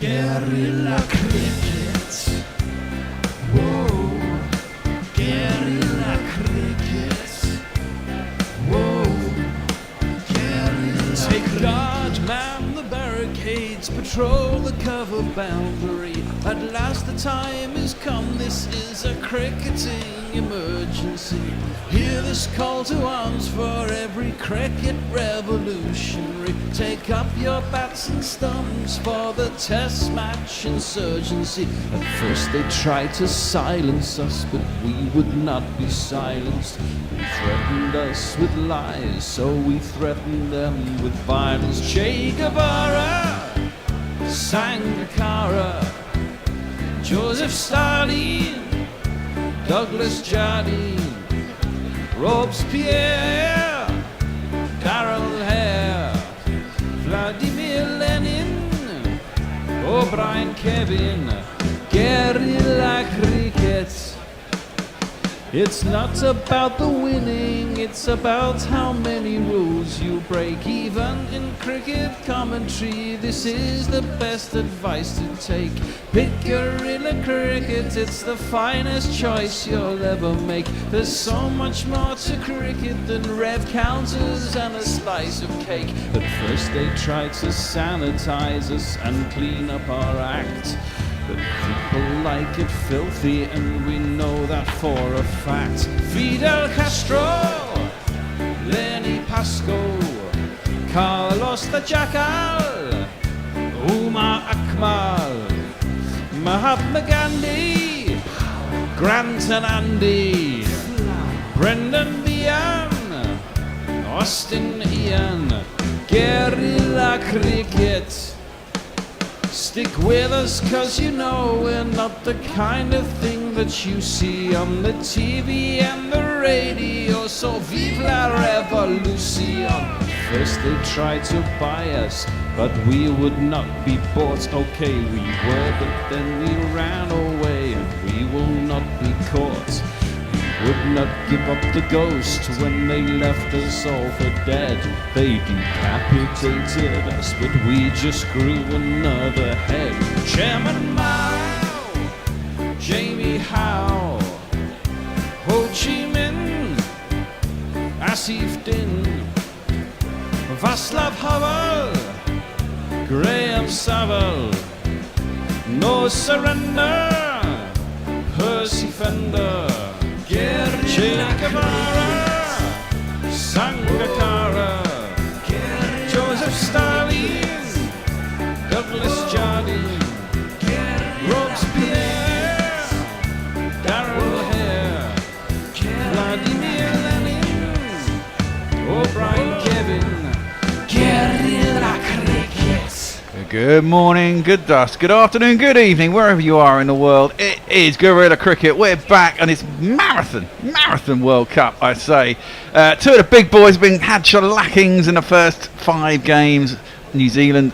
Guerrilla cricket. Whoa. Guerrilla cricket. Whoa. Guerrilla. Take guard, man the barricades, patrol the cover boundary. At last the time is come, this is a cricketing emergency. Hear this call to arms for every cricket revolutionary. Take up your bats and stumps for the test match insurgency. At first they tried to silence us, but we would not be silenced. They threatened us with lies, so we threatened them with violence. Che Guevara, Sangakkara, Joseph Stalin, Douglas Jardine, Robespierre, Darrell Hare, Vladimir Lenin, O'Brien Kevin, guerrilla cricket. It's not about the winning, it's about how many rules you break. Even in cricket commentary, this is the best advice to take. Pick guerrilla cricket, it's the finest choice you'll ever make. There's so much more to cricket than rev counters and a slice of cake. At first they tried to sanitize us and clean up our act. But people like it filthy, and we know that for a fact. Fidel Castro, Lenny Pasco, Carlos the Jackal, Umar Akmal, Mahatma Gandhi, Grant and Andy, Brendan Behan, Austin Ian, guerrilla cricket. Stick with us, cause you know we're not the kind of thing that you see on the TV and the radio. So vive la revolution. First they tried to buy us, but we would not be bought. Okay, we were, but then we ran away, and we will not be caught. Would not give up the ghost when they left us all for dead. They decapitated us, but we just grew another head. Chairman Mao, Jamie Howe, Ho Chi Minh, Asif Din, Václav Havel, Graham Saville, No Surrender, Percy Fender, Che Guevara, Sangakkara, Joseph Stalin, Douglas Jardine, Robespierre, Darrell Hare, Vladimir Lenin, O'Brien Kevin, guerrilla cricket. Good morning, good dusk, good afternoon, good evening, wherever you are in the world. It is Guerrilla Cricket. We're back, and it's Marathon World Cup, I say. Two of the big boys have had shellackings in the first 5 games. New Zealand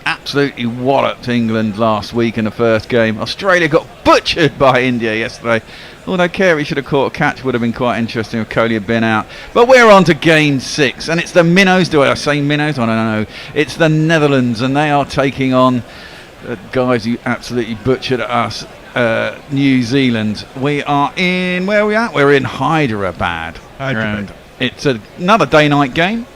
absolutely walloped England last week in the first game. Australia got butchered by India yesterday. Although Carey should have caught a catch, would have been quite interesting if Kohli had been out. But we're on to game 6, and it's the minnows. Do I say minnows? I don't know. It's the Netherlands, and they are taking on guys who absolutely butchered us, New Zealand. We are in, where are we at? We're in Hyderabad. And it's another day-night game.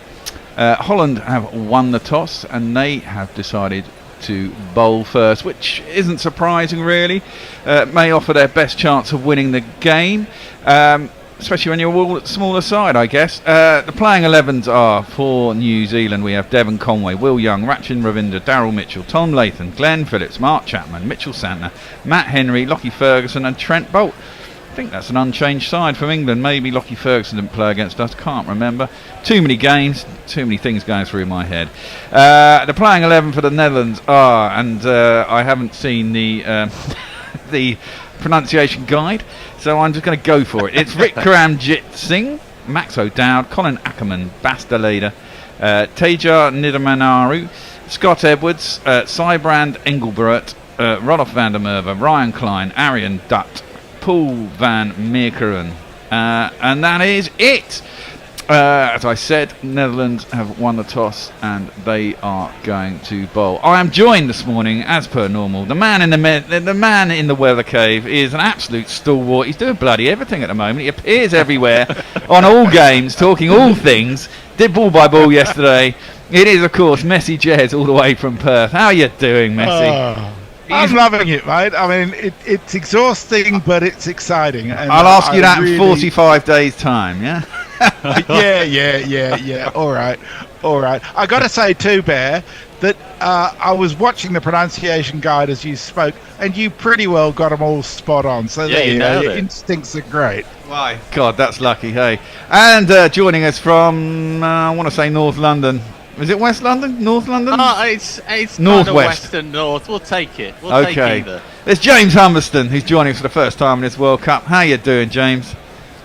Holland have won the toss, and they have decided to bowl first, which isn't surprising really. May offer their best chance of winning the game, especially when you're all at smaller side, I guess. The playing 11s are for New Zealand. We have Devon Conway, Will Young, Rachin Ravinder, Daryl Mitchell, Tom Latham, Glenn Phillips, Mark Chapman, Mitchell Santner, Matt Henry, Lockie Ferguson and Trent Bolt. I think that's an unchanged side from England. Maybe Lockie Ferguson didn't play against us, can't remember. Too many games, too many things going through my head. The playing 11 for the Netherlands are, and I haven't seen the the pronunciation guide, so I'm just going to go for it. It's Vikramjit Singh, Max O'Dowd, Colin Ackerman, Bas de Leder, Teja Niedermanaru, Scott Edwards, Sybrand Engelbert, Rodolph van der Merwe, Ryan Klein, Aryan Dutt, Paul van Meekeren, and that is it. As I said, Netherlands have won the toss and they are going to bowl. I am joined this morning, as per normal. The man in the weather cave is an absolute stalwart. He's doing bloody everything at the moment. He appears everywhere on all games, talking all things. Did ball by ball yesterday. It is, of course, Messi Jez all the way from Perth. How are you doing, Messi? I'm loving it, mate. I mean, it's exhausting, but it's exciting. And I'll ask you that in 45 days' time, yeah? yeah. All right. I got to say too, Bear, that I was watching the pronunciation guide as you spoke, and you pretty well got them all spot on. So there you go. Your instincts are great. Why? God, that's lucky, hey. And joining us from, I want to say North London. Is it West London? North London? It's North kind of West. West and North. We'll take it. We'll take either. There's James Humberston, who's joining us for the first time in this World Cup. How you doing, James?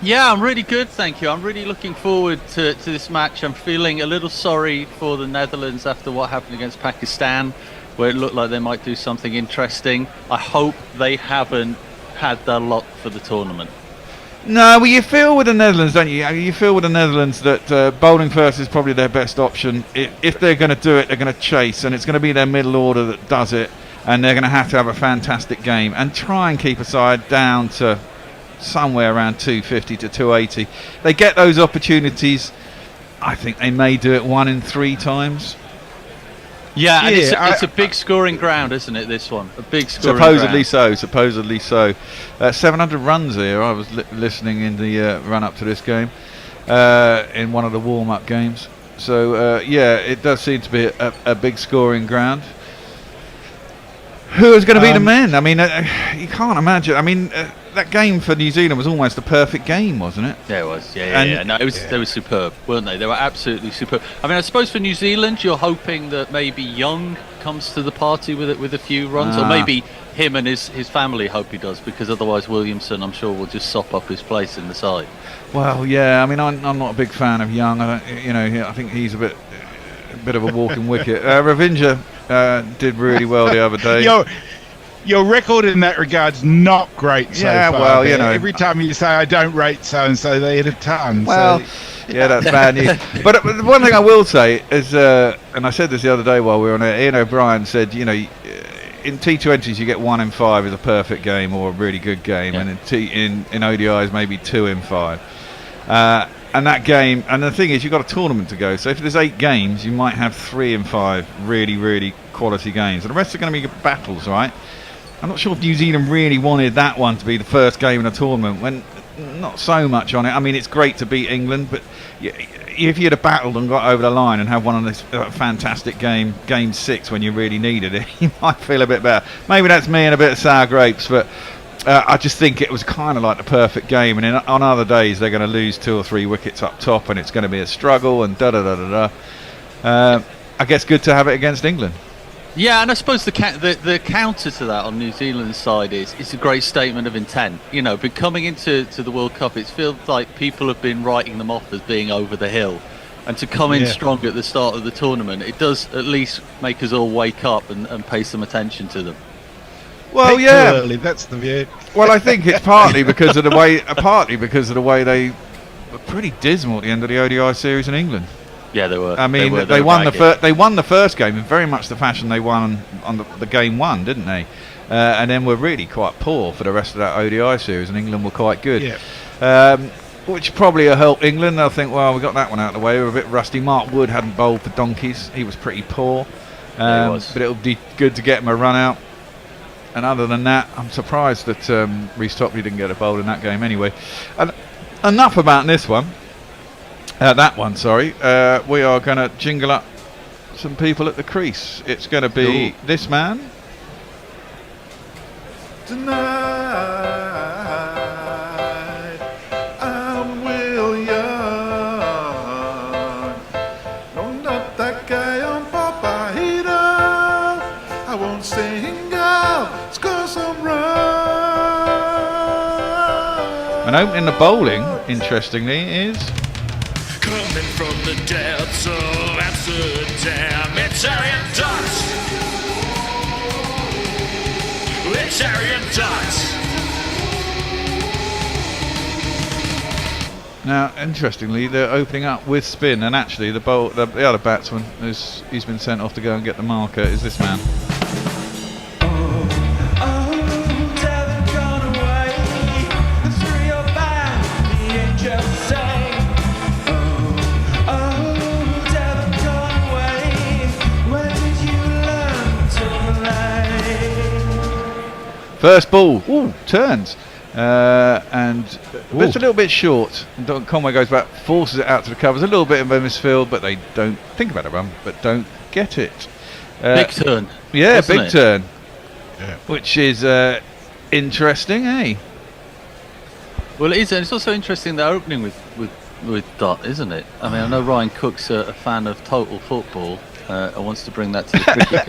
Yeah, I'm really good, thank you. I'm really looking forward to this match. I'm feeling a little sorry for the Netherlands after what happened against Pakistan, where it looked like they might do something interesting. I hope they haven't had their luck for the tournament. No, well, you feel with the Netherlands, don't you? You feel with the Netherlands that bowling first is probably their best option. If they're going to do it, they're going to chase, and it's going to be their middle order that does it, and they're going to have a fantastic game and try and keep a side down to somewhere around 250 to 280. They get those opportunities. I think they may do it 1 in 3 times. Yeah, and it's a big scoring ground, isn't it, this one? A big scoring supposedly ground. Supposedly so. 700 runs here. I was listening in the run-up to this game, in one of the warm-up games. So, it does seem to be a big scoring ground. Who is going to be the men? I mean, you can't imagine. I mean, that game for New Zealand was almost a perfect game, wasn't it? Yeah, it was. Yeah. No, they were superb, weren't they? They were absolutely superb. I mean, I suppose for New Zealand, you're hoping that maybe Young comes to the party with a few runs, or maybe him and his family hope he does, because otherwise Williamson, I'm sure, will just sop up his place in the side. Well, yeah. I mean, I'm not a big fan of Young. I think he's a bit of a walking wicket. Ravinder did really well the other day. Your record in that regard's not great so far. Well, every time you say I don't rate so-and-so, they hit a ton. Well, yeah, that's bad news. But the one thing I will say is, and I said this the other day while we were on it, Ian O'Brien said, in T20s you get 1 in 5 is a perfect game or a really good game, and in ODIs maybe 2 in 5. And that game, and the thing is, you've got a tournament to go. So if there's 8 games, you might have 3 in 5 really, really quality games. And the rest are going to be battles, right? I'm not sure if New Zealand really wanted that one to be the first game in a tournament, when not so much on it. I mean, it's great to beat England, but if you'd have battled and got over the line and had one of this fantastic game 6 when you really needed it, you might feel a bit better. Maybe that's me and a bit of sour grapes, but I just think it was kind of like the perfect game. And on other days, they're going to lose 2 or 3 wickets up top, and it's going to be a struggle and I guess good to have it against England. Yeah, and I suppose the counter to that on New Zealand's side is it's a great statement of intent. But coming into the World Cup, it feels like people have been writing them off as being over the hill, and to come in strong at the start of the tournament, it does at least make us all wake up and pay some attention to them. Well, too early, that's the view. Well, I think it's partly because of the way they were pretty dismal at the end of the ODI series in England. Yeah, they were. I mean, they won the first game in very much the fashion they won on the game 1, didn't they? And then were really quite poor for the rest of that ODI series, and England were quite good. Yeah. Which probably will help England. They'll think, well, we got that one out of the way. We're a bit rusty. Mark Wood hadn't bowled for donkeys. He was pretty poor. He was. But it'll be good to get him a run out. And other than that, I'm surprised that Reece Topley didn't get a bowl in that game anyway. And enough about this one. That one, sorry. We are going to jingle up some people at the crease. It's going to be this man. Tonight, I'm Will Young. No, not that guy on Papahito. I won't sing out, score some runs. And opening the bowling, interestingly, is... Coming from the depths of Amsterdam, it's Aryan Dutch. It's Aryan Dutch. Now, interestingly, they're opening up with spin, and actually the other batsman, he's been sent off to go and get the marker, is this man. First ball, turns, and it's a little bit short. Conway goes back, forces it out to the covers, a little bit of a misfield, but they don't think about a run, but don't get it. Big turn. Yeah, big turn. Yeah. Which is interesting, eh? Well, it is, and it's also interesting they're opening with Dot, isn't it? I mean, I know Ryan Cook's a fan of total football. And wants to bring that to the cricket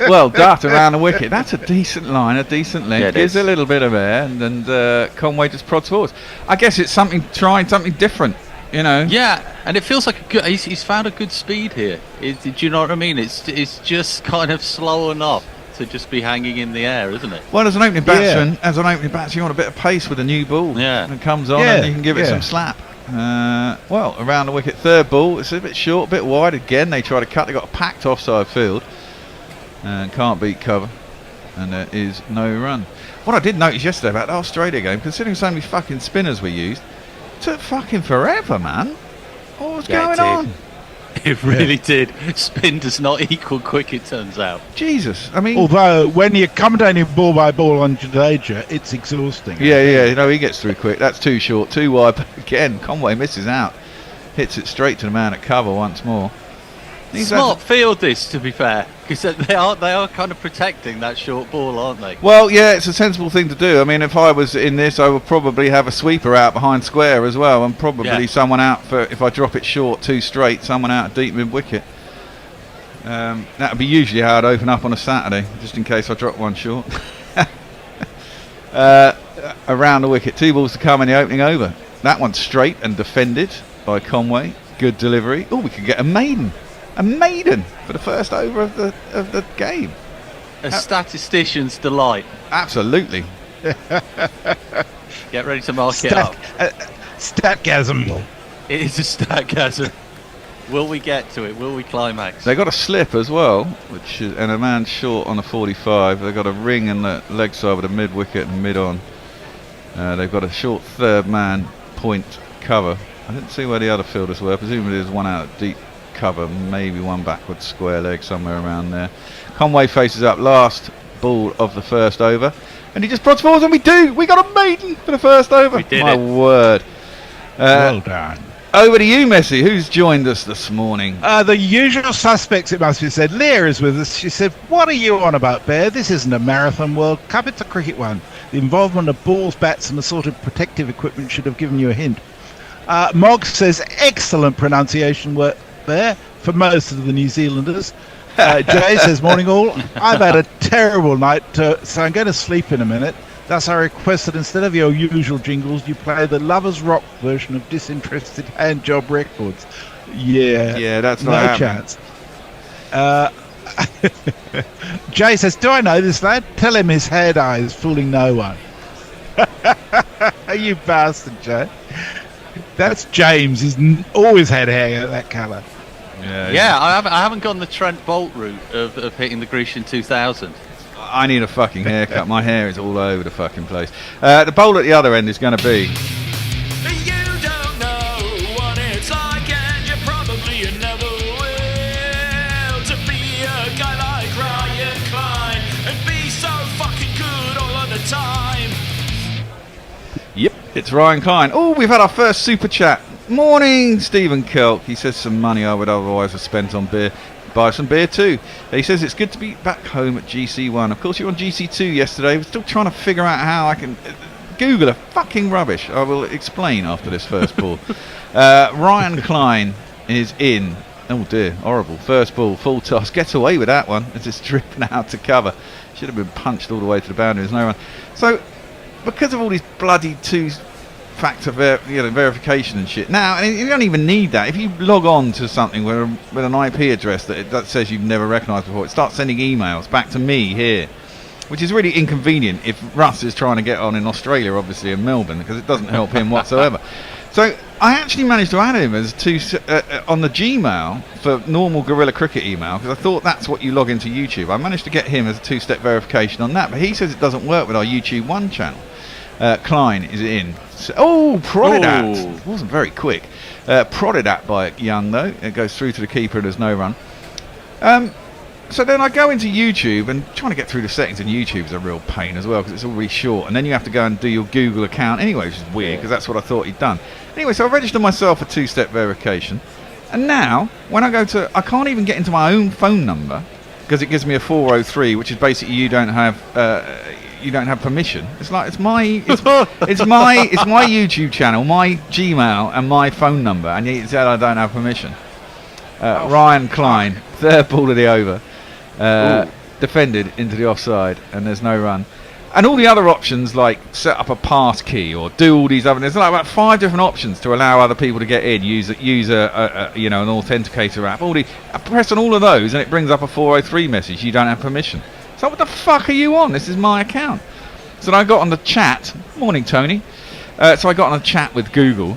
game. Well, Dart around the wicket. That's a decent line, a decent length. Yeah, Gives a little bit of air, and Conway just prods forwards. I guess it's trying something different, you know. Yeah, and it feels like he's found a good speed here. Do you know what I mean? It's just kind of slow enough to just be hanging in the air, isn't it? Well, as an opening batsman, you want a bit of pace with a new ball. Yeah. And it comes on, and you can give it some slap. Well, around the wicket, third ball. It's a bit short, a bit wide. Again, they try to cut. They got a packed offside field and can't beat cover, and there is no run. What I did notice yesterday about the Australia game, considering so many fucking spinners we used, it took fucking forever, man. What was going on? It really did. Spin does not equal quick, it turns out. Jesus, I mean. Although when you're commentating ball by ball on Jadeja, it's exhausting. Yeah, you know, he gets through quick. That's too short, too wide. But again, Conway misses out, hits it straight to the man at cover once more. Smart field this, to be fair, because they are kind of protecting that short ball, aren't they? Well, yeah, it's a sensible thing to do. I mean, if I was in this, I would probably have a sweeper out behind square as well, and probably someone out for, if I drop it short too straight, someone out deep mid wicket. That would be usually how I'd open up on a Saturday, just in case I drop one short. Around the wicket, 2 balls to come in the opening over. That one's straight and defended by Conway. Good delivery. Oh, we could get a maiden. A maiden for the first over of the game. A statistician's delight. Absolutely. Get ready to mark it up. Statgasm. It is a statgasm. Will we get to it? Will we climax? They got a slip as well, and a man short on a 45. They've got a ring in the leg side with a mid wicket and mid on. They've got a short third man point cover. I didn't see where the other fielders were. Presumably there's one out at deep cover, maybe one backward square leg somewhere around there. Conway faces up, last ball of the first over, and he just prods forwards, and we got a maiden for the first over. We did My word. Well done. Over to you, Messi. Who's joined us this morning? The usual suspects, it must be said. Leah is with us. She said, "What are you on about, Bear? This isn't a Marathon World Cup, it's a cricket one. The involvement of balls, bats and the sort of protective equipment should have given you a hint." Moggs says, "Excellent pronunciation work there for most of the New Zealanders." Jay says, "Morning all. I've had a terrible night, so I'm going to sleep in a minute. Thus I request that instead of your usual jingles, you play the Lovers Rock version of Disinterested Handjob Records." Yeah, that's no not chance. Jay says, "Do I know this lad? Tell him his hair dye is fooling no one." You bastard, Jay. That's James. He's always had hair that colour. Yeah, I haven't gone the Trent Bolt route of hitting the Grecian 2000. I need a fucking haircut. My hair is all over the fucking place. The bowl at the other end is going to be... You don't know what it's like, and you probably never will, to be a guy like Ryan Klein and be so fucking good all of the time. Yep, it's Ryan Klein. Oh, we've had our first super chat. Morning, Stephen Kelk. He says some money I would otherwise have spent on beer. Buy some beer too. He says it's good to be back home at GC1. Of course, you were on GC2 yesterday. We're still trying to figure out how I can... Google are fucking rubbish. I will explain after this first ball. Ryan Klein is in. Oh dear, horrible. First ball, full toss. Gets away with that one. It's just dripping out to cover. Should have been punched all the way to the boundary. There's no run. So, because of all these bloody two-factor verification and shit. Now, and you don't even need that. If you log on to something with an IP address that says you've never recognised before, it starts sending emails back to me here. which is really inconvenient if Russ is trying to get on in Australia, obviously in Melbourne, because it doesn't help him whatsoever. So I actually managed to add him as on the Gmail for normal Guerrilla Cricket email, because I thought that's what you log into YouTube. I managed to get him as a 2-step verification on that, but he says it doesn't work with our YouTube 1 channel. Klein is in. So, prodded at. Wasn't very quick. Prodded at by Young, though. It goes through to the keeper and there's no run. So then I go into YouTube, and trying to get through the settings in YouTube is a real pain as well, because it's all really short, and then you have to go and do your Google account anyway, which is weird, because that's what I thought he'd done. Anyway, so I registered myself for 2-step verification, and now when I go to, I can't even get into my own phone number, because it gives me a 403, which is basically you don't have permission. It's like it's my YouTube channel, my Gmail, and my phone number, and yet it said I don't have permission. Ryan Klein, third ball of the over. Defended into the offside, and there's no run. And all the other options, like set up a pass key or do all these other, there's like about 5 different options to allow other people to get in. Use an authenticator app. I press on all of those, and it brings up a 403 message. You don't have permission. So what the fuck are you on? This is my account. So I got on the chat. Morning, Tony. So I got on a chat with Google.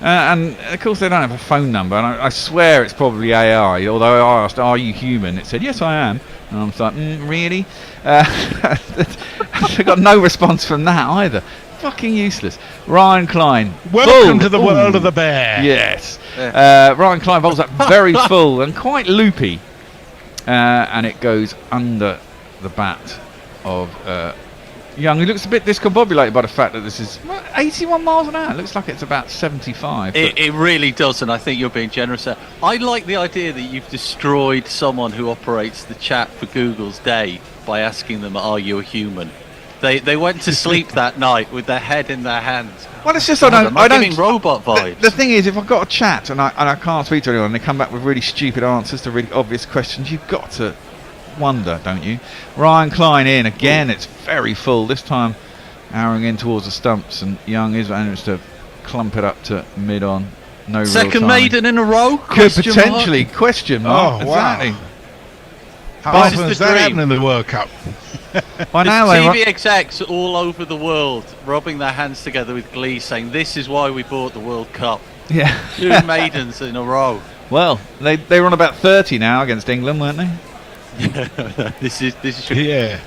And of course they don't have a phone number, and I swear it's probably AI, although I asked, are you human? It said, yes I am. And I'm like, really? I got no response from that either. Fucking useless. Ryan Klein. Welcome to the world of the bear. Yes. Ryan Klein bowls up very full and quite loopy. And it goes under the bat of Young. He looks a bit discombobulated by the fact that this is 81 miles an hour. It looks like it's about 75. It really does, and I think you're being generous there. I like the idea that you've destroyed someone who operates the chat for Google's day by asking them, are you a human? They went to sleep that night with their head in their hands. Well, it's just I don't getting robot vibes. The thing is, if I've got a chat and I can't speak to anyone, and they come back with really stupid answers to really obvious questions, you've got to wonder, don't you? Ryan Klein in again. It's very full this time, arrowing in towards the stumps, and Young is managed to clump it up to mid on. No second maiden in a row. Could potentially question mark. Oh, exactly. Wow. How often does that happen in the World Cup? By now, TV execs all over the world rubbing their hands together with glee, saying, "This is why we bought the World Cup." Yeah, 2 maidens in a row. Well, they were on about 30 now against England, weren't they? This is true. Yeah.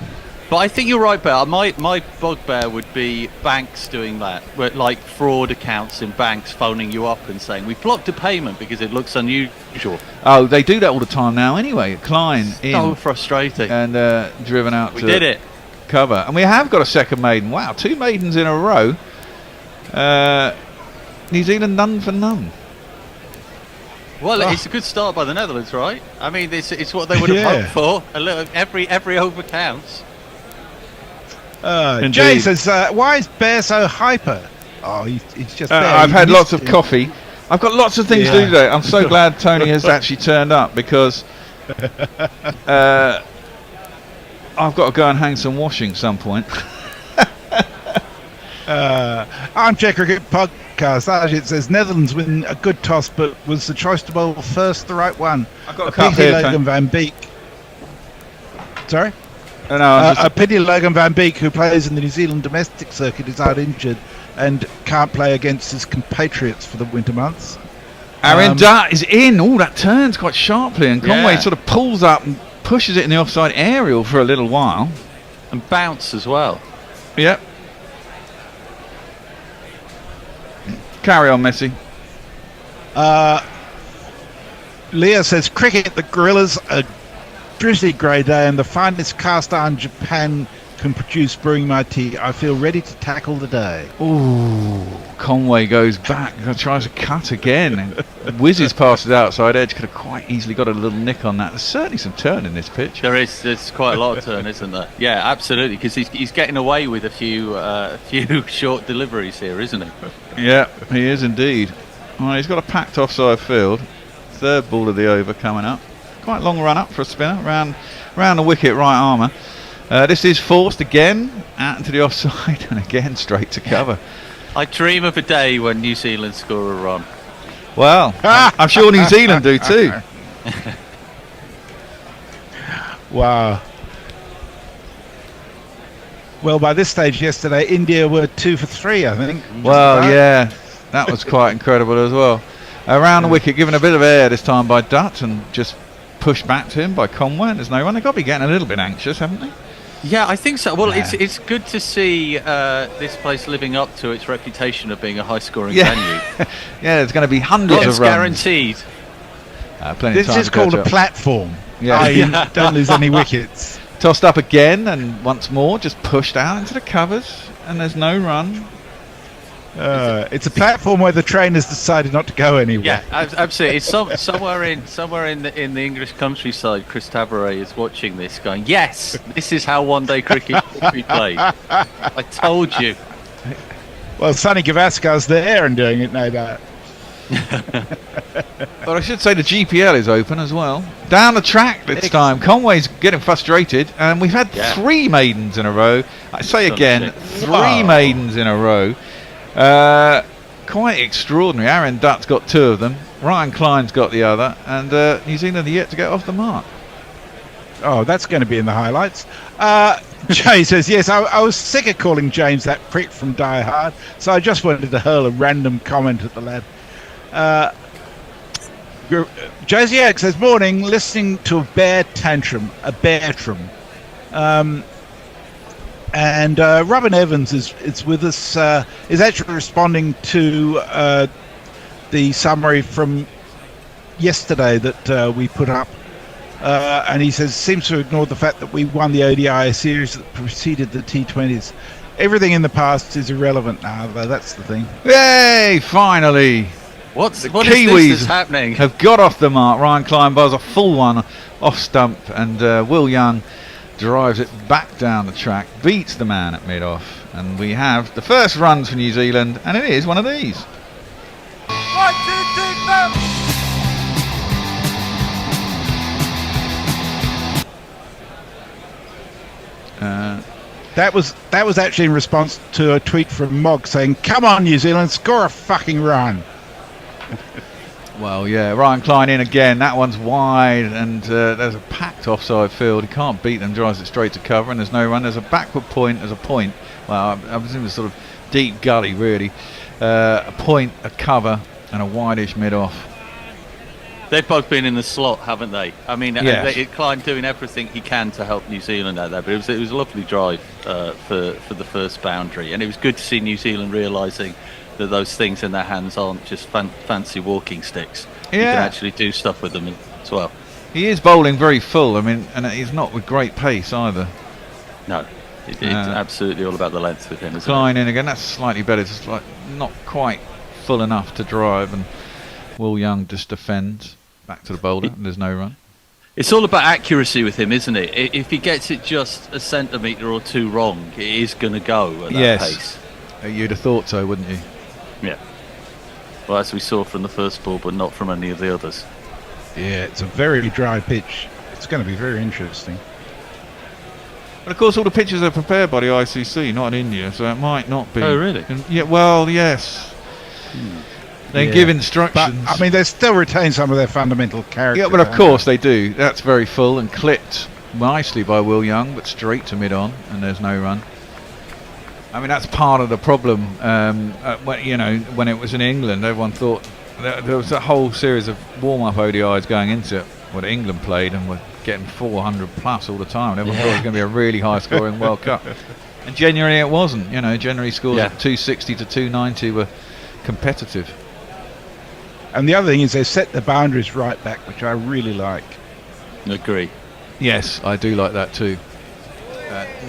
But I think you're right, Bear. My bugbear would be banks doing that, where, like fraud accounts in banks phoning you up and saying, we've blocked a payment because it looks unusual. Oh, they do that all the time now anyway. Klein in. So frustrating. And driven out we to did it. Cover. And we have got a second maiden. Wow, 2 maidens in a row. New Zealand none for none. Well, it's a good start by the Netherlands, right? I mean, it's what they would have hoped for. A little, every over counts. Jay says, why is Bear so hyper? Oh, he's just there. I've had lots of coffee. I've got lots of things to do today. I'm so glad Tony has actually turned up, because I've got to go and hang some washing at some point. Armchair Cricket Podcast. Ajit says, Netherlands win a good toss, but was the choice to bowl first the right one? I've got a cup here, Logan Van Beek. Sorry? No, a pity Logan Van Beek, who plays in the New Zealand domestic circuit, is out injured and can't play against his compatriots for the winter months. Aaron Dutt is in. Oh, that turns quite sharply, and Conway sort of pulls up and pushes it in the offside aerial for a little while. And bounce as well. Yep. Carry on, Messi. Leah says, cricket, the Gorillas, a drizzly grey day, and the finest cast iron Japan can produce brewing my tea. I feel ready to tackle the day. Ooh, Conway goes back, tries to cut again, and whizzes past his outside edge. Could have quite easily got a little nick on that. There's certainly some turn in this pitch. There's quite a lot of turn, isn't there? Yeah, absolutely, because he's getting away with a few short deliveries here, isn't he? Yeah, he is indeed. Well, he's got a packed offside field. Third ball of the over coming up. Quite long run up for a spinner, round the wicket, right armour. This is forced again out into the offside, and again straight to cover. I dream of a day when New Zealand score a run. Well, I'm sure New Zealand do too. Wow. Well, by this stage yesterday, India were 2 for 3, I think. Well, yeah, that was quite incredible as well. Around the wicket, given a bit of air this time by Dutt and just pushed back to him by Conway. There's no run. They've got to be getting a little bit anxious, haven't they? Yeah, I think so. Well, it's good to see this place living up to its reputation of being a high-scoring venue. Yeah, there's going to be hundreds of runs. Guaranteed. Plenty of This time is to catch called a up. platform. Yeah. Don't lose any wickets. Tossed up again, and once more just pushed out into the covers, and there's no run. It's a platform where the trainers decided not to go anywhere. Yeah, absolutely. It's somewhere in the English countryside. Chris Tabaret is watching this, going, "Yes, this is how one-day cricket should be played." I told you. Well, Sonny Gavaskar's there and doing it, no doubt. But I should say the GPL is open as well. Down the track this time. Conway's getting frustrated, and we've had 3 maidens in a row. I say again, 3 maidens in a row. Quite extraordinary. Aaron Dutt's got 2 of them. Ryan Klein's got the other, and New Zealand are yet to get off the mark. Oh, that's going to be in the highlights. James says, yes, I was sick of calling James that prick from Die Hard, so I just wanted to hurl a random comment at the lad. Josie Oak says, morning, listening to a bear tantrum. And Robin Evans is with us, is actually responding to the summary from yesterday that we put up. And he says, seems to ignore the fact that we won the ODI series that preceded the T20s. Everything in the past is irrelevant now, though. That's the thing. Yay! Finally, What Kiwis is this that's happening? have got off the mark. Ryan Klein bowls a full one off stump, and Will Young drives it back down the track, beats the man at mid-off, and we have the first runs for New Zealand, and it is one of these. 1, 2, 3, 4. That was actually in response to a tweet from Mogg saying, come on, New Zealand, score a fucking run. Well, yeah, Ryan Klein in again. That one's wide, and there's a packed offside field. He can't beat them, drives it straight to cover, and there's no run. There's a backward point. There's a point. Well, I presume it's sort of deep gully, really. A point, a cover, and a wideish mid-off. They've both been in the slot, haven't they? I mean, Yes. Klein doing everything he can to help New Zealand out there, but it was a lovely drive for the first boundary, and it was good to see New Zealand realising that those things in their hands aren't just fancy walking sticks. You can actually do stuff with them as well. He is bowling very full. I mean, and he's not with great pace either. No, it's absolutely all about the length with him, isn't Klein in again. That's slightly better. It's like not quite full enough to drive, and Will Young just defends back to the bowler, and there's no run. It's all about accuracy with him, isn't it? If he gets it just a centimetre or 2 wrong, it is going to go at that pace. You'd have thought so, wouldn't you? Yeah. Well, as we saw from the first ball, but not from any of the others. Yeah, it's a very dry pitch. It's going to be very interesting. But of course, all the pitches are prepared by the ICC, not in India, so it might not be. Oh, really? Yeah. Well, yes. They give instructions. But, I mean, they still retain some of their fundamental character. Yeah, but of course they do. That's very full and clipped nicely by Will Young, but straight to mid-on, and there's no run. I mean, that's part of the problem. When it was in England, everyone thought there was a whole series of warm-up ODIs going into it, what England played, and were getting 400 plus all the time. And everyone thought it was going to be a really high-scoring World Cup. And genuinely it wasn't. Generally scores of 260 to 290 were competitive. And the other thing is they set the boundaries right back, which I really like. Agree. Yes, I do like that too.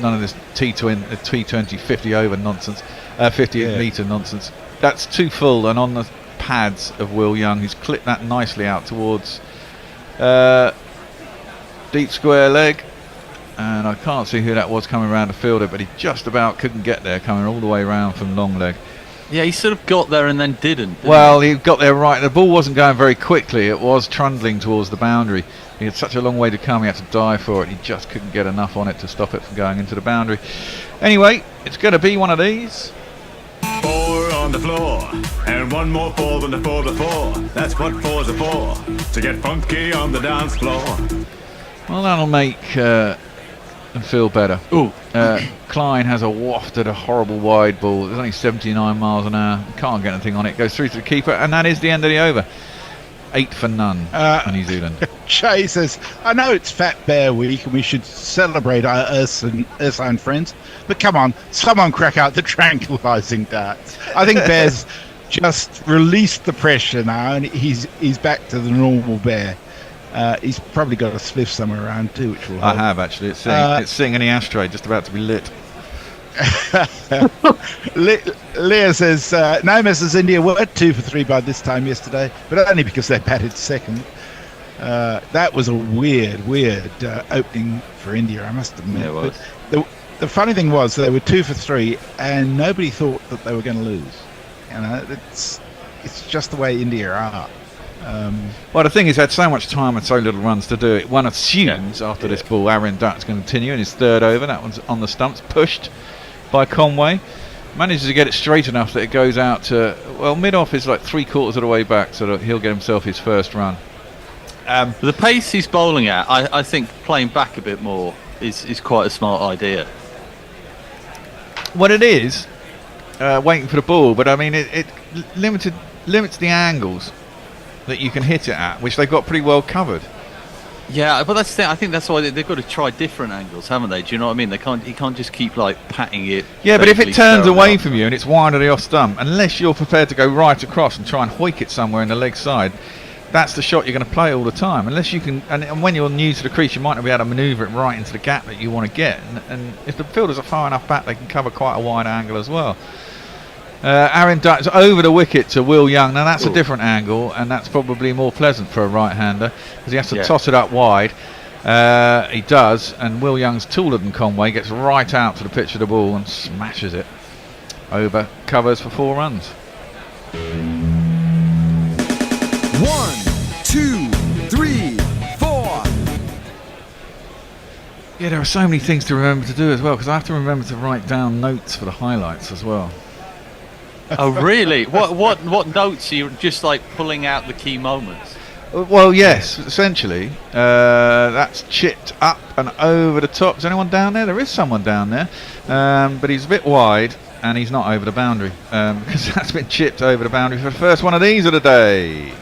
None of this T20 50 over nonsense, 50 metre nonsense. That's too full, and on the pads of Will Young, he's clipped that nicely out towards deep square leg, and I can't see who that was coming around to field it, but he just about couldn't get there, coming all the way around from long leg. Yeah, he sort of got there and then didn't. Well, he got there right. The ball wasn't going very quickly. It was trundling towards the boundary. He had such a long way to come. He had to dive for it. He just couldn't get enough on it to stop it from going into the boundary. Anyway, it's going to be one of these. 4 on the floor, and 1 more 4 than the 4 before. That's what 4s are for, to get funky on the dance floor. Well, that'll make the and feel better. Ooh. Klein has a wafted a horrible wide ball. There's only 79 miles an hour. Can't get anything on it. Goes through to the keeper, and that is the end of the over. 8 for none for New Zealand. Jay says, I know it's Fat Bear Week and we should celebrate us and friends, but come on, someone crack out the tranquilizing darts. I think Bear's just released the pressure now and he's back to the normal Bear. He's probably got a spliff somewhere around too, which will help. I have actually. It's sitting in the ashtray, just about to be lit. Leah says, no misses. India were 2 for 3 by this time yesterday, but only because they batted second. That was a weird opening for India, I must admit. Yeah, it was. But the funny thing was they were 2 for 3 and nobody thought that they were going to lose. You know, it's just the way India are. Well, the thing is, had so much time and so little runs to do it. One assumes after this ball, Aaron Dutt's going to continue in his third over. That one's on the stumps, pushed by Conway. Manages to get it straight enough that it goes out to, well, mid-off is like 3/4 of the way back, so that he'll get himself his first run. The pace he's bowling at, I think playing back a bit more is quite a smart idea. What it is, waiting for the ball, but I mean, it limits the angles that you can hit it at, which they've got pretty well covered. Yeah, but that's the thing. I think that's why they've got to try different angles, haven't they? Do you know what I mean? He can't just keep like patting it. Yeah, but if it turns away from you and it's wide of the off stump, unless you're prepared to go right across and try and hoik it somewhere in the leg side, that's the shot you're going to play all the time. Unless you can, and when you're new to the crease, you might not be able to manoeuvre it right into the gap that you want to get. And if the fielders are far enough back, they can cover quite a wide angle as well. Aaron Dutt's over the wicket to Will Young. Now that's a different angle, and that's probably more pleasant for a right-hander because he has to toss it up wide. He does, and Will Young's taller than Conway, gets right out to the pitch of the ball and smashes it over, covers for 4 runs. 1, 2, 3, 4. Yeah, there are so many things to remember to do as well, because I have to remember to write down notes for the highlights as well. Oh really? What notes are you just like pulling out the key moments? Well, yes, essentially. That's chipped up and over the top. Is anyone down there? There is someone down there, but he's a bit wide and he's not over the boundary because that's been chipped over the boundary for the first one of these of the day.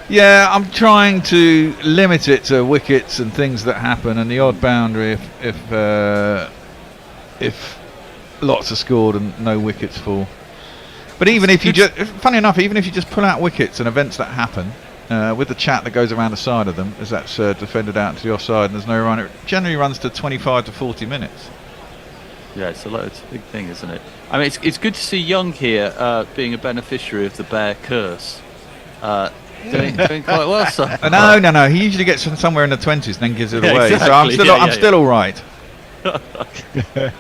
Yeah, I'm trying to limit it to wickets and things that happen, and the odd boundary if lots are scored and no wickets fall. But even if you just, funny enough, even if you just pull out wickets and events that happen, with the chat that goes around the side of them, as that's defended out to the offside and there's no run, it generally runs to 25 to 40 minutes. Yeah, it's a big thing, isn't it? I mean, it's good to see Young here being a beneficiary of the Bear curse. Doing quite well so far. No. He usually gets somewhere in the 20s and then gives it away. Exactly. So I'm still all right.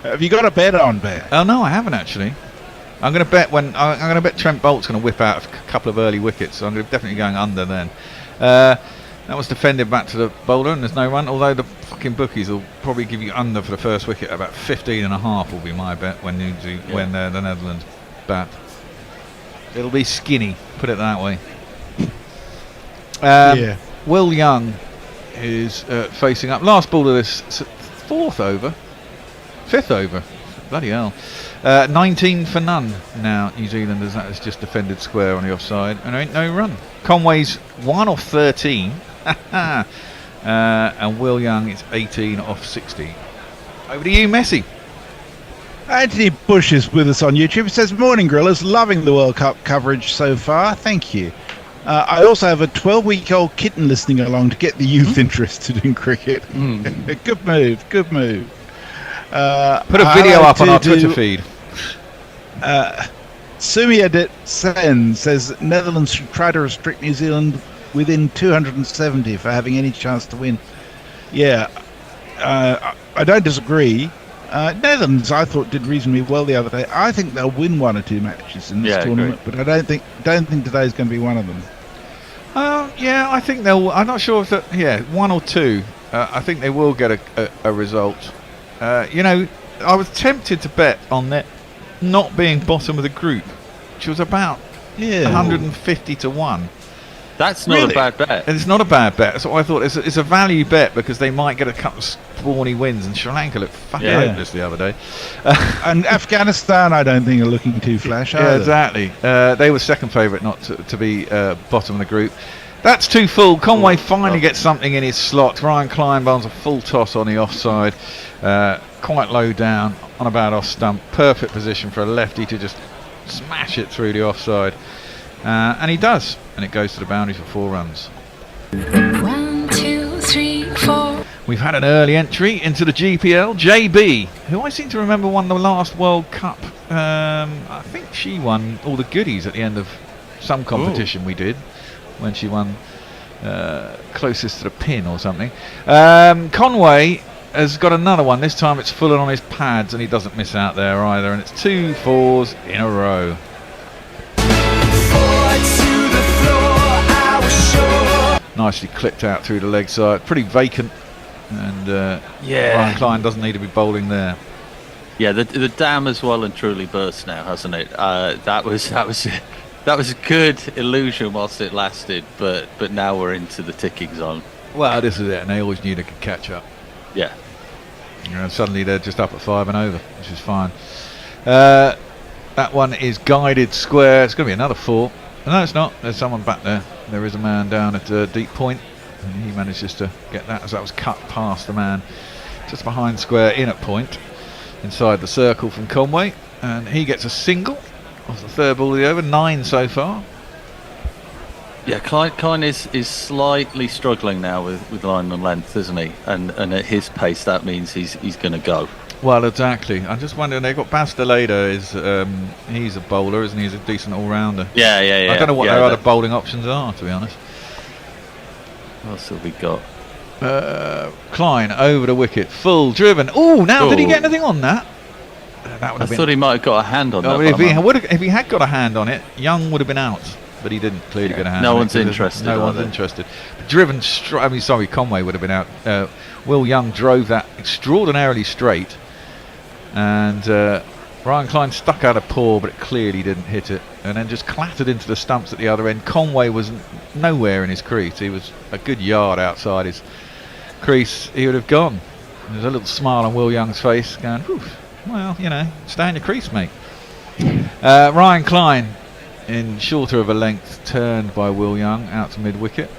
Have you got a bet on Bear? Oh no, I haven't actually. I'm going to bet I'm going to bet Trent Bolt's going to whip out a couple of early wickets. So I'm definitely going under then. That was defended back to the bowler and there's no run. Although the fucking bookies will probably give you under for the first wicket. About 15.5 will be my bet when the Netherlands bat. It'll be skinny. Put it that way. Will Young is facing up. Last ball of this 5th over. Bloody hell. 19 for none now. New Zealanders, that is just defended square on the offside. And there ain't no run. Conway's 1 off 13. And Will Young is 18 off 60. Over to you, Messi. Anthony Bush is with us on YouTube. He says, morning, Grillers. Loving the World Cup coverage so far. Thank you. I also have a 12-week-old kitten listening along to get the youth interested in cricket. Good move. Put a video up on our Twitter feed. Sumia Sen says Netherlands should try to restrict New Zealand within 270 for having any chance to win. Yeah, I don't disagree. Netherlands, I thought, did reasonably well the other day. I think they'll win 1 or 2 matches in this tournament, but I don't think today's going to be one of them. I think they'll. I'm not sure if that. Yeah, 1 or 2. I think they will get a result. I was tempted to bet on that not being bottom of the group, which was about 150 to 1. That's not Really? a bad bet. And it's not a bad bet. So I thought it's a value bet because they might get a couple of spawny wins, and Sri Lanka looked fucking Yeah. hopeless the other day. And Afghanistan, I don't think are looking too flash. Yeah, either. exactly. They were second favourite not to be bottom of the group. That's too full. Conway finally gets something in his slot. Ryan Kleinbaum's a full toss on the offside, quite low down on a bad off stump. Perfect position for a lefty to just smash it through the offside. And he does, and it goes to the boundary for 4 runs. 1, 2, 3, 4. We've had an early entry into the GPL. JB, who I seem to remember won the last World Cup. I think she won all the goodies at the end of some competition we did, when she won closest to the pin or something. Conway has got another one. This time it's full on his pads, and he doesn't miss out there either. And it's 2 4s in a row. Nicely clipped out through the leg side. Pretty vacant, and Ryan Klein doesn't need to be bowling there. Yeah, the dam has well and truly burst now, hasn't it? That was a good illusion whilst it lasted, but now we're into the ticking zone. Well, this is it, and they always knew they could catch up. Yeah. And suddenly they're just up at 5 and over, which is fine. That one is guided square. It's going to be another 4. No, it's not. There's someone back there. There is a man down at deep point, and he manages to get that as that was cut past the man just behind square in at point, inside the circle from Conway, and he gets a single off the 3rd ball of the over. 9 so far. Yeah, Klein is slightly struggling now with line and length, isn't he? And at his pace, that means he's going to go. Well, exactly. I'm just wondering, they've got Basteleda, he's a bowler, isn't he? He's a decent all-rounder. Yeah. I don't know what their other bowling options are, to be honest. What else have we got? Klein over the wicket, full driven. Oh, now did he get anything on that? That would I have been. thought he might have got a hand on that. If he had got a hand on it, Young would have been out, but he didn't clearly get a hand. No on one's it interested. No one's interested. Driven. Conway would have been out. Will Young drove that extraordinarily straight, and Ryan Klein stuck out a paw, but it clearly didn't hit it, and then just clattered into the stumps at the other end. Conway was nowhere in his crease. He was a good yard outside his crease. He would have gone. There's a little smile on Will Young's face, going, whew, well, stay in your crease, mate. Ryan Klein, in shorter of a length, turned by Will Young out to mid-wicket,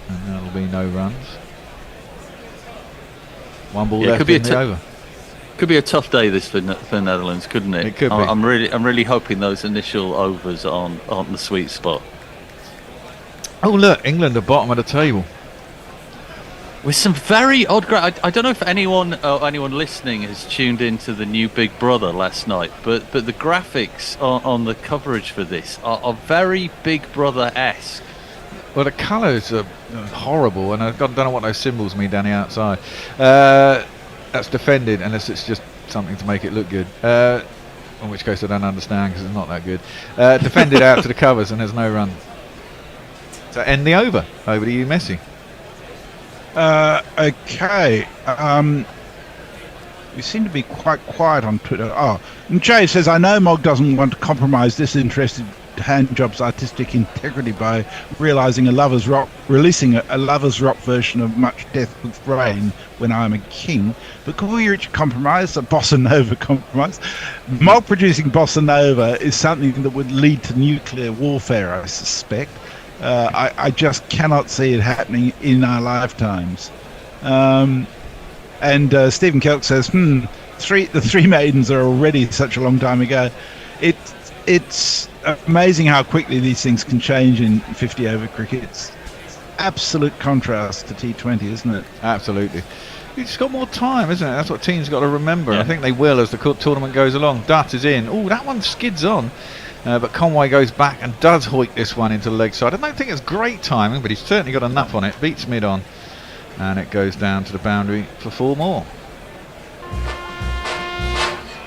and there'll be no runs. 1 ball left in the over. Could be a tough day this for Netherlands, couldn't it? It could be. I'm really hoping those initial overs aren't the sweet spot. Oh look, England are bottom of the table. With some very odd I don't know if anyone listening has tuned into the new Big Brother last night, but the graphics on the coverage for this are very Big Brother-esque. Well, the colours are horrible, and I don't know what those symbols mean down the outside. That's defended, unless it's just something to make it look good. In which case I don't understand, because it's not that good. Defended out to the covers, and there's no run. So end the over. Over to you, Messi. Okay. You seem to be quite quiet on Twitter. Oh, and Jay says, I know Mog doesn't want to compromise disinterested hand job's artistic integrity by releasing a Lovers Rock version of Much Death with Rain, When I Am a King. But could we reach a compromise, a bossa nova compromise? Mog producing bossa nova is something that would lead to nuclear warfare, I suspect. I just cannot see it happening in our lifetimes. And Stephen Kelk says, the three maidens are already such a long time ago. It's amazing how quickly these things can change in 50 over cricket. It's absolute contrast to T20, isn't it? Absolutely. It's got more time, isn't it? That's what teams got to remember. Yeah. I think they will as the tournament goes along. Dutt is in. Oh, that one skids on. But Conway goes back and does hoik this one into the leg side. I don't think it's great timing, but he's certainly got enough on it. Beats mid on. And it goes down to the boundary for 4 more.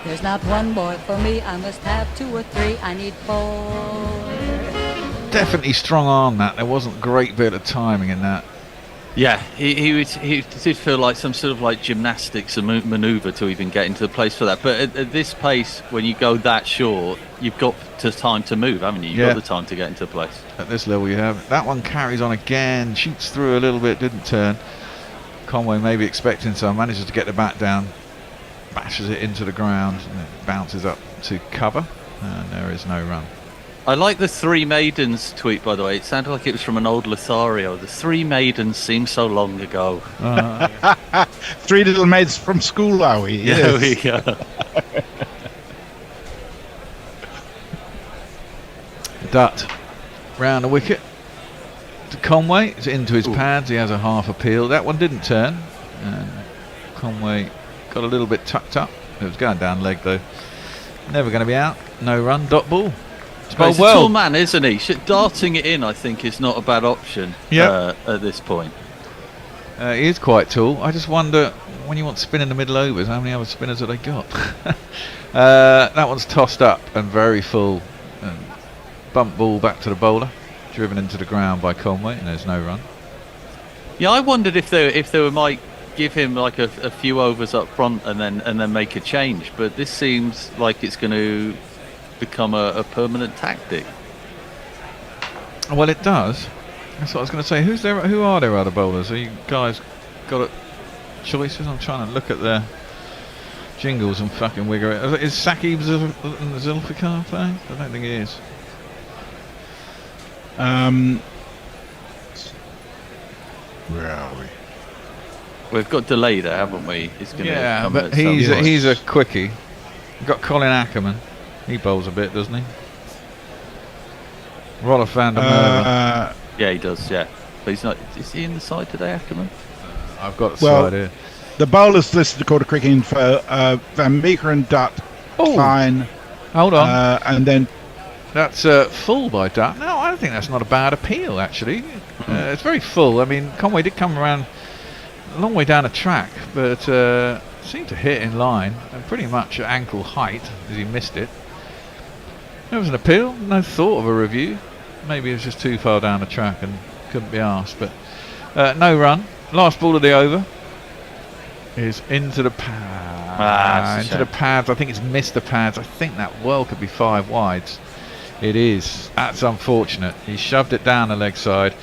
There's not one boy for me, I must have 2 or 3, I need 4. Definitely strong arm that. There wasn't a great bit of timing in that. Yeah, he did feel like some sort of like gymnastics manoeuvre to even get into the place for that. But at this pace, when you go that short, you've got time to move, haven't you? You've got the time to get into place. At this level you have. That one carries on again, shoots through a little bit, didn't turn. Conway maybe expecting some, manages to get the bat down, bashes it into the ground, and it bounces up to cover, and there is no run. I like the Three Maidens tweet, by the way. It sounded like it was from an old Lothario. The Three Maidens seem so long ago. Three little maids from school, are we? Yeah, there we go. Dutt round the wicket to Conway. It's into his pads. He has a half appeal. That one didn't turn. And Conway got a little bit tucked up. It was going down leg though. Never going to be out. No run. Dot ball. He's a tall man, isn't he? Darting it in, I think, is not a bad option at this point. He is quite tall. I just wonder, when you want spin in the middle overs, how many other spinners have they got? That one's tossed up and very full. Bump ball back to the bowler, driven into the ground by Conway, and there's no run. Yeah, I wondered if they might give him like a few overs up front and then make a change, but this seems like it's going to become a permanent tactic. Well, it does. That's what I was going to say. Who are there other bowlers? Are you guys got choices? I'm trying to look at their jingles and fucking wiggle it. Is Saqib Zulfikar playing? I don't think he is. Where are we? We've got delay there, haven't we? It's gonna come but at some point. he's a quickie. We've got Colin Ackerman. He bowls a bit, doesn't he? Rolf van der Merwe. Yeah, he does. Yeah, but he's not. Is he in the side today, Ackerman? I've got the side here. The bowlers listed according to Cricket Info: Van Meeker and Dutt, Klein. Hold on. And then that's full by Dutt. No, I think that's not a bad appeal actually. It's very full. I mean, Conway did come around a long way down the track, but seemed to hit in line and pretty much at ankle height as he missed it. There was an appeal, no thought of a review. Maybe it was just too far down the track and couldn't be asked. But no run. Last ball of the over is into the pads. Into the pads. I think it's missed the pads. I think that well could be 5 wides. It is. That's unfortunate. He shoved it down the leg side.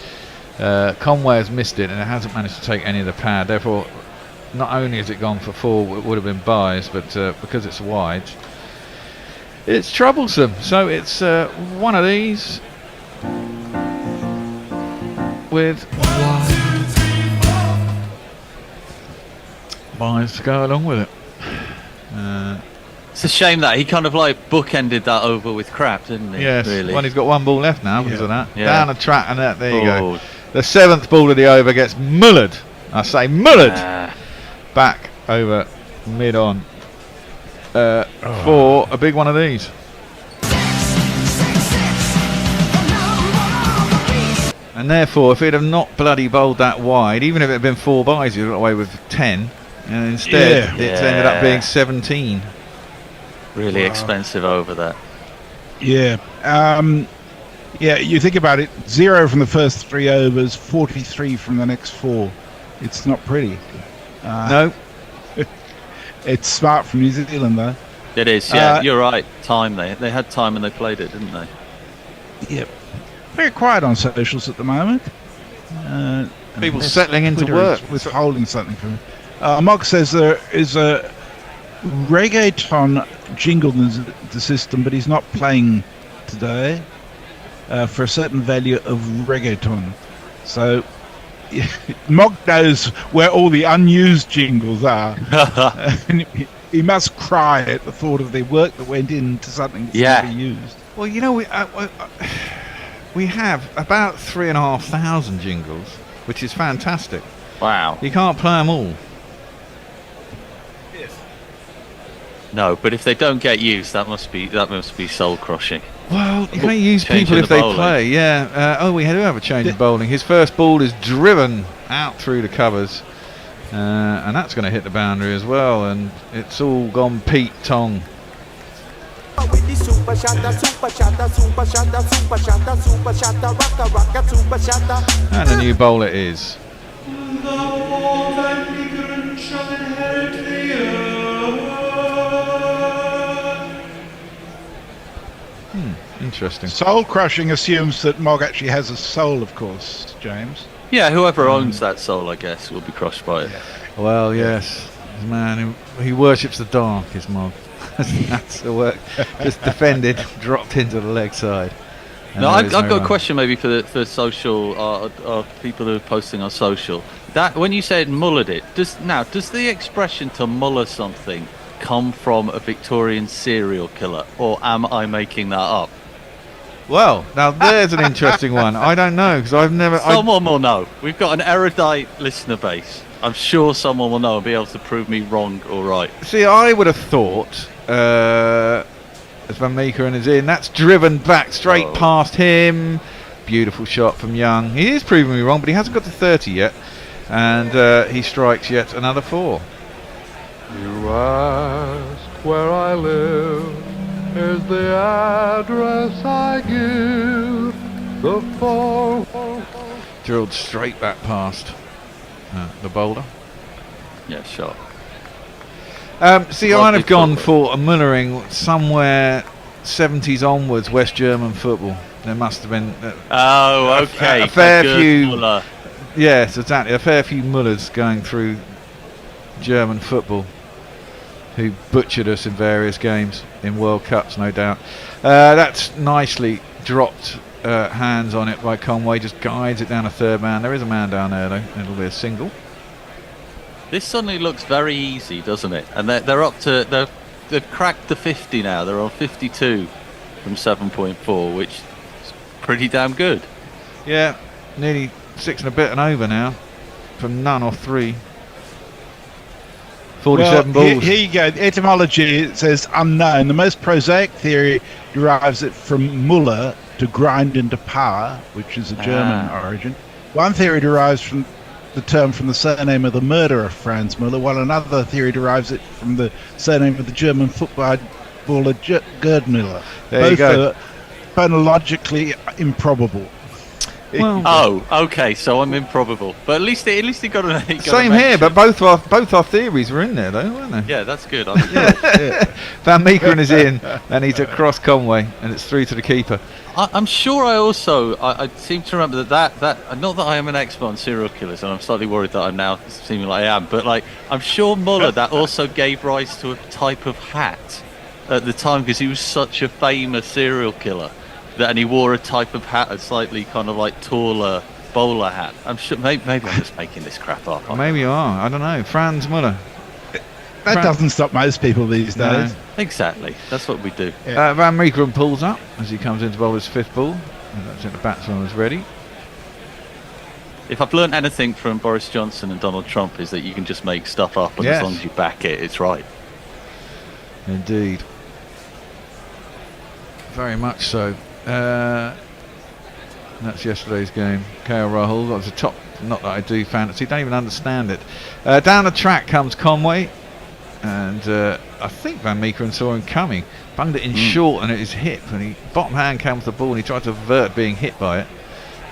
Conway has missed it and it hasn't managed to take any of the pad. Therefore, not only has it gone for 4, it would have been buys, but because it's wide, it's troublesome. So it's one of these with buys to go along with it. It's a shame that he kind of like bookended that over with crap, didn't he? Yes. Really. Well, he's got 1 ball left now because of that. Yeah. Down the track and that. There you go. The 7th ball of the over gets mullered. I say mullered. Back over mid on for a big one of these. And therefore, if he'd have not bloody bowled that wide, even if it had been 4 buys, he got away with 10. And instead, it's ended up being 17. Really expensive over that. Yeah. Yeah, you think about it, 0 from the first 3 overs, 43 from the next 4. It's not pretty. No. It's smart from New Zealand, though. It is, yeah. You're right. Time, they had time and they played it, didn't they? Yep. Very quiet on socials at the moment. People settling into Twitter work. withholding something from me. Mog says there is a reggaeton jingle in the system, but he's not playing today for a certain value of reggaeton. So Mog knows where all the unused jingles are. And he must cry at the thought of the work that went into something that's never used. Well, you know, we have about 3,500 jingles, which is fantastic. Wow. You can't play them all. No, but if they don't get used, that must be soul crushing. Well, you can only use people if they play. Yeah. We do have a change of bowling. His first ball is driven out through the covers, and that's going to hit the boundary as well. And it's all gone Pete Tong. And the new bowler is Van Meekeren shall inherit the earth. Interesting. Soul crushing assumes that Mog actually has a soul, of course, James. Yeah, whoever owns that soul, I guess, will be crushed by it. Well, yes. The man who worships the dark is Mog. That's the work. Just defended, dropped into the leg side. No, I've got a question maybe for social people who are posting on social. That when you said mullered it, does the expression to muller something come from a Victorian serial killer, or am I making that up? Well, now there's an interesting one. I don't know because I've never. Someone will know. We've got an erudite listener base. I'm sure someone will know and be able to prove me wrong or right. See, I would have thought. As Van Meekeren is in, that's driven back straight past him. Beautiful shot from Young. He is proving me wrong, but he hasn't got to 30 yet, and he strikes yet another 4. You ask where I live, is the address I give. The 4. Drilled straight back past the bowler. Yeah, shot. See, I'd have gone for a mullering somewhere 70s onwards, West German football. There must have been a fair few Muller. Yes, exactly, a fair few mullers going through German football who butchered us in various games in World Cups, no doubt. That's nicely dropped hands on it by Conway, just guides it down a third man. There is a man down there though, it'll be a single. This suddenly looks very easy, doesn't it? And they're up to they've cracked the 50 now. They're on 52 from 7.4, which is pretty damn good. Yeah, nearly 6 and a bit and over now from none or 3. 47 balls. Here you go. Etymology, it says unknown. The most prosaic theory derives it from Muller, to grind into power, which is a German origin. One theory derives from the term from the surname of the murderer Franz Müller, while another theory derives it from the surname of the German footballer Gerd Müller. Both are phonologically improbable. Well, okay, so I'm improbable, but at least he got a same here. But both our theories were in there, though, weren't they? Yeah, that's good. Van Meekeren is in, and he's across Conway, and it's through to the keeper. I'm sure I seem to remember that not that I am an expert on serial killers, and I'm slightly worried that I'm now seeming like I am, but I'm sure Muller that also gave rise to a type of hat at the time because he was such a famous serial killer. And he wore a type of hat, a slightly kind of like taller bowler hat. I'm sure. Maybe I'm just making this crap up. Maybe you are. I don't know. Franz Müller. That doesn't stop most people these days. No. Exactly. That's what we do. Van Meekeren pulls up as he comes into bowl his 5th ball. And that's it. The batsman was ready. If I've learned anything from Boris Johnson and Donald Trump is that you can just make stuff up, and as long as you back it, it's right. Indeed. Very much so. That's yesterday's game. KL Rahul, that was a top, not that I do fantasy, don't even understand it. Down the track comes Conway, and I think Van Meekeren saw him coming, bunged it in short and at his hip, and he bottom hand came with the ball and he tried to avert being hit by it.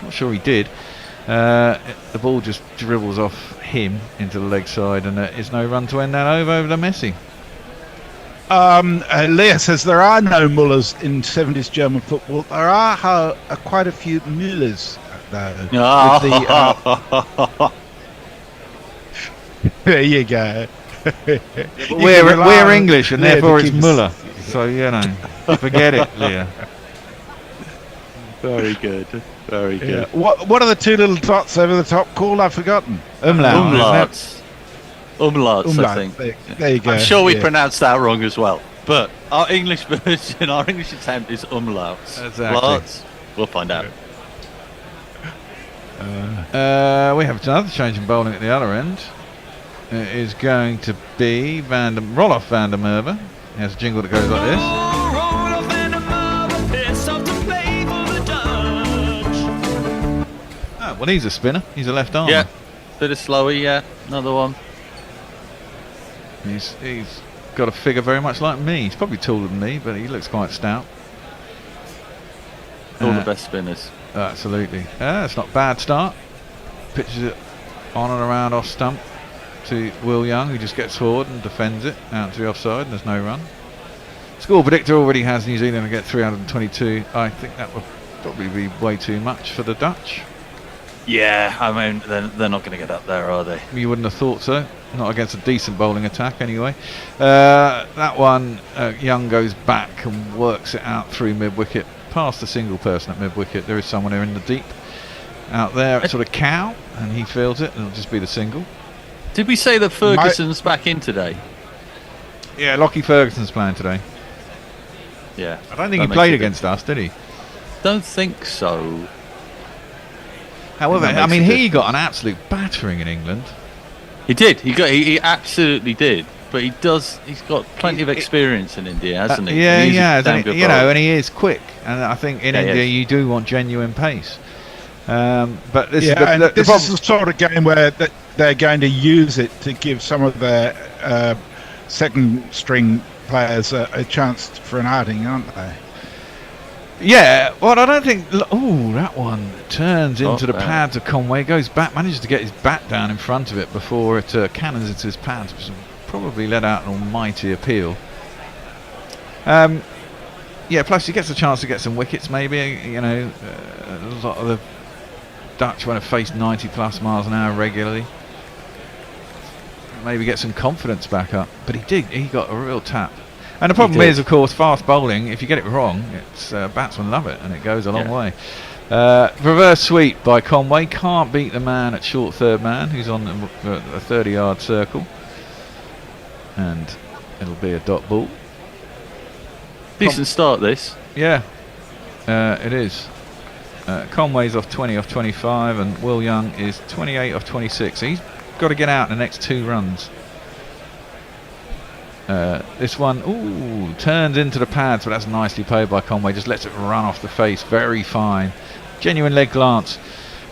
Not sure he did. The ball just dribbles off him into the leg side, and there is no run to end that over to Messi. Leah says there are no Mullers in 70s German football. There are quite a few Müllers, though. There you go. We're English, and therefore it's Muller. So, forget it, Leah. Very good. Very good. Yeah. What are the 2 little dots over the top called? I've forgotten. Umlauts, I think. There you go. I'm sure we pronounced that wrong as well. But our English version, our English attempt is umlauts. Exactly. We'll find out. We have another change in bowling at the other end. It is going to be Roloff van der Merwe. He has a jingle that goes like this. Oh, well, he's a spinner. He's a left arm. Yeah. Bit of slowy, yeah. Another one. He's got a figure very much like me. He's probably taller than me, but he looks quite stout. All the best spinners. Absolutely. It's not a bad start. Pitches it on and around off stump. to Will Young, who just gets forward and defends it out to the offside, and there's no run. Score predictor already has New Zealand to get 322. I think that would probably be way too much for the Dutch. Yeah, I mean, they're not going to get up there, are they? You wouldn't have thought so. Not against a decent bowling attack, anyway. That one, Young goes back and works it out through mid-wicket, past the single person at mid-wicket. There is someone there in the deep. Out there, it's sort of Cow, and he feels it, and it'll just be the single. Did we say that Ferguson's back in today? Yeah, Lockie Ferguson's playing today. Yeah. I don't think he played against us, did he? Don't think so. However, I mean, he got an absolute battering in England. He did. He absolutely did. But he's got plenty of experience in India, hasn't he? Yeah, he has. And and he is quick. And I think in India you do want genuine pace. But this is the sort of game where they're going to use it to give some of their second string players a chance for an outing, aren't they? Yeah, well, I don't think. Oh, that one turns into the pads of Conway, goes back, manages to get his bat down in front of it before it cannons into his pads, which probably let out an almighty appeal. Yeah, plus he gets a chance to get some wickets, maybe. You know, a lot of the Dutch want to face 90 plus miles an hour regularly. Maybe get some confidence back up, but he got a real tap. And the problem is, of course, fast bowling, if you get it wrong, it's batsmen love it, and it goes a long way. Reverse sweep by Conway. Can't beat the man at short third man, who's on a 30-yard circle. And it'll be a dot ball. Decent start, this. Yeah, it is. Conway's off 20 off 25, and Will Young is 28 off 26. He's got to get out in the next 2 runs. This one, turns into the pads, but that's nicely played by Conway. Just lets it run off the face, very fine. Genuine leg glance,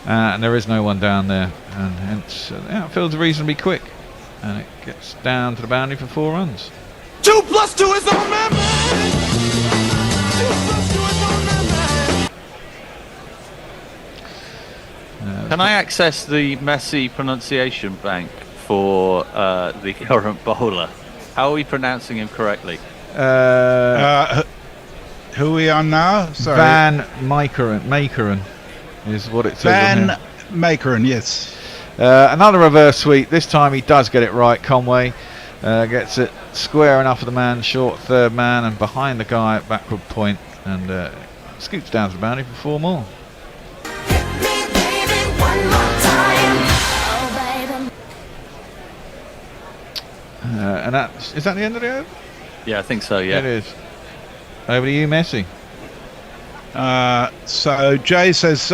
and there is no one down there, and hence it feels reasonably quick, and it gets down to the boundary for 4 runs. 2 + 2 is on man. 2 + 2 is on man. Can I access the Messi pronunciation bank for the current bowler? How are we pronouncing him correctly? Who are we on now? Sorry. Van Makeren is what it says. Van Makeren, yes. Another reverse sweep. This time he does get it right. Conway gets it square enough for the man, short third man, and behind the guy at backward point, and scoots down to the boundary for 4 more. And is that the end of the over? Yeah, I think so, yeah. It is. Over to you, Messi. So Jay says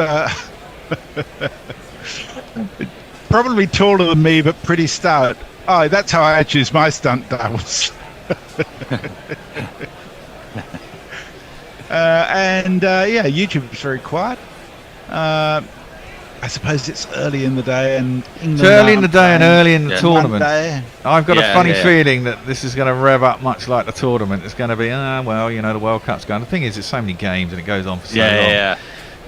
probably taller than me but pretty stout. Oh, that's how I choose my stunt doubles. YouTube is very quiet. I suppose it's early in the day, and England early in the tournament. Monday. I've got a funny feeling that this is going to rev up much like the tournament. It's going to be, the World Cup's going. The thing is, it's so many games and it goes on for so long. Yeah.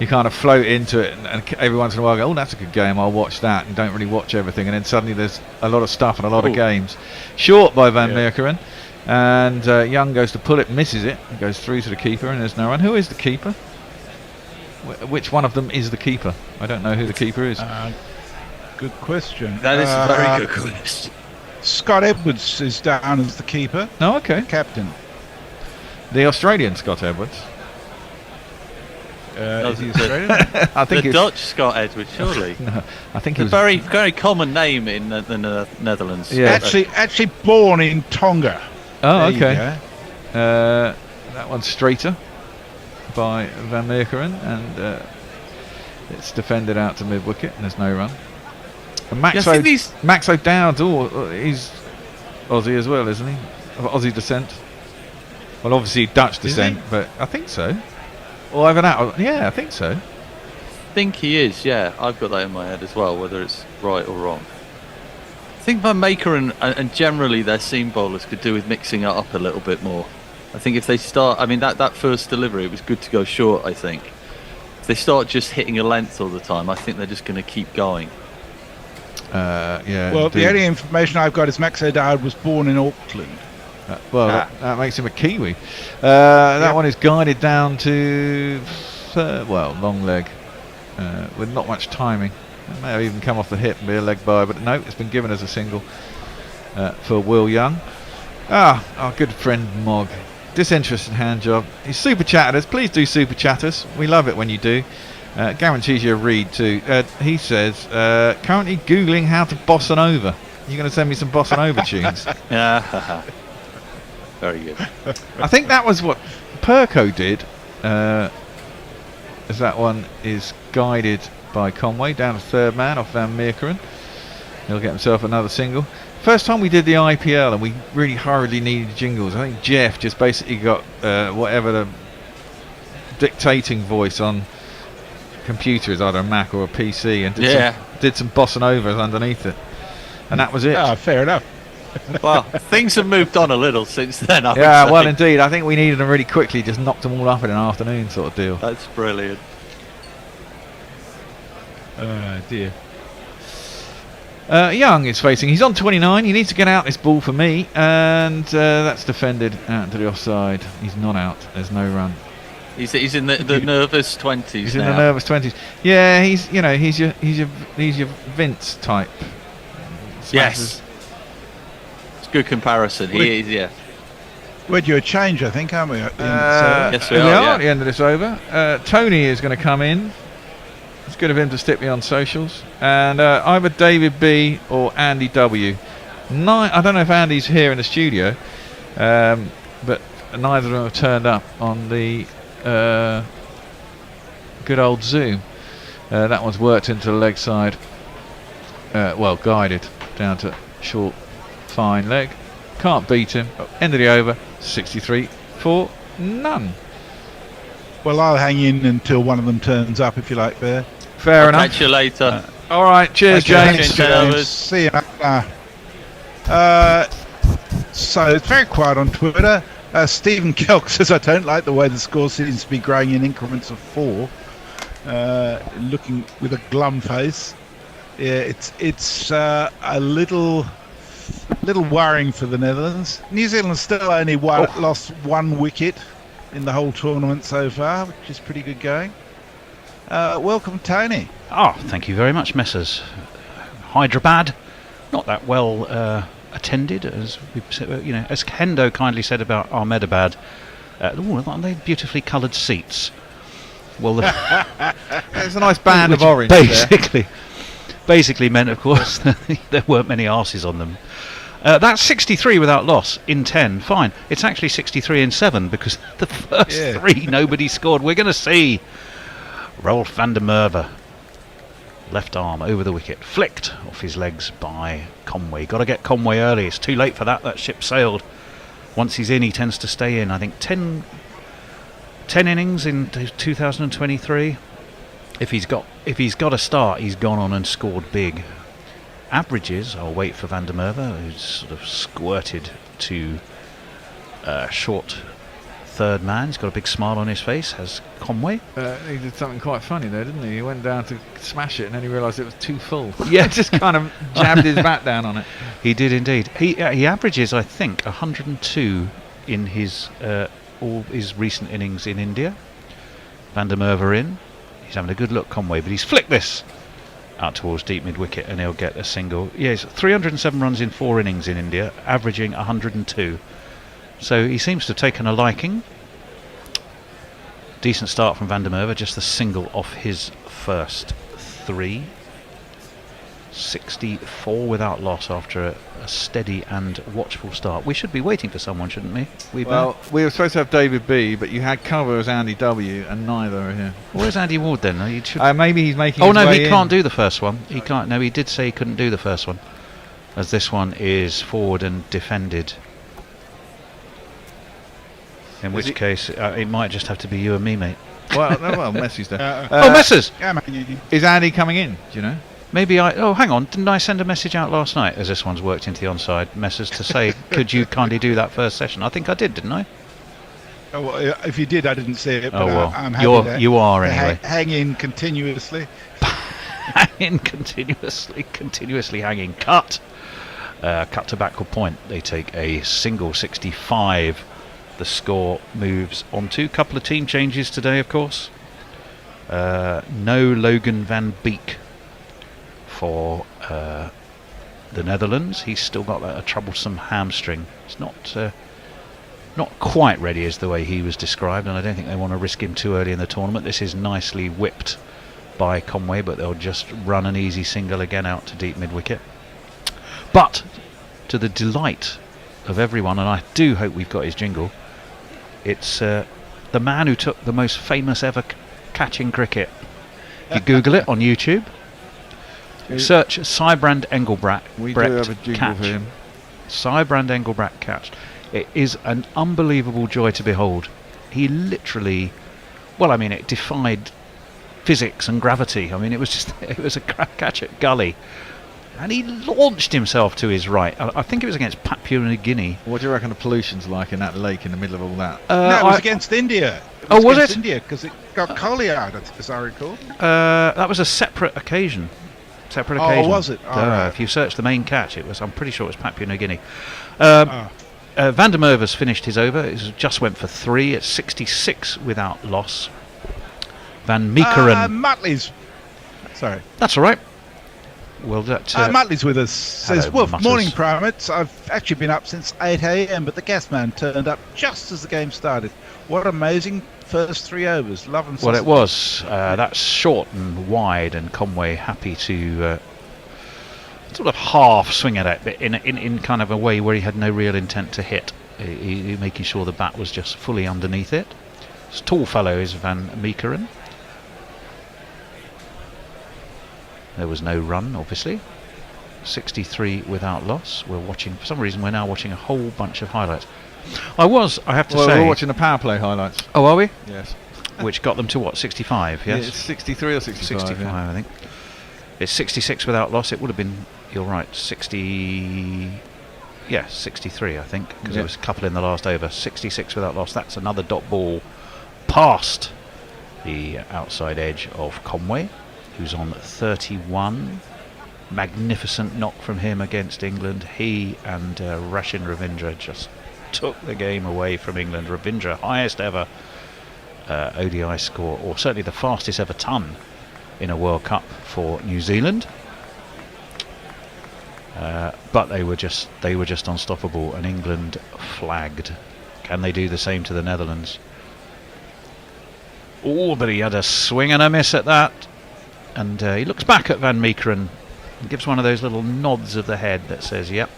You kind of float into it, and every once in a while go, that's a good game, I'll watch that, and don't really watch everything. And then suddenly there's a lot of stuff and a lot of games. Short by Van Meekeren, and Young goes to pull it, misses it, and goes through to the keeper, and there's no run. Who is the keeper? Which one of them is the keeper? I don't know who the keeper is. Good question. That is a very good question. Scott Edwards is down as the keeper. Oh, okay. Captain. The Australian Scott Edwards. Is he Australian? I think the Dutch Scott Edwards, surely. No, I think it's a very, very common name in the Netherlands. Yeah. Actually born in Tonga. Oh, okay. That one's straighter by Van Meekeren, and it's defended out to mid-wicket, and there's no run. And Max O'Dowd, he's Aussie as well, isn't he? Of Aussie descent. Well, obviously Dutch descent, but I think so. Or I think so. I think he is, yeah. I've got that in my head as well, whether it's right or wrong. I think Van Meekeren and generally their seam bowlers could do with mixing it up a little bit more. I think if they start, that first delivery, it was good to go short, I think. If they start just hitting a length all the time, I think they're just going to keep going. Yeah. Well, indeed. the only information I've got is Max O'Dowd was born in Auckland. That makes him a Kiwi. That one is guided down to long leg with not much timing. It may have even come off the hip and be a leg by, but no, it's been given as a single for Will Young. Our good friend Mog. Disinterested hand job. He's super chatted us. Please do super chat us. We love it when you do. Guarantees you a read too. He says, currently Googling how to bossa nova. You're going to send me some bossa nova tunes? Yeah. Very good. I think that was what Perko did. As that one is guided by Conway down to third man off Van Meekeren. He'll get himself another single. First time we did the IPL and we really hurriedly needed jingles. I think Jeff just basically got whatever the dictating voice on computer is, either a Mac or a PC, and did some bossa novas underneath it, and that was it. Fair enough. Well, things have moved on a little since then. Well, indeed. I think we needed them really quickly, just knocked them all up in an afternoon sort of deal. That's brilliant. Dear. Young is facing. He's on 29. He needs to get out this ball for me, and that's defended out to the offside. He's not out. There's no run. He's in the nervous 20s. He's now. in the nervous 20s. Yeah, he's your Vince type. Yes. It's a good comparison. He is. Yeah. We're due a change, I think, aren't we? At the yes, we are are at the end of this over. Tony is going to come in. It's good of him to stick me on socials. And either David B or Andy W. I don't know if Andy's here in the studio, but neither of them have turned up on the good old Zoom. That one's worked into the leg side. Guided down to short, fine leg. Can't beat him. End of the over. 63 for none. Well, I'll hang in until one of them turns up, if you like, Bear. Fair enough. Catch you later. All right. Cheers, James. See you. So it's very quiet on Twitter. Stephen Kelk says, I don't like the way the score seems to be growing in increments of 4. Looking with a glum face. Yeah, it's a little worrying for the Netherlands. New Zealand still only lost 1 wicket in the whole tournament so far, which is pretty good going. Welcome, Tony. Thank you very much, Messrs. Hyderabad, not that well attended, as we, as Hendo kindly said about Ahmedabad. Aren't they beautifully coloured seats? Well, there's a nice band of orange. Basically meant, of course, there weren't many arses on them. That's 63 without loss in 10. Fine. It's actually 63 in 7 because the first 3 nobody scored. We're going to see Rolf van der Merwe. Left arm over the wicket. Flicked off his legs by Conway. Got to get Conway early. It's too late for that. That ship sailed. Once he's in, he tends to stay in. I think 10 innings in 2023. If he's got a start, he's gone on and scored big. Averages, I'll wait for van der Merwe, who's sort of squirted to short third man. He's got a big smile on his face, has Conway. He did something quite funny there, didn't he? He went down to smash it and then he realised it was too full. Yeah. Just kind of jabbed his bat down on it. He did indeed. He averages, I think, 102 in his all his recent innings in India. Van der Merwe in. He's having a good look, Conway, but he's flicked this out towards deep mid-wicket and he'll get a single. Yes, 307 runs in 4 innings in India, averaging 102. So he seems to have taken a liking. Decent start from van der Merwe, just the single off his first 3. 64 without loss after a steady and watchful start. We should be waiting for someone, shouldn't we? We were supposed to have David B, but you had cover as Andy W, and neither are here. Where's Andy Ward then? Maybe he's making. Oh no, he can't do the first one. He can't. No, he did say he couldn't do the first one, as this one is forward and defended. In which case, it might just have to be you and me, mate. Well, Messi's there. Messers! Yeah, is Andy coming in? Do you know? Maybe hang on, didn't I send a message out last night, as this one's worked into the onside, Messers, to say, could you kindly do that first session? I think I did, didn't I? Oh, well, if you did, I didn't see it, but well, I'm happy you are anyway. Hang in continuously. hanging continuously hanging. Cut to backward point. They take a single 65. The score moves on to a couple of team changes today, of course. No Logan van Beek for the Netherlands. He's still got a troublesome hamstring. It's not quite ready as the way he was described, and I don't think they want to risk him too early in the tournament. This is nicely whipped by Conway, but they'll just run an easy single again out to deep mid-wicket. But to the delight of everyone, and I do hope we've got his jingle, it's the man who took the most famous ever catch in cricket. If you Google it on YouTube, search Sybrand Engelbrecht We do have a jingle catch. for him. Sybrand Engelbrecht catch. It is an unbelievable joy to behold. He literally, it defied physics and gravity. I mean, it was a catch at gully. And he launched himself to his right. I think it was against Papua New Guinea. What do you reckon the pollution's like in that lake in the middle of all that? No, it was against India. Was it? India, because it got Colliard, as I recall. That was a separate occasion. Oh, was it? Right. If you search the main catch, I'm pretty sure it was Papua New Guinea. Van der Merwe's finished his over. It just went for 3 at 66 without loss. Van Meekeren. Mutley's. Sorry. That's all right. Well, Mutley's with us. Says, hello, Wolf, Mutters. morning primates. I've actually been up since 8 a.m, but the gas man turned up just as the game started. What amazing first 3 overs. Love and Well, sausage. it was. That's short and wide, and Conway happy to sort of half swing at it, but in kind of a way where he had no real intent to hit. He making sure the bat was just fully underneath it. This tall fellow is Van Meekeren. There was no run, obviously. 63 without loss. We're watching, for some reason, we're now watching a whole bunch of highlights. I have to say... We're watching the power play highlights. Oh, are we? Yes. Which got them to what, 65, yes? Yeah, it's 63 or 65. 65, yeah. I think. It's 66 without loss. It would have been, you're right, 60... Yeah, 63, I think, because there was a couple in the last over. 66 without loss. That's another dot ball past the outside edge of Conway, who's on 31. Magnificent knock from him against England. He and Rashin Ravindra just took the game away from England. Ravindra, highest ever ODI score, or certainly the fastest ever ton in a World Cup for New Zealand. But they were just unstoppable, and England flagged. Can they do the same to the Netherlands? Oh, but he had a swing and a miss at that. And he looks back at Van Meekeren and gives one of those little nods of the head that says, yep,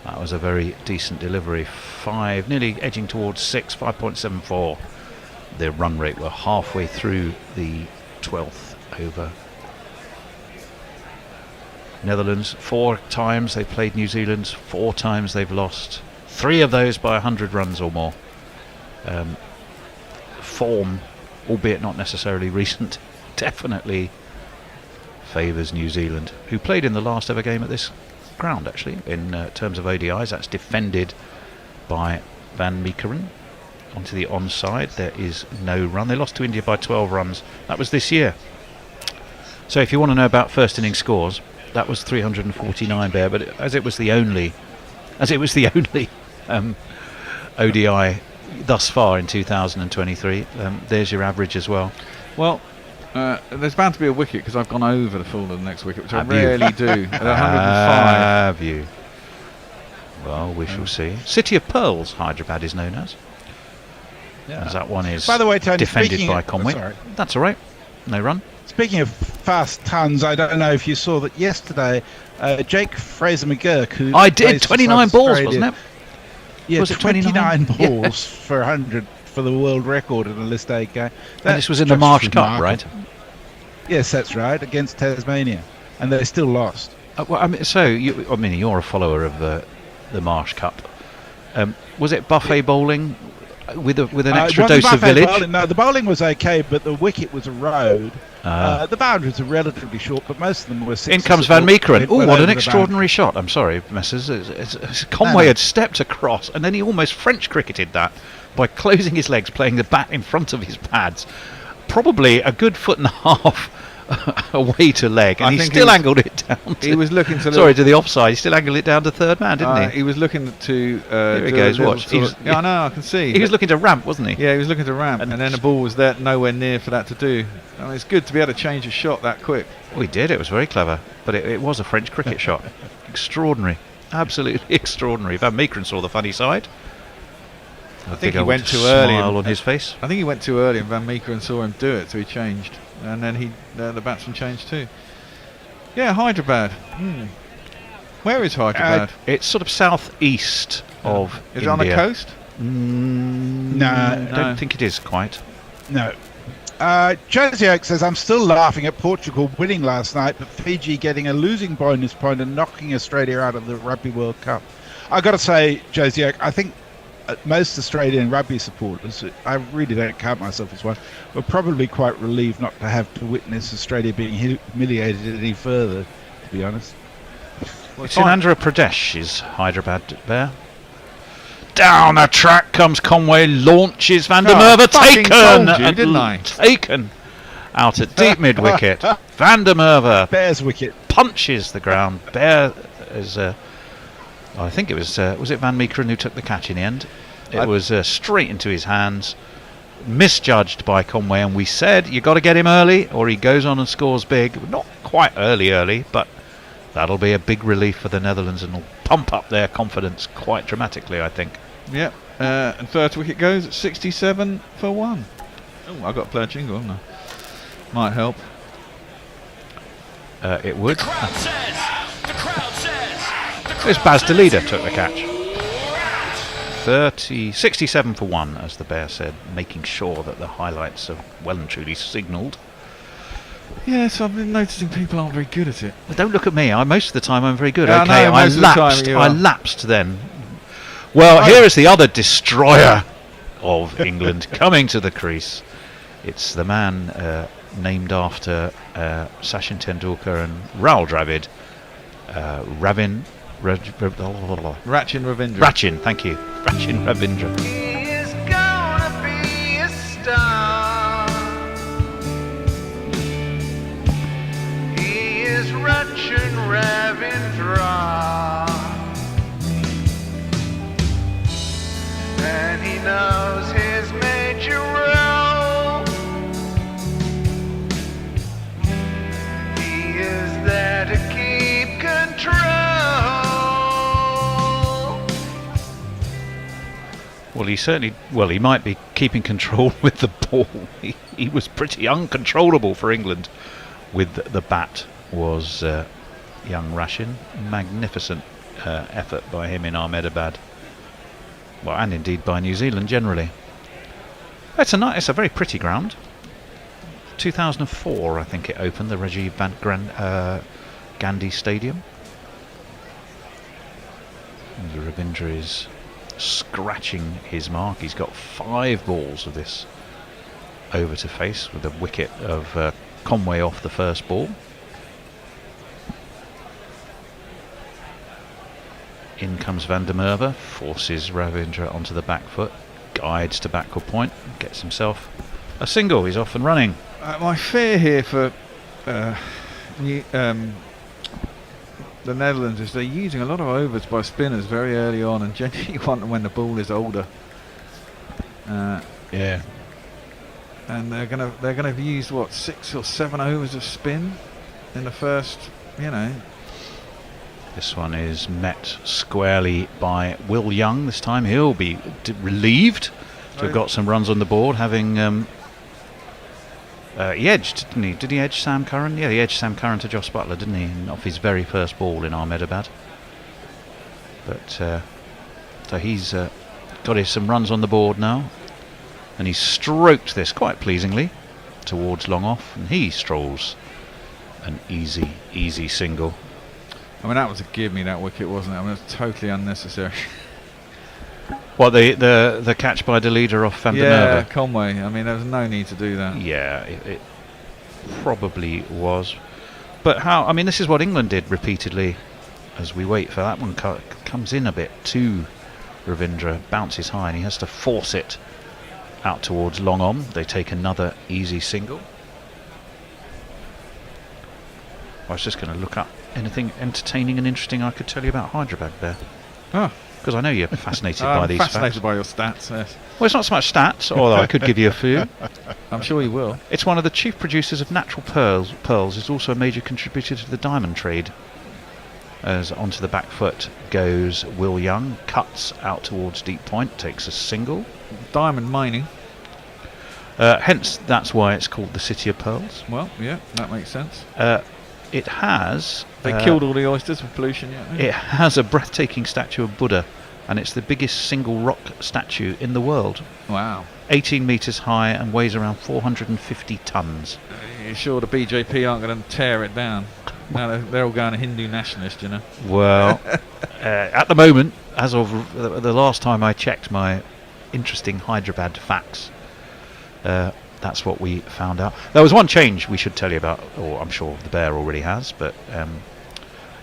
that was a very decent delivery. 5, nearly edging towards 6, 5.74. Their run rate. Were halfway through the 12th over. Netherlands, 4 times they've played New Zealand, 4 times they've lost. 3 of those by 100 runs or more. Form, albeit not necessarily recent, definitely favours New Zealand, who played in the last ever game at this ground, actually, in terms of ODIs. That's defended by Van Meekeren. Onto the onside, there is no run. They lost to India by 12 runs. That was this year. So if you want to know about first inning scores, that was 349 Bear, but as it was the only ODI thus far in 2023, there's your average as well. Well, there's bound to be a wicket because I've gone over the full of the next wicket, which I rarely do. At 105. Have you? Well, we shall see. City of Pearls, Hyderabad is known as. Yeah. As that one is, by the way, Tony, defended by Conway. That's all right. No run. Speaking of fast tons, I don't know if you saw that yesterday. Jake Fraser McGurk, who I did plays for 29 South balls, Australia, wasn't it? Yeah, Was it 29 29? balls for 100 for the world record in a List A game. And this was in the Marsh Cup, right? Yes, that's right, against Tasmania, and they still lost. Well, I mean, you're a follower of the Marsh Cup. Was it buffet bowling with an extra dose of village? Bowling. No, the bowling was okay, but the wicket was a road. The boundaries are relatively short, but most of them were sixes. In comes Van Meekeren. Oh, Well what over an the extraordinary shot. I'm sorry, Messrs. Conway had stepped across, and then he almost French cricketed that by closing his legs, playing the bat in front of his pads. Probably a good foot and a half away to leg, and I he think still angled it down. He was looking to to the offside. He still angled it down to third man, didn't he? He was looking to. Here he goes. Watch. Yeah, I know. I can see. He was looking to ramp, wasn't he? Yeah, he was looking to ramp, and then the ball was there, nowhere near for that to do. I mean, it's good to be able to change a shot that quick. Well, he did. It was very clever, but it was a French cricket shot. Extraordinary, absolutely extraordinary. Van Meekeren saw the funny side. I think he went too early. Smile on his face. I think he went too early, and Van Meekeren saw him do it, so he changed, and then the batsman changed too. Yeah, Hyderabad. Where is Hyderabad? It's sort of southeast of Is India. it on the coast? No, I don't think it is quite. No. Josie Oak says, I'm still laughing at Portugal winning last night, but Fiji getting a losing bonus point and knocking Australia out of the Rugby World Cup. I got to say, Josie Oak, I think most Australian rugby supporters, I really don't count myself as one, were probably quite relieved not to have to witness Australia being humiliated any further, to be honest. It's in Andhra Pradesh, is Hyderabad there. Down the track comes Conway, launches Van der Merwe, taken out at deep mid wicket. Van der Merwe Bears wicket, punches the ground. Bear is I think it was it Van Meekeren who took the catch in the end? It was straight into his hands, misjudged by Conway, and we said you got to get him early or he goes on and scores big. Not quite early, but that'll be a big relief for the Netherlands and will pump up their confidence quite dramatically, I think. Yep. And first wicket goes at 67 for 1. Oh, I've got to play a jingle, haven't I? Might help. It would. The crowd says. This Baz de Leader took the catch. 67 for 1, as the Bear said, making sure that the highlights are well and truly signalled. Yes, I've been noticing people aren't very good at it. Well, don't look at me. Most of the time I'm very good. Yeah, Okay, I lapsed then. Well, here is the other destroyer of England coming to the crease. It's the man named after Sachin Tendulkar and Rahul Dravid. Rachin Ravindra. Rachin, thank you. Rachin Ravindra. He is gonna be a star. He is Rachin Ravindra. And he knows his major role. He is there to keep control. Well, he might be keeping control with the ball. He was pretty uncontrollable for England with the bat, was young Rachin. Magnificent effort by him in Ahmedabad. Well, and indeed by New Zealand generally. It's a very pretty ground. 2004, I think it opened, the Rajiv Gandhi Stadium. And Ravindra is scratching his mark. He's got 5 balls of this over to face with a wicket of Conway off the first ball. In comes Van der Merwe, forces Ravindra onto the back foot, guides to backward point, gets himself a single. He's off and running. My fear here for the Netherlands is they're using a lot of overs by spinners very early on, and generally you want them when the ball is older. yeah. And they're gonna have used what, 6 or 7 overs of spin in the first, This one is met squarely by Will Young this time. He'll be relieved to have got some runs on the board, having he edged, didn't he? Did he edge Sam Curran? Yeah, he edged Sam Curran to Joss Butler, didn't he? Off his very first ball in Ahmedabad. But so he's got some runs on the board now, and he's stroked this quite pleasingly towards long off, and he strolls an easy single. I mean, that was a give me, that wicket, wasn't it? I mean, it was totally unnecessary. What, the catch by the leader off Van der Merwe? Yeah, Conway. I mean, there was no need to do that. Yeah, it probably was. But how? I mean, this is what England did repeatedly. As we wait for that one, comes in a bit to Ravindra, bounces high, and he has to force it out towards long on. They take another easy single. I was just going to look up anything entertaining and interesting I could tell you about Hyderabad there. Oh. Because I know you're fascinated by these fascinated facts. by your stats, yes. Well, it's not so much stats, although I could give you a few. I'm sure you will. It's one of the chief producers of natural pearls. It's also a major contributor to the diamond trade. As onto the back foot goes Will Young, cuts out towards deep point, takes a single. Diamond mining. Hence, that's why it's called the City of Pearls. Well, yeah, that makes sense. It has... They killed all the oysters with pollution, yeah. It has a breathtaking statue of Buddha, and it's the biggest single rock statue in the world. Wow. 18 metres high and weighs around 450 tonnes. You're sure the BJP aren't going to tear it down? No, they're all going Hindu nationalist, you know. Well, at the moment, as of the last time I checked my interesting Hyderabad facts, that's what we found out. There was one change we should tell you about, or I'm sure the Bear already has, but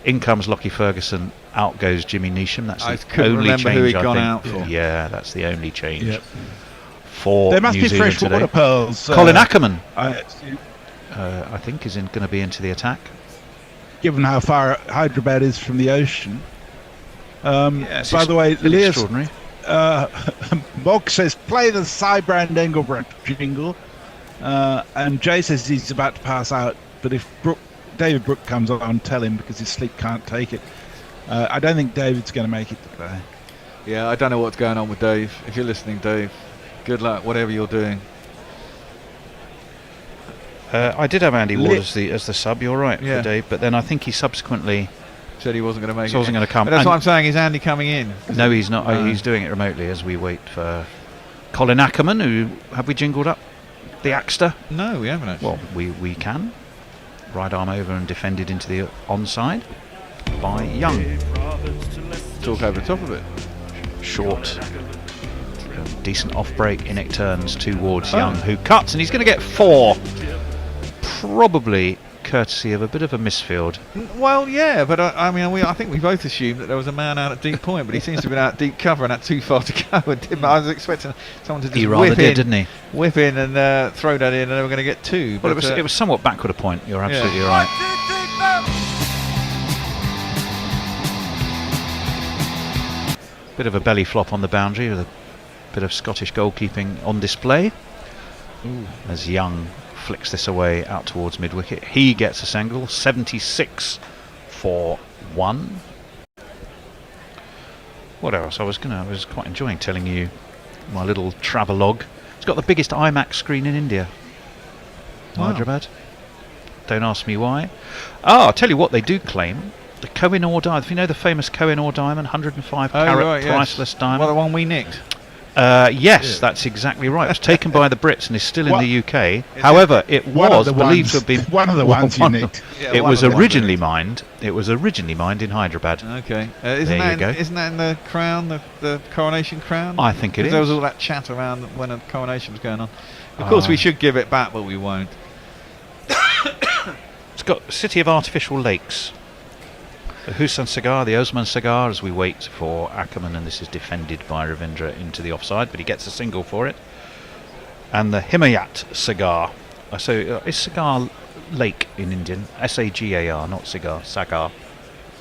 in comes Lockie Ferguson, out goes Jimmy Neesham. That's the only change. Who he'd I gone think. out for. Yeah, that's the only change. Yep. For there must New be Zealand fresh water today. pearls. Colin Ackerman, I think, is going to be into the attack. Given how far Hyderabad is from the ocean. By the way, Leah's extraordinary. Mog says play the Cybrand Engelbrecht jingle, and Jay says he's about to pass out. But if David Brooke comes on, tell him because his sleep can't take it. I don't think David's going to make it today. Yeah, I don't know what's going on with Dave. If you're listening, Dave, good luck, whatever you're doing. I did have Andy Ward as the sub. You're right, Yeah. for Dave. But then I think he subsequently said he wasn't going to make it. Wasn't going to come. But that's what I'm saying. Is Andy coming in? No, he's not. He's doing it remotely as we wait for Colin Ackerman. Who have we jingled up? The Axter? No, we haven't actually. Well, we can. Right arm over and defended into the onside by Young. Talk over the top of it. Short. Decent off break. In it turns towards Young, who cuts, and he's going to get 4. Probably courtesy of a bit of a misfield. Well, yeah, but I think we both assumed that there was a man out at deep point, but he seems to have been out at deep cover and had too far to go. And I was expecting someone to just didn't he? Whip in and throw that in, and they were going to get 2. Well, it was somewhat backward a point. You're absolutely right. Bit of a belly flop on the boundary with a bit of Scottish goalkeeping on display. Ooh. As Young flicks this away out towards mid-wicket. He gets a single, 76 for 1. What else? I was quite enjoying telling you my little travelogue. It's got the biggest IMAX screen in India. Wow. Hyderabad. Don't ask me why. I'll tell you what they do claim. The Kohinoor diamond. If you know the famous Kohinoor diamond, 105 carat priceless diamond. Well, the one we nicked. Yes, that's exactly right. It was taken by the Brits and is still in the UK. However, it was believed to have been one of the ones you nicked. It was originally mined. It was originally mined in Hyderabad. Okay, Isn't that in the crown, the coronation crown? I think it is. There was all that chat around when a coronation was going on. Of course, we should give it back, but we won't. It's got City of Artificial Lakes. The Hussain Sagar, the Osman Sagar, as we wait for Ackerman, and this is defended by Ravindra into the offside, but he gets a single for it. And the Himayat Sagar. Is Sagar Lake in Indian? S-A-G-A-R, not Sagar. Sagar.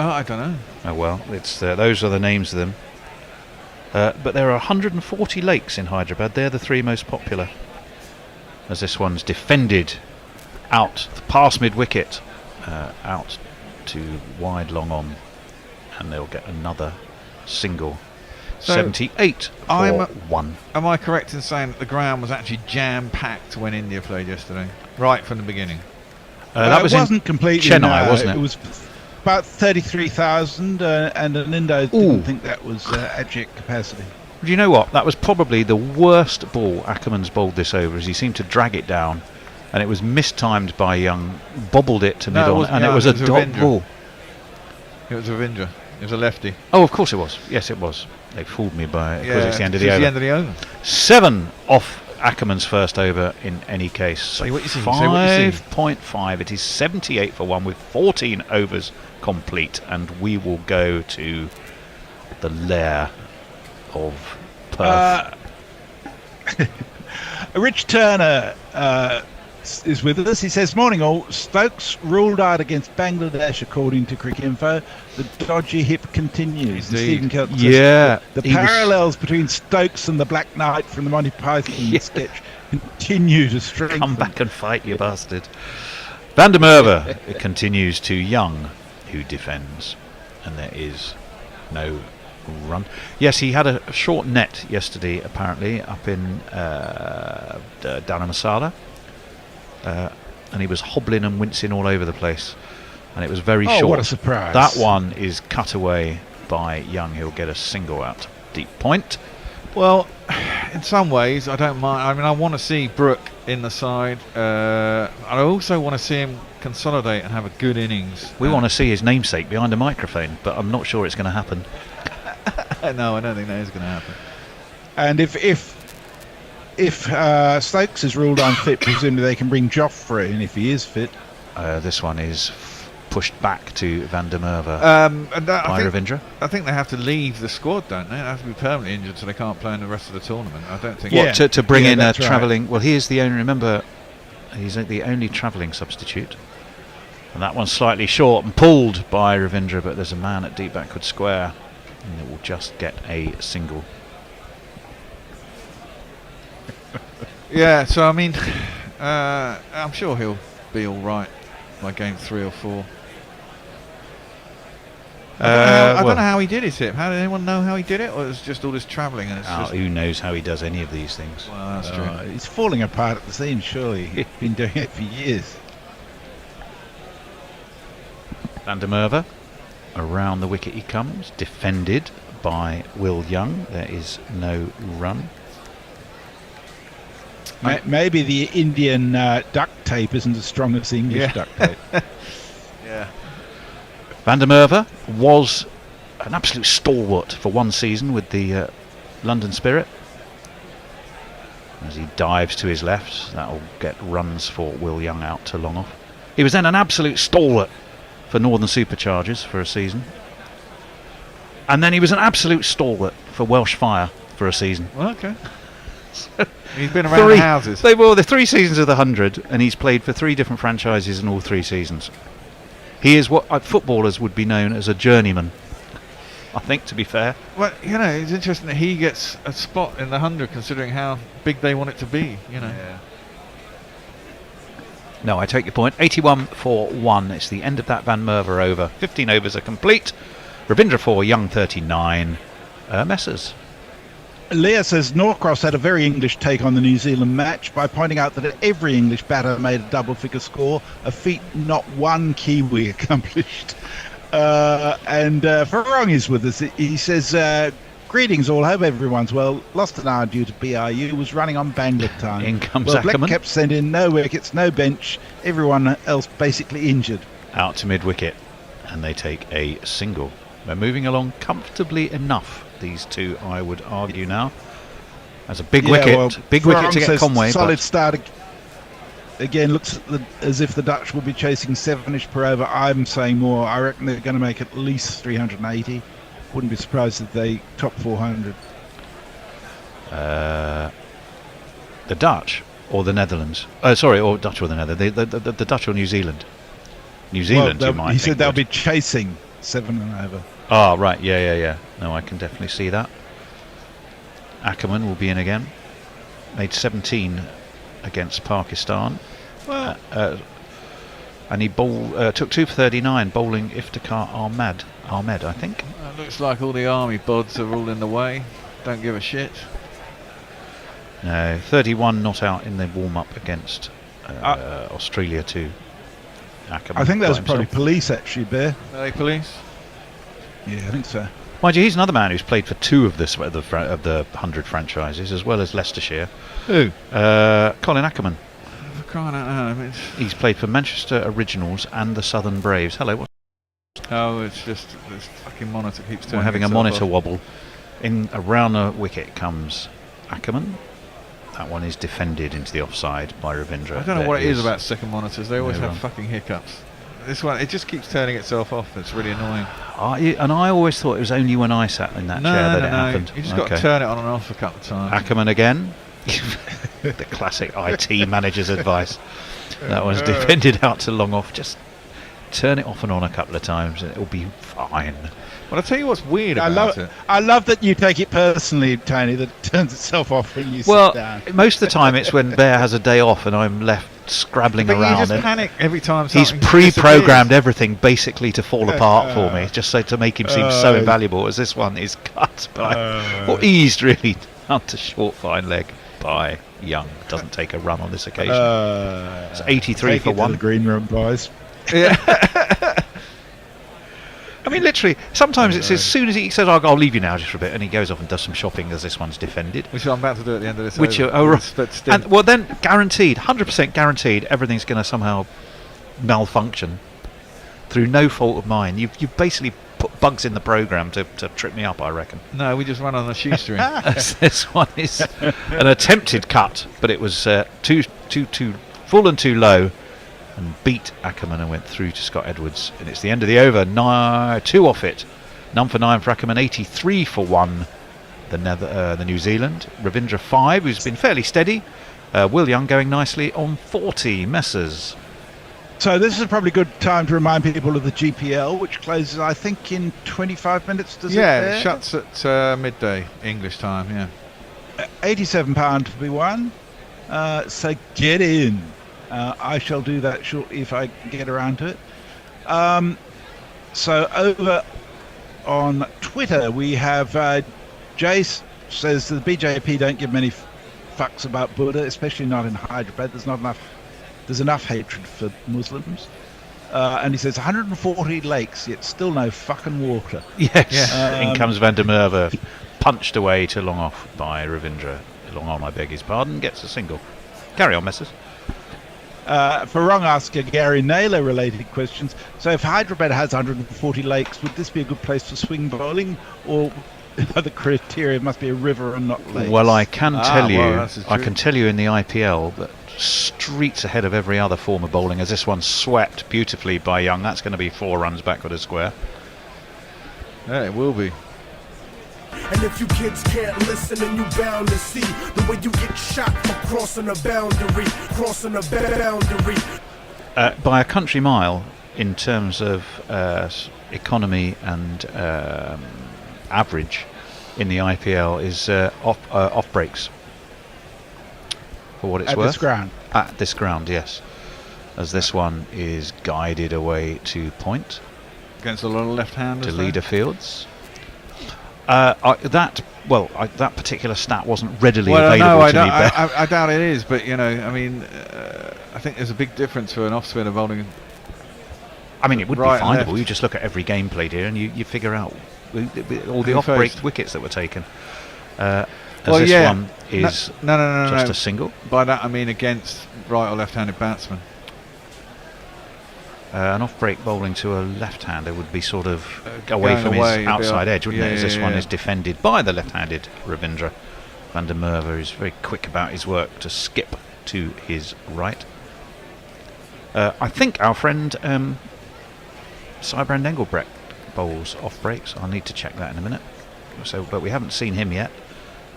Oh, I don't know. Oh well, it's those are the names of them. But there are 140 lakes in Hyderabad. They're the 3 most popular. As this one's defended out past mid-wicket, out to wide long on, and they'll get another single. So 78 for 1. Am I correct in saying that the ground was actually jam-packed when India played yesterday? Right from the beginning? That wasn't completely Chennai, wasn't it? It was about 33,000, and an Indo didn't think that was abject capacity. Do you know what? That was probably the worst ball Ackerman's bowled this over, as he seemed to drag it down. And it was mistimed by Young, bobbled it to mid-on, and it was a dot ball. It was Ravindra. It was a lefty. Oh, of course it was. Yes, it was. They fooled me by because it's the end of the over. The end of the over. 7 off Ackerman's first over in any case. So 5.5. It is 78 for 1 with 14 overs complete, and we will go to the lair of Perth. Rich Turner is with us. He says, "Morning all. Stokes ruled out against Bangladesh, according to Cricinfo. The dodgy hip continues." Indeed. Stephen Kelp says, Yeah, the he was- parallels between Stokes and the Black Knight from the Monty Python sketch continue to strengthen. Come back and fight, you bastard. Van der Merwe continues to Young, who defends, and there is no run. Yes, he had a short net yesterday, apparently, up in Dharamsala, and he was hobbling and wincing all over the place, and it was very short. What a surprise. That one is cut away by Young. He'll get a single out deep point. Well, in some ways, I don't mind. I mean, I want to see Brooke in the side. I also want to see him consolidate and have a good innings. We want to see his namesake behind a microphone, but I'm not sure it's going to happen. No, I don't think that is going to happen. And if Stokes is ruled unfit, presumably they can bring Joffrey in if he is fit. This one is pushed back to Van der Merwe by Ravindra. I think they have to leave the squad, don't they? They have to be permanently injured so they can't play in the rest of the tournament. I don't think. What, to bring in a that's right. travelling... Well, he is the only... Remember, he's the only travelling substitute. And that one's slightly short and pulled by Ravindra, but there's a man at deep backward square, and it will just get a single. Yeah, so I mean, I'm sure he'll be all right by game 3 or 4. I don't know how he did his hip. How did anyone know how he did it, or it's just all this travelling? And it's just Who knows how he does any of these things? Well, that's true. He's falling apart at the seams, surely. He's been doing it for years. Van der Merwe, around the wicket he comes, defended by Will Young. There is no run. Maybe the Indian duct tape isn't as strong as the English duct tape. Yeah. Van der Merwe was an absolute stalwart for one season with the London Spirit. As he dives to his left, that'll get runs for Will Young out to long off. He was then an absolute stalwart for Northern Superchargers for a season. And then he was an absolute stalwart for Welsh Fire for a season. Well, okay. He's been around the houses. They were the 3 seasons of the 100, and he's played for 3 different franchises in all 3 seasons. He is what footballers would be known as a journeyman, I think, to be fair. Well, you know, it's interesting that he gets a spot in the 100 considering how big they want it to be, you know. Yeah. No, I take your point. 81 for 1. It's the end of that Van Merwe over. 15 overs are complete. Ravindra 4, Young 39. Messers. Leah says Norcross had a very English take on the New Zealand match by pointing out that every English batter made a double-figure score, a feat not one Kiwi accomplished. And Farong is with us. He says, greetings all, hope everyone's well. Lost an hour due to BRU, was running on Bangla time. In comes Black Ackerman. kept sending no wickets, no bench, everyone else basically injured. Out to mid-wicket, and they take a single. They're moving along comfortably enough, these two, I would argue now. As a big wicket, big wicket to get Conway. Solid start. Again, looks as if the Dutch will be chasing 7ish per over. I'm saying more. I reckon they're going to make at least 380. Wouldn't be surprised if they top 400. The Dutch or the Netherlands? Sorry, or Dutch or the Netherlands. The Dutch or New Zealand? New Zealand, you might. He said they'll be chasing 7 and over. Oh, right. Yeah. No, I can definitely see that. Ackerman will be in again. Made 17 against Pakistan. Well, and he took 2 for 39, bowling Iftikhar Ahmed, I think. looks like all the army bods are all in the way. Don't give a shit. No, 31 not out in the warm-up against Australia too. Ackerman I think that was by probably himself. police, actually, Bear. Are they police? Yeah, I think so. Mind you, he's another man who's played for 2 of the 100 franchises, as well as Leicestershire. Who? Colin Ackerman. For crying out loud, I mean, He's played for Manchester Originals and the Southern Braves. Hello, what's oh, it's just this fucking monitor keeps turning. we're having a itself monitor off. wobble. In around the wicket comes Ackerman. That one is defended into the offside by Ravindra. I don't know There what it is about second monitors. They always no have run. fucking hiccups. This one, it just keeps turning itself off. It's really annoying. And I always thought it was only when I sat in that chair that it happened. You just got to turn it on and off a couple of times. Ackerman again. The classic IT manager's advice. That was defended out to long off. Just turn it off and on a couple of times and it'll be fine. Well, I'll tell you what's weird about it. I love that you take it personally, Tony, that it turns itself off when you Well, sit down. most of the time it's when Bear has a day off and I'm left scrabbling But around. you just and panic every time he's something pre-programmed everything basically to fall apart for me, just so to make him seem so invaluable, as this one is cut by, or eased really down to short fine leg by Young. Doesn't take a run on this occasion. It's 83 for one. The green room, boys. Yeah. I mean, literally, sometimes it's as soon as he says, I'll leave you now just for a bit, and he goes off and does some shopping as this one's defended. Which I'm about to do at the end of this. Which and well, then guaranteed, 100% guaranteed, everything's going to somehow malfunction through no fault of mine. You've basically put bugs in the program to trip me up, I reckon. No, we just run on a shoestring. This one is an attempted cut, but it was too full and too low, and beat Ackerman and went through to Scott Edwards. And it's the end of the over. 2 off it. None for 9 for Ackerman. 83 for 1. The New Zealand. Ravindra 5, who's been fairly steady. Will Young going nicely on 40. Messers. So this is probably a good time to remind people of the GPL, which closes, I think, in 25 minutes. Does yeah, it shuts at midday English time. Yeah. £87 to be won. So get in. I shall do that shortly if I get around to it. So over on Twitter we have Jace says the BJP don't give many fucks about Buddha, especially not in Hyderabad. There's enough hatred for Muslims. And he says 140 lakes, yet still no fucking water. Yes. In comes Van der Merwe, punched away to long off by Ravindra. Long on, I beg his pardon, gets a single. Carry on, Messers. For wrong asker Gary Naylor related questions. So if Hyderabad has 140 lakes, would this be a good place for swing bowling, or the criteria must be a river and not lakes? Well, I can tell you in the IPL that streets ahead of every other form of bowling, as this one swept beautifully by Young. That's going to be 4 runs backward a square. Yeah, it will be. And if you kids can't listen, then you bound to see the way you get shot for crossing a boundary, by a country mile in terms of economy and average in the IPL is off breaks. For what it's worth. At this ground? At this ground, yes. As this one is guided away to point. Against a lot of left-handers. To leader fields. That particular stat wasn't readily available to me. I doubt it is, but I mean, I think there's a big difference for an off-spinner bowling. I mean, it would be findable. You just look at every game played here, and you figure out all the off-break wickets that were taken. This one is just a single. By that I mean against right or left-handed batsmen. An off-break bowling to a left-hander would be sort of away from his outside edge, wouldn't it? As this one is defended by the left-handed Ravindra. Van der Merwe is very quick about his work to skip to his right. I think our friend Sybrand Engelbrecht bowls off-breaks. I'll need to check that in a minute. But we haven't seen him yet,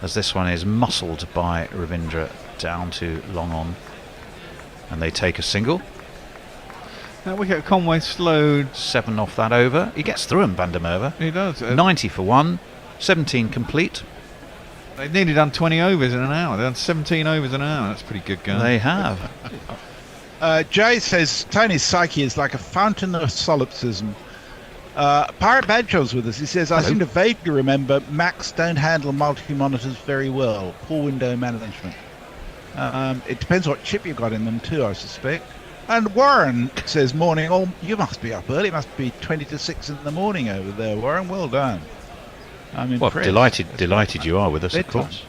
as this one is muscled by Ravindra down to long on. And they take a single. That wicket at Conway slowed. 7 off that over. He gets through him, Van der Merwe. He does. 90 for 1. 17 complete. They've nearly done 20 overs in an hour. They've done 17 overs in an hour. That's pretty good going. They have. Jay says Tony's psyche is like a fountain of solipsism. Pirate Badshaw's with us. He says, I seem to vaguely remember Macs don't handle multi-monitors very well. Poor window management. It depends what chip you've got in them too, I suspect. And Warren says, morning. Oh, you must be up early. It must be 20 to 6 in the morning over there, Warren. Well done. I'm impressed. Well, delighted you are with us, of course.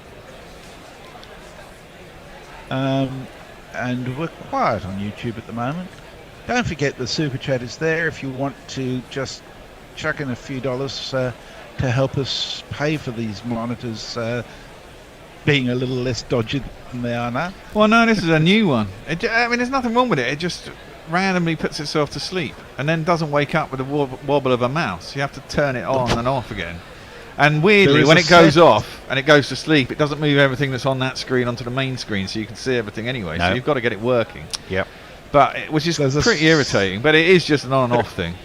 And we're quiet on YouTube at the moment. Don't forget the super chat is there if you want to just chuck in a few dollars to help us pay for these monitors being a little less dodgy than they are now. Well, no, this is a new one. I mean, there's nothing wrong with it. It just randomly puts itself to sleep and then doesn't wake up with the wobble of a mouse. You have to turn it on and off again. And weirdly, when it goes off and it goes to sleep, it doesn't move everything that's on that screen onto the main screen, so you can see everything anyway. No. So you've got to get it working. Yep. But which is pretty irritating. But it is just an on and off thing.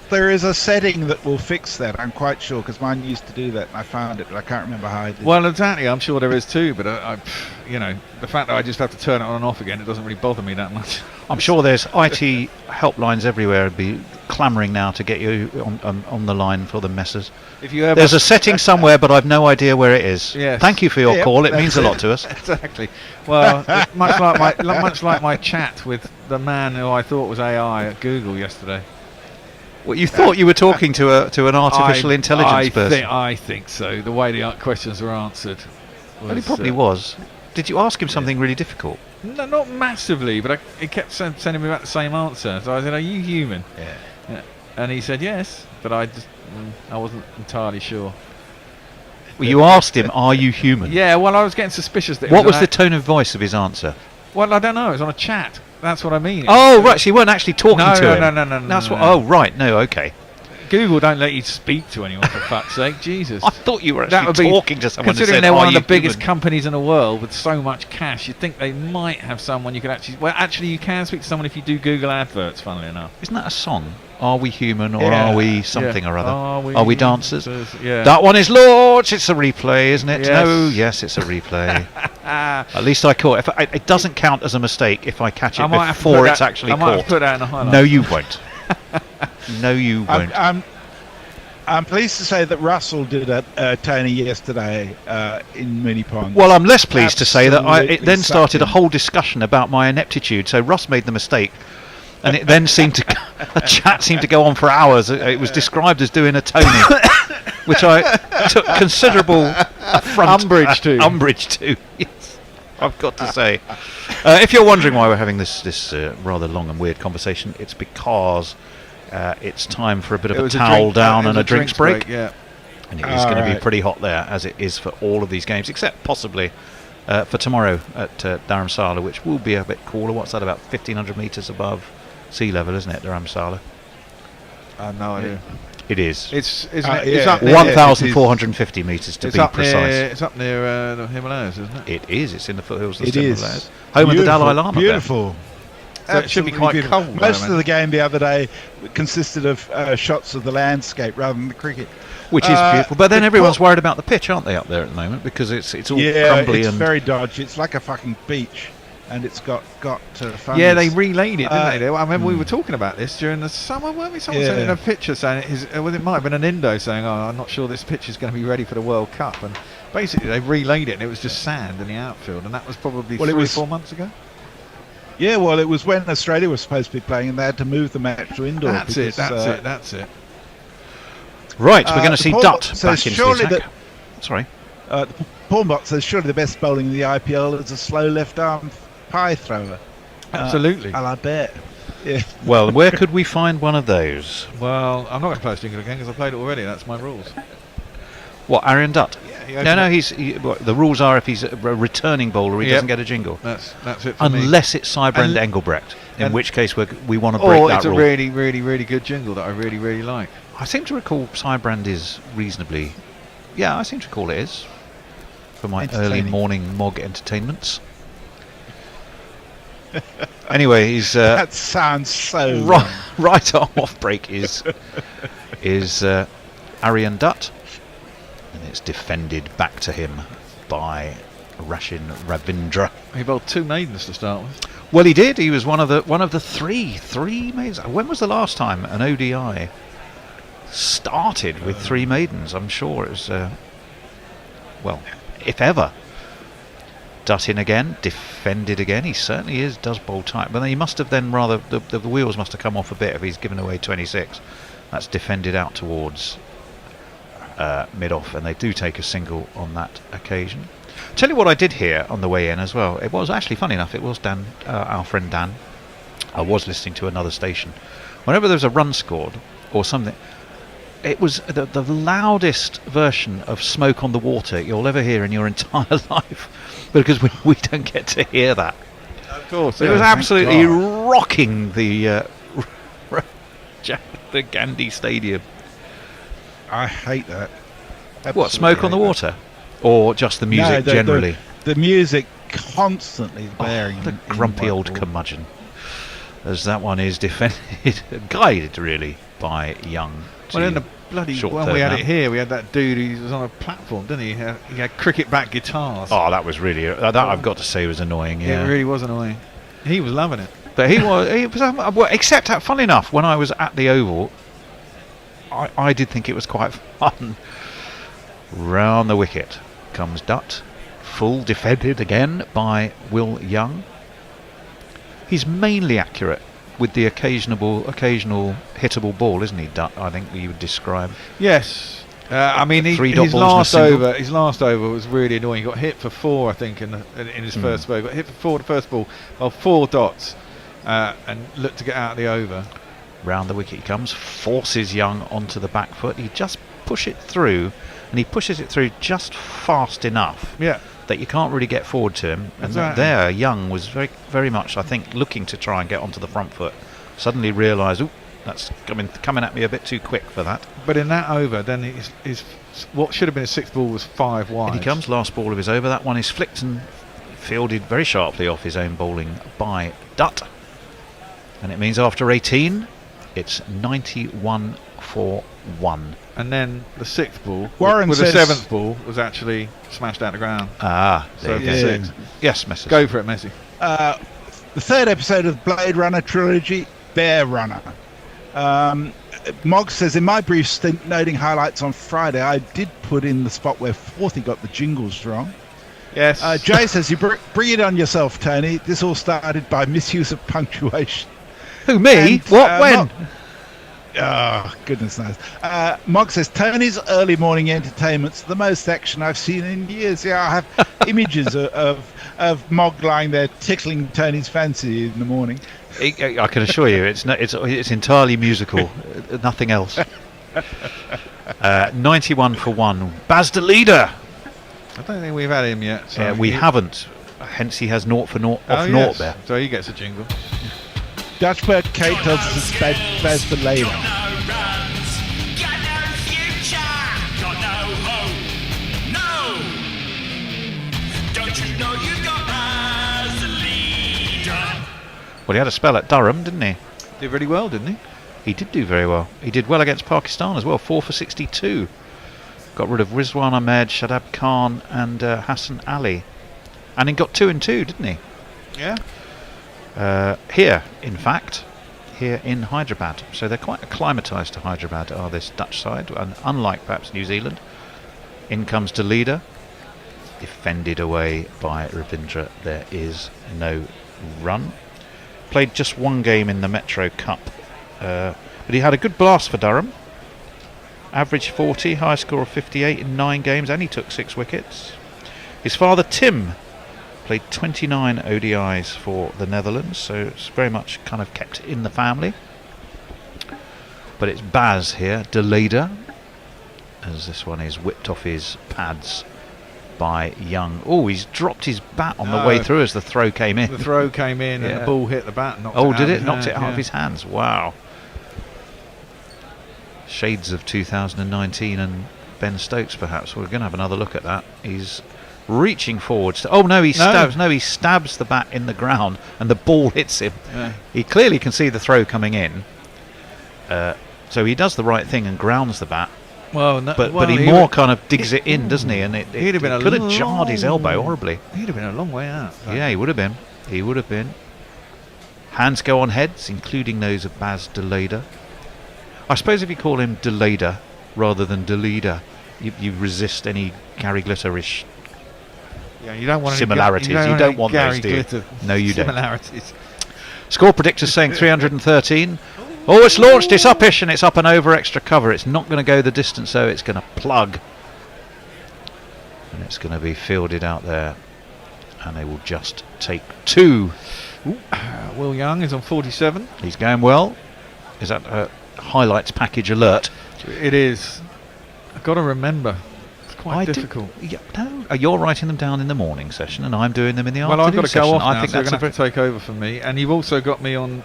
There is a setting that will fix that. I'm quite sure because mine used to do that, and I found it, but I can't remember how I did. Well, exactly. I'm sure there is too. But the fact that I just have to turn it on and off again, it doesn't really bother me that much. I'm sure there's IT helplines everywhere would be clamouring now to get you on the line for the messers. If you ever there's a setting somewhere, but I've no idea where it is. Yes. Thank you for your call. It means a lot to us. Exactly. Well, much like my chat with the man who I thought was AI at Google yesterday. Well, you thought you were talking to an artificial intelligence person. I think so. The way the questions were answered. Well, he probably was. Did you ask him something really difficult? No, not massively, but he kept sending me back the same answer. So I said, "Are you human?" Yeah. And he said yes, but I wasn't entirely sure. Well, you asked him, "Are you human?" Yeah. Well, I was getting suspicious that. What was the tone of voice of his answer? Well, I don't know. It was on a chat. That's what I mean. Oh, right. So you weren't actually talking to him. No. That's what. Oh, right. No. Okay. Google don't let you speak to anyone, for fuck's sake. Jesus. I thought you were actually talking to someone. Considering said, they're one of the biggest companies in the world with so much cash, you'd think they might have someone you could actually. Well, actually, you can speak to someone if you do Google adverts. Funnily enough, isn't that a song? Are we human or are we something or other? Are we dancers? Yeah. That one is launch. It's a replay, isn't it? Yes. No. Yes, it's a replay. At least I caught it. It doesn't count as a mistake if I catch it before it's actually caught. I might have put that in the highlights. No, you won't. No, you won't. I'm pleased to say that Russell did a Tony yesterday in Mooney Pond. Well, I'm less pleased to say that it then started a whole discussion about my ineptitude. So Ross made the mistake, and it then the chat seemed to go on for hours. It was described as doing a Tony, which I took considerable umbrage to. Yes, I've got to say. If you're wondering why we're having this rather long and weird conversation, it's because it's time for a bit of a towel down and a drinks break. Yeah. And it is going to be pretty hot there, as it is for all of these games, except possibly for tomorrow at Dharamsala, which will be a bit cooler. What's that, about 1,500 metres above sea level, isn't it, Dharamsala? I have no idea. It is. It's up 1,450 metres to be precise. It's up near the Himalayas, isn't it? It is. It's in the foothills of the Himalayas. Home of the Dalai Lama. Beautiful. So it should be quite cold. Most of the game the other day consisted of shots of the landscape rather than the cricket, which is beautiful. But then everyone's worried about the pitch, aren't they, up there at the moment? Because it's all crumbly it's and very dodgy. It's like a fucking beach, and it's got fungus. Yeah, they relayed it, didn't they? I remember we were talking about this during the summer, weren't we? Someone sent in a picture saying it might have been an Indo saying, "Oh, I'm not sure this pitch is going to be ready for the World Cup," and basically they relayed it, and it was just sand in the outfield, and that was probably 3 or 4 months ago. Yeah, well, it was when Australia was supposed to be playing, and they had to move the match to indoor. That's it. Right, we're going to see Dutt back into the attack. Sorry. The Pornbot says surely the best bowling in the IPL is a slow left-arm pie thrower. Absolutely. I bet. Yeah. Well, where could we find one of those? Well, I'm not going to play a jingle again because I played it already. That's my rules. What, Aryan Dutt? Yeah, no. The rules are if he's a returning bowler, he doesn't get a jingle. That's it for me. Unless it's Sybrand Engelbrecht, in which case we want to break that rule. Or it's a really, really, really good jingle that I really, really like. I seem to recall Sybrand is reasonably... Yeah, I seem to recall it is. For my early morning Mog entertainments. Anyway, he's... that sounds so... Right arm off break is Aryan Dutt. And it's defended back to him by Rashin Ravindra. He bowled 2 maidens to start with. Well, he did. He was one of the three maidens. When was the last time an ODI started with 3 maidens? I'm sure it was, well, if ever. Dutt in again, defended again. He certainly does bowl tight, but he must have then the wheels must have come off a bit if he's given away 26. That's defended out towards mid-off, and they do take a single on that occasion. Tell you what I did hear on the way in as well. It was actually funny enough. It was Dan, our friend Dan. I was listening to another station. Whenever there was a run scored or something, it was the loudest version of Smoke on the Water you'll ever hear in your entire life, because we don't get to hear that. Of course, it was absolutely rocking the Gandhi Stadium. I hate that. What, smoke on the water? Or just the music generally? The music constantly blaring. The grumpy old curmudgeon. As that one is defended, guided really by Young. Well, in the bloody when we had it here, we had that dude who was on a platform, didn't he? He had cricket bat guitars. Oh, that was really that I've got to say was annoying. Yeah, it really was annoying. He was loving it, but he was. Well, except funnily enough, when I was at the Oval, I did think it was quite fun. Round the wicket comes Dutt, full defended again by Will Young. He's mainly accurate with the occasional hittable ball, isn't he, Dutt? I think you would describe. Yes. I mean, his last over was really annoying. He got hit for 4, I think, in his first ball. He got hit for 4 the first ball, 4 dots, and looked to get out of the over. Round the wicket he comes, forces Young onto the back foot. He just push it through, and he pushes it through just fast enough that you can't really get forward to him. And there, Young was very, very much, I think, looking to try and get onto the front foot. Suddenly realised, that's coming at me a bit too quick for that. But in that over, then his what should have been a 6th ball was 5 wide. And he comes, last ball of his over. That one is flicked and fielded very sharply off his own bowling by Dutt. And it means after 18, it's 91 for 1. And then the 6th ball, Warren with says the 7th ball, was actually smashed out the ground. There you go. 6. Yes, Messi. Go for it, Messi. The 3rd episode of the Blade Runner trilogy, Bear Runner. Mogg says, in my brief stint noting highlights on Friday, I did put in the spot where Forthy got the jingles wrong. Yes. Jay says, you bring it on yourself, Tony. This all started by misuse of punctuation. Who, me? And, what? When? Oh, goodness knows. Mogg says, Tony's early morning entertainment's the most action I've seen in years. Yeah, I have images of Mogg lying there tickling Tony's fancy in the morning. I can assure you, it's entirely musical, nothing else. 91 for 1. Baz the leader. I don't think we've had him yet. So we haven't. Hence, he has 0 for 0 off 0 there. So he gets a jingle. Dutchbird Kate tells us it's Baz the leader. Well, he had a spell at Durham, didn't he? Did really well, didn't he? He did do very well. He did well against Pakistan as well, 4 for 62. Got rid of Rizwan Ahmed, Shadab Khan and Hassan Ali. And he got 2 and 2, didn't he? Yeah. Here, in fact, here in Hyderabad. So they're quite acclimatised to Hyderabad, are this Dutch side, and unlike perhaps New Zealand. In comes the leader. Defended away by Ravindra. There is no run. Played just 1 game in the Metro Cup, but he had a good blast for Durham. Average 40, high score of 58 in 9 games, and he took 6 wickets. His father Tim played 29 ODIs for the Netherlands, so it's very much kind of kept in the family. But it's Baz here, De Leder, as this one is whipped off his pads by Young. Oh, he's dropped his bat on the way through as the throw came in. The throw came in and the ball hit the bat. Did it? Knocked it out of his hands. Wow. Shades of 2019 and Ben Stokes, perhaps. We're going to have another look at that. He's reaching forwards. He stabs the bat in the ground and the ball hits him. Yeah. He clearly can see the throw coming in. So he does the right thing and grounds the bat. But he more kind of digs it in, doesn't he? And it could have jarred his elbow horribly. He'd have been a long way out. Yeah, he would have been. He would have been. Hands go on heads, including those of Baz De Leder. I suppose if you call him De Leder rather than De Leder, you resist any Gary Glitter-ish you don't want similarities. You don't want those, do you? No, you don't. Similarities. Score predictors saying 313. Oh, it's launched, it's up-ish, and it's up and over extra cover. It's not going to go the distance, though. It's going to plug. And it's going to be fielded out there. And they will just take 2. Will Young is on 47. He's going well. Is that a highlights package alert? It is. I've got to remember. It's quite difficult. You're writing them down in the morning session, and I'm doing them in the afternoon Well, I've got to session. go off now, I think so that's going to have to take over for me. And you've also got me on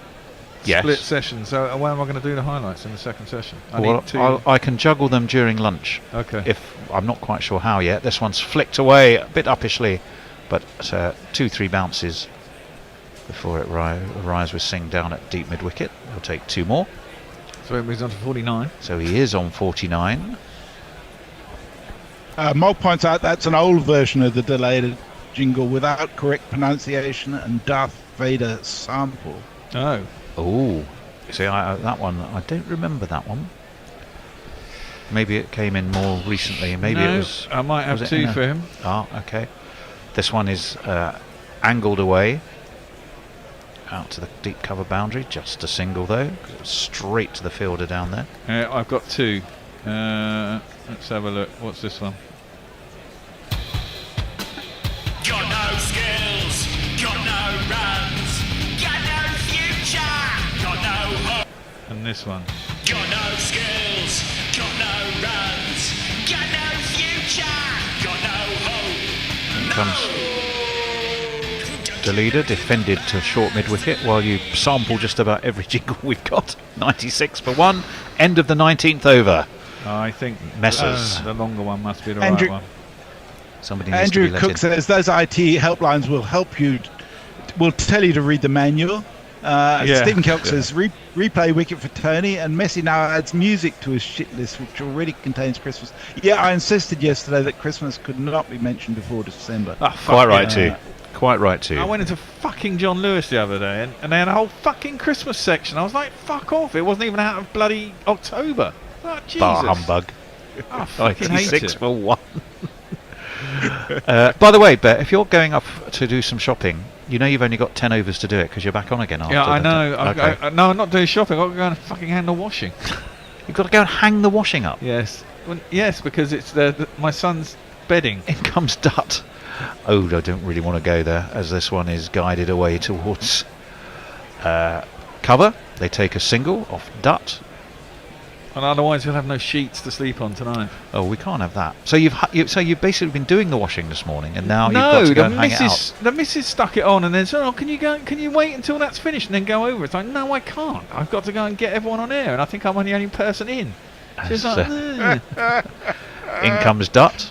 Yes. split session. So when am I going to do the highlights in the second session? I can juggle them during lunch. Okay. If I'm not quite sure how yet. This one's flicked away a bit uppishly, but 2-3 bounces before it arrives with Singh down at deep mid wicket. He'll take 2 more. So it moves on to 49. So he is on 49. Mog points out that's an old version of the delayed jingle without correct pronunciation and Darth Vader sample. Oh. Oh. See, that one, I don't remember that one. Maybe it came in more recently. Maybe No, it was. I might have was it 2 in a- for him. Ah, okay. This one is angled away out to the deep cover boundary. Just a single though. 'Cause it was straight to the fielder down there. I've got 2. Let's have a look. What's this one? Got no skills, got no runs, got no future, got no hope. And this one. Got no skills, got no runs, got no future, got no hope. In comes the leader, defended to short mid wicket while you sample just about every jingle we've got. 96 for 1. End of the 19th over. I think Messers. the longer one must be the Andrew- right one. Somebody needs Andrew to be let Cook in. says those IT helplines will help you, will tell you to read the manual. Stephen Kelk says replay wicket for Tony, and Messi now adds music to his shit list, which already contains Christmas. Yeah, I insisted yesterday that Christmas could not be mentioned before December. Quite right too. Quite right too. I went into fucking John Lewis the other day and they had a whole fucking Christmas section. I was like, fuck off. It wasn't even out of bloody October. Oh, Jesus. Bar humbug. I fucking hate 96 it. for 1. By the way, Bet, if you're going up to do some shopping, you know you've only got 10 overs to do it because you're back on again after. Yeah, I the- know. Okay. No, I'm not doing shopping. I've got to go and fucking hang the washing. You've got to go and hang the washing up. Yes. Well, yes, because it's my son's bedding. In comes Dutt. Oh, I don't really want to go there as this one is guided away towards cover. They take a single off Dutt. And otherwise we'll have no sheets to sleep on tonight. Oh, we can't have that. So you've basically been doing the washing this morning, and now you've got to go and hang it out. The missus stuck it on and then said, "Oh, can you wait until that's finished and then go over?" It's like, no, I can't. I've got to go and get everyone on air, and I think I'm the only person in. She's like, in comes Dutt,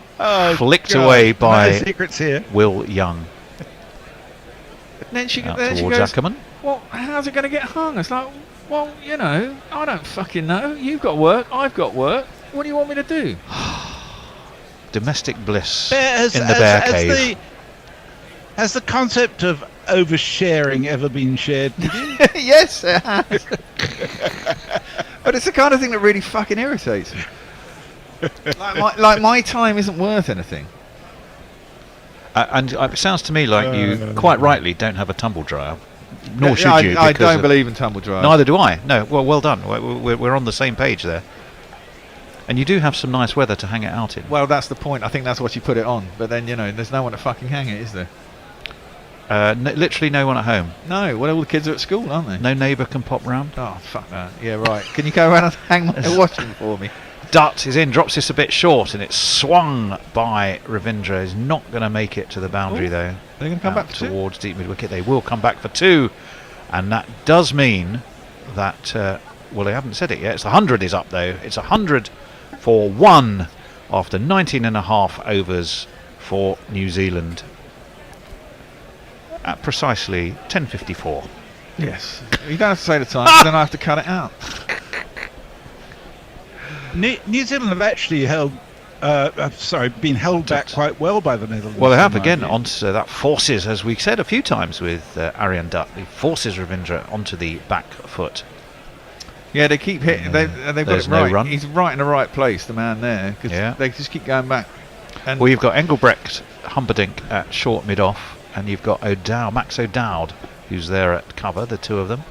flicked God, away by no secrets here. Will Young. then she Out goes, towards Ackerman. "Well, how's it going to get hung?" It's like, well, you know, I don't fucking know. You've got work, I've got work. What do you want me to do? Domestic bliss Has- in the has- bear has cave. Has the concept of oversharing ever been shared with you? Yes, it has. But it's the kind of thing that really fucking irritates me. like my time isn't worth anything. And it sounds to me like you, quite rightly, don't have a tumble dryer. Nor should you. I because don't believe in tumble dryers. Neither do I. No, well done. We're on the same page there. And you do have some nice weather to hang it out in. Well, that's the point. I think that's what you put it on. But then, you know, there's no one to fucking hang it, is there? Literally no one at home. No, well, all the kids are at school, aren't they? No neighbour can pop round. Oh, fuck that. Yeah, right. Can you go around and hang my washing for me? Dutt is in, drops this a bit short, and it's swung by Ravindra. He's not going to make it to the boundary, Ooh. though. They're going to come Out back for 2? towards deep mid wicket. They will come back for 2, and that does mean that well, they haven't said it yet. It's 100 is up though. It's 100 for 1 after 19 and a half overs for New Zealand at precisely 10:54. Yes. You don't have to say the time, 'cause then I have to cut it out. New Zealand have actually been held back quite well by the Netherlands. Well, they have in my again view. onto that forces, as we said a few times with Aryan Dutt, he forces Ravindra onto the back foot. Yeah, they keep hitting. They've got There's it no right. run. He's right in the right place, the man there, because Yeah. they just keep going back. And Well, you've got Engelbrecht, Humperdinck at short mid-off, and you've got Max O'Dowd, who's there at cover, the two of them.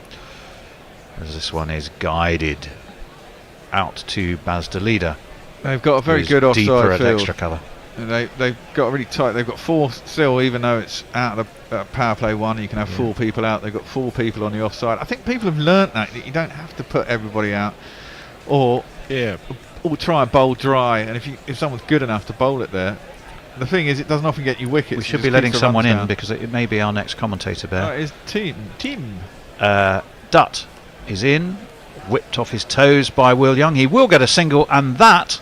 As this one is guided out to Baz de Leader. they've got a very who's good deeper offside at field. extra cover. And they've got really tight. They've got 4 still, even though it's out of the power play 1. You can have 4 people out. They've got 4 people on the offside. I think people have learnt that you don't have to put everybody out, or try and bowl dry. And if someone's good enough to bowl it there, the thing is, it doesn't often get you wickets. We It should just be letting keeps the someone runs in down. because it may be our next commentator, Oh, Bear. it's Tim. Dutt is in, whipped off his toes by Will Young. He will get a single, and that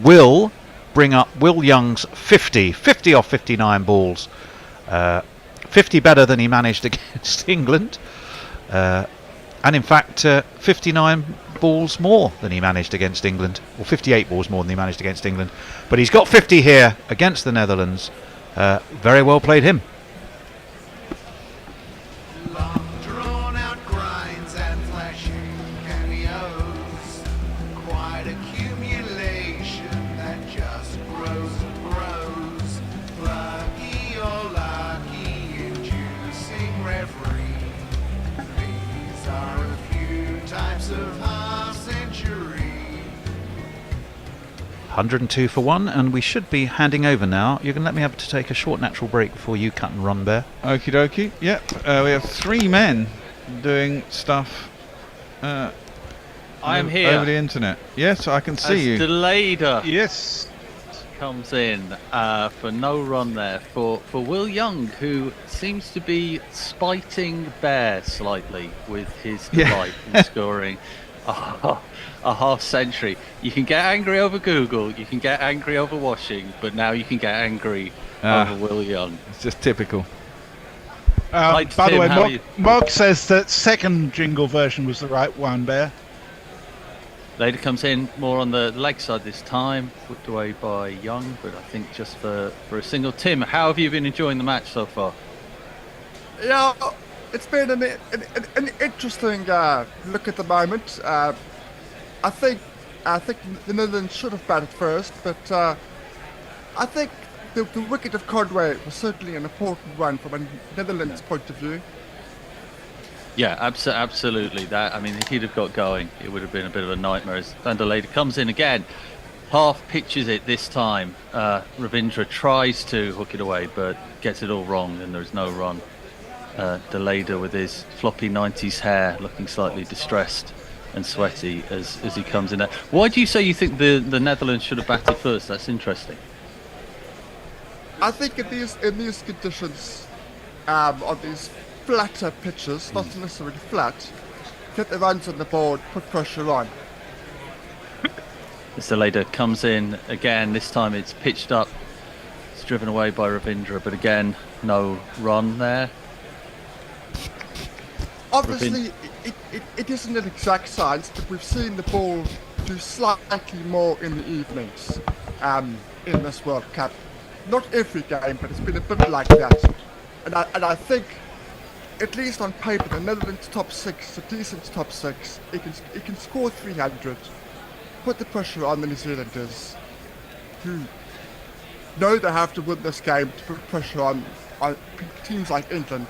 will bring up Will Young's 50 off 59 balls. 50 better than he managed against England, and in fact 59 balls more than he managed against England, or 58 balls more than he managed against England. But he's got 50 here against the Netherlands. Very well played him. Long drawn out grinds and flashing cameos, quite accumulation that just grows and grows. Lucky or lucky, inducing reverie. These are a few types of half century. 102 for one, and we should be handing over now. You're going to let me have to take a short natural break before you cut and run, Bear. Okie dokie. Yep. We have 3 men doing stuff. I am here over the internet. Yes, I can see you. Delader Yes. comes in for no run there for Will Young, who seems to be spiting Bear slightly with his delight in scoring a half century. You can get angry over Google, you can get angry over washing, but now you can get angry over Will Young. It's just typical. By the way, Mog says that second jingle version was the right one, Bear. Later comes in more on the leg side this time, put away by Young, but I think just for a single. Tim, how have you been enjoying the match so far? Yeah, it's been an interesting look at the moment. I think the Netherlands should have batted first, but I think the wicket of Conway was certainly an important one from a Netherlands point of view. Yeah, absolutely. That, I mean, if he'd have got going, it would have been a bit of a nightmare. As Van der Leyden comes in again, half pitches it this time. Ravindra tries to hook it away, but gets it all wrong, and there's no run. De Leyden with his floppy 90s hair, looking slightly distressed and sweaty as he comes in there. Why do you say you think the Netherlands should have batted first? That's interesting. I think in these conditions, on these flatter pitches, not necessarily flat, get the runs on the board, put pressure on. As De Leyden comes in again, this time it's pitched up. It's driven away by Ravindra, but again, no run there. Obviously, it isn't an exact science, but we've seen the ball do slightly more in the evenings in this World Cup. Not every game, but it's been a bit like that. And I think, at least on paper, the Netherlands top 6 is a decent top 6. It can score 300, put the pressure on the New Zealanders, who know they have to win this game to put pressure on teams like England.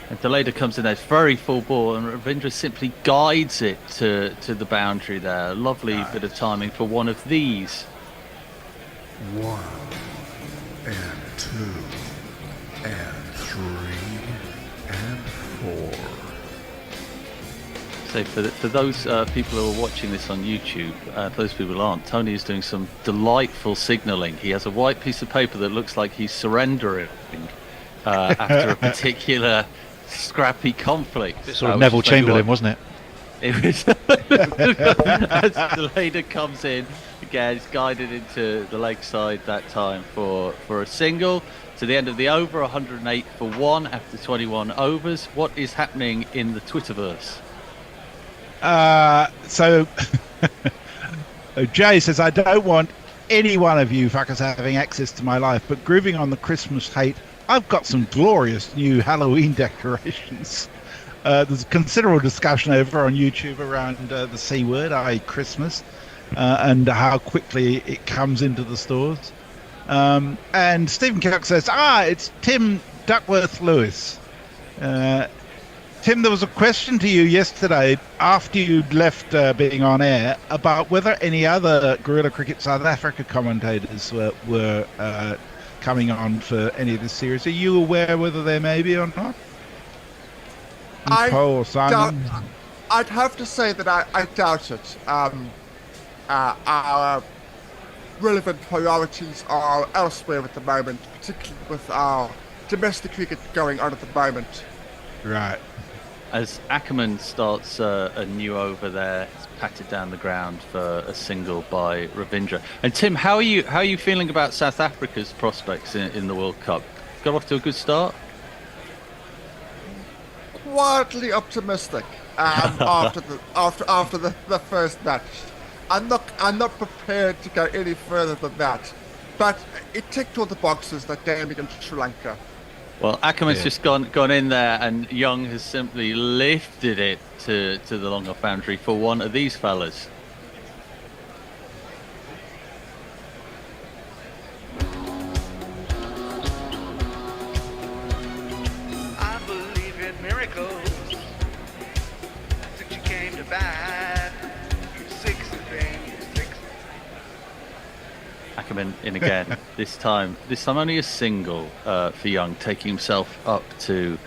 And De Leyden comes in there, it's very full ball, and Ravindra simply guides it to the boundary there. A lovely bit of timing for one of these. 1 and 2 and 3 and 4. So for those people who are watching this on YouTube, for those people who aren't, Tony is doing some delightful signalling. He has a white piece of paper that looks like he's surrendering after a particular scrappy conflict. It's sort of Neville Chamberlain, wasn't it? It was. As De Leyden comes in again, it's guided into the leg side that time for a single. To the end of the over, 108 for 1 after 21 overs. What is happening in the Twitterverse? So Jay says, I don't want any one of you fuckers having access to my life, but grooving on the Christmas hate, I've got some glorious new Halloween decorations. There's a considerable discussion over on YouTube around the C word, i.e. Christmas, and how quickly it comes into the stores. And Stephen Kirk says, it's Tim Duckworth-Lewis. Tim, there was a question to you yesterday after you'd left being on air about whether any other Guerrilla Cricket South Africa commentators were coming on for any of this series. Are you aware whether they may be or not? Paul or Simon? I'd have to say that I doubt it. Our relevant priorities are elsewhere at the moment, particularly with our domestic cricket going on at the moment. Right. as Ackerman starts a new over there. It's patted down the ground for a single by Ravindra. And Tim, how are you feeling about South Africa's prospects in the World Cup? Got off to a good start? Quietly optimistic after the first match. I'm not prepared to go any further than that. But it ticked all the boxes, that game against Sri Lanka. Well, Ackerman's just gone in there, and Young has simply lifted it to the long off boundary for one of these fellas. I believe in miracles. Since you came to bat, you 6 Ackerman in again. This time only a single for Young, taking himself up to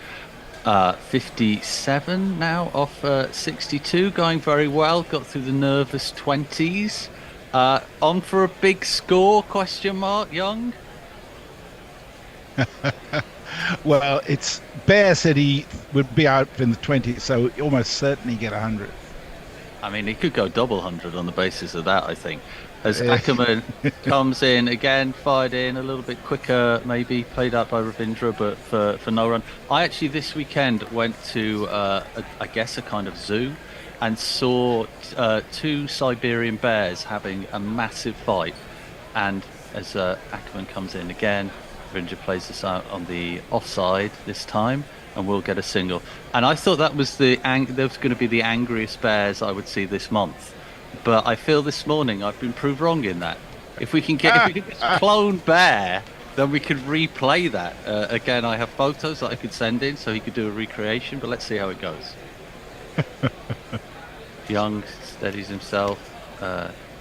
57 now off 62, going very well. Got through the nervous 20s. On for a big score? Question mark, Young. Well, it's Bear said he would be out in the 20s, so almost certainly get 100. I mean, he could go double 100 on the basis of that, I think. As Ackerman comes in again, fired in a little bit quicker, maybe played out by Ravindra, but for no run. I actually this weekend went to, I guess, a kind of zoo, and saw 2 Siberian bears having a massive fight. And as Ackerman comes in again, Ravindra plays this out on the offside this time, and we'll get a single. And I thought that was that was going to be the angriest bears I would see this month. But I feel this morning I've been proved wrong in that. If we can get this clone bear, then we could replay that. Again, I have photos that I could send in, so he could do a recreation. But let's see how it goes. Young steadies himself,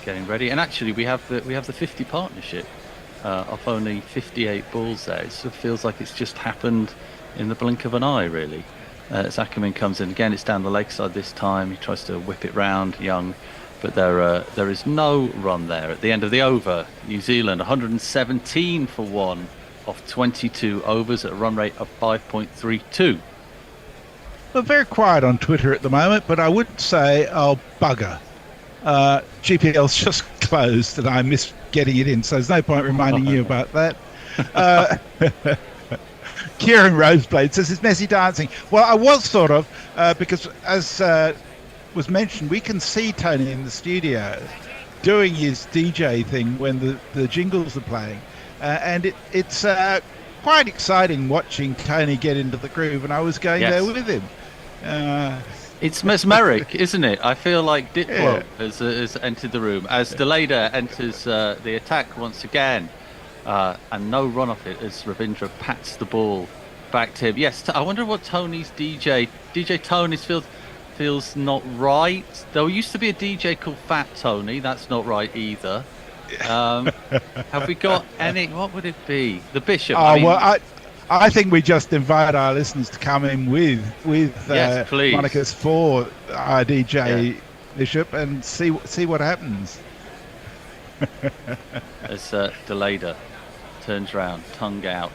getting ready. And actually, we have the 50 partnership of only 58 balls there. It sort of feels like it's just happened in the blink of an eye, really. As Ackerman comes in again, it's down the lakeside this time. He tries to whip it round, Young. But there is no run there. At the end of the over, New Zealand 117 for 1 off 22 overs at a run rate of 5.32. Well, very quiet on Twitter at the moment, but I would say, oh, bugger. GPL's just closed and I missed getting it in, so there's no point reminding you about that. Kieran Roseblade says it's messy dancing. Well, I was sort of, because as was mentioned, we can see Tony in the studio doing his DJ thing when the jingles are playing, and it's quite exciting watching Tony get into the groove, and I was going there with him. It's mesmeric, isn't it? I feel like Diplo has entered the room as Deleda enters the attack once again, and no run off it as Ravindra pats the ball back to him. Yes, I wonder what Tony's DJ Tony's feels not right. There used to be a DJ called Fat Tony. That's not right either. Have we got any? What would it be? The Bishop. I think we just invite our listeners to come in with yes, monikers for our DJ Bishop and see what happens. As Deleda turns round, tongue out,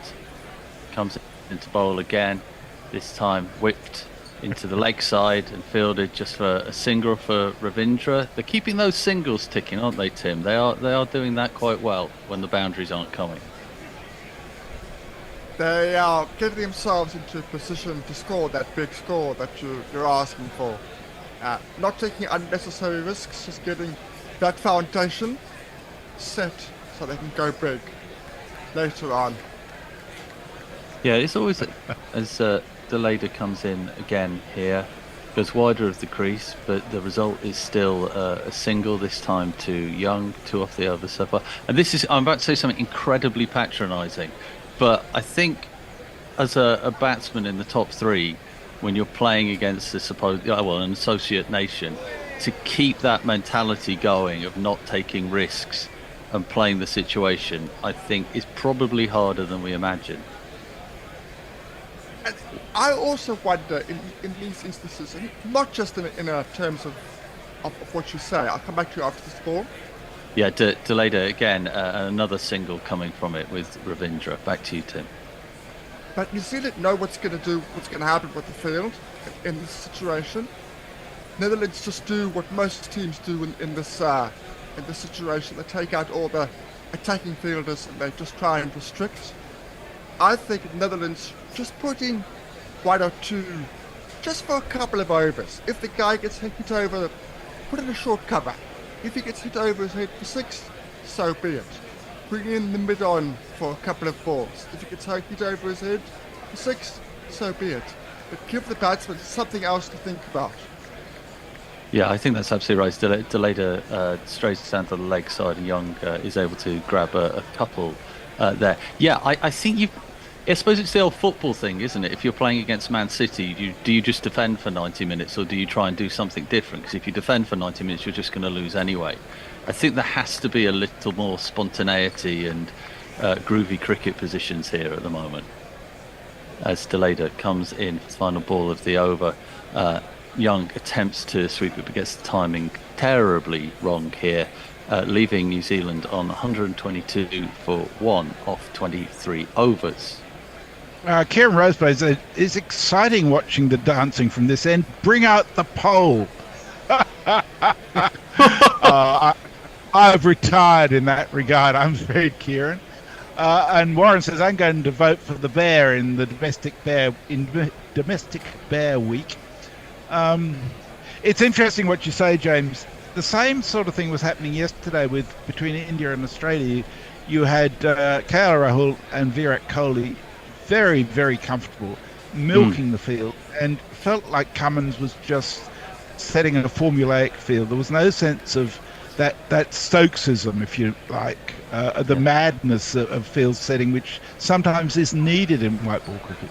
comes into bowl again. This time whipped into the lakeside and fielded just for a single for Ravindra. They're keeping those singles ticking, aren't they, Tim? They are doing that quite well when the boundaries aren't coming. They are getting themselves into a position to score that big score that you're asking for. Not taking unnecessary risks, just getting that foundation set so they can go big later on. Yeah, it's always as Deleda comes in again here, goes wider of the crease, but the result is still a single, this time to Young, 2 off the over so far. And I'm about to say something incredibly patronising, but I think as a batsman in the top 3, when you're playing against an associate nation, to keep that mentality going of not taking risks and playing the situation, I think is probably harder than we imagine. And I also wonder in these instances, and not just in terms of what you say. I'll come back to you after this ball. Yeah, Deleda again, another single coming from it with Ravindra. Back to you, Tim. But New Zealand know what's going to happen with the field in this situation. Netherlands just do what most teams do in this situation. They take out all the attacking fielders and they just try and restrict. I think Netherlands just put in 1 or 2, just for a couple of overs. If the guy gets hit over, put in a short cover. If he gets hit over his head for 6, so be it. Bring in the mid on for a couple of balls. If he gets hit over his head for 6, so be it. But give the batsman something else to think about. Yeah, I think that's absolutely right. Deleda strays down to the leg side, and Young is able to grab a couple there. Yeah, I think I suppose it's the old football thing, isn't it? If you're playing against Man City, do you just defend for 90 minutes, or do you try and do something different? Because if you defend for 90 minutes, you're just going to lose anyway. I think there has to be a little more spontaneity and groovy cricket positions here at the moment. As Deleda comes in for the final ball of the over, Young attempts to sweep it but gets the timing terribly wrong here, leaving New Zealand on 122 for 1 off 23 overs. Kieran Rosebay, it's exciting watching the dancing from this end. Bring out the pole. I've retired in that regard. I'm afraid, Kieran. And Warren says, I'm going to vote for the bear in the domestic bear week. It's interesting what you say, James. The same sort of thing was happening yesterday between India and Australia. You had KL Rahul and Virat Kohli very, very comfortable, milking the field, and felt like Cummins was just setting a formulaic field. There was no sense of that Stokesism, if you like, the madness of field setting, which sometimes is needed in white ball cricket.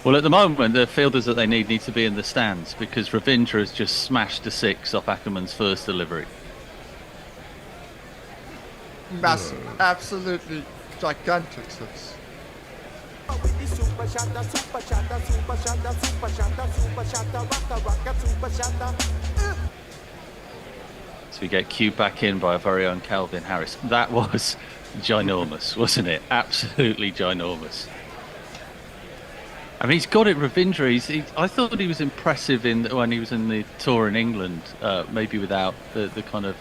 Well, at the moment, the fielders that they need to be in the stands, because Ravindra has just smashed a 6 off Ackerman's first delivery. Massive, absolutely gigantic 6. So we get cued back in by our very own Calvin Harris. That was ginormous, wasn't it? Absolutely ginormous. I mean, he's got it, Ravindra. I thought he was impressive when he was in the tour in England, maybe without the kind of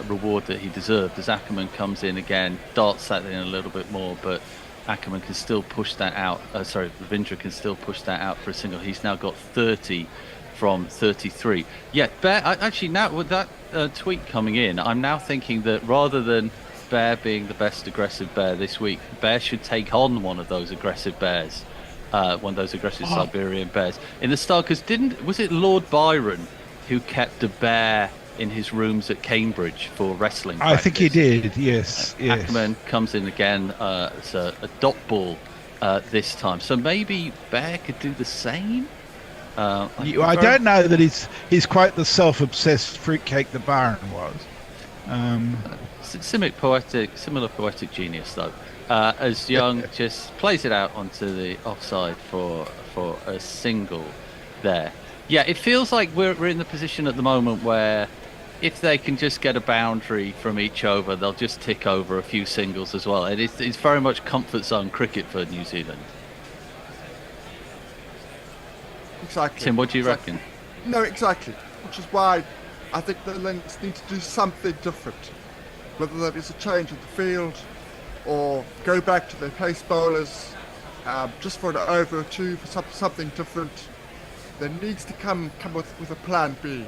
reward that he deserved. As Ackerman comes in again, darts that in a little bit more, but Ackerman can still push that out. Ravindra can still push that out for a single. He's now got 30 from 33. Yeah, Bear, actually now with that tweet coming in, I'm now thinking that rather than Bear being the best aggressive bear this week, Bear should take on one of those aggressive bears. One of those aggressive Siberian bears in the start, because was it Lord Byron who kept a bear in his rooms at Cambridge for wrestling practice? I think he did, yes. Ackerman comes in again. It's a dot ball this time, so maybe Bear could do the same. I don't know that he's quite the self-obsessed fruitcake that Byron was. Similar poetic genius though. As Young just plays it out onto the offside for a single there. Yeah, it feels like we're in the position at the moment where if they can just get a boundary from each over, they'll just tick over a few singles as well. It's very much comfort zone cricket for New Zealand. Exactly. Tim, what do you reckon? No, exactly. Which is why I think the Lions need to do something different. Whether that is a change of the field, or go back to their pace bowlers, just for an over or 2, for something different. There needs to come with a plan B.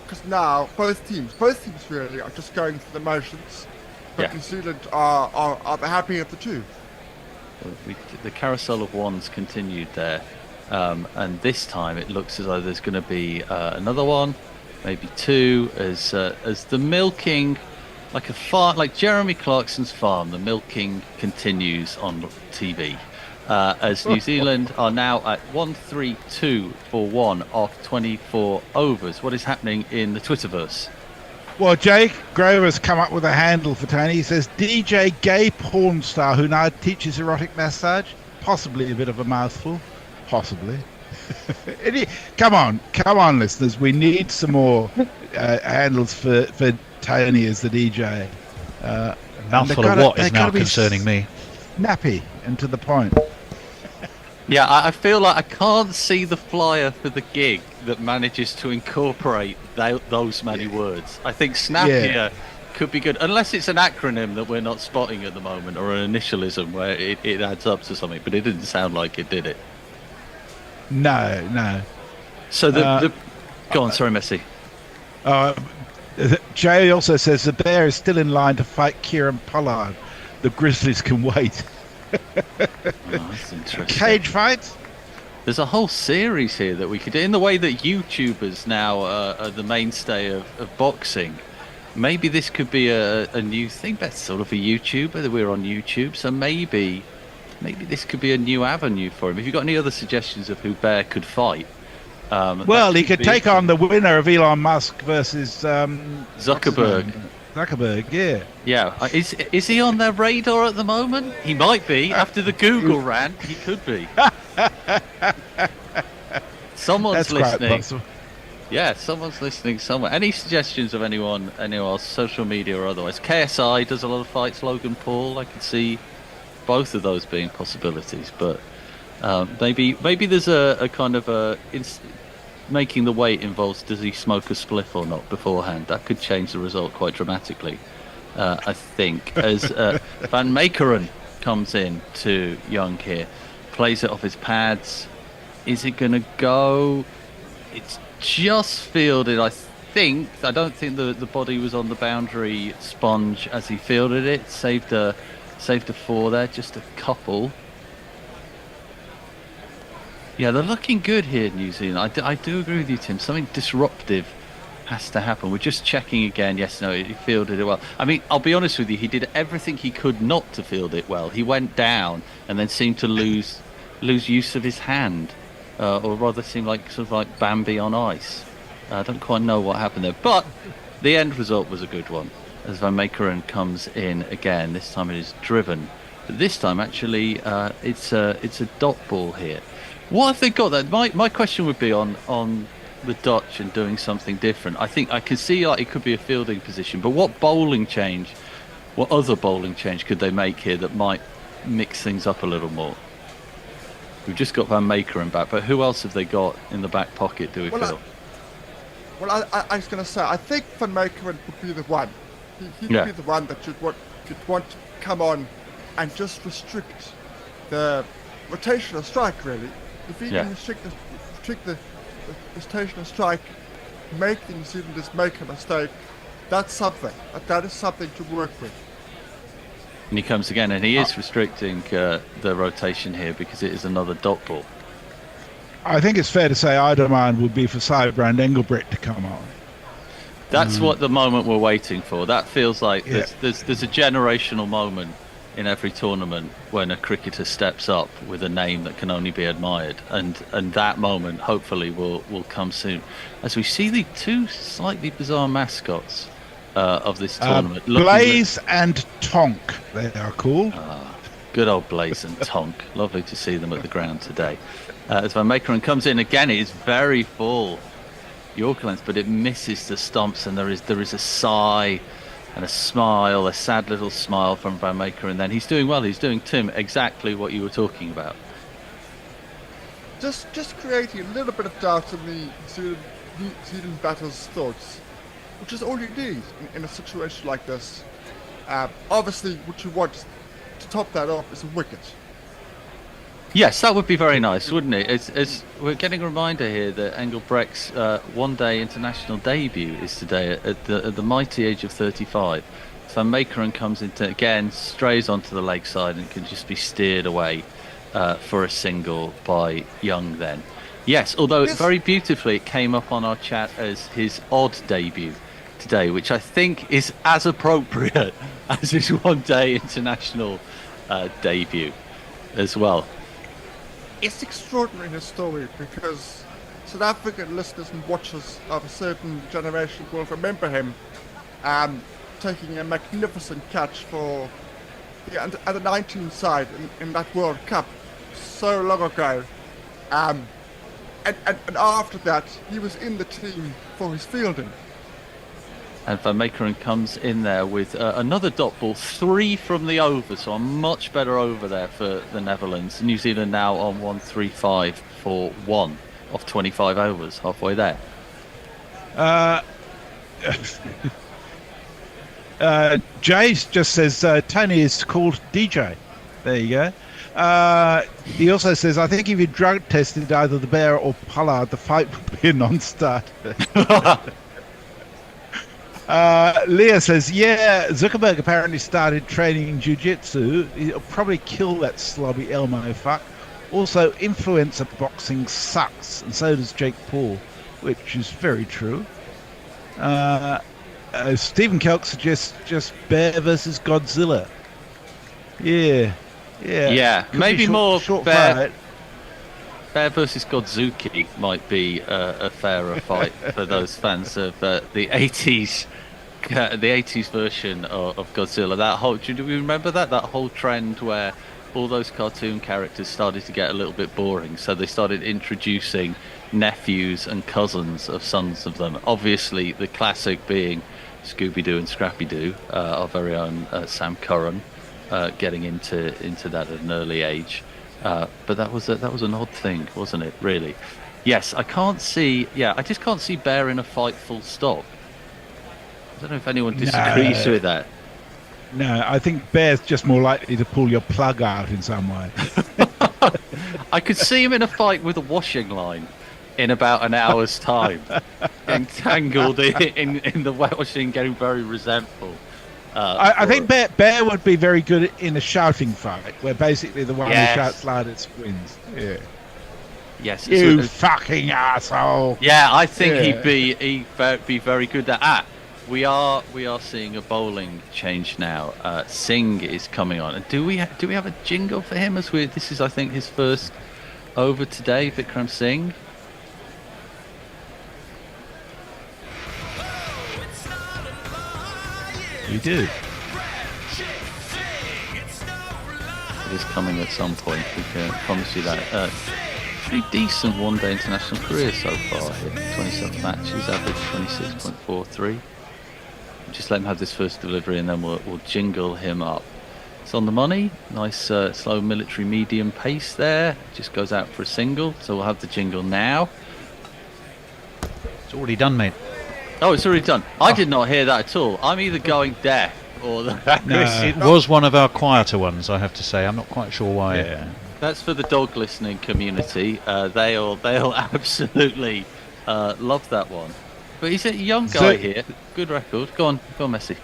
Because now, both teams really are just going through the motions. But New Zealand are the happy of the two. The carousel of ones continued there. And this time it looks as though there's going to be another one, maybe 2, as the milking... Like Jeremy Clarkson's farm, the milking continues on TV. As New Zealand are now at 132 for 1 off 24 overs. What is happening in the Twitterverse? Well, Jake Grover's come up with a handle for Tony. He says, DJ gay porn star who now teaches erotic massage. Possibly a bit of a mouthful. Possibly. Come on, listeners. We need some more handles for Tony as the DJ. Mouthful of what is now concerning me. Snappy and to the point. Yeah, I feel like I can't see the flyer for the gig that manages to incorporate those many words. I think snappier could be good, unless it's an acronym that we're not spotting at the moment, or an initialism where it adds up to something, but it didn't sound like it did it. No. So the go on, sorry, Messi. Jay also says the bear is still in line to fight Kieran Pollard. The Grizzlies can wait. That's interesting. Cage fight? There's a whole series here that we could do. In the way that YouTubers now are the mainstay of boxing, maybe this could be a new thing. That's sort of a YouTuber, that we're on YouTube, so maybe this could be a new avenue for him. If you've got any other suggestions of who Bear could fight, well, he could take on the winner of Elon Musk versus Zuckerberg. Zuckerberg, yeah. Yeah, is he on their radar at the moment? He might be. After the Google rant, he could be. Someone's listening. Yeah, someone's listening somewhere. Any suggestions of anyone else, social media or otherwise? KSI does a lot of fights. Logan Paul, I could see both of those being possibilities. But maybe there's a kind of making the weight involves, does he smoke a spliff or not beforehand? That could change the result quite dramatically, I think. As Van Makeren comes in to Young here, plays it off his pads. Is it going to go? It's just fielded, I think. I don't think the body was on the boundary sponge as he fielded it. Saved a 4 there, just a couple. Yeah, they're looking good here, New Zealand. I do agree with you, Tim. Something disruptive has to happen. We're just checking again. Yes, no, he fielded it well. I mean, I'll be honest with you, he did everything he could not to field it well. He went down and then seemed to lose use of his hand, or rather seemed like sort of like Bambi on ice. I don't quite know what happened there, but the end result was a good one. As Van Makeren comes in again, this time it is driven. But this time, actually, it's a dot ball here. What have they got there? My question would be on the Dutch and doing something different. I think I can see like it could be a fielding position, but what other bowling change could they make here that might mix things up a little more? We've just got Van Makeren back, but who else have they got in the back pocket, do we feel? I was going to say, I think Van Makeren would be the one. He'd be the one that you'd want to come on and just restrict the rotational strike, really. If he can restrict the rotational strike, make the New Zealanders make a mistake, that's something. That is something to work with. And he comes again, and he is restricting the rotation here because it is another dot ball. I think it's fair to say our demand would be for Sybrand Engelbrekt to come on. That's what the moment we're waiting for. That feels like there's a generational moment in every tournament when a cricketer steps up with a name that can only be admired, and that moment hopefully will come soon. As we see the two slightly bizarre mascots of this tournament, Blaze and Tonk, they are called. Good old Blaze and Tonk. Lovely to see them at the ground today. As Van Makeren comes in again, it is very full Yorker length, but it misses the stumps, and there is a sigh and a smile, a sad little smile from Van Makeren. Then he's doing well. He's doing, Tim, exactly what you were talking about. Just creating a little bit of doubt in the New Zealand batter's thoughts, which is all you need in a situation like this. Obviously, what you want to top that off is a wicket. Yes, that would be very nice, wouldn't it? It's we're getting a reminder here that Engelbrecht's one-day international debut is today at the mighty age of 35. Van Makeren comes into again, strays onto the leg side and can just be steered away for a single by Young then. Yes, although very beautifully it came up on our chat as his odd debut today, which I think is as appropriate as his one-day international debut as well. It's extraordinary, his story, because South African listeners and watchers of a certain generation will remember him taking a magnificent catch for the under 19 side in that World Cup so long ago. And after that, he was in the team for his fielding. And Van Meekeren comes in there with another dot ball, 3 from the over, so a much better over there for the Netherlands. New Zealand now on 135 for 1 of 25 overs, halfway there. Jace just says Tony is called DJ. There you go. He also says, I think if you drug tested either the bear or Pollard, the fight would be a non-starter. Leah says, yeah, Zuckerberg apparently started training in jiu-jitsu. He'll probably kill that slobby Elmo fuck. Also, influencer boxing sucks, and so does Jake Paul, which is very true. Stephen Kelk suggests just Bear versus Godzilla. Yeah. Could maybe more short Bear. fight. Bear versus Godzuki might be a fairer fight for those fans of the 80s, the 80s version of Godzilla. That whole, do you remember that whole trend where all those cartoon characters started to get a little bit boring, so they started introducing nephews and cousins of sons of them. Obviously, the classic being Scooby-Doo and Scrappy-Doo, our very own Sam Curran, getting into that at an early age. But that was an odd thing, wasn't it? Really? Yes, I just can't see Bear in a fight. Full stop. I don't know if anyone disagrees with that. No, I think Bear's just more likely to pull your plug out in some way. I could see him in a fight with a washing line in about an hour's time, entangled in the washing, getting very resentful. I think Bear would be very good in a shouting fight, where basically the one who shouts loudest wins. Yeah. Yes. You fucking asshole. Yeah, I think he'd be very good at that. We are seeing a bowling change now. Singh is coming on, and do we have a jingle for him? This is, I think, his first over today. Vikram Singh. We do. It is coming at some point. We can promise you that. Pretty decent one-day international career so far. 27 matches, average 26.43. Just let him have this first delivery, and then we'll jingle him up. It's on the money. Nice slow military medium pace there. Just goes out for a single. So we'll have the jingle now. It's already done, mate. Oh, it's already done. I did not hear that at all. I'm either going deaf or It was one of our quieter ones, I have to say. I'm not quite sure why. Yeah. That's for the dog listening community. They'll absolutely love that one. But he's a young guy here. Good record. Go on, Messi.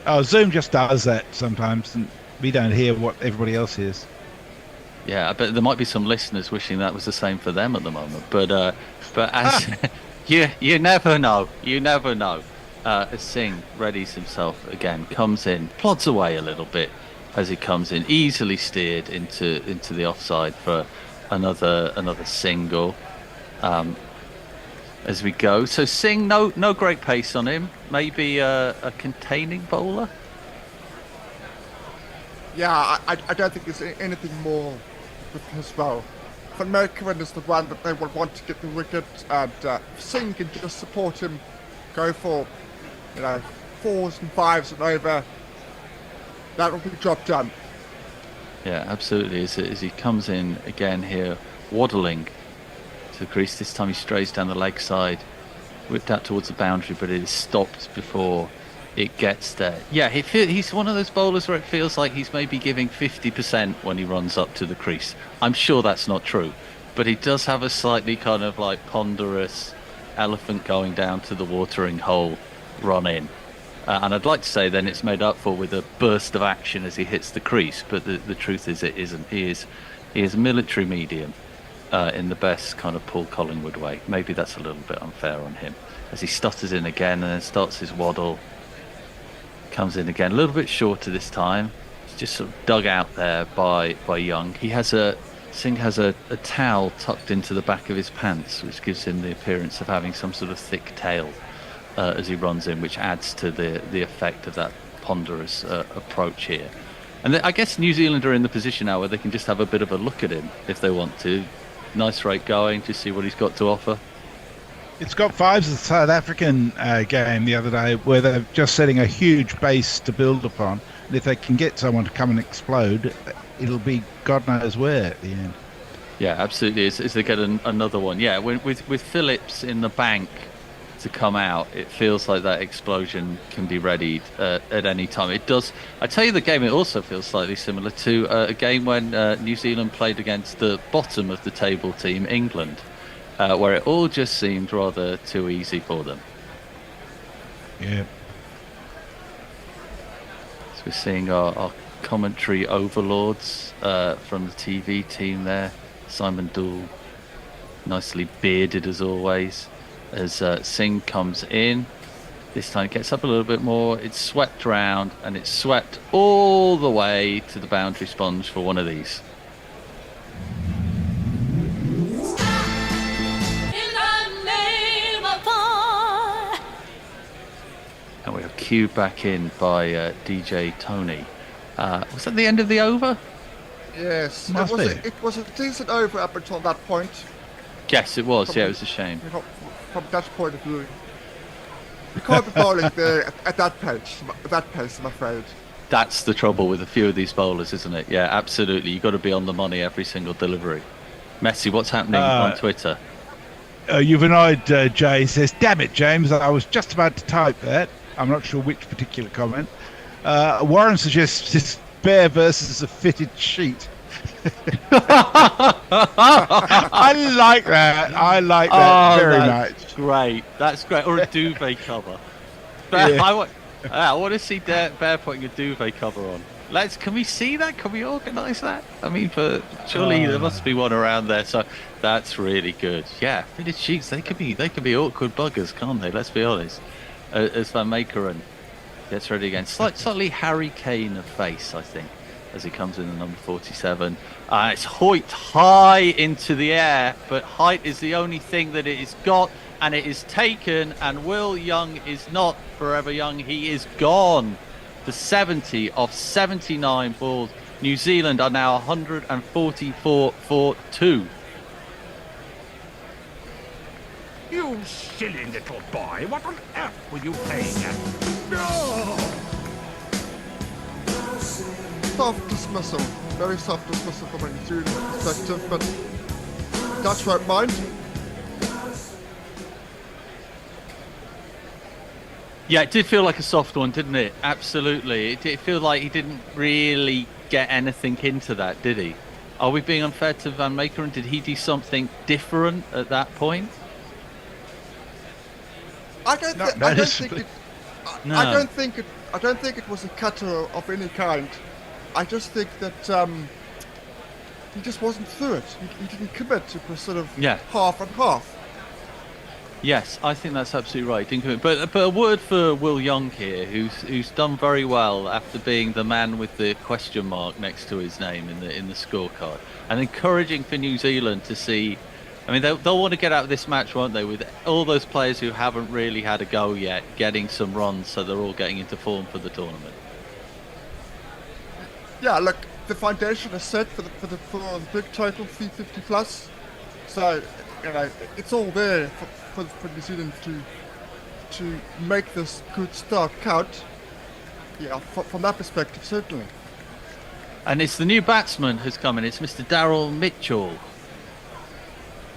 Oh, Zoom just does that sometimes, and we don't hear what everybody else hears. Yeah, I bet there might be some listeners wishing that was the same for them at the moment. But as you never know. You never know. As Singh readies himself again, comes in, plods away a little bit as he comes in, easily steered into the offside for another single. As we go, so Singh, no great pace on him. Maybe a containing bowler. Yeah, I don't think there's anything more with him as well. Van Meekeren is the one that they will want to get the wicket, and Singh can just support him, go for 4s and 5s and over. That will be the job done. Yeah, absolutely. As he comes in again here, waddling to the crease. This time he strays down the leg side, whipped out towards the boundary, but it is stopped before it gets there. Yeah, he's one of those bowlers where it feels like he's maybe giving 50% when he runs up to the crease. I'm sure that's not true, but he does have a slightly kind of like ponderous elephant going down to the watering hole run in. And I'd like to say then it's made up for with a burst of action as he hits the crease, but the truth is it isn't. He is military medium in the best kind of Paul Collingwood way. Maybe that's a little bit unfair on him. As he stutters in again and then starts his waddle. Comes in again, a little bit shorter this time. It's just sort of dug out there by Young. Singh has a towel tucked into the back of his pants, which gives him the appearance of having some sort of thick tail as he runs in, which adds to the effect of that ponderous approach here. And I guess New Zealand are in the position now where they can just have a bit of a look at him if they want to. Nice rate going to see what he's got to offer. It's got vibes of the South African game the other day where they're just setting a huge base to build upon. And if they can get someone to come and explode, it'll be God knows where at the end. Yeah, absolutely. As they get another one. Yeah, with Phillips in the bank to come out, it feels like that explosion can be readied at any time. It does. I tell you, the game, it also feels slightly similar to a game when New Zealand played against the bottom of the table team, England, where it all just seemed rather too easy for them. Yeah. So we're seeing our commentary overlords from the TV team there. Simon Dool, nicely bearded as always, as Singh comes in. This time it gets up a little bit more. It's swept round, and it's swept all the way to the boundary sponge for one of these. And we are cued back in by DJ Tony. Was that the end of the over? Yes, Must be. it was a decent over up until that point. Yes, it was. Yeah, it was a shame. From Dutch point of view, you can't be bowling there at that pace, I'm afraid. That's the trouble with a few of these bowlers, isn't it? Yeah, absolutely. You've got to be on the money every single delivery. Messi, what's happening on Twitter? You've annoyed Jay. Says, "Damn it, James! I was just about to type that. I'm not sure which particular comment." Warren suggests this bear versus a fitted sheet. I like that. I like that very much. Great. That's great. Or a duvet cover. Yeah. I want to see Bear putting a duvet cover on. Can we see that? Can we organise that? I mean, surely there must be one around there. So that's really good. Yeah, fitted sheets. They can be awkward buggers, can't they? Let's be honest. As Van Meekeren gets ready again, slightly Harry Kane of face, I think, as he comes in at number 47. It's hoiked high into the air, but height is the only thing that it has got, and it is taken, and Will Young is not forever young. He is gone. The 70 of 79 balls. New Zealand are now 144 for 2. You silly little boy, what on earth were you playing at? No! Soft dismissal, very soft dismissal from a New Zealand perspective, but Dutch won't mind. Yeah, it did feel like a soft one, didn't it? Absolutely. It felt like he didn't really get anything into that, did he? Are we being unfair to Van Meekeren? Did he do something different at that point? I don't think it was a cutter of any kind. I just think that he just wasn't through it. He didn't commit to a sort of half and half. Yes, I think that's absolutely right. Didn't commit. But a word for Will Young here, who's done very well after being the man with the question mark next to his name in the scorecard, and encouraging for New Zealand to see. I mean, they'll want to get out of this match, won't they, with all those players who haven't really had a go yet, getting some runs, so they're all getting into form for the tournament. Yeah, look, the foundation is set for the big total, 350 plus. So, it's all there for New Zealand to make this good start count. Yeah, from that perspective, certainly. And it's the new batsman who's coming. It's Mr. Daryl Mitchell.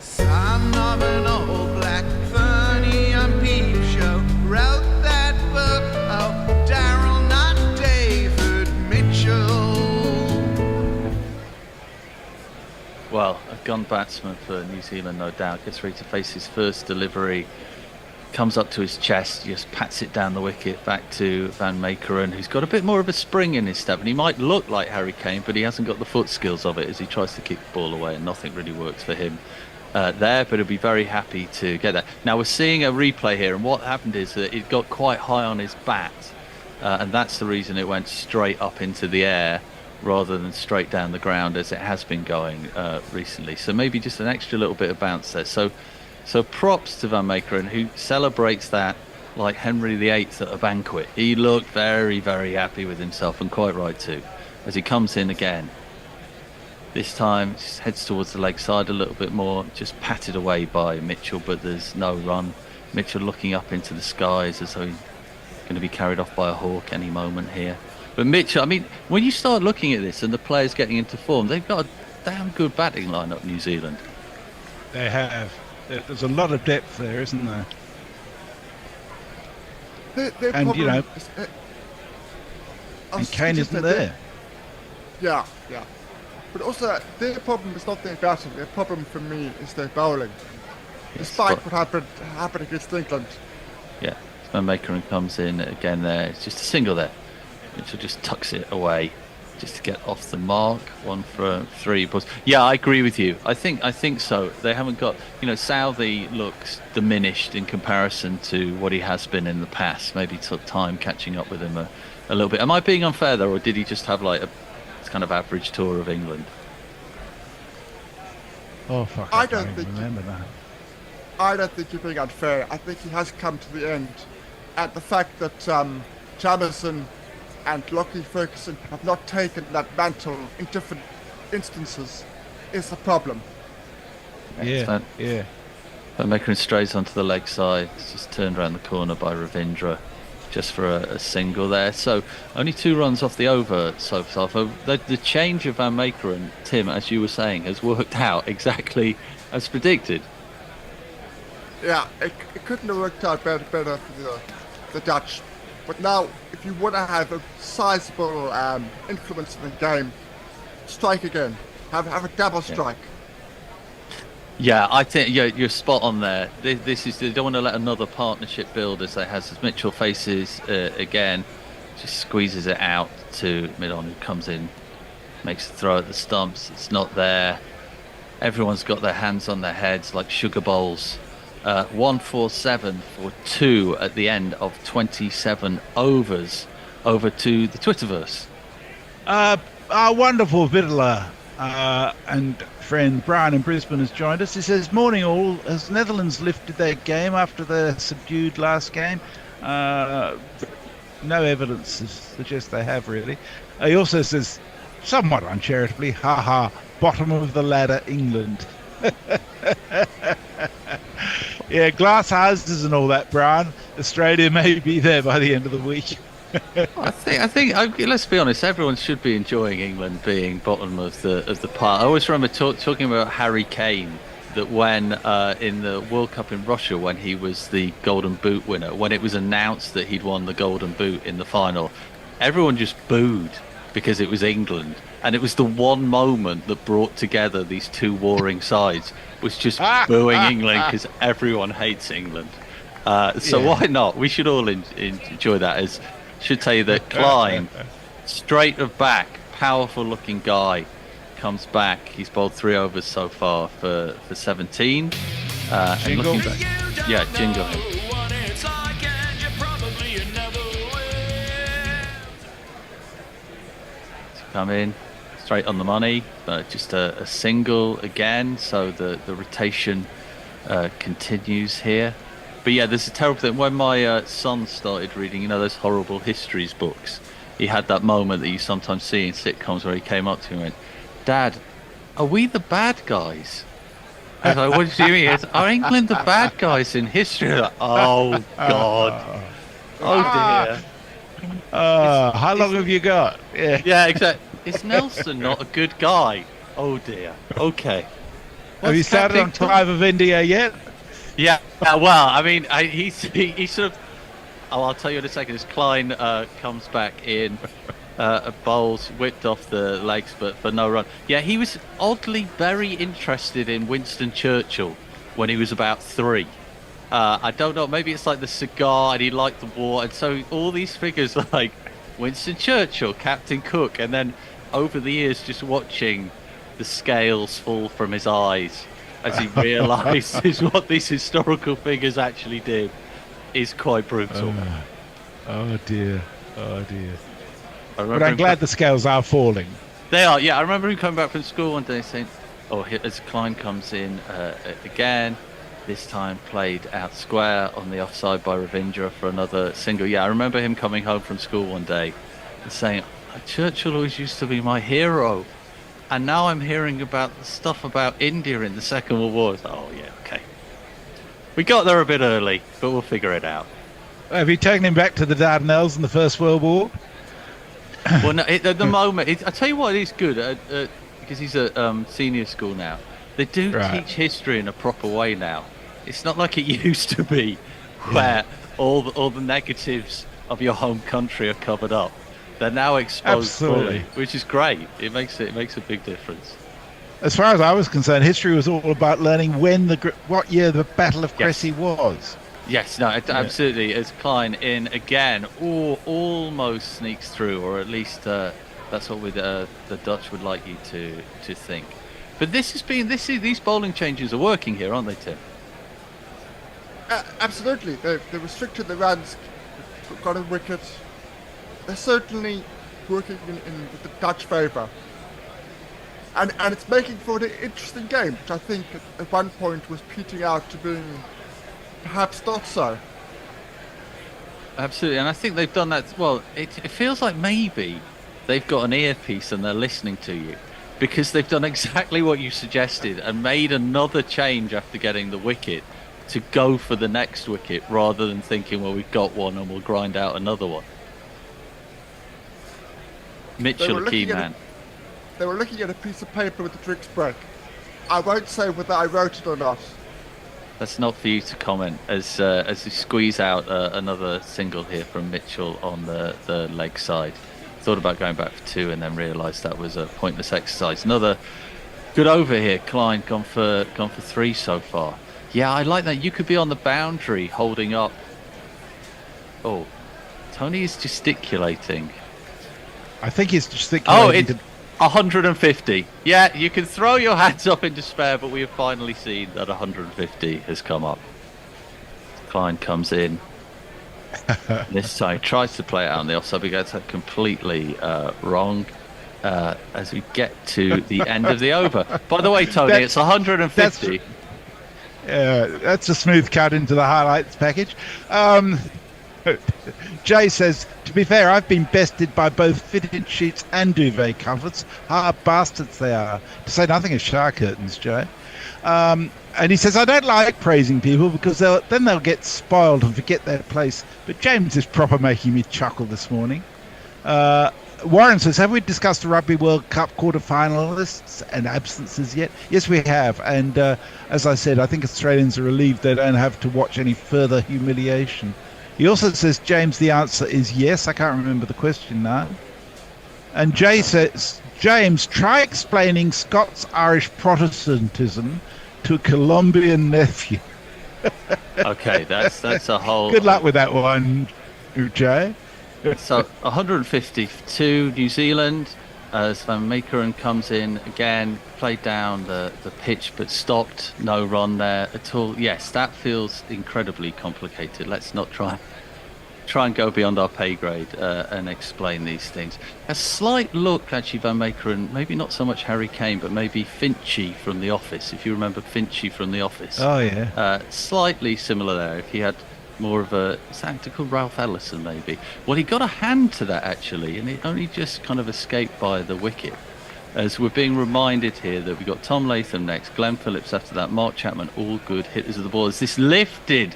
Son of an old black Fernie and Peep Show wrote that book of Daryl, not David Mitchell. Well, a gun batsman for New Zealand, no doubt. Gets ready to face his first delivery. Comes up to his chest, just pats it down the wicket back to Van Meekeren, who's got a bit more of a spring in his step. And he might look like Harry Kane, but he hasn't got the foot skills of it as he tries to kick the ball away, and nothing really works for him. There, but he'll be very happy to get that. Now we're seeing a replay here, and what happened is that it got quite high on his bat, and that's the reason it went straight up into the air rather than straight down the ground as it has been going recently. So maybe just an extra little bit of bounce there. So props to Van Meekeren, who celebrates that like Henry VIII at a banquet. He looked very, very happy with himself, and quite right too, as he comes in again. This time, just heads towards the leg side a little bit more, just patted away by Mitchell, but there's no run. Mitchell looking up into the skies as though he's going to be carried off by a hawk any moment here. But Mitchell, I mean, when you start looking at this and the players getting into form, they've got a damn good batting lineup, New Zealand. They have. There's a lot of depth there, isn't there? And, you know, and Kane isn't there. Yeah. But also, their problem is not their batting. Their problem for me is their bowling. Despite what happened against England. Yeah, Van Meekeren comes in again there. It's just a single there. Mitchell just tucks it away just to get off the mark. 1 for 3 balls. Yeah, I agree with you. I think so. They haven't got, you know, Southey looks diminished in comparison to what he has been in the past. Maybe took time catching up with him a little bit. Am I being unfair though, or did he just have like a kind of average tour of England? Oh fuck! I don't think remember that. I don't think you're being unfair. I think he has come to the end, and the fact that Jamison and Lockie Ferguson have not taken that mantle in different instances is a problem. Yeah. Van Meekeren strays onto the leg side. It's just turned around the corner by Ravindra, just for a single there. So only 2 runs off the over so far. The change of Van Meekeren, Tim, as you were saying, has worked out exactly as predicted. Yeah, it couldn't have worked out better for the Dutch. But now, if you want to have a sizable influence in the game, strike again. Have a double strike. Yeah, I think you're spot on there. This is, they don't want to let another partnership build as they has. As Mitchell faces again, just squeezes it out to mid-on, who comes in, makes the throw at the stumps. It's not there. Everyone's got their hands on their heads like sugar bowls. 147 for 2 at the end of 27 overs. Over to the Twitterverse. Our wonderful Vittler and friend Brian in Brisbane has joined us. He says, morning all, has Netherlands lifted their game after the subdued last game? No evidence to suggest they have, really. He also says, somewhat uncharitably, haha, bottom of the ladder England. Yeah, glass houses and all that, Brian. Australia may be there by the end of the week. I think. Let's be honest. Everyone should be enjoying England being bottom of the pile. I always remember talking about Harry Kane. That when in the World Cup in Russia, when he was the Golden Boot winner, when it was announced that he'd won the Golden Boot in the final, everyone just booed because it was England, and it was the one moment that brought together these two warring sides. Was just booing England because everyone hates England. Why not? We should all enjoy that. As should tell you that Klein, straight of back, powerful looking guy, comes back. He's bowled 3 overs so far for 17. And looking back, jingle him. To come in. Straight on the money, but just a single again, so the rotation continues here. But yeah, there's a terrible thing. When my son started reading, those horrible histories books, he had that moment that you sometimes see in sitcoms where he came up to me and went, Dad, are we the bad guys? I was like, what do you mean? Are England the bad guys in history? Like, oh, God. Oh, dear. How long have you got? Yeah, exactly. Is Nelson not a good guy? Oh dear. Okay. Have you started on Clive of India yet? Yeah. Well, I mean, he sort of. Oh, I'll tell you in a second. As Klein comes back in, bowls whipped off the legs, but for no run. Yeah, he was oddly very interested in Winston Churchill when he was about 3. I don't know. Maybe it's like the cigar, and he liked the war, and so all these figures like Winston Churchill, Captain Cook, and then over the years just watching the scales fall from his eyes as he realises what these historical figures actually did is quite brutal. Oh dear. But I'm glad the scales are falling. They are, yeah. I remember him coming back from school one day saying, as Klein comes in again, this time played out square on the offside by Ravindra for another single. Yeah, I remember him coming home from school one day and saying, Churchill always used to be my hero. And now I'm hearing about the stuff about India in the Second World War. Oh, yeah, okay. We got there a bit early, but we'll figure it out. Have you taken him back to the Dardanelles in the First World War? Well, no, at the moment, I tell you what, it is good, because he's at senior school now. They do teach history in a proper way now. It's not like it used to be, where all the negatives of your home country are covered up. They're now exposed fully, which is great. It makes a big difference. As far as I was concerned, history was all about learning what year the Battle of Crecy was. Yes, no, absolutely. As Klein in again, almost sneaks through, or at least that's what the Dutch would like you to think. But these bowling changes are working here, aren't they, Tim? Absolutely. They restricted the runs, got a wicket. They're certainly working in the Dutch favour. And it's making for an interesting game, which I think at one point was peaking out to being perhaps not so. Absolutely, and I think they've done that. Well, it feels like maybe they've got an earpiece and they're listening to you, because they've done exactly what you suggested and made another change after getting the wicket to go for the next wicket, rather than thinking, well, we've got one and we'll grind out another one. Mitchell, a key man. They were looking at a piece of paper with the drinks break. I won't say whether I wrote it or not. That's not for you to comment, as we squeeze out another single here from Mitchell on the leg side. Thought about going back for two and then realised that was a pointless exercise. Another good over here. Klein gone for three so far. Yeah, I like that. You could be on the boundary holding up. Oh, Tony is gesticulating. I think he's gesticulating. Oh, it's 150. Yeah, you can throw your hands up in despair, but we have finally seen that 150 has come up. Klein comes in. This time tries to play it out on the offside, but gets that completely wrong as we get to the end of the over. By the way, Tony, it's 150. That's a smooth cut into the highlights package. Jay says, to be fair, I've been bested by both fitted sheets and duvet comforts. Hard bastards they are. To say nothing of shower curtains, Jay. And he says, I don't like praising people because then they'll get spoiled and forget their place. But James is proper making me chuckle this morning. Warren says, have we discussed the Rugby World Cup quarter-finalists and absences yet? Yes, we have. And as I said, I think Australians are relieved they don't have to watch any further humiliation. He also says, James, the answer is yes. I can't remember the question now. And Jay says, James, try explaining Scots-Irish Protestantism to a Colombian nephew. Okay, that's a whole... Good luck with that one, Jay. So 152 New Zealand as Van Meekeren comes in again, played down the pitch but stopped, no run there at all. Yes, that feels incredibly complicated. Let's not try and go beyond our pay grade and explain these things. A slight look, actually, Van Meekeren, maybe not so much Harry Kane, but maybe Finchy from The Office, if you remember Finchy from The Office. Oh, yeah. Slightly similar there, if he had more of a actor called Ralph Ellison, maybe. Well, he got a hand to that, actually, and it only just kind of escaped by the wicket. As we're being reminded here that we've got Tom Latham next, Glenn Phillips after that, Mark Chapman, all good hitters of the ball. As this lifted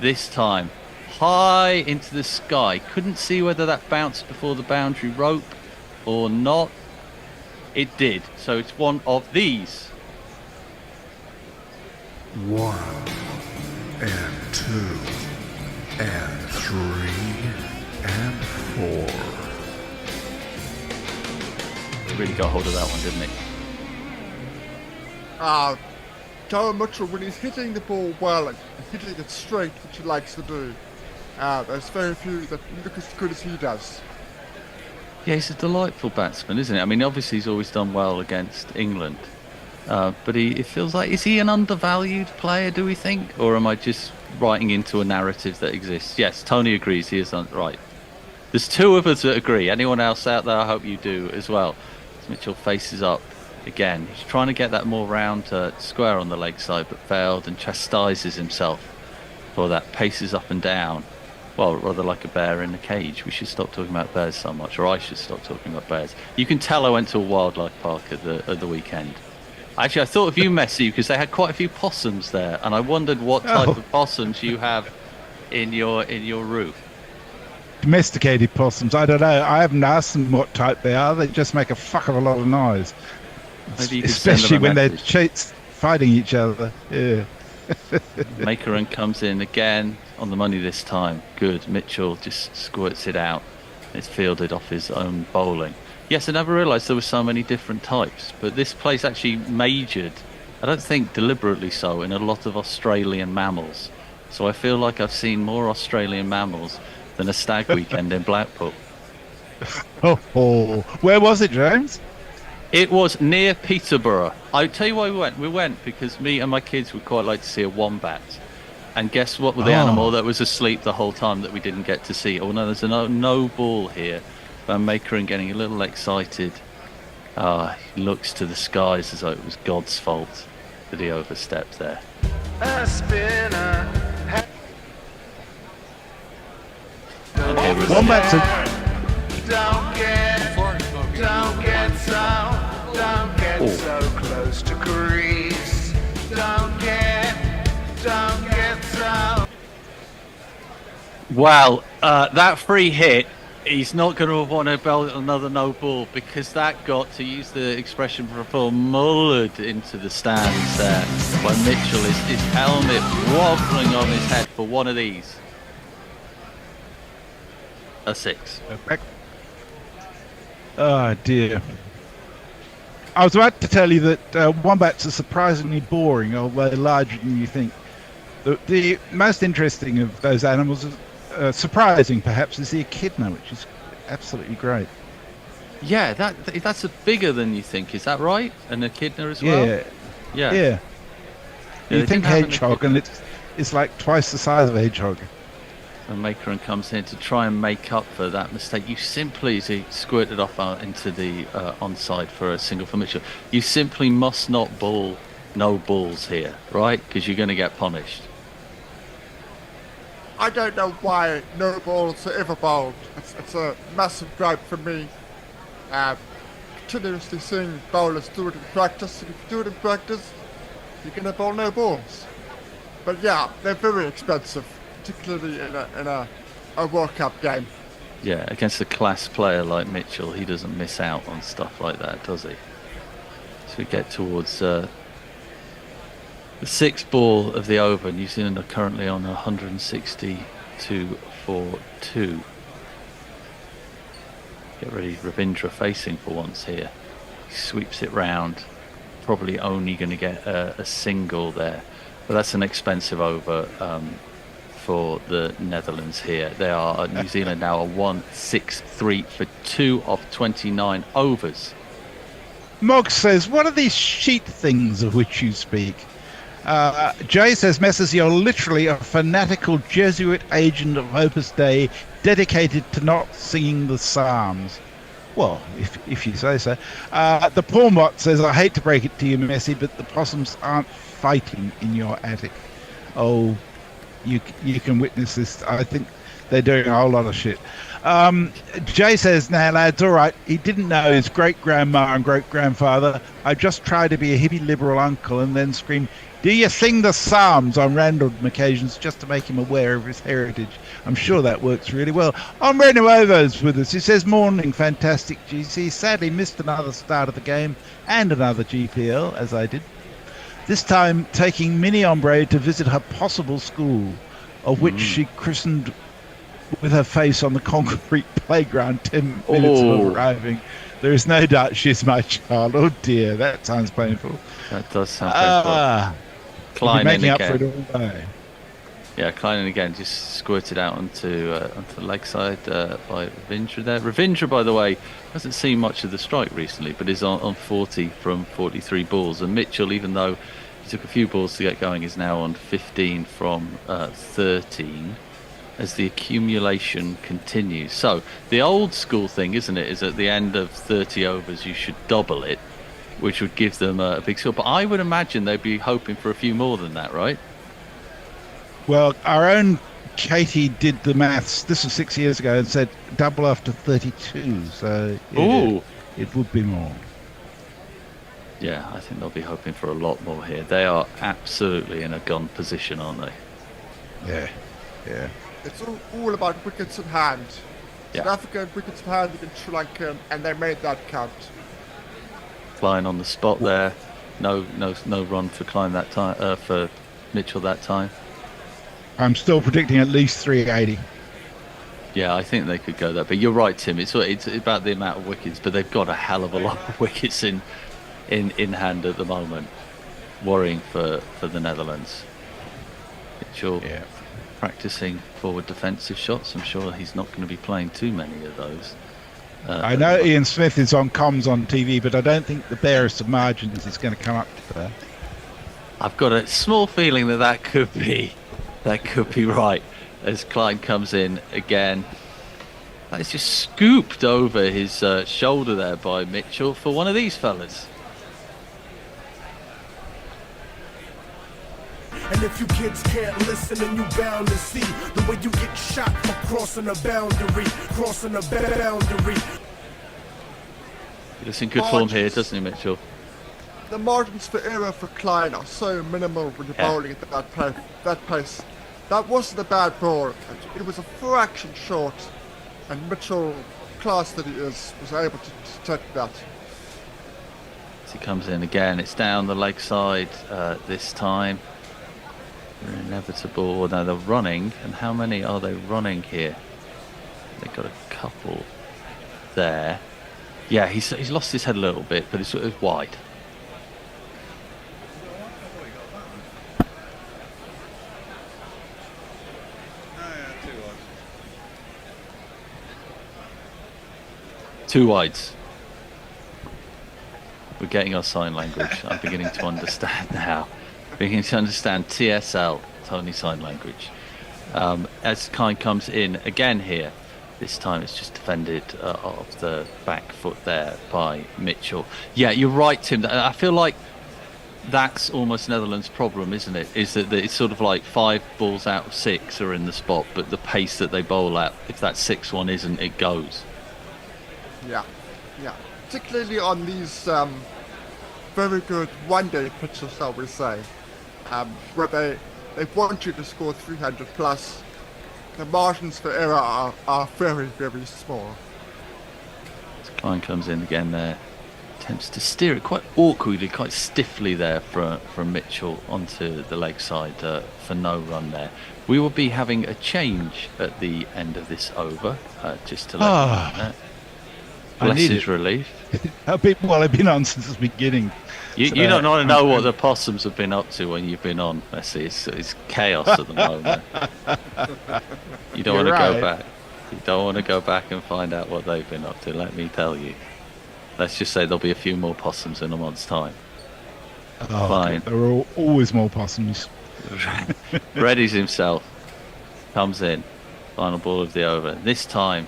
this time high into the sky. Couldn't see whether that bounced before the boundary rope or not. It did. So it's one of these. 1 and 2 and 3 and 4. Really got hold of that one, didn't he? Joe Mitchell, when he's hitting the ball well and hitting it straight, which he likes to do, there's very few that look as good as he does. Yeah, he's a delightful batsman, isn't he? I mean, obviously he's always done well against England. But it feels like, is he an undervalued player, do we think? Or am I just writing into a narrative that exists? Yes, Tony agrees he is right. There's two of us that agree. Anyone else out there, I hope you do as well. As Mitchell faces up again. He's trying to get that more round square on the leg side, but failed and chastises himself for that. Paces up and down. well, rather like a bear in a cage. We should stop talking about bears so much, or I should stop talking about bears. You can tell I went to a wildlife park at the weekend. Actually, I thought of you, Messi, because they had quite a few possums there, and I wondered what type of possums you have in your roof. Domesticated possums. I don't know. I haven't asked them what type they are. They just make a fuck of a lot of noise. Maybe you could Especially send them a when message. they're fighting each other. Yeah. Makerin comes in again on the money this time. Good. Mitchell just squirts it out. It's fielded off his own bowling. Yes, I never realised there were so many different types, but this place actually majored, I don't think deliberately so, in a lot of Australian mammals. So I feel like I've seen more Australian mammals than a stag weekend in Blackpool. Oh, where was it, James? It was near Peterborough. I'll tell you why we went. We went because me and my kids would quite like to see a wombat. And guess what? The animal that was asleep the whole time that we didn't get to see. Oh no, there's a no ball here. Van Makeren getting a little excited. He looks to the skies as though it was God's fault that he overstepped there. Wombats are... Don't get so close to crease. Don't get so. Well, that free hit, he's not going to want to belt another no ball because that got, to use the expression from before, mullered into the stands there when Mitchell his helmet wobbling on his head for one of these. A 6. Oh dear. I was about to tell you that wombats are surprisingly boring, although larger than you think. The most interesting of those animals, surprising perhaps, is the echidna, which is absolutely great. Yeah, that's bigger than you think. Is that right? An echidna as well? Yeah. You think hedgehog, and it's like twice the size of a hedgehog. And Makeren comes in to try and make up for that mistake. You simply, as he squirted off into the onside for a single for Mitchell, you simply must not bowl no balls here, right? Because you're going to get punished. I don't know why no balls are ever bowled. It's a massive gripe for me. Continuously seeing bowlers do it in practice. If you do it in practice, you're going to bowl no balls. But yeah, they're very expensive, particularly in a World Cup game. Yeah, against a class player like Mitchell, he doesn't miss out on stuff like that, does he? So we get towards the 6th ball of the over. New Zealand are currently on 162 for 2. Get ready, Ravindra facing for once here. He sweeps it round. Probably only going to get a single there. But that's an expensive over for the Netherlands here. They are New Zealand now are 163 for 2 of 29 overs. Mog says, what are these sheet things of which you speak? Jay says, Messrs, you're literally a fanatical Jesuit agent of Opus Dei dedicated to not singing the Psalms. Well, if you say so. The Paul Mott says, I hate to break it to you, Messi, but the possums aren't fighting in your attic. Oh, you can witness this. I think they're doing a whole lot of shit. Jay says, now lads, all right, he didn't know his great-grandma and great-grandfather. I just try to be a hippie liberal uncle and then scream, do you sing the Psalms on random occasions just to make him aware of his heritage? I'm sure that works really well. I'm Reno Ovo's with us. He says, morning, fantastic GC. Sadly missed another start of the game and another GPL, as I did. This time taking Mini Ombre to visit her possible school, of which she christened with her face on the concrete playground 10 minutes of arriving. There is no doubt she's my child. Oh dear, that sounds painful. That does sound painful. Klein making in up for again. it all day. Yeah, Klein again just squirted out onto the leg side by Ravindra there. Ravindra, by the way, hasn't seen much of the strike recently, but is on 40 from 43 balls. And Mitchell, even though he took a few balls to get going, is now on 15 from 13 as the accumulation continues. So the old school thing, isn't it, is at the end of 30 overs you should double it, which would give them a big score. But I would imagine they'd be hoping for a few more than that, right? Well, our own Katie did the maths. This was 6 years ago, and said double after 32. So Ooh. it would be more. Yeah, I think they'll be hoping for a lot more here. They are absolutely in a gun position, aren't they? Yeah. It's all about wickets in hand. Yeah. South Africa wickets in hand against Sri Lanka, and they made that count. Flying on the spot there. No run for Klein that time. For Mitchell that time. I'm still predicting at least 380. Yeah, I think they could go there. But you're right, Tim. It's about the amount of wickets, but they've got a hell of a lot of wickets in hand at the moment, worrying for the Netherlands. Mitchell practicing forward defensive shots. I'm sure he's not going to be playing too many of those. I know Ian Smith is on comms on TV, but I don't think the barest of margins is going to come up to that. I've got a small feeling that could be right as Klein comes in again. It's just scooped over his shoulder there by Mitchell for one of these fellas. And if you kids can't listen, then you bound to see the way you get shot for crossing a boundary. He looks in good form here, doesn't he, Mitchell? The margins for error for Klein are so minimal when you're bowling at that pace. That wasn't a bad ball. It was a fraction short, and Mitchell, class that he is, was able to detect that. As he comes in again, it's down the leg side this time. They're inevitable. Now they're running, and how many are they running here? They've got a couple there. Yeah, he's lost his head a little bit, but it's wide. Two wides. We're getting our sign language. I'm beginning to understand now. Beginning to understand TSL, Tony Sign Language. As Klein comes in again here, this time it's just defended off the back foot there by Mitchell. Yeah, you're right, Tim. I feel like that's almost Netherlands' problem, isn't it? Is that it's sort of like 5 balls out of 6 are in the spot, but the pace that they bowl at, if that 6th one isn't, it goes. Yeah. Particularly on these very good one-day pitches, shall we say, where they want you to score 300 plus. The margins for error are very, very small. As Klein comes in again there, attempts to steer it quite awkwardly, quite stiffly there from Mitchell onto the leg side for no run there. We will be having a change at the end of this over, just to let you know. Bless his relief. I've been on since the beginning. You don't want to know what the possums have been up to when you've been on, Messi. It's chaos at the moment. You don't want to go back. You don't want to go back and find out what they've been up to, let me tell you. Let's just say there'll be a few more possums in a month's time. Oh, fine. There are always more possums. Readies himself. Comes in. Final ball of the over. This time,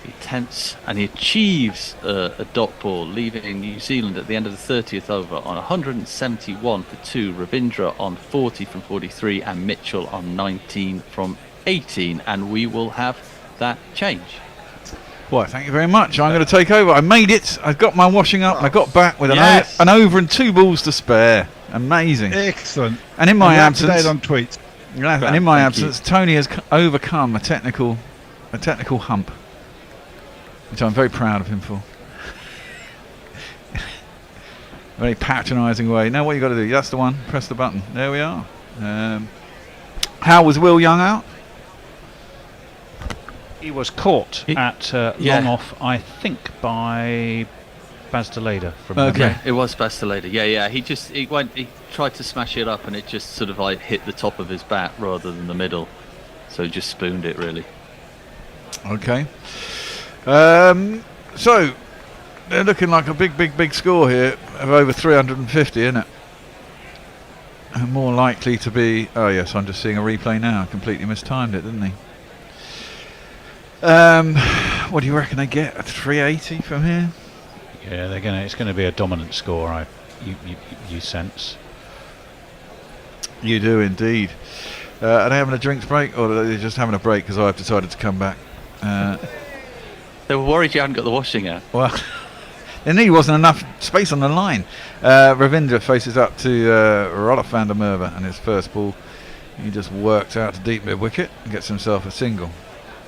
he attempts and he achieves a dot ball, leaving New Zealand at the end of the 30th over on 171 for 2, Ravindra on 40 from 43, and Mitchell on 19 from 18. And we will have that change. Well, thank you very much. I'm going to take over. I made it. I got my washing up. And I got back with an over and 2 balls to spare. Amazing. Excellent. And in my absence, on tweets. And in my absence, Tony has overcome a technical hump, which I'm very proud of him for. Very patronising way. Now what you got to do? That's the one. Press the button. There we are. How was Will Young out? He was caught at long off, I think, by Baz Deleda from Yeah, it was Baz Deleda. Yeah. He tried to smash it up and it just sort of like hit the top of his bat rather than the middle. So he just spooned it really. Okay. So they're looking like a big score here of over 350, isn't it? And more likely to be. Oh yes, I'm just seeing a replay now. Completely mistimed it, didn't he? What do you reckon they get? A 380 from here? Yeah, it's going to be a dominant score. You sense. You do indeed. Are they having a drinks break, or are they just having a break because I've decided to come back? They were worried you hadn't got the washing out. Well, there nearly wasn't enough space on the line. Ravindra faces up to Rolf van der Merwe, and his first ball, he just worked out to deep mid wicket and gets himself a single.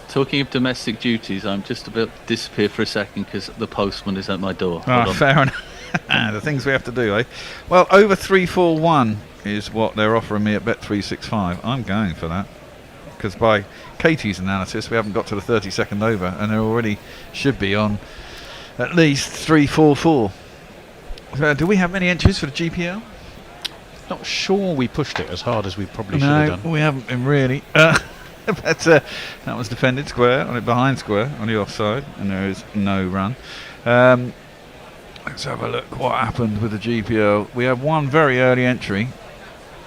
Talking of domestic duties, I'm just about to disappear for a second because the postman is at my door. Fair enough. The things we have to do, eh? Well, over 341 is what they're offering me at Bet365. I'm going for that, because by Katie's analysis, we haven't got to the 32nd over, and they already should be on at least 344. Do we have many entries for the GPL? Not sure we pushed it as hard as we probably should have done. We haven't been really. But that was defended square, on it behind square, on the offside, and there is no run. Let's have a look what happened with the GPL. We have one very early entry,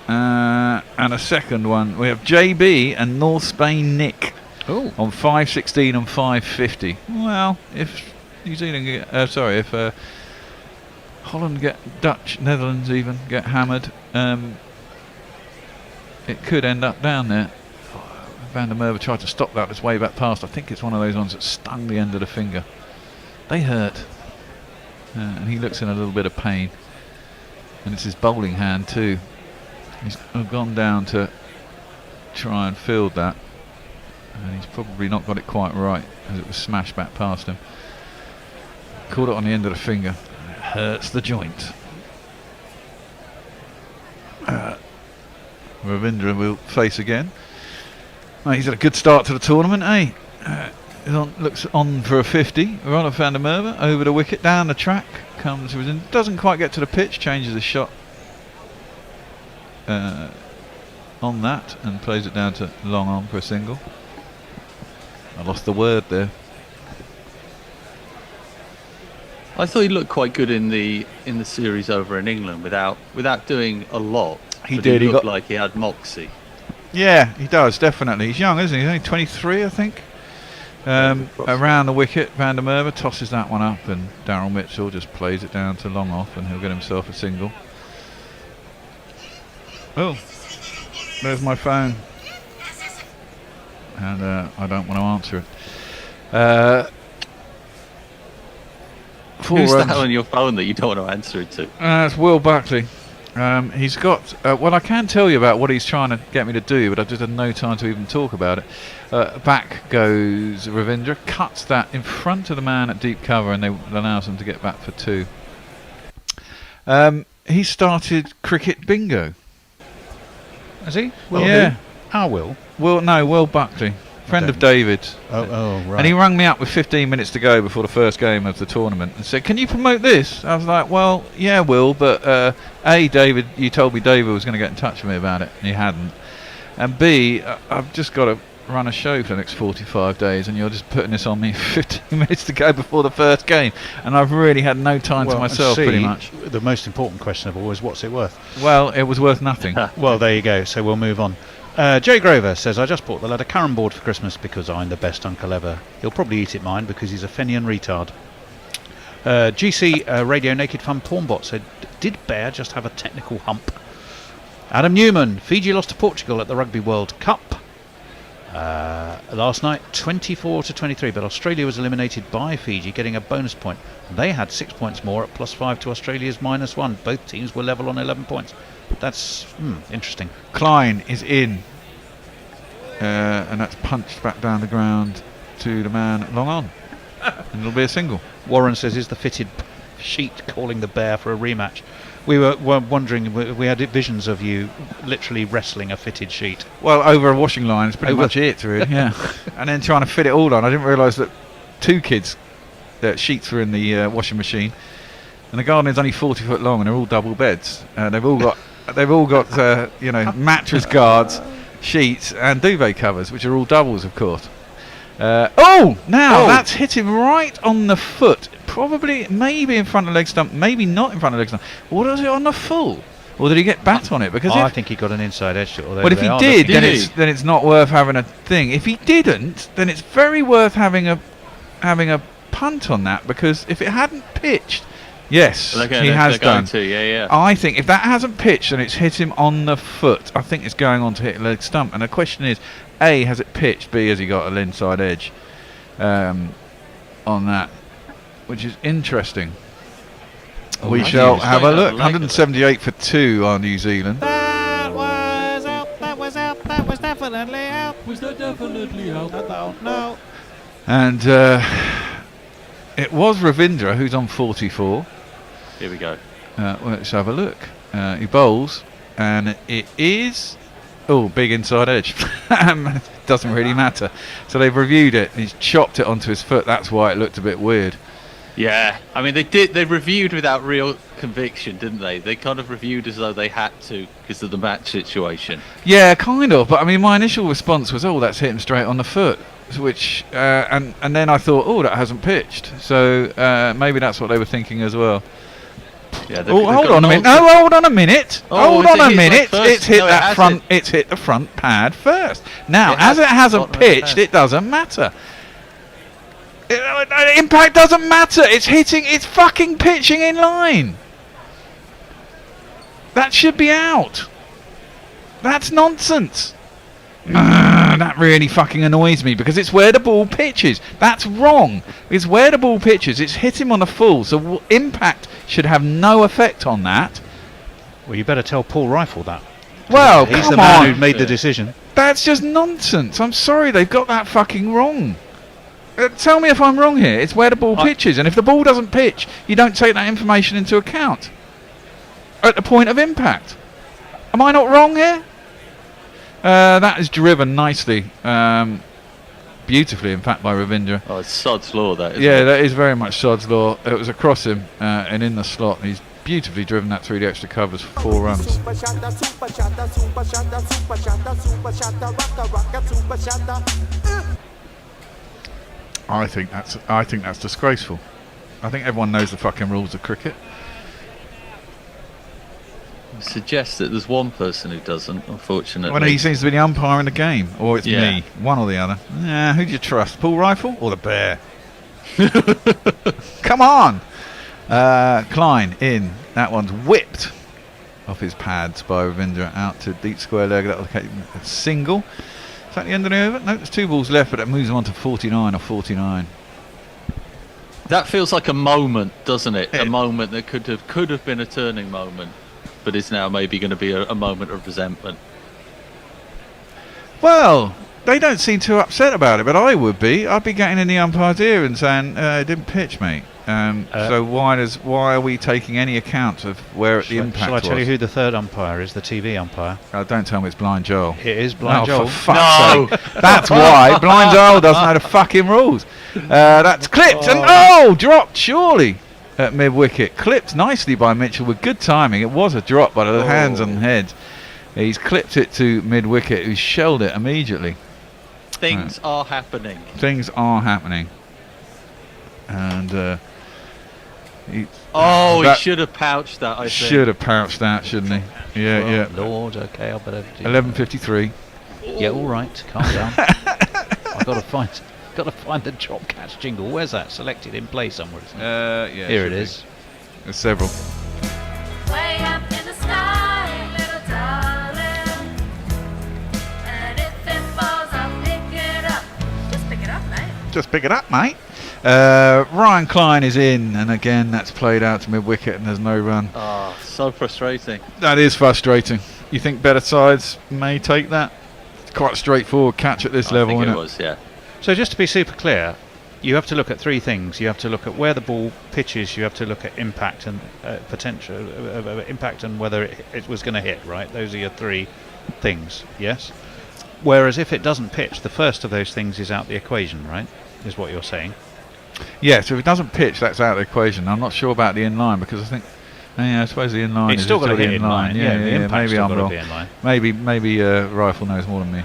and a second one. We have JB and North Spain Nick on 5.16 and 5.50. Well, if New Zealand get, if Holland get Dutch, Netherlands even get hammered, it could end up down there. Van der Merwe tried to stop that, it's way back past. I think it's one of those ones that stung the end of the finger. They hurt. And he looks in a little bit of pain. And it's his bowling hand too. He's gone down to try and field that. And he's probably not got it quite right, as it was smashed back past him. Caught it on the end of the finger. It hurts the joint. Ravindra will face again. He's had a good start to the tournament, eh? Looks on for a 50. Rolf van der Merwe over the wicket, down the track, comes within, doesn't quite get to the pitch, changes his shot on that and plays it down to long on for a single. I lost the word there. I thought he looked quite good in the series over in England without doing a lot. He did. He looked like he had moxie. Yeah, he does, definitely. He's young, isn't he? He's only 23, I think. Around the wicket, Van der Merwe tosses that one up, and Daryl Mitchell just plays it down to long off, and he'll get himself a single. Oh, there's my phone, and I don't want to answer it. Who's that on your phone that you don't want to answer it to? It's Will Buckley. He's got, well, I can tell you about what he's trying to get me to do, but I've just had no time to even talk about it. Back goes Ravindra, cuts that in front of the man at deep cover, and they allows him to get back for two. He started cricket bingo. Has he? Will, yeah. Who? Our Will? Will Buckley. Friend of David's. Oh, right. And he rang me up with 15 minutes to go before the first game of the tournament and said, "Can you promote this?" I was like, "Well, yeah, Will, but David, you told me David was going to get in touch with me about it, and he hadn't. And B, I've just got to run a show for the next 45 days, and you're just putting this on me 15 minutes to go before the first game, and I've really had no time to myself, pretty much." The most important question of all is, what's it worth? Well, it was worth nothing. Well, there you go. So we'll move on. Jay Grover says, "I just bought the lad a carom board for Christmas because I'm the best uncle ever. He'll probably eat it mine because he's a Fenian retard." GC Radio Naked Fun Pornbot said, "Did Bear just have a technical hump?" Adam Newman, Fiji lost to Portugal at the Rugby World Cup last night, 24-23, but Australia was eliminated by Fiji, getting a bonus point. They had 6 points more at +5 to Australia's -1. Both teams were level on 11 points. That's interesting. Klein is in, and that's punched back down the ground to the man long on, and it'll be a single. Warren says, "Is the fitted sheet calling the Bear for a rematch?" We were wondering, we had visions of you literally wrestling a fitted sheet. Well, over a washing line is pretty much it, really. Yeah. And then trying to fit it all on. I didn't realise that two kids' sheets were in the washing machine, and the garden is only 40 foot long, and they're all double beds. They've all got mattress guards, sheets, and duvet covers, which are all doubles, of course. That's hit him right on the foot. Probably, maybe in front of leg stump, maybe not in front of leg stump. Or was it on the full? Or did he get bat on it? Because I think he got an inside edge. But if he did, then it's not worth having a thing. If he didn't, then it's very worth having a punt on that, because if it hadn't pitched, Yes, he has done. Yeah. I think if that hasn't pitched and it's hit him on the foot, I think it's going on to hit a leg stump. And the question is, A, has it pitched? B, has he got an inside edge on that? Which is interesting. We shall have a look. 178 for 2 on New Zealand. That was out. That was out. That was definitely out. Was that definitely out? I don't know. And it was Ravindra who's on 44. Here we go. Let's have a look. He bowls, and it is big inside edge. Doesn't really matter. So they've reviewed it. He's chopped it onto his foot. That's why it looked a bit weird. Yeah, I mean they reviewed without real conviction, didn't they? They kind of reviewed as though they had to because of the match situation. Yeah, kind of. But I mean, my initial response was, that's hit him straight on the foot. Which and then I thought, that hasn't pitched. So maybe that's what they were thinking as well. Yeah, hold on a minute. No, hold on a minute. Hold on a minute. It's hit that front. It's hit the front pad first. Now, as it hasn't pitched, it doesn't matter. Impact doesn't matter. It's hitting. It's fucking pitching in line. That should be out. That's nonsense. That really fucking annoys me because it's where the ball pitches. That's wrong. It's where the ball pitches. It's hit him on the full, so impact should have no effect on that. Well, you better tell Paul Rifle that. Well, he's come the man on. who made the decision. That's just nonsense. I'm sorry, they've got that fucking wrong. Tell me if I'm wrong here. It's where the ball pitches, and if the ball doesn't pitch, you don't take that information into account at the point of impact. Am I not wrong here? That is driven nicely, beautifully, in fact, by Ravindra. Oh, it's Sod's Law, that is. Yeah, that is very much Sod's Law. It was across him and in the slot. He's beautifully driven that through the extra covers for 4 runs. I think that's disgraceful. I think everyone knows the fucking rules of cricket. Suggests that there's one person who doesn't, unfortunately. Well, he seems to be the umpire in the game, or it's me, one or the other. Who do you trust, Paul Rifle or the bear? Come on, Klein in. That one's whipped off his pads by Ravindra out to deep square leg. That'll take a single. Is that the end of the over? No, there's 2 balls left, but it moves on to 49 or 49. That feels like a moment, doesn't it? A moment that could have been a turning moment, but is now maybe going to be a moment of resentment. Well, they don't seem too upset about it, but I would be. I'd be getting in the umpire's ear and saying, "It didn't pitch, mate." So why are we taking any account of where the impact was? Shall I tell you who the third umpire is? The TV umpire. Don't tell me it's Blind Joel. It is Blind Joel. For fuck's sake. That's why Blind Joel doesn't know the fucking rules. That's clipped and dropped surely. At mid wicket, clipped nicely by Mitchell with good timing. It was a drop by the hands on the head. He's clipped it to mid wicket, who's shelled it immediately. Things are happening. Things are happening. And he should have pouched that. I think should have pouched that, shouldn't he? Yeah. Lord, okay, I better. 11:53. Yeah, all right. Calm down. I've got to find the drop catch jingle. Where's that? Selected in play somewhere. Here it is. There's several. Way up in the sky, little darling. And if it falls, I'll pick it up. Just pick it up, mate. Just pick it up, mate. Ryan Klein is in, and again that's played out to mid wicket, and there's no run. Oh, so frustrating. That is frustrating. You think better sides may take that? It's quite a straightforward catch at this level, isn't it? It was, yeah. So just to be super clear, you have to look at 3 things. You have to look at where the ball pitches. You have to look at impact and potential impact and whether it was going to hit. Right, those are your 3 things. Yes. Whereas if it doesn't pitch, the first of those things is out the equation. Right, is what you're saying. Yeah. So if it doesn't pitch, that's out of the equation. I'm not sure about the in-line because I think. Yeah, I suppose the in-line it's is still got to hit in line. Yeah, maybe I'm wrong. Maybe Rifle knows more than me.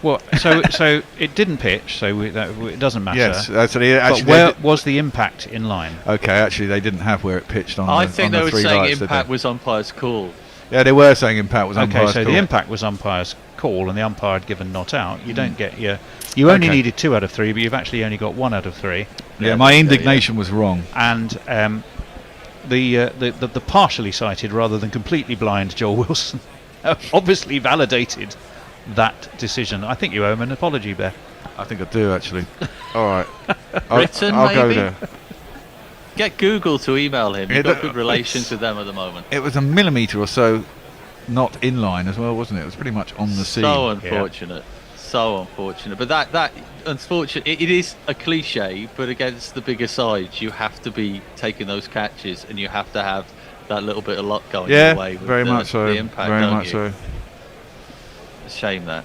Well, so it didn't pitch, so it doesn't matter. Yes, actually, but where was the impact in line? Okay, actually, they didn't have where it pitched on. I think they were saying lights, impact was umpire's call. Yeah, they were saying impact was umpire's call. Okay, so the impact was umpire's call, and the umpire had given not out. You don't get your. You only needed 2 out of 3, but you've actually only got 1 out of 3. Yeah, my indignation was wrong. And the partially sighted rather than completely blind Joel Wilson obviously validated that decision. I think you owe him an apology, Bear. I think I do, actually. All right. Written, I'll go maybe? there. Get Google to email him. You've Yeah, got good relations with them at the moment. It was a millimetre or so not in line as well, wasn't it? It was pretty much on the seam. So unfortunate. So unfortunate. But that unfortunate, it is a cliche, but against the bigger sides, you have to be taking those catches and you have to have that little bit of luck going your way. With very much so. The impact, Very don't much you? so. It's a shame that.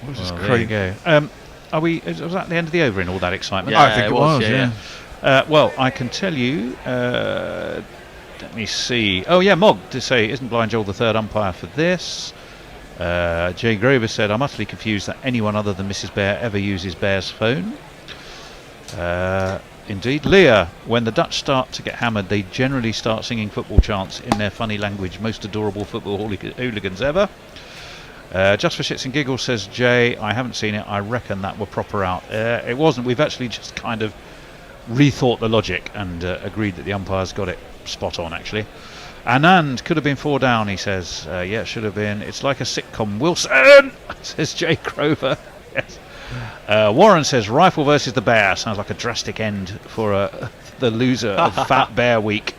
What was Well, this there you crazy? go. Was that the end of the over in all that excitement? Yeah, I think it was, yeah. Well, I can tell you. Let me see. Oh yeah, Mog to say, isn't Blind Joel the third umpire for this? Jay Grover said, I'm utterly confused that anyone other than Mrs. Bear ever uses Bear's phone. Indeed. Leah, when the Dutch start to get hammered, they generally start singing football chants in their funny language. Most adorable football hooligans ever. Just for shits and giggles, says Jay, I haven't seen it. I reckon that were proper out. It wasn't. We've actually just kind of rethought the logic and agreed that the umpires got it spot on, actually. Anand, could have been 4 down, he says. Yeah, it should have been. It's like a sitcom. Wilson, says Jay Crover. Yes. Warren says, Rifle versus the Bear. Sounds like a drastic end for the loser of Fat Bear Week.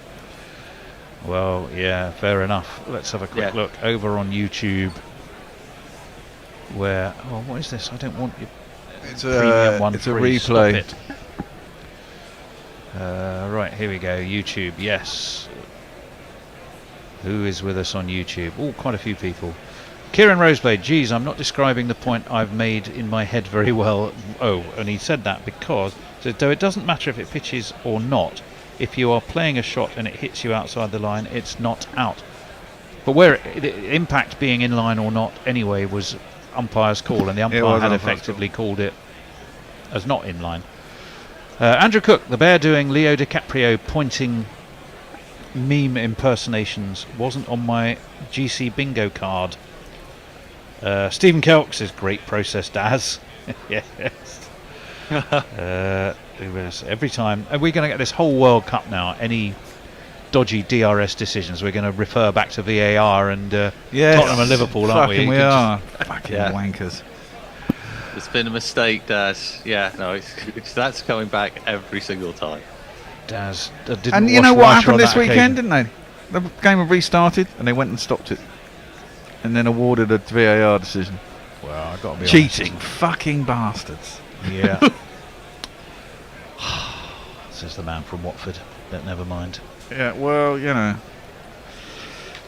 Well, yeah, fair enough. Let's have a quick look over on YouTube. Where? Oh, what is this? I don't want you. It's Premium one it's a free. replay. Stop it. Right, here we go. YouTube, yes. Who is with us on YouTube? Oh, quite a few people. Kieran Roseblade, geez, I'm not describing the point I've made in my head very well. Oh, and he said that because, though it doesn't matter if it pitches or not, if you are playing a shot and it hits you outside the line, it's not out. But where impact being in line or not anyway was umpire's call, and the umpire had effectively called it as not in line. Andrew Cook, the Bear doing Leo DiCaprio pointing meme impersonations wasn't on my GC bingo card. Stephen Kelk says, great process, Daz. Yes. Every time. Are we going to get this whole World Cup now? Any dodgy DRS decisions, we're going to refer back to VAR and Tottenham and Liverpool, aren't we? We are. Fucking wankers. It's been a mistake, Daz. Yeah, no, that's coming back every single time. Daz didn't. And you know what happened this weekend, didn't they? The game had restarted and they went and stopped it, and then awarded a VAR decision. Well, I've got to be cheating, fucking bastards. Yeah. Says the man from Watford. But never mind. Yeah, well, you know.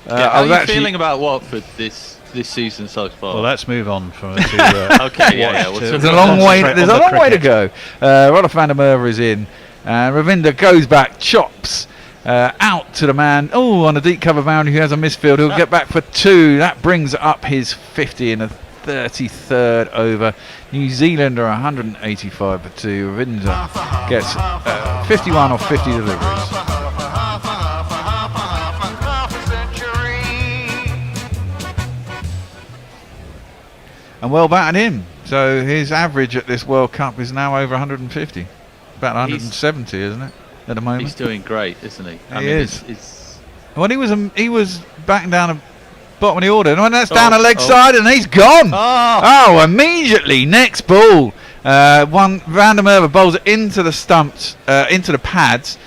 How are you feeling about Watford this season so far? Well, let's move on from okay, yeah. There's a long way. There's a long way to go. Rolf van der Merwe is in. Ravinder goes back, chops out to the man. Oh, on a deep cover boundary, who has a misfield. He'll get back for 2. That brings up his 50 in the 33rd over. New Zealand are 185 for 2. Ravinder gets 51 off 50 deliveries. And well batted him. So his average at this World Cup is now over 150. About 170, isn't it, at the moment? He's doing great, isn't he? He is. Well, he was backing down the bottom of the order. And when that's down the leg side, and he's gone. Oh, immediately, next ball. Van der Merwe bowls it into the stumps, into the pads,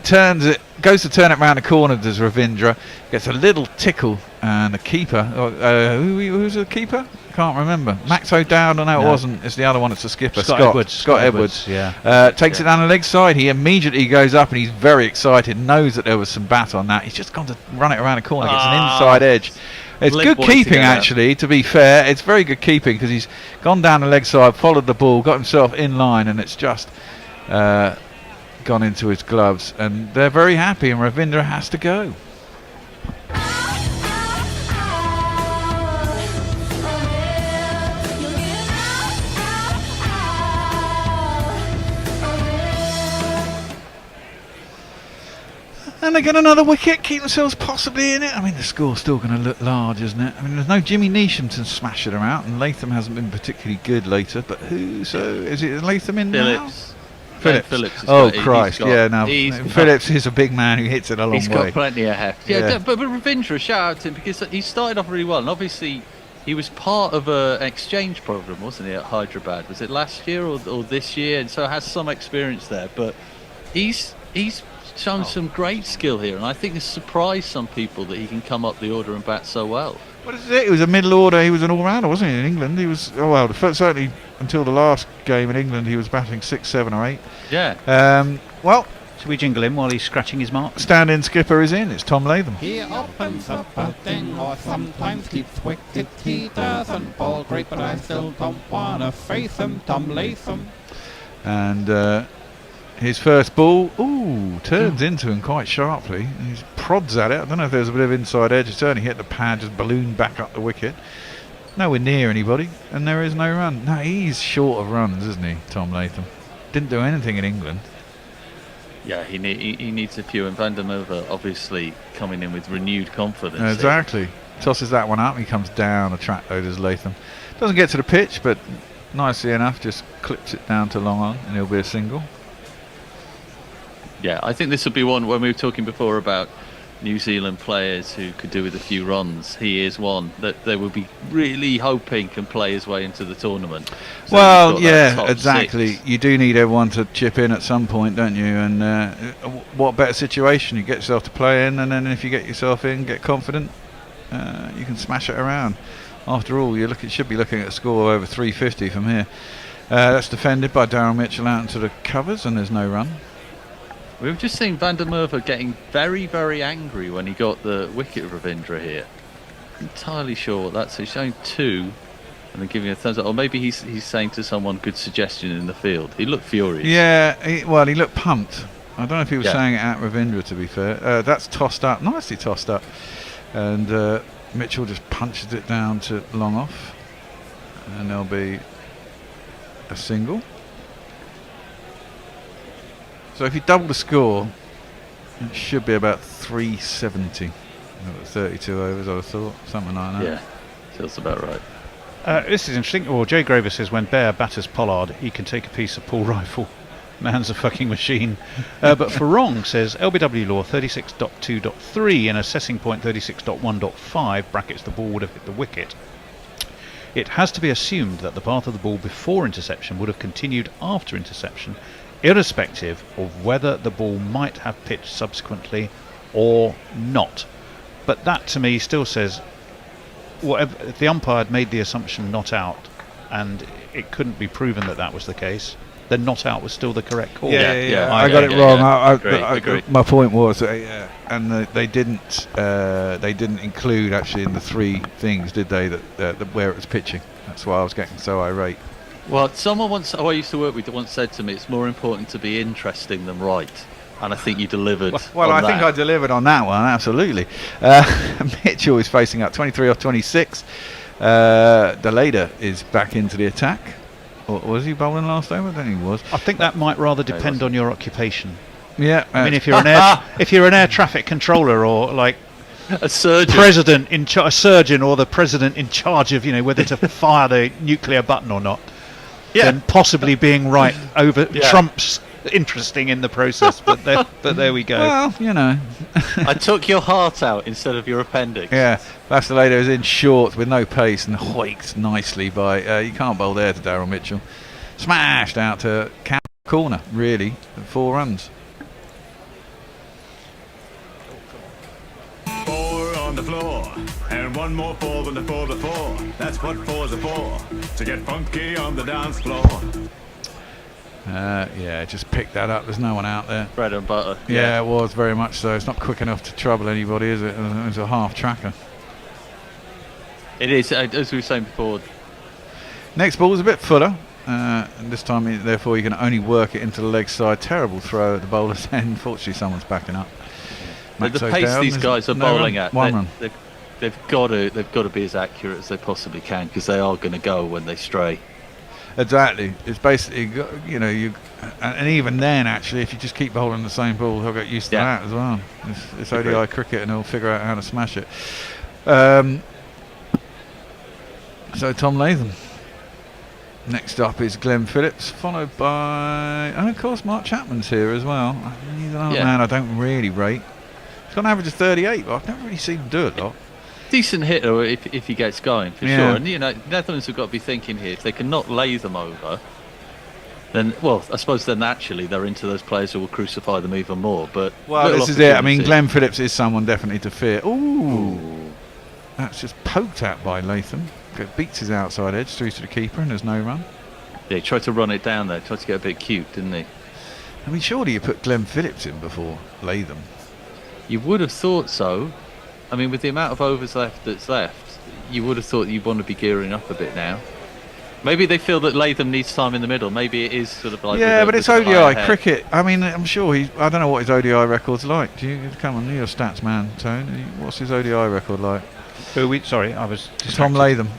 turns it, goes to turn it round the corner, does Ravindra, gets a little tickle, and the keeper, who's the keeper? Can't remember. Max O'Dowd, no, it wasn't. It's the other one. It's the skipper, Scott Edwards. Yeah. Takes it down the leg side. He immediately goes up and he's very excited. Knows that there was some bat on that. He's just gone to run it around the corner. Gets an inside edge. It's good keeping, actually. To be fair, it's very good keeping because he's gone down the leg side, followed the ball, got himself in line, and it's just gone into his gloves. And they're very happy. And Ravindra has to go. And they get another wicket, keep themselves possibly in it. I mean, the score's still going to look large, isn't it? I mean, there's no Jimmy Neesham to smash them out, and Latham hasn't been particularly good later. But who? So is it Latham in Phillips. now? Phillips. Oh Christ! Now Phillips is a big man who hits it a long way. He's got plenty of heft. But Ravindra, shout out to him because he started off really well, and obviously he was part of an exchange program, wasn't he, at Hyderabad? Was it last year or this year? And so has some experience there. But he's shown some great skill here, and I think it's surprised some people that he can come up the order and bat so well. What is it? He was a middle order. He was an all-rounder, wasn't he? In England, he was. Oh well, certainly until the last game in England, he was batting 6, 7, or 8. Yeah. Well, should we jingle him while he's scratching his mark? Stand-in skipper is in. It's Tom Latham. He opens up a thing or sometimes keeps wicket. He doesn't ball great, but I still don't wanna face him, Tom Latham. And his first ball, turns into him quite sharply. He prods at it. I don't know if there's a bit of inside edge. It certainly hit the pad, just ballooned back up the wicket. Nowhere near anybody, and there is no run. No, he's short of runs, isn't he, Tom Latham? Didn't do anything in England. Yeah, he needs a few, and Van der Merwe obviously coming in with renewed confidence. Exactly. Tosses that one up, he comes down a track load as Latham. Doesn't get to the pitch, but nicely enough, just clips it down to long on, and it'll be a single. Yeah, I think this would be one when we were talking before about New Zealand players who could do with a few runs. He is one that they would be really hoping can play his way into the tournament. So well, yeah, exactly. 6. You do need everyone to chip in at some point, don't you? And what better situation? You get yourself to play in, and then if you get yourself in, get confident, you can smash it around. After all, should be looking at a score over 350 from here. That's defended by Daryl Mitchell out into the covers, and there's no run. We've just seen Van der Merwe getting very, very angry when he got the wicket of Ravindra here. Entirely sure what that's. He's showing 2 and then giving a thumbs up. Or maybe he's saying to someone, good suggestion in the field. He looked furious. Yeah, he looked pumped. I don't know if he was saying it at Ravindra, to be fair. That's tossed up, nicely tossed up. And Mitchell just punches it down to long off. And there'll be a single. So if you double the score, it should be about 370. 32 overs, I would have thought, something like that. Yeah, feels about right. This is interesting. Jay Graver says when Bear batters Pollard, he can take a piece of Paul rifle. Man's a fucking machine. But Farong says LBW law 36.2.3 and assessing point 36.1.5 brackets the ball would have hit the wicket. It has to be assumed that the path of the ball before interception would have continued after interception, irrespective of whether the ball might have pitched subsequently or not. But that to me still says, whatever, if the umpire had made the assumption not out and it couldn't be proven that that was the case, then not out was still the correct call. Yeah. I got it wrong. I my point was, and they didn't include actually in the 3 things, did they? That where it was pitching. That's why I was getting so irate. Well, someone I used to work with once said to me, it's more important to be interesting than right. And I think you delivered Well, on I think that. I delivered on that one, absolutely. Mitchell is facing up 23 off 26. Deleda is back into the attack. Or was he bowling last over? I don't think he was. I think that might rather depend on your occupation. Yeah. I mean, if you're an air traffic controller or like a surgeon, a surgeon or the president in charge of whether to fire the nuclear button or not, then possibly being right over trumps interesting in the process. But there we go. Well, I took your heart out instead of your appendix. Yeah, Vassaleda is in short with no pace and hoiked nicely by. You can't bowl there to Daryl Mitchell. Smashed out to corner, really, 4 runs. 4 on the floor, and 1 more 4 than the 4 before. That's what 4s are for, to get funky on the dance floor. Just pick that up. There's no one out there. Bread and butter. Yeah, it was very much so. It's not quick enough to trouble anybody, is it? It's a half tracker. It is, as we were saying before. Next ball is a bit fuller. And this time, therefore, you can only work it into the leg side. Terrible throw at the bowler's end. Fortunately, someone's backing up. The pace these guys are bowling at, 1 run. They've got to be as accurate as they possibly can, because they are going to go when they stray. Exactly. It's basically, and even then, actually, if you just keep bowling the same ball, they'll get used to that as well. It's ODI cricket, and they'll figure out how to smash it. So Tom Latham. Next up is Glenn Phillips, followed by, and of course Mark Chapman's here as well. He's another man I don't really rate. He's got an average of 38, but I've never really seen him do it a lot. Decent hitter if he gets going, for sure. And, Netherlands have got to be thinking here, if they can not lay them over, then, well, I suppose then naturally they're into those players who will crucify them even more. But this is it. I mean, Glenn Phillips is someone definitely to fear. Ooh. That's just poked at by Latham. Beats his outside edge through to the keeper, and there's no run. Yeah, he tried to run it down there, tried to get a bit cute, didn't he? I mean, surely you put Glenn Phillips in before Latham. You would have thought so. I mean, with the amount of overs that's left, you would have thought you'd want to be gearing up a bit now. Maybe they feel that Latham needs time in the middle. Maybe it is sort of like... Yeah, but it's ODI cricket. I mean, I'm sure I don't know what his ODI record's like. Come on, you're a stats man, Tone. What's his ODI record like? Sorry, I was distracted. Tom Latham.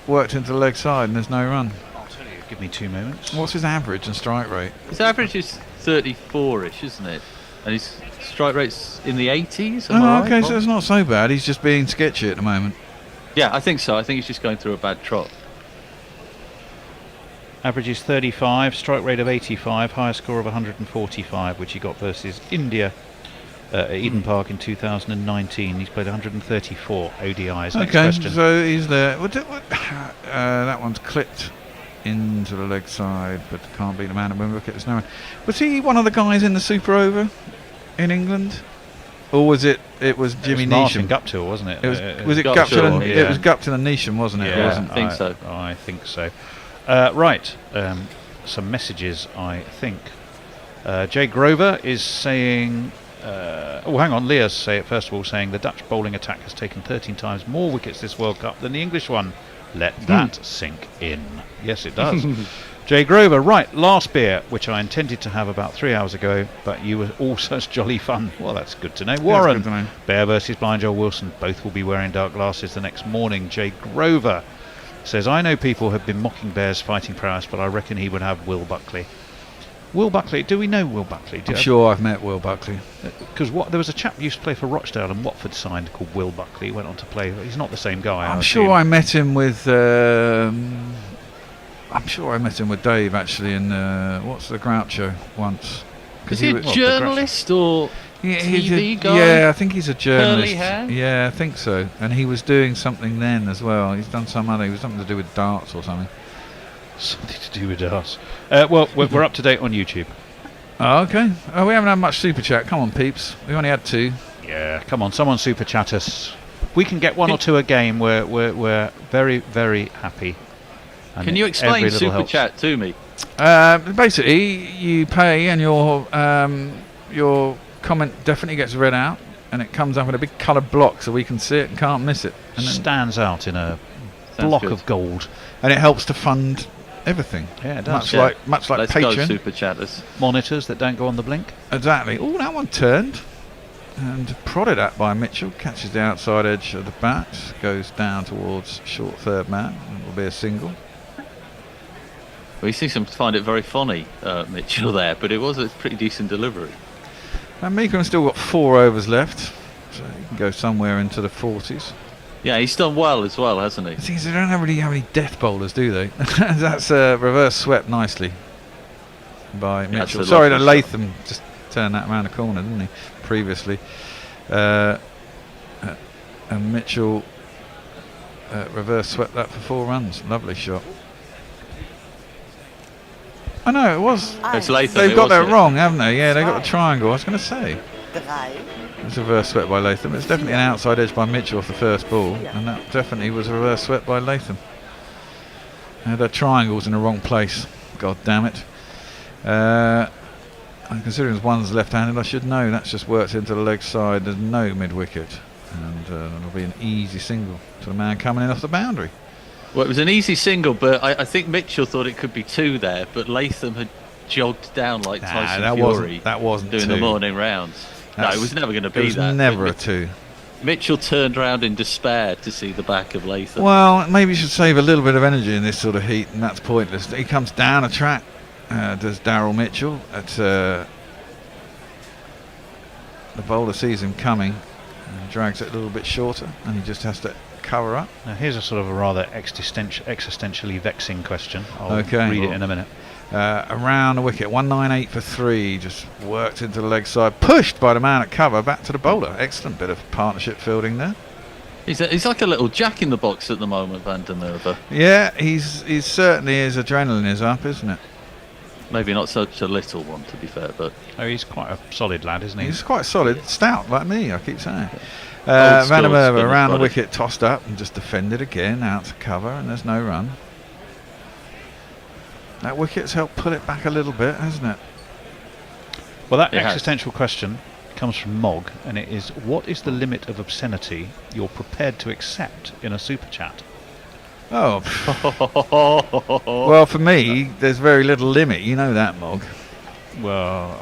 Worked into the leg side and there's no run. I'll tell you, give me 2 moments. What's his average and strike rate? His average is 34-ish, isn't it? And his strike rate's in the 80s. Okay, so it's not so bad. He's just being sketchy at the moment. Yeah, I think so. I think he's just going through a bad trot. Average is 35, strike rate of 85, highest score of 145, which he got versus India at Eden Park in 2019. He's played 134 ODIs. Next question. So he's there. That one's clipped into the leg side, but can't beat the man at Wimbledon. No one. Was he one of the guys in the Super Over in England, or was it? It was Jimmy Neesham. Guptill, wasn't it? Was it Guptill? It was Guptill and Neesham, wasn't it? Yeah, I think so. I think so. Right. Some messages, I think. Jay Grover is saying... hang on. Leah's first of all saying the Dutch bowling attack has taken 13 times more wickets this World Cup than the English one. Let that sink in. Yes, it does. Jay Grover, right, last beer, which I intended to have about 3 hours ago, but you were all such jolly fun. Well, that's good to know. Warren, good to know. Bear versus Blind Joel Wilson, both will be wearing dark glasses the next morning. Jay Grover says, I know people have been mocking Bear's fighting prowess, but I reckon he would have Will Buckley. Will Buckley, do we know Will Buckley? I'm sure I've met Will Buckley. Because there was a chap who used to play for Rochdale and Watford signed called Will Buckley. He went on to play. He's not the same guy. I'm sure I met him with. I'm sure I met him with Dave actually in what's the Groucho once. Is he a journalist or TV guy? Yeah, I think he's a journalist. Curly hair? Yeah, I think so. And he was doing something then as well. He's done it was something to do with darts or something. Something to do with us. Well, we're up to date on YouTube. Oh, okay. Oh, we haven't had much super chat. Come on, peeps. We only had 2. Yeah, come on. Someone super chat us. We can get 1 or 2 a game. We're very, very happy. And can you explain super chat to me? Basically, you pay and your comment definitely gets read out, and it comes up in a big coloured block so we can see it and can't miss it. And stands out in a block of gold, and it helps to fund everything. Yeah, it does. Much like Let's Patreon. Go super chatters. Monitors that don't go on the blink. Exactly. Oh, that one turned and prodded at by Mitchell. Catches the outside edge of the bat. Goes down towards short third man. It will be a single. We see some find it very funny, Mitchell there, but it was a pretty decent delivery. And Meekham's still got 4 overs left, so he can go somewhere into the 40s. Yeah, he's done well as well, hasn't he? The thing is, they don't really have any death bowlers, do they? That's reverse swept nicely by Mitchell. Sorry, the Latham just turned that around the corner, didn't he? Previously, and Mitchell reverse swept that for 4 runs. Lovely shot. I know it was. It's Latham. They've got that wrong, haven't they? Yeah, they got the triangle. I was going to say. It's a reverse swept by Latham. It's definitely an outside edge by Mitchell off the first ball, and that definitely was a reverse swept by Latham. The triangle's in the wrong place. God damn it. And considering one's left-handed, I should know. That's just worked into the leg side. There's no mid-wicket, and that'll be an easy single to the man coming in off the boundary. Well, it was an easy single, but I think Mitchell thought it could be 2 there, but Latham had jogged down like Tyson Fury. That wasn't doing 2. The morning rounds. No, it was never going to be that. It was never a 2. Mitchell turned round in despair to see the back of Latham. Well, maybe you should save a little bit of energy in this sort of heat, and that's pointless. He comes down a track, does Daryl Mitchell. The bowler sees him coming and drags it a little bit shorter, and he just has to cover up. Now here's a sort of a rather existentially vexing question. I'll Okay. read it in a minute. Around the wicket, 198 for 3, just worked into the leg side, pushed by the man at cover, back to the bowler. Excellent bit of partnership fielding there. He's like a little jack in the box at the moment, Van der Merwe. Yeah, he's certainly, his adrenaline is up, isn't it? Maybe not such a little one, to be fair, but... Oh, he's quite a solid lad, isn't he? He's quite solid, stout like me, I keep saying. Old Van der school Merwe spinner around the body. wicket, tossed up and just defended again, out to cover, and there's no run. That wicket's helped pull it back a little bit, hasn't it? Well, that It has. existential question comes from Mog, and it is, what is the limit of obscenity you're prepared to accept in a super chat? Oh, well, for me, there's very little limit. You know that, Mog. Well,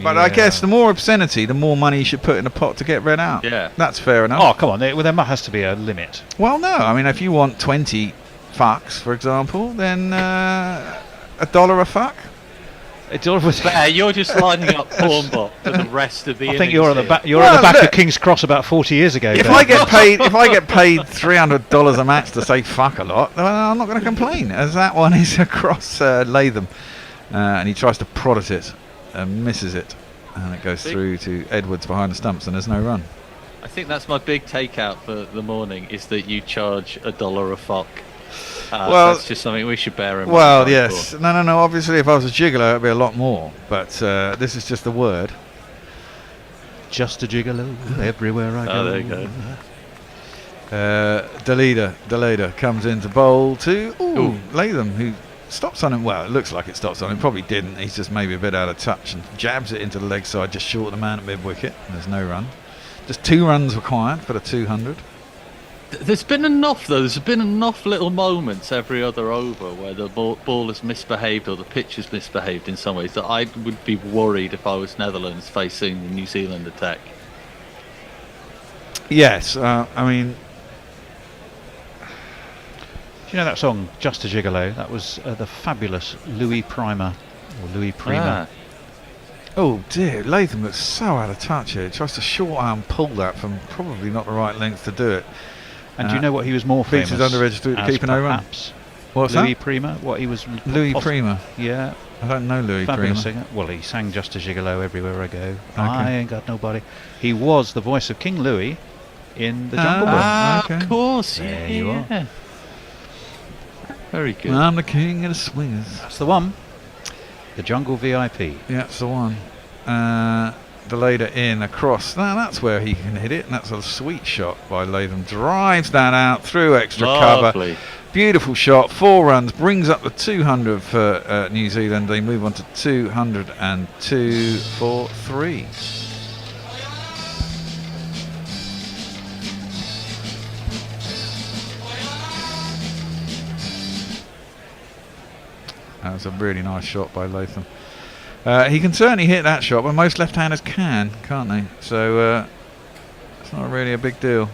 But I guess the more obscenity, the more money you should put in a pot to get read out. Yeah. That's fair enough. Oh, come on. There has to be a limit. Well, no. I mean, if you want 20 fucks, for example, then $1 a fuck. You're just lining up Pornbot for the rest of the I think innings you're on the here. back. You're on the back of King's Cross about 40 years ago. If Ben. I get paid $300 a match to say fuck a lot, then I'm not going to complain. As that one is across Latham, and he tries to prod at it, and misses it, and it goes through to Edwards behind the stumps, and there's no run. I think that's my big takeout for the morning, is that you charge $1 a fuck. Well, that's just something we should bear in mind. Well, going yes. forward. No. Obviously, if I was a gigolo, it'd be a lot more. But this is just the word. Just a gigolo everywhere I go. Oh, there you go. Deleda comes into bowl to Latham, who stops on him. Well, it looks like it stops on him. Probably didn't. He's just maybe a bit out of touch and jabs it into the leg side, just short of the man at mid wicket. There's no run. Just 2 runs required for the 200. There's been enough, though. There's been enough little moments every other over where the ball has misbehaved or the pitch has misbehaved in some ways that I would be worried if I was Netherlands facing the New Zealand attack. Yes, I mean... Do you know that song, Just a Gigolo? That was the fabulous Louis Prima. Oh dear, Latham looks so out of touch here. He tries to short arm pull that from probably not the right length to do it. And do you know what he was more Beats famous his under-edge to as, keep no run. perhaps? What's Louis that? Prima? What he was... Louis Prima. Yeah. I don't know Louis Fabulous Prima. singer. Well, he sang Just a Gigolo everywhere I go. I ain't got nobody. He was the voice of King Louis in the Jungle Book. Of course. There you are. Very good. I'm the king of the swingers. That's the one. The Jungle VIP. Yeah, that's the one. The Lader in across. Now that's where he can hit it, and that's a sweet shot by Latham. Drives that out through extra Lovely. cover. Beautiful shot. 4 runs, brings up the 200 for New Zealand. They move on to 202 for 3. That was a really nice shot by Latham. He can certainly hit that shot, but most left-handers can't they? So it's not really a big deal.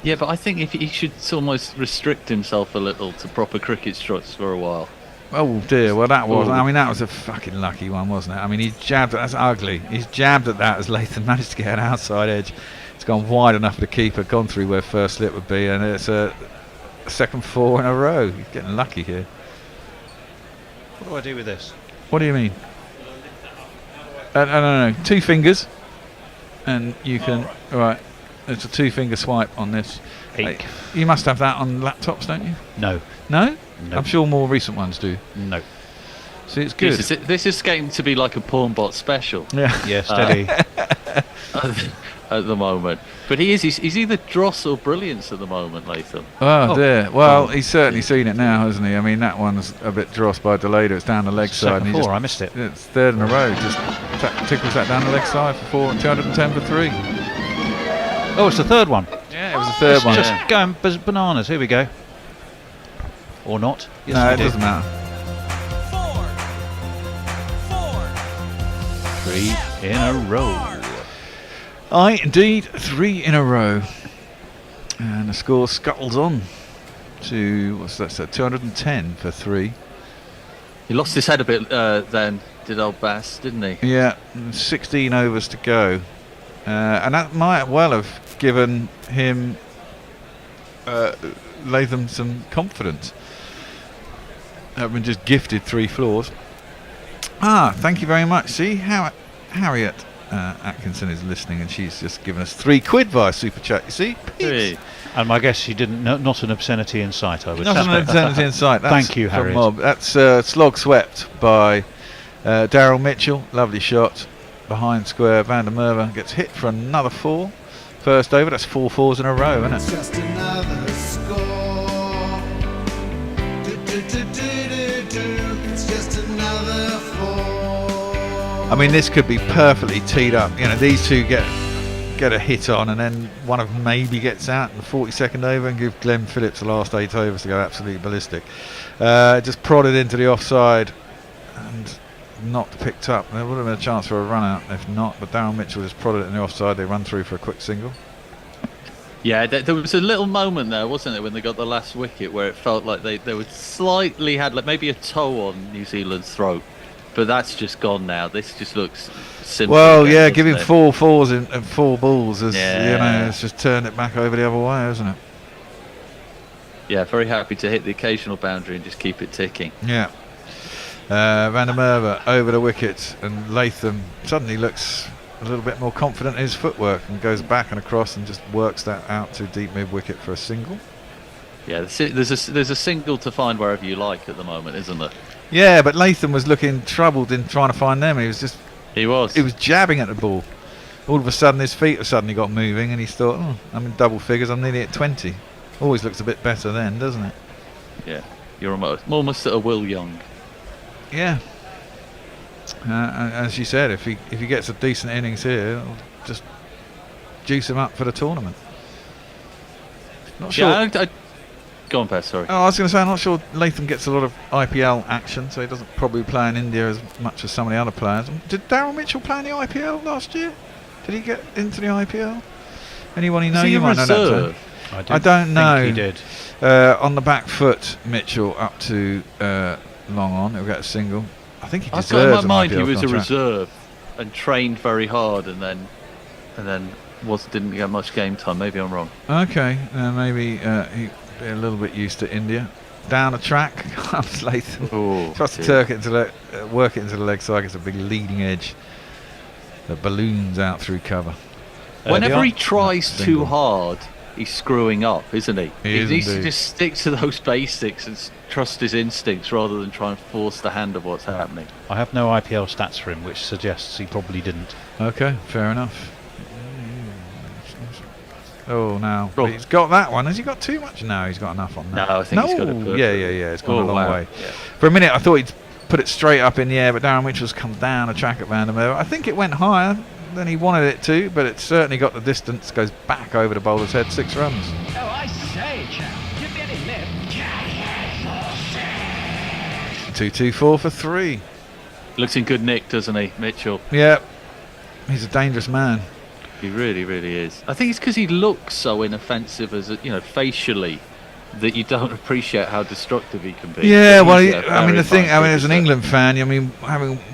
Yeah, but I think if he should almost restrict himself a little to proper cricket shots for a while. Oh dear, well that was, Ooh. I mean that was a fucking lucky one, wasn't it? I mean he jabbed, that's ugly, he's jabbed at that as Latham managed to get an outside edge. It's gone wide enough for the keeper, gone through where first slip would be, and it's a second 4 in a row. He's getting lucky here. What do I do with this? What do you mean? No, 2 fingers, and you can, right, it's a 2-finger swipe on this. Ache. You must have that on laptops, don't you? No. No? No. I'm sure more recent ones do. No. See, it's good. This is getting to be like a Pornbot special. Yeah. Yeah, steady. At the moment. But he's either dross or brilliance at the moment, Latham. Oh dear. Well, he's certainly seen it now, hasn't he? I mean, that one's a bit dross by Deleda. It's down the leg side. Second And four, I missed it. It's 3rd in a row. Just tickles that down the leg side for 210 for 3. Oh, it's the 3rd one. Yeah, it was the 3rd one. Just going bananas. Here we go. Or not. Yes, No, we it do. doesn't matter. 3 in a row. Aye, indeed, 3 in a row. And the score scuttles on to, what's that, 210 for 3. He lost his head a bit then, did old Bass, didn't he? Yeah, 16 overs to go. And that might well have given him Latham some confidence. I've been just gifted 3 floors. Thank you very much. See how Harriet Atkinson is listening, and she's just given us £3 via super chat. You see, Hey. And my guess, she didn't. Not an obscenity in sight. I would. Not an obscenity in sight. That's Thank you, from Harriet. Mob. That's slog swept by Daryl Mitchell. Lovely shot behind square. Van der Merwe gets hit for another 4. First over. That's 4 fours in a row, isn't it? Just another score. It's just another 4. I mean, this could be perfectly teed up. You know, these two get a hit on, and then one of them maybe gets out in the 42nd over and give Glenn Phillips the last 8 overs to go absolutely ballistic. Just prodded into the offside and not picked up. There would have been a chance for a run out if not, but Daryl Mitchell just prodded it in the offside. They run through for a quick single. Yeah, there was a little moment there, wasn't there, when they got the last wicket where it felt like they would slightly had like maybe a toe on New Zealand's throat, but that's just gone now. This just looks simple. Well, again, yeah, doesn't giving it? 4 fours and 4 balls is, Yeah. you know, it's just turned it back over the other way, isn't it? Yeah, very happy to hit the occasional boundary and just keep it ticking. Yeah. Van der Merwe over the wicket, and Latham suddenly looks a little bit more confident in his footwork and goes back and across and just works that out to deep mid wicket for a single. Yeah, there's a single to find wherever you like at the moment, isn't there? Yeah, but Latham was looking troubled in trying to find them. He was jabbing at the ball. All of a sudden his feet have suddenly got moving, and he's thought, I'm in double figures, I'm nearly at 20. Always looks a bit better then, doesn't it? Yeah, you're almost at a Will Young. Yeah. As you said, if he gets a decent innings here, it'll just juice him up for the tournament. Not sure. Yeah, go on, Pat, sorry. Oh, I was going to say, I'm not sure Latham gets a lot of IPL action, so he doesn't probably play in India as much as some of the other players. Did Daryl Mitchell play in the IPL last year? Did he get into the IPL? Anyone you know? You might know that. I don't know. Think he did. On the back foot, Mitchell up to long on. He'll get a single. I think he deserves I've got in my mind an IPL he was contract. a reserve and trained very hard, and then didn't get much game time. Maybe I'm wrong. Okay, maybe he'd be a little bit used to India. Down the track comes Latham. Tries to work it into the leg side. Gets a big leading edge that balloons out through cover. Whenever he tries too hard, he's screwing up, isn't he? He needs to just stick to those basics and trust his instincts rather than try and force the hand of what's happening. I have no IPL stats for him, which suggests he probably didn't. Okay, fair enough. Oh, now he's got that one. Has he got too much? No, he's got enough on that. No, I think he's got it perfect. Yeah. It's gone a long way. Yeah. For a minute, I thought he'd put it straight up in the air, but Darren Mitchell's come down a track at Van der Merwe. I think it went higher than he wanted it to, but it certainly got the distance. Goes back over the bowler's head. 6 runs. Oh, I say, chap, give me any lift. 2-2-4 for 3. Looks in good nick, doesn't he, Mitchell? Yeah, he's a dangerous man. He really, really is. I think it's because he looks so inoffensive, facially, that you don't appreciate how destructive he can be. Yeah, well, as as an England fan,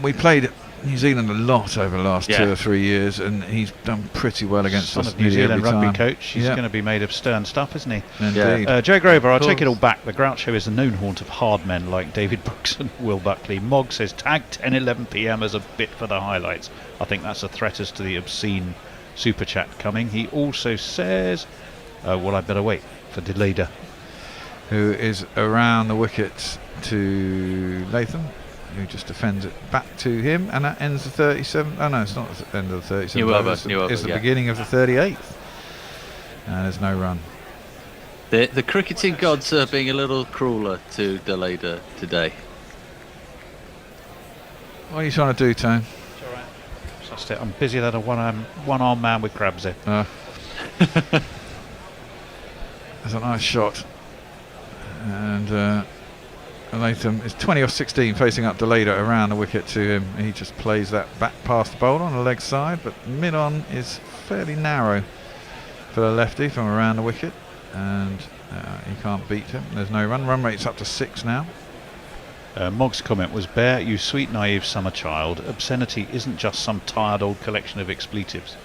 we played New Zealand a lot over the last 2 or 3 years, and he's done pretty well against us. New Zealand every rugby time. coach. He's going to be made of stern stuff, isn't he? Indeed. Joe Grover, I'll take it all back. The Groucho is a known haunt of hard men like David Brooks and Will Buckley. Mog says tag 10:11 p.m. as a bit for the highlights. I think that's a threat as to the obscene super chat coming. He also says, well, I better wait for Deleda, who is around the wicket to Latham, who just defends it back to him, and that ends the 37th. Oh no, it's not the end of the 37th. It's the beginning of the 38th, and there's no run. The cricketing gods are being a little crueler to Deleda today. What are you trying to do, Tone? That's it. I'm busy than a one-armed man with crabs in. That's a nice shot, and Latham is 20 off 16, facing up Deleda around the wicket to him. He just plays that back past the bowler on the leg side, but mid-on is fairly narrow for the lefty from around the wicket, and he can't beat him. There's no run. Run rate's up to 6 now. Mog's comment was, Bear, you sweet naive summer child, obscenity isn't just some tired old collection of expletives.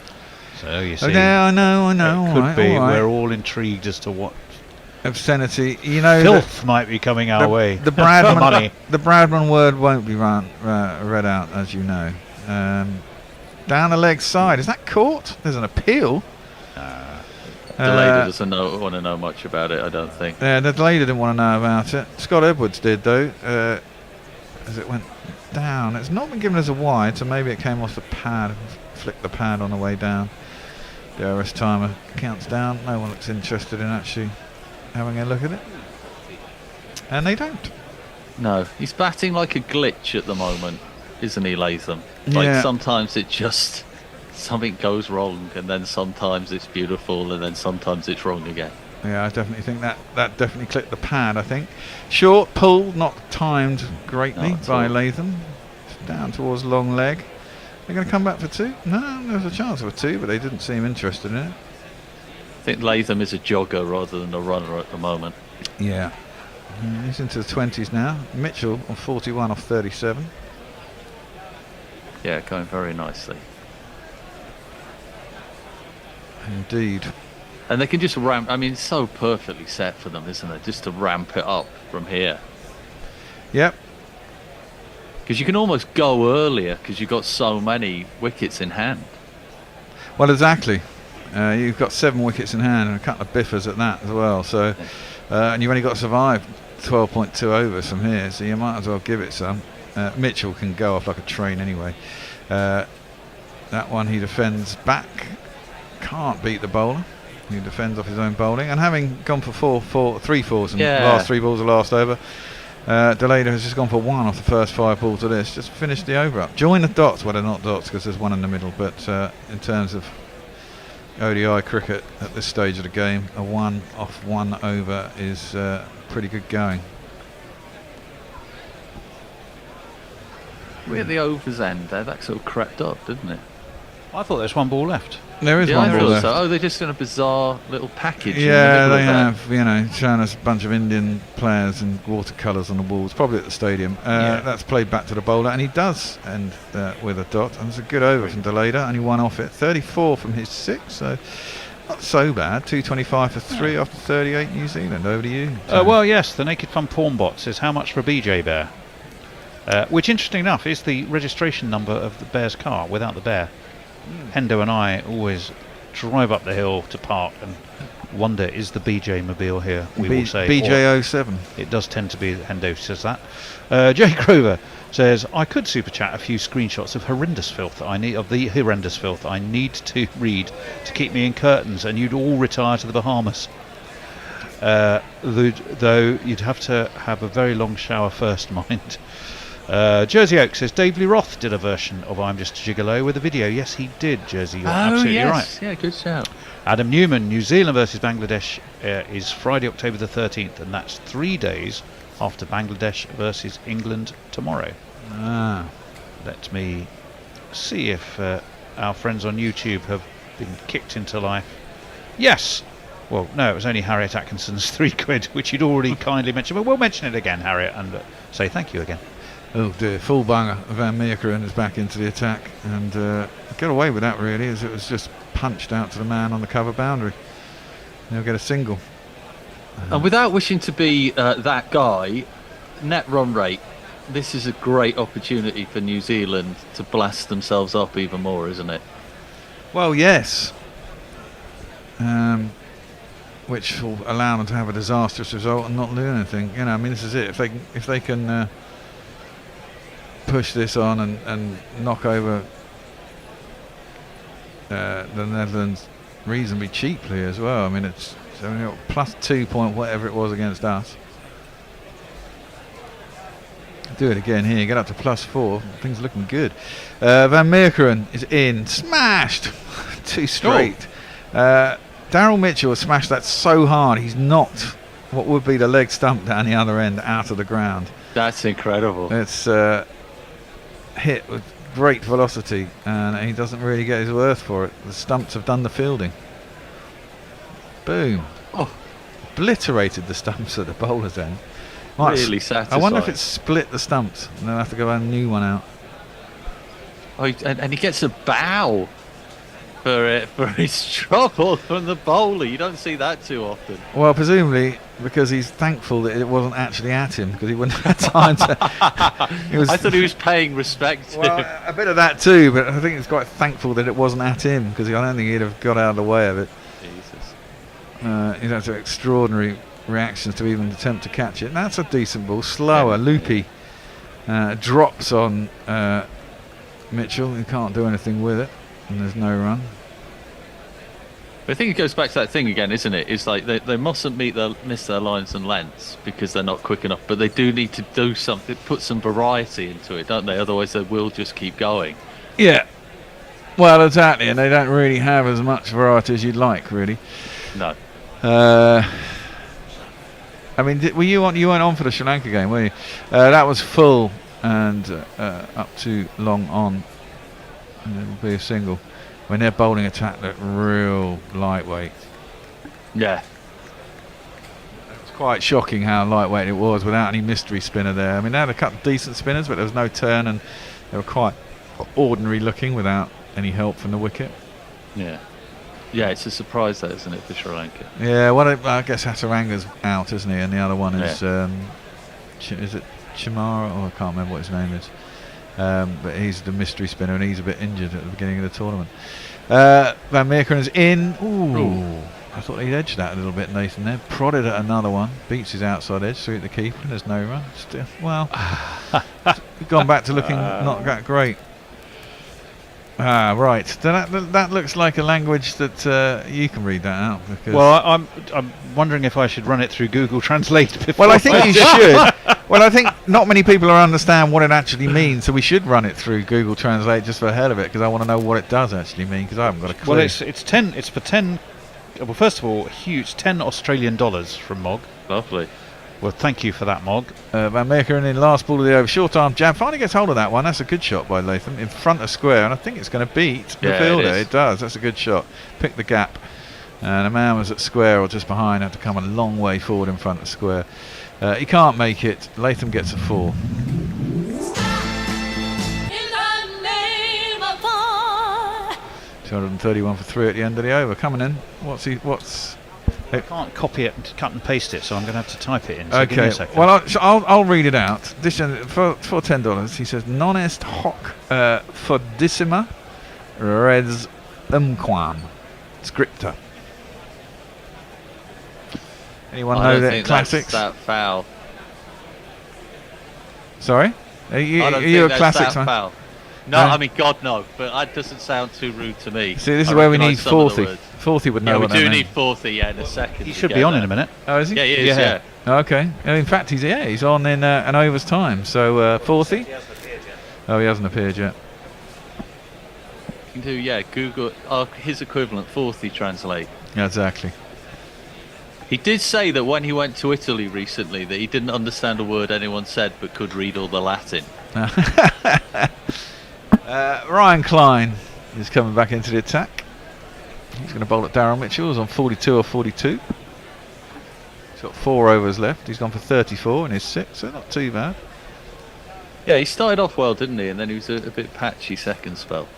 So you see, I know. It could all right, be. all right. We're all intrigued as to what obscenity. You know, filth might be coming our way. The Bradman money. The Bradman word won't be read out, as you know. Down the leg side. Is that caught? There's an appeal. Deleda doesn't want to know much about it, I don't think. Yeah, Deleda didn't want to know about it. Scott Edwards did, though, as it went down. It's not been given as a wide, so maybe it came off the pad, flicked the pad on the way down. The RS timer counts down. No one looks interested in actually having a look at it. And they don't. No, he's batting like a glitch at the moment, isn't he, Latham? Like sometimes it just... something goes wrong, and then sometimes it's beautiful, and then sometimes it's wrong again. Yeah, I definitely think that definitely clicked the pad, I think. Short pull, not timed greatly by Latham. It's down towards long leg. They're going to come back for 2? No, there's a chance of a 2, but they didn't seem interested in it. I think Latham is a jogger rather than a runner at the moment. Yeah. He's into the 20s now. Mitchell on 41 off 37. Yeah, going very nicely. Indeed. And they can just ramp. I mean, it's so perfectly set for them, isn't it? Just to ramp it up from here. Yep. Because you can almost go earlier because you've got so many wickets in hand. Well, exactly. You've got 7 wickets in hand and a couple of biffers at that as well. So, and you've only got to survive 12.2 overs from here, so you might as well give it some. Mitchell can go off like a train anyway. That one he defends back. Can't beat the bowler. He defends off his own bowling, and having gone for 3 fours and the last 3 balls of last over, Deleda has just gone for 1 off the first 5 balls of this. Just finished the over up. Join the dots. Well, they're not dots because there's one in the middle, but in terms of ODI cricket at this stage of the game, a 1 off 1 over is pretty good going. We're at the overs end there. That sort of crept up, didn't it? I thought there's 1 ball left. There is 1 ball left. So. Oh, they're just in a bizarre little package. Yeah, they have, you know, shown us a bunch of Indian players and watercolours on the walls, probably at the stadium. That's played back to the bowler, and he does end with a dot. And it's a good over from Deleda, only 1 off it. 34 from his 6, so not so bad. 225 for 3 after 38 New Zealand. Over to you. Well, yes, the Naked Fun Porn Bot says, how much for a BJ Bear? Which, interesting enough, is the registration number of the Bear's car without the bear. Hendo and I always drive up the hill to park and wonder, is the BJ Mobile here? We will say BJ07. It does tend to be. Hendo says that. Jay Grover says, I could super chat a few screenshots of horrendous filth I need to read to keep me in curtains, and you'd all retire to the Bahamas. Though you'd have to have a very long shower first, mind. Jersey Oak says Dave Lee Roth did a version of I'm Just a Gigolo with a video. Yes, he did, Jersey. You're absolutely right. Yeah, good shout. Adam Newman, New Zealand versus Bangladesh is Friday, October the 13th, and that's 3 days after Bangladesh versus England tomorrow. Let me see if our friends on YouTube have been kicked into life. Yes. Well, no, it was only Harriet Atkinson's £3, which you'd already kindly mentioned, but we'll mention it again, Harriet, and say thank you again. Oh dear, full banger. Van Meekeren is back into the attack, and got away with that really, as it was just punched out to the man on the cover boundary. He'll get a single. And without wishing to be that guy, net run rate, this is a great opportunity for New Zealand to blast themselves up even more, isn't it? Well, yes. Which will allow them to have a disastrous result and not do anything. You know, I mean, this is it. If they can push this on and knock over the Netherlands reasonably cheaply as well. I mean, it's plus 2 point whatever it was against us. Do it again here, get up to plus 4. Things are looking good. Van Meekeren is in, smashed 2 straight. Daryl Mitchell has smashed that so hard he's knocked what would be the leg stump down the other end out of the ground. That's incredible. It's hit with great velocity, and he doesn't really get his worth for it. The stumps have done the fielding. Boom. Obliterated the stumps at the bowler's end. Really satisfying. I wonder if it's split the stumps and they'll have to go and a new one out. And he gets a bow. for his trouble from the bowler. You don't see that too often. Well, presumably because he's thankful that it wasn't actually at him, because he wouldn't have time to. I thought he was paying respect to well, him. a bit of that too, but I think he's quite thankful that it wasn't at him, because I don't think he'd have got out of the way of it. Jesus. He's had some extraordinary reactions to even attempt to catch it. That's a decent ball, slower, loopy. Drops on Mitchell. He can't do anything with it, and there's no run. I think it goes back to that thing again, isn't it? It's like they mustn't miss their lines and lengths because they're not quick enough, but they do need to do something, put some variety into it, don't they? Otherwise they will just keep going. Yeah. Well, exactly, and they don't really have as much variety as you'd like, really. No. I mean, you weren't on for the Sri Lanka game, were you? That was full and up to long on, and it'll be a single. When their bowling attack looked real lightweight. Yeah. It's quite shocking how lightweight it was without any mystery spinner there. I mean, they had a couple of decent spinners, but there was no turn, and they were quite ordinary looking without any help from the wicket. Yeah. Yeah, it's a surprise, that, isn't it, for Sri Lanka? Yeah, well, I guess Hataranga's out, isn't he? And the other one is, is it Chimara? Oh, I can't remember what his name is. But he's the mystery spinner, and he's a bit injured at the beginning of the tournament. Van Meekeren is in. Ooh. I thought he'd edged that a little bit, Nathan, there. Prodded at another one. Beats his outside edge, through the keeper, and there's no run. Still, well, gone back to looking not that great. Right. That looks like a language that you can read that out. Because well, I'm wondering if I should run it through Google Translate before. Well, I think you should. Well, I think not many people understand what it actually means, so we should run it through Google Translate just for the hell of it, because I want to know what it does actually mean, because I haven't got a clue. Well, it's 10. It's for 10. Well, first of all, huge 10 Australian dollars from Mog. Lovely. Well, thank you for that, Mog. Van Meekeren in last ball of the over, short arm jab, finally gets hold of that one. That's a good shot by Latham in front of square, and I think it's going to beat the fielder. It does. That's a good shot. Pick the gap, and the man was at square or just behind, had to come a long way forward in front of square. He can't make it. Latham gets a 4. $231 for 3 at the end of the over. Coming in. I can't copy it and cut and paste it, so I'm going to have to type it in. So give me Okay. a second. Well, I'll read it out. This for $10. He says non est hoc fodissima res umquam scripta. Anyone know that classics? That's that foul. Sorry? Are you a classics man? Foul. No, I mean, God, no. But that doesn't sound too rude to me. See, this is where we need Forthy. Forthy would know what that means. Yeah, we do need Forthy, in a second. He should be on in a minute. Oh, is he? Yeah, he is, yeah. Okay. In fact, he's on in an overs time. So, Forthy? He hasn't appeared yet. Oh, he hasn't appeared yet. You can do, Google his equivalent, Forthy Translate. Yeah, exactly. He did say that when he went to Italy recently that he didn't understand a word anyone said but could read all the Latin. Ryan Klein is coming back into the attack. He's going to bowl at Darryl Mitchell. He's on 42 or 42. He's got 4 overs left. He's gone for 34 in his 6, so not too bad. Yeah, he started off well, didn't he? And then he was a bit patchy second spell.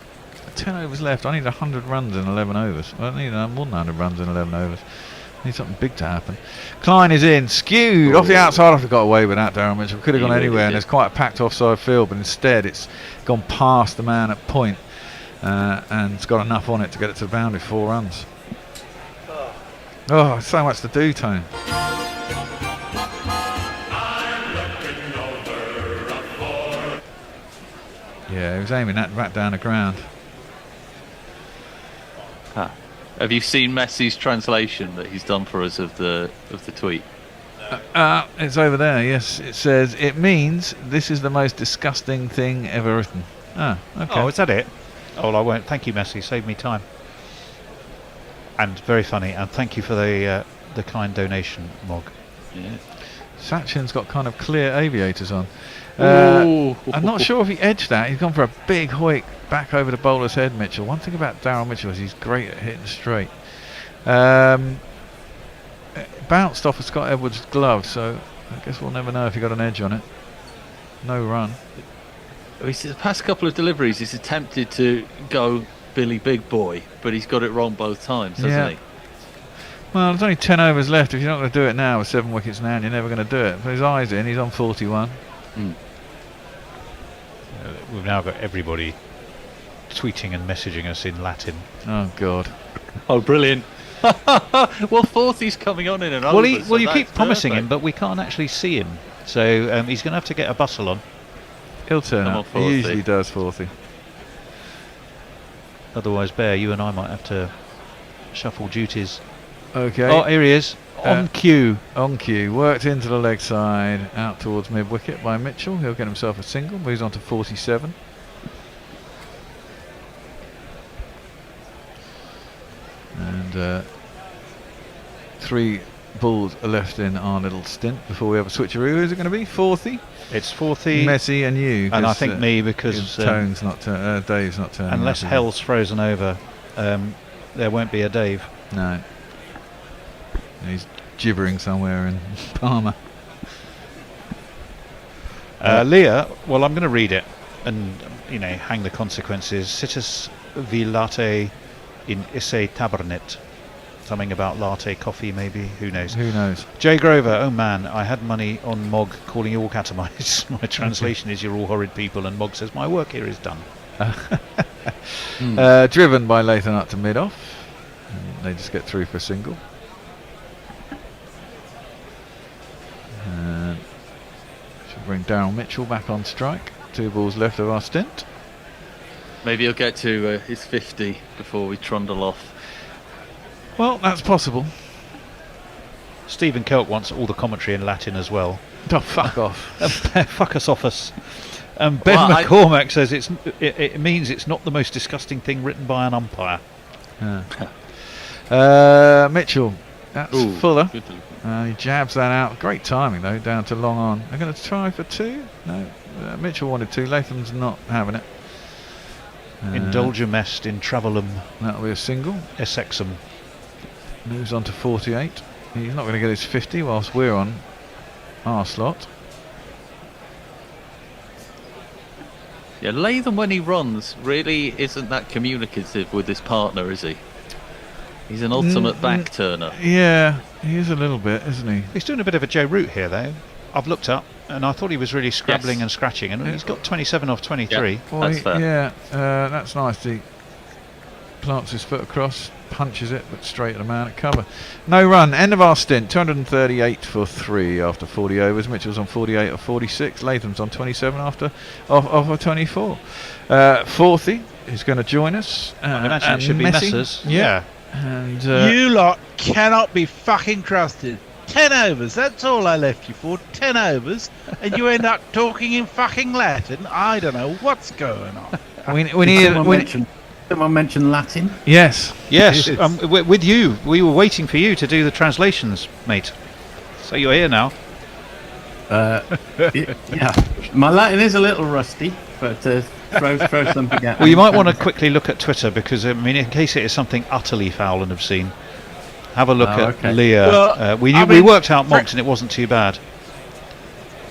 10 overs left. I need 100 runs in 11 overs. I need more than 100 runs in 11 overs. I need something big to happen. Klein is in, skewed off the outside. I got away with that, Darryl Mitchell. Could have gone anywhere, and there's quite a packed offside field, but instead it's gone past the man at point, and it's got enough on it to get it to the boundary. 4 runs. Oh, so much to do, Tone. Yeah, he was aiming that back down the ground. Have you seen Messi's translation that he's done for us of the tweet? It's over there, yes. It says, it means this is the most disgusting thing ever written. Okay. Oh, is that it? Oh, well, I won't. Thank you, Messi. Saved me time. And very funny. And thank you for the kind donation, Mog. Yeah. Sachin's got kind of clear aviators on. I'm not sure if he edged that. He's gone for a big hoik back over the bowler's head, Mitchell. One thing about Darryl Mitchell is he's great at hitting straight. Bounced off of Scott Edwards' glove, so I guess we'll never know if he got an edge on it. No run. The past couple of deliveries, he's attempted to go Billy Big Boy, but he's got it wrong both times, hasn't he? Well, there's only 10 overs left. If you're not going to do it now with 7 wickets now, you're never going to do it. But his eyes in, he's on 41. We've now got everybody tweeting and messaging us in Latin. Oh, God. Oh, brilliant. Well, Forthy's coming on in an over. Well, you keep promising him, but we can't actually see him. So he's going to have to get a bustle on. He'll turn up. He usually does, Forthy. Otherwise, Bear, you and I might have to shuffle duties. Okay. Oh, here he is. On cue. On cue. Worked into the leg side, out towards mid-wicket by Mitchell. He'll get himself a single. Moves on to 47. And 3 balls are left in our little stint before we have a switcheroo. Who's it going to be? Forthy? It's Forthy, Messi and you. And I think me, because Dave's not turning. Unless hell's frozen over, there won't be a Dave. No. He's gibbering somewhere in Palmer. Leah, well, I'm going to read it and, hang the consequences. Situs vi latte in isse tabernet. Something about latte coffee, maybe. Who knows? Who knows? Jay Grover, oh man, I had money on Mog calling you all catamites. My translation is you're all horrid people, and Mog says my work here is done. Driven by Latham up to mid-off. They just get through for a single. Should bring Darryl Mitchell back on strike. 2 balls left of our stint. Maybe he'll get to his 50 before we trundle off. Well, that's possible. Stephen Kelk wants all the commentary in Latin as well. Oh, fuck off. Fuck us off us. Ben McCormack says it means it's not the most disgusting thing written by an umpire. Mitchell. That's Fuller. He jabs that out. Great timing, though, down to long on. They're going to try for 2? No. Mitchell wanted 2. Latham's not having it. Indulgem est in travelum. That'll be a single. Essexum. Moves on to 48. He's not going to get his 50 whilst we're on our slot. Yeah, Latham, when he runs, really isn't that communicative with his partner, is he? He's an ultimate back turner. Yeah, he is a little bit, isn't he? He's doing a bit of a Joe Root here, though. I've looked up, and I thought he was really scrabbling and scratching, and he's got 27 off 23. Yeah, that's fair. Yeah, that's nice. He plants his foot across, punches it, but straight at the man at cover. No run. End of our stint. 238 for 3 after 40 overs. Mitchell's on 48 or 46. Latham's on 27 after off 24. Forthy is going to join us. I imagine it should be Messers. Yeah. And you lot cannot be fucking trusted. 10 overs, that's all I left you for. 10 overs, and you end up talking in fucking Latin. I don't know what's going on. we need. Someone mention Latin? Yes. With you. We were waiting for you to do the translations, mate. So you're here now. Yeah. My Latin is a little rusty, but throw something at Well, you might want to quickly look at Twitter, because, in case it is something utterly foul and obscene, have a look at Leah. Well, we worked out Mogs, and it wasn't too bad.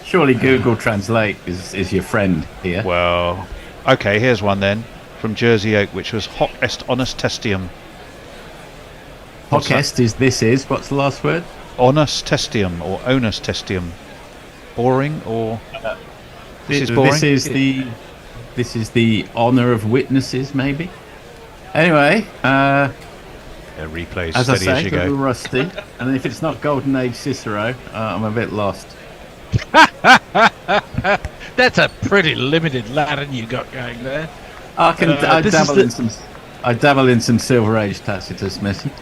Surely Google Translate is your friend here. Well, okay, here's one then. From Jersey Oak, which was hoc est honus testium. Hoc est is this is. What's the last word? Honus testium or onus testium. Boring or this is boring. This is the honour of witnesses, maybe. Anyway, replays as I steady say, as you a little go. rusty, and if it's not Golden Age Cicero, I'm a bit lost. That's a pretty limited Latin you got going there. I dabble in some Silver Age Tacitus, Messi.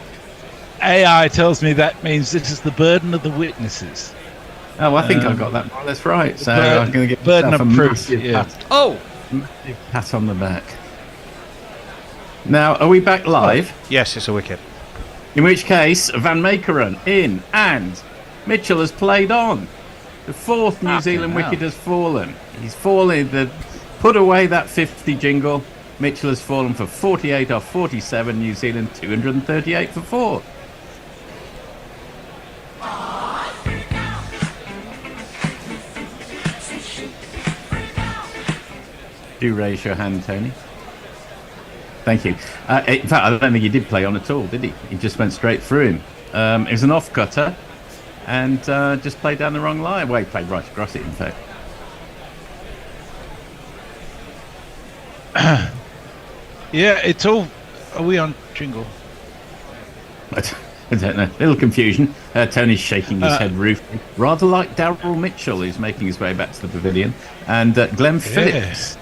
AI tells me that means this is the burden of the witnesses. Oh, I think I got that more or less right. So I'm going to get burden of proof. Massive pat on the back. Now, are we back live? Yes, it's a wicket. In which case, Van Meekeren in, and Mitchell has played on. The 4th New Zealand wicket has fallen. He's fallen. Put away that 50 jingle. Mitchell has fallen for 48 off 47. New Zealand 238 for 4. Do raise your hand, Tony. Thank you. In fact, I don't think he did play on at all, did he? He just went straight through him. It was an off cutter, and just played down the wrong line. Well, he played right across it, in fact. Yeah, it's all. Are we on jingle? I don't know. A little confusion. Tony's shaking his head ruefully, rather like Daryl Mitchell, who's making his way back to the pavilion. And Glenn Phillips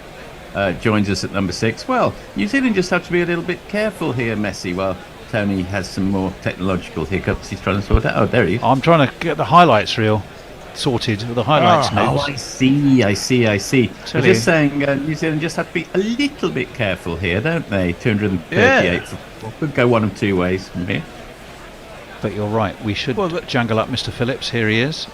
joins us at number 6. Well, New Zealand just have to be a little bit careful here, Messi. Well, Tony has some more technological hiccups he's trying to sort out. Oh, there he is. I'm trying to get the highlights reel sorted. The highlights notes. I see. I'm just saying, New Zealand just have to be a little bit careful here, don't they? 238 could go one of two ways from here. But you're right, we should jangle up Mr. Phillips. Here he is.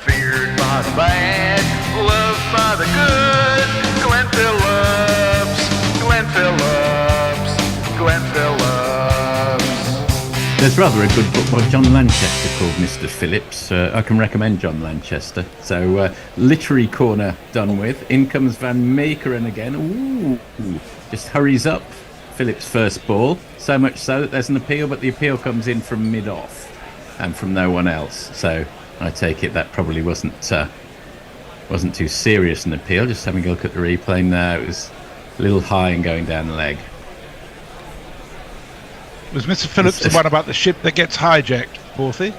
Feared by the bad, loved by the good. Glenn Phillips, Glenn Phillips, Glenn Phillips. There's rather a good book by John Lanchester called Mr. Phillips. I can recommend John Lanchester. So, literary corner done with. In comes Van Meekeren again. Ooh, just hurries up Phillips' first ball. So much so that there's an appeal, but the appeal comes in from mid-off and from no one else. So I take it that probably wasn't too serious an appeal. Just having a look at the replay now, it was a little high and going down the leg. Was Mr. Phillips the one about the ship that gets hijacked, Porthy?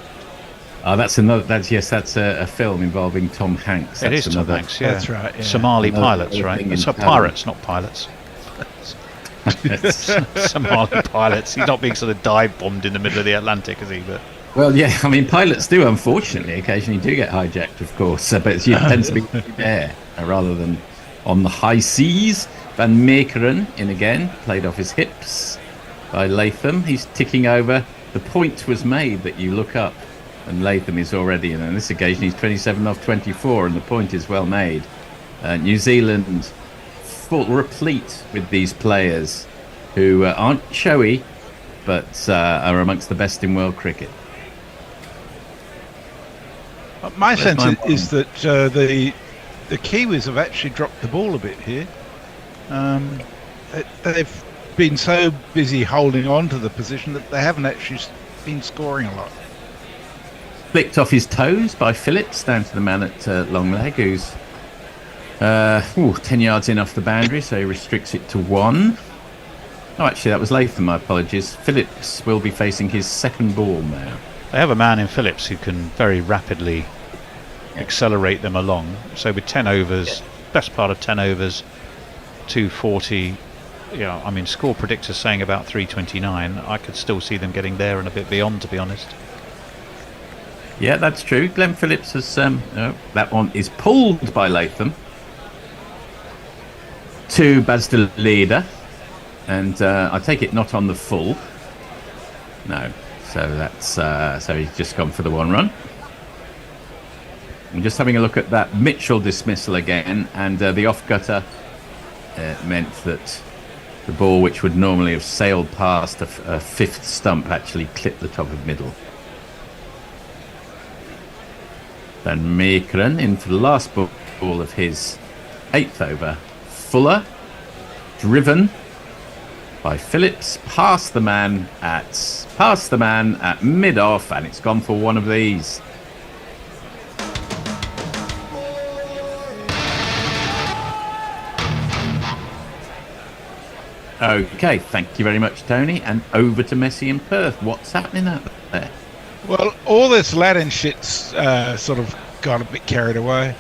Oh, that's another. That's a film involving Tom Hanks. It is Tom Hanks, yeah. That's right. Yeah. Somali pilots, right? So pirates, not pilots. Somali pilots. He's not being sort of dive bombed in the middle of the Atlantic, is he? But well, yeah. I mean, pilots do, unfortunately, occasionally do get hijacked, of course. But it tends to be there rather than on the high seas. Van Meekeren in again, played off his hips by Latham. He's ticking over. The point was made that you look up, and Latham is already in. On this occasion, he's 27 off 24, and the point is well made. New Zealand full replete with these players who aren't showy, but are amongst the best in world cricket. My sense is that the Kiwis have actually dropped the ball a bit here. They've been so busy holding on to the position that they haven't actually been scoring a lot. Flicked off his toes by Phillips down to the man at long leg, who's 10 yards in off the boundary, so he restricts it to 1. Oh, actually, that was Latham, my apologies. Phillips will be facing his second ball now. they have a man in Phillips who can very rapidly accelerate them along. So with 10 overs, best part of 10 overs, 240. Yeah, I mean, score predictors saying about 329. I could still see them getting there and a bit beyond, to be honest. Yeah, that's true. Glenn Phillips has that one is pulled by Latham to Basdel leader, and I take it not on the full. No, so that's so he's just gone for the one run. I'm just having a look at that Mitchell dismissal again, and the off gutter meant that the ball, which would normally have sailed past a fifth stump, actually clipped the top of middle. Van Meekeren in for the last ball of his 8th over. Fuller, driven by Phillips, past the man at mid-off, and it's gone for one of these. Okay, thank you very much, Tony, and over to Messi in Perth. What's happening out there? Well, all this Latin shit's sort of got a bit carried away.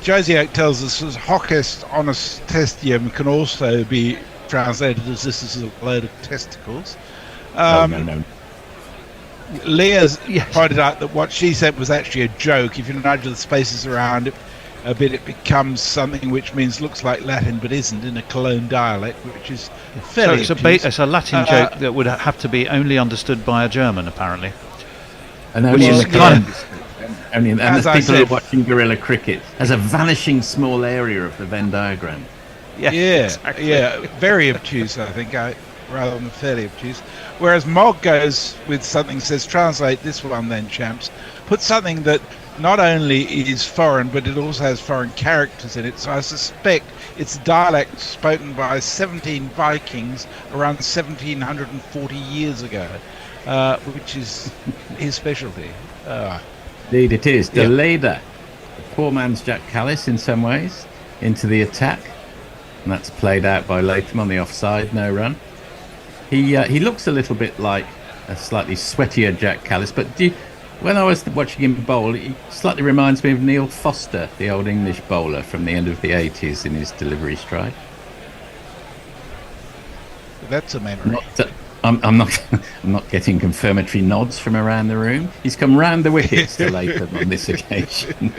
Josie Oak tells us as hockest honest testium can also be translated as this is a load of testicles. No. Leah's pointed out that what she said was actually a joke. If you nudge the spaces around it a bit, it becomes something which means looks like Latin but isn't, in a Cologne dialect, which is fairly so it's a Latin joke that would have to be only understood by a German, apparently. And only in the people who are watching guerrilla cricket as a vanishing small area of the Venn diagram. Exactly. Very obtuse, I think, rather than fairly obtuse. Whereas Mog goes with something, says, translate this one then, champs. Put something that not only is foreign, but it also has foreign characters in it. So I suspect it's dialect spoken by 17 Vikings around 1740 years ago, which is his specialty. Indeed it is. Yeah. The leader, poor man's Jack Callis in some ways, into the attack. And that's played out by Latham on the offside, no run. He looks a little bit like a slightly sweatier Jack Callis, but when I was watching him bowl, he slightly reminds me of Neil Foster, the old English bowler from the end of the 80s in his delivery stride. That's a memory. I'm not getting confirmatory nods from around the room. He's come round the wickets to Latham on this occasion.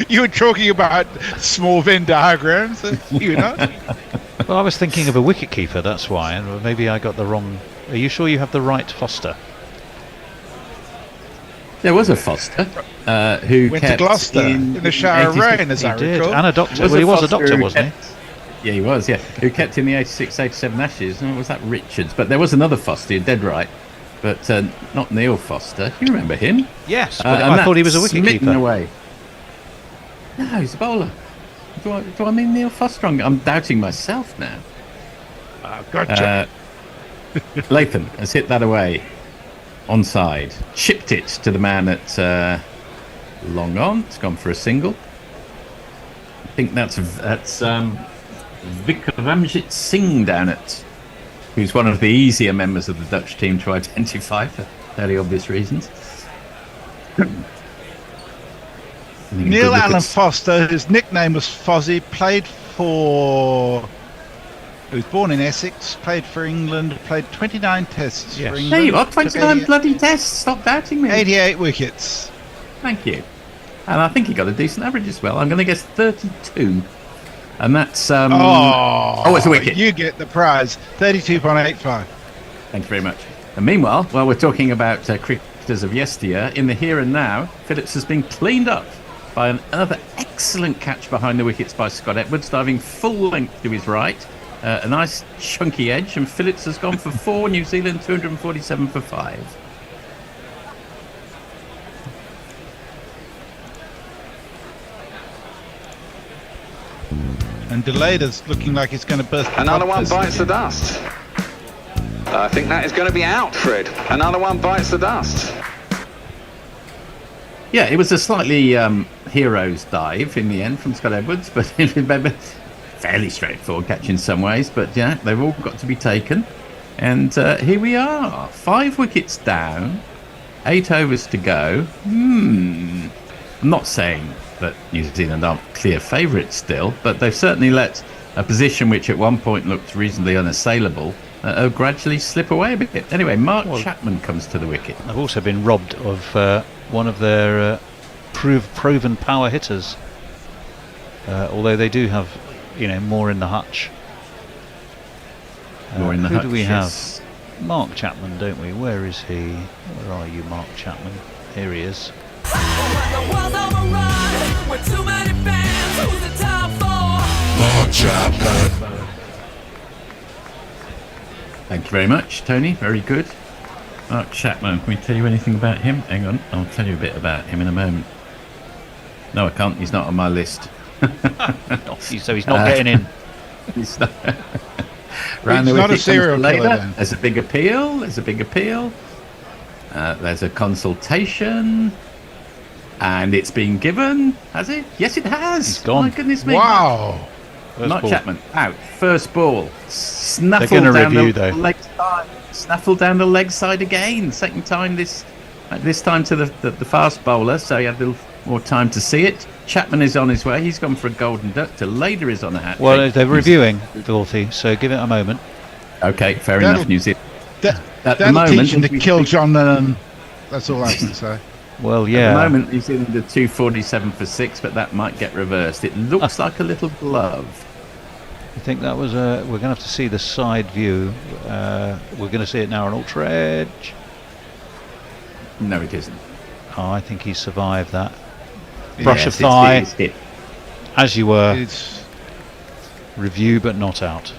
You were talking about small Venn diagrams, you know? Well, I was thinking of a wicketkeeper, that's why. And maybe I got the wrong. Are you sure you have the right Foster? There was a Foster who went kept to Gloucester in the shower of rain, as I recall. And a doctor. Well, he was a doctor, wasn't he? Yeah, he was, yeah. Who kept in the 86-87 Ashes. Oh, was that Richards? But there was another Foster, you're dead right. But not Neil Foster. You remember him? Yes, but I thought he was a wicketkeeper. Away. No, he's a bowler. Do I mean Neil Foster? I'm doubting myself now. Gotcha. Latham has hit that away. Onside. Chipped it to the man at long on. It's gone for a single. I think that's Vikramjit Singh down at, who's one of the easier members of the Dutch team to identify for fairly obvious reasons. Neil Allen Foster, whose nickname was Fozzie, he was born in Essex, played for England, played 29 tests for England. Hey, what? 29 bloody tests? Stop doubting me. 88 wickets. Thank you. And I think he got a decent average as well. I'm going to guess 32. And that's... it's a wicket. You get the prize. 32.85. Thank you very much. And meanwhile, while we're talking about cricketers of yesteryear, in the here and now, Phillips has been cleaned up by another excellent catch behind the wickets by Scott Edwards, diving full length to his right. A nice chunky edge, and Phillips has gone for 4, New Zealand 247 for 5. And Delader's looking like it's going to burst. Another one bites the dust. I think that is going to be out, Fred. Another one bites the dust. Yeah, it was a slightly hero's dive in the end from Scott Edwards, but fairly straightforward catch in some ways. But yeah, they've all got to be taken. And here we are, 5 wickets down, 8 overs to go. I'm not saying that New Zealand aren't clear favourites still, but they've certainly let a position which at one point looked reasonably unassailable gradually slip away a bit. Anyway, Mark Chapman comes to the wicket. They've also been robbed of one of their proven power hitters, although they do have, more in the hutch. More in the hutch. Who do we have? Mark Chapman, don't we? Where is he? Where are you, Mark Chapman? Here he is. Mark Chapman. Thank you very much, Tony. Very good. Mark Chapman, can we tell you anything about him? Hang on, I'll tell you a bit about him in a moment. No, I can't. He's not on my list. So he's not getting in. He's not. Round he's the not a serial killer, later. then. There's a big appeal. There's a consultation. And it's been given, has it? Yes, it has. He's gone. My goodness me. Wow. Mark Chapman out. First ball. Snaffled They're going to down review, the though. leg side. Snaffled down the leg side again. Second time this time to the fast bowler, so he had a little more time to see it. Chapman is on his way. He's gone for a golden duck. Lader is on a hat. Well, they're reviewing, Dorothy, so give it a moment. Okay, fair enough, New Zealand. That'll teach him to kill John Lennon. That's all I can say. Well, yeah. At the moment, New Zealand are 247 for 6, but that might get reversed. It looks like a little glove. I think that was we're going to have to see the side view. We're going to see it now on Ultra Edge. No, it isn't. Oh, I think he survived that. Brush Yes, of thigh, it's hit. as you were. It's Review, but not out.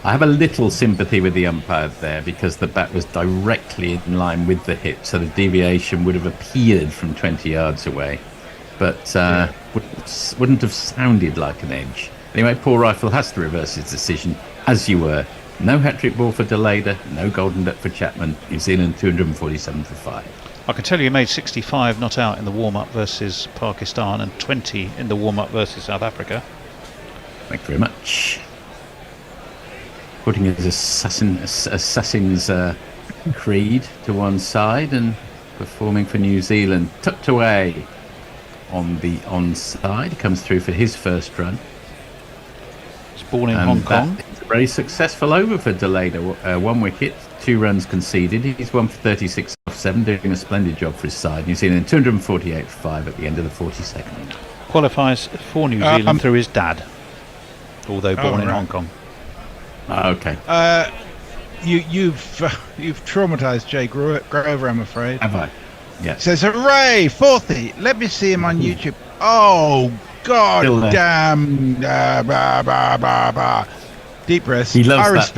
I have a little sympathy with the umpire there because the bat was directly in line with the hit, so the deviation would have appeared from 20 yards away, but wouldn't have sounded like an edge. Anyway, Paul Rifle has to reverse his decision, as you were. No hat-trick ball for Deleda, no golden duck for Chapman. New Zealand 247 for 5. I can tell you he made 65 not out in the warm-up versus Pakistan and 20 in the warm-up versus South Africa. Thank you very much. Putting his assassin's creed to one side and performing for New Zealand. Tucked away on the onside. He comes through for his first run. It's ball in Hong Kong. It's a very successful over for Deleda. 1 wicket, 2 runs conceded. He's 1 for 36 off 7, doing a splendid job for his side. New Zealand 248 for 5 at the end of the 42nd. Qualifies for New Zealand through his dad, although born in Hong Kong. Okay. You've traumatised Jay Grover, I'm afraid. Have I? Yeah. Says, hooray, 40. Let me see him on YouTube. Oh, God damn. Deep breaths. He loves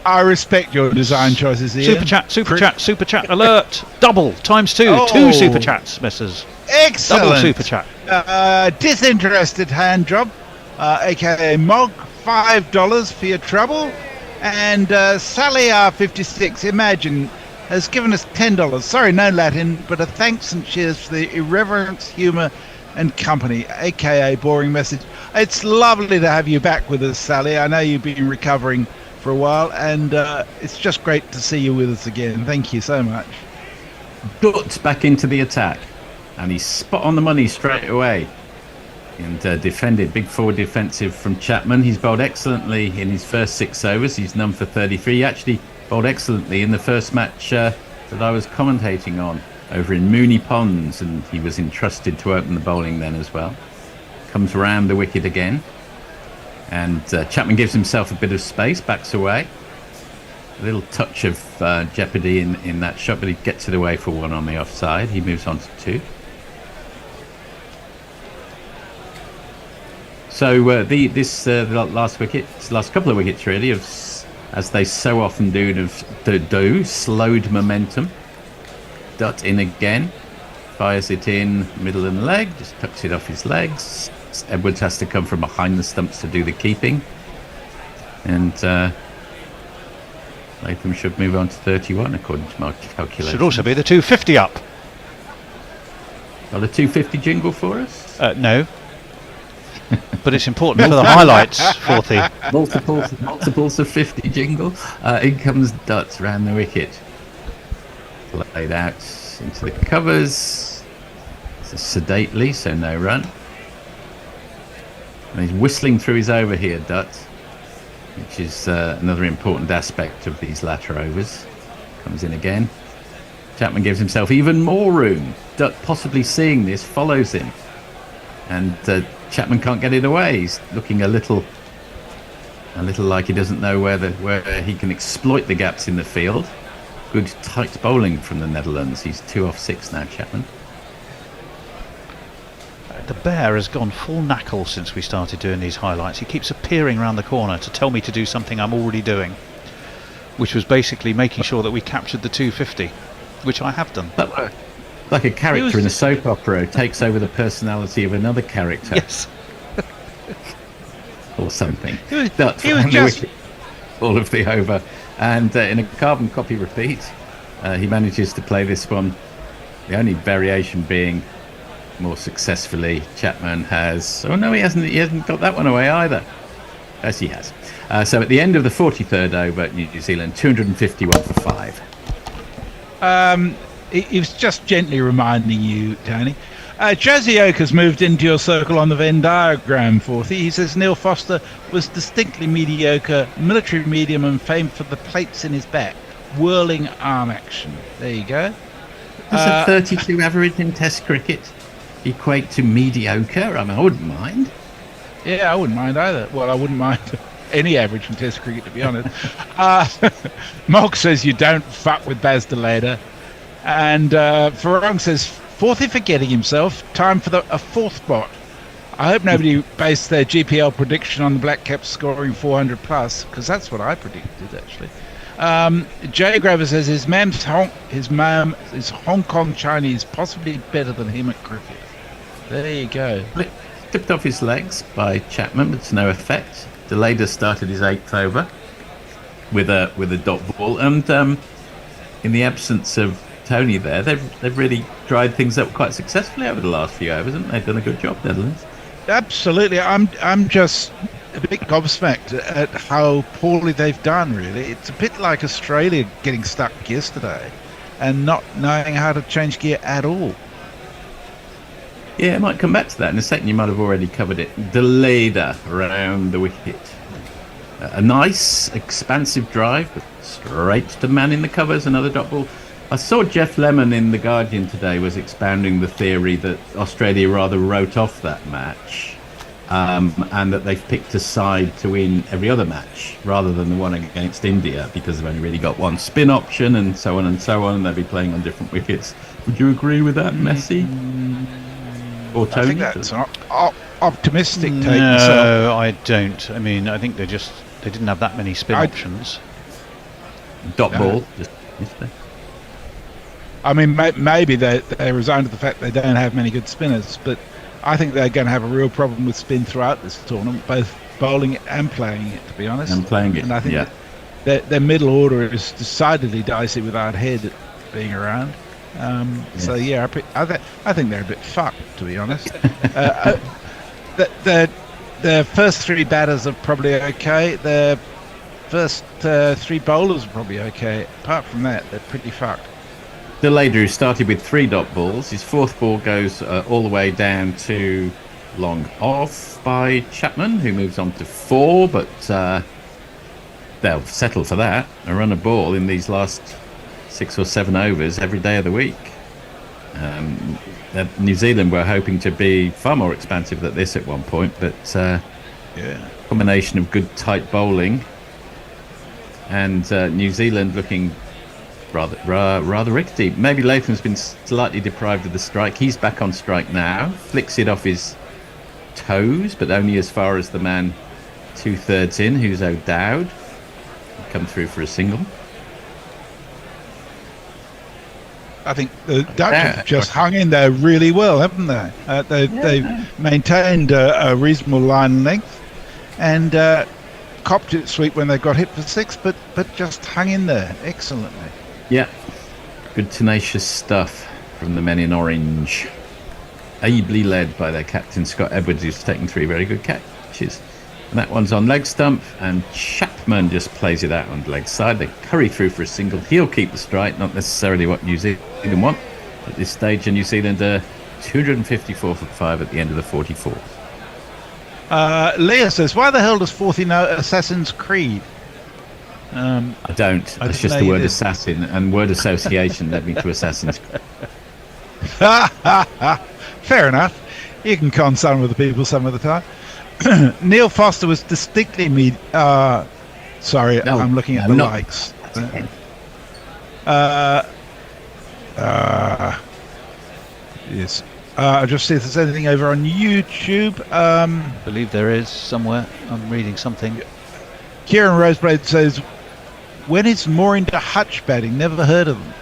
I respect your design choices, Ian. Super chat alert. Double times 2. 2 super chats, misses. Excellent. Double super chat. Disinterested hand job, aka Mog, $5 for your trouble. And Sally R56, imagine, has given us $10. Sorry, no Latin, but a thanks and cheers for the irreverence, humour and company, aka boring message. It's lovely to have you back with us, Sally. I know you've been recovering for a while, and it's just great to see you with us again. Thank you so much. Dutt back into the attack, and he's spot on the money straight away. And defended, big forward defensive from Chapman. He's bowled excellently in his first 6 overs. He's none for 33. He actually bowled excellently in the first match that I was commentating on over in Mooney Ponds, and he was entrusted to open the bowling then as well. Comes round the wicket again, and Chapman gives himself a bit of space, backs away. A little touch of jeopardy in that shot, but he gets it away for 1 on the offside. He moves on to 2. So this last couple of wickets really, as they so often do, slowed momentum. Dutt in again, fires it in middle and leg, just tucks it off his legs. Edwards has to come from behind the stumps to do the keeping, and Latham should move on to 31 according to my calculation. Should also be the 250 up. Got a 250 jingle for us? No. But it's important for the highlights, 40. Multiples of 50 jingle. In comes Dutt round the wicket. Played out into the covers. Sedately, so no run. And he's whistling through his over here, Dutt, which is another important aspect of these latter overs. Comes in again. Chapman gives himself even more room. Dutt, possibly seeing this, follows him. And Chapman can't get it away. He's looking a little like he doesn't know where he can exploit the gaps in the field. Good tight bowling from the Netherlands. He's 2 off 6 now, Chapman. The bear has gone full knackle since we started doing these highlights. He keeps appearing around the corner to tell me to do something I'm already doing, which was basically making sure that we captured the 250, which I have done. Like a character in a soap opera who takes over the personality of another character. Yes. Or something. He was just all of the over. And in a carbon copy repeat, he manages to play this one. The only variation being more successfully, Chapman has... Oh no, he hasn't got that one away either. Yes, he has. So at the end of the 43rd over, New Zealand 251 for 5. He was just gently reminding you, Tony. Jazzy Oak has moved into your circle on the Venn diagram, 40. He says Neil Foster was distinctly mediocre, military medium, and famed for the plates in his back. Whirling arm action. There you go. Does a 32 average in Test cricket equate to mediocre? I mean, I wouldn't mind. Yeah, I wouldn't mind either. Well, I wouldn't mind any average in Test cricket, to be honest. Mog says you don't fuck with Baz Deleda. And Farong says, 40 forgetting himself, time for a 4th bot. I hope nobody based their GPL prediction on the Black Caps scoring 400 plus, because that's what I predicted actually. Jay Graver says his mum is Hong Kong Chinese, possibly better than him at cricket. There you go. Tipped off his legs by Chapman, but to no effect. Deleda started his 8th over with a dot ball, and in the absence of Tony there, they've really dried things up quite successfully over the last few overs, haven't they? They've done a good job, Netherlands. Absolutely. I'm just a bit gobsmacked at how poorly they've done, really. It's a bit like Australia getting stuck yesterday and not knowing how to change gear at all. Yeah, I might come back to that in a second. You might have already covered it. Deleda around the wicket. A nice, expansive drive, but straight to man in the covers, another dot ball. I saw Jeff Lemon in The Guardian today was expounding the theory that Australia rather wrote off that match, and that they've picked a side to win every other match rather than the one against India because they've only really got one spin option and so on and so on, and they'll be playing on different wickets. Would you agree with that, Messi? Or Tony? I think that's an optimistic take. No, I don't. I mean, I think they didn't have that many spin options. Dot ball. I mean, maybe they resigned to the fact they don't have many good spinners, but I think they're going to have a real problem with spin throughout this tournament, both bowling and playing it, to be honest. And playing it, and I think their middle order is decidedly dicey without Head being around. So yeah, I think they're a bit fucked, to be honest. The first 3 batters are probably okay. The first 3 bowlers are probably okay. Apart from that, they're pretty fucked. Deleda, who started with 3 dot balls, his 4th ball goes all the way down to long off by Chapman, who moves on to 4, but they'll settle for that. A run a ball in these last 6 or 7 overs every day of the week. New Zealand were hoping to be far more expansive than this at one point, but combination of good tight bowling and New Zealand looking rather rickety. Maybe Latham's been slightly deprived of the strike. He's back on strike now. Flicks it off his toes, but only as far as the man 2/3 in, who's O'Dowd. Come through for a single. I think the Dutch have just hung in there really well, haven't they? They've maintained a reasonable line length and copped it sweet when they got hit for 6, but just hung in there excellently. Yeah, good tenacious stuff from the men in orange. Ably led by their captain Scott Edwards, who's taken 3 very good catches. And that one's on leg stump, and Chapman just plays it out on the leg side. They curry through for a single. He'll keep the strike, not necessarily what New Zealand want at this stage. And New Zealand 254 for 5 at the end of the 44th. Leah says, why the hell does 40 know Assassin's Creed? I don't. That's just the word assassin, and word association led me to Assassin's Creed. Fair enough. You can con some of the people some of the time. Neil Foster was distinctly sorry, No, I'm looking at I'm the not. likes. Yes. I'll just see if there's anything over on YouTube. I believe there is somewhere. I'm reading something. Kieran Roseblade says, when is more into Hutch batting? Never heard of them.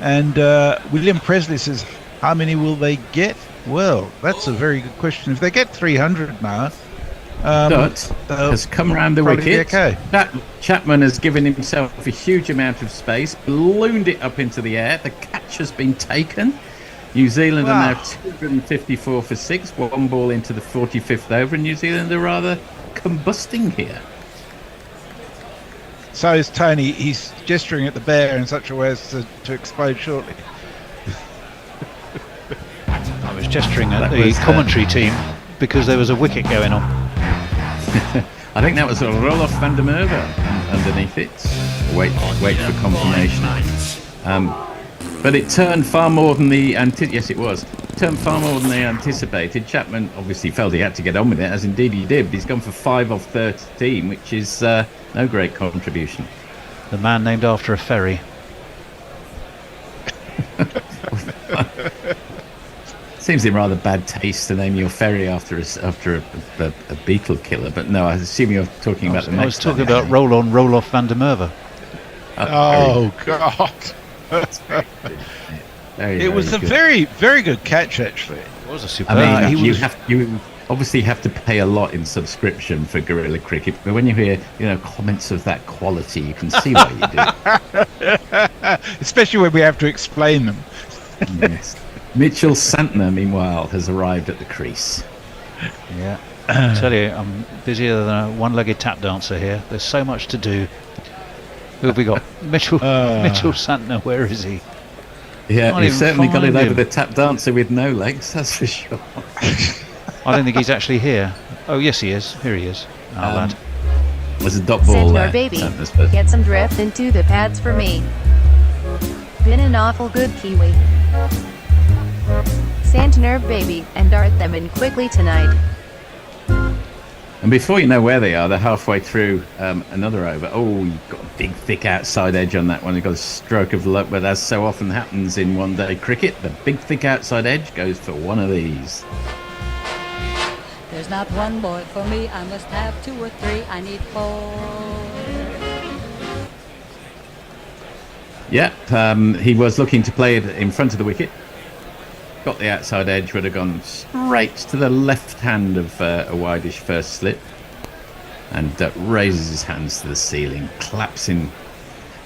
And William Presley says, how many will they get? Well, that's a very good question. If they get 300 now, Dutt has come around the wicket. Okay. Chapman has given himself a huge amount of space, ballooned it up into the air. The catch has been taken. New Zealand are now 254 for 6, 1 ball into the 45th over, and New Zealand are rather combusting here. So is Tony. He's gesturing at the bear in such a way as to explode shortly. I was gesturing at the commentary team because there was a wicket going on. I think that was a Roloff van der Merwe underneath it. Wait for confirmation. But it turned far more than yes, it was. It turned far more than they anticipated. Chapman obviously felt he had to get on with it, as indeed he did. But he's gone for 5 off 13, which is no great contribution. The man named after a ferry. Seems in rather bad taste to name your ferry after a beetle killer, but no, I assume you're talking about the next. I was talking about roll on, roll off Van der Merwe. Oh God! It was a very, very good catch, actually. It was a superb. I mean, you obviously have to pay a lot in subscription for guerrilla cricket, but when you hear comments of that quality, you can see why you do. Especially when we have to explain them. Yes. Mitchell Santner, meanwhile, has arrived at the crease. Yeah, I tell you, I'm busier than a one-legged tap dancer here. There's so much to do. Who have we got? Mitchell Santner, where is he? Yeah, you've certainly got it over the tap dancer with no legs, that's for sure. I don't think he's actually here. Oh, yes, he is. Here he is. Lad. There's a dot ball there. Baby, get some drift into the pads for me. Been an awful good Kiwi. Santner, baby, and dart them in quickly tonight. And before you know where they are, they're halfway through another over. Oh, you've got a big, thick outside edge on that one. You've got a stroke of luck, but as so often happens in one-day cricket, the big, thick outside edge goes for one of these. There's not one boy for me, I must have 2 or 3, I need 4. Yeah, he was looking to play it in front of the wicket. Got the outside edge, would have gone straight to the left hand of a wideish first slip, and raises his hands to the ceiling, claps in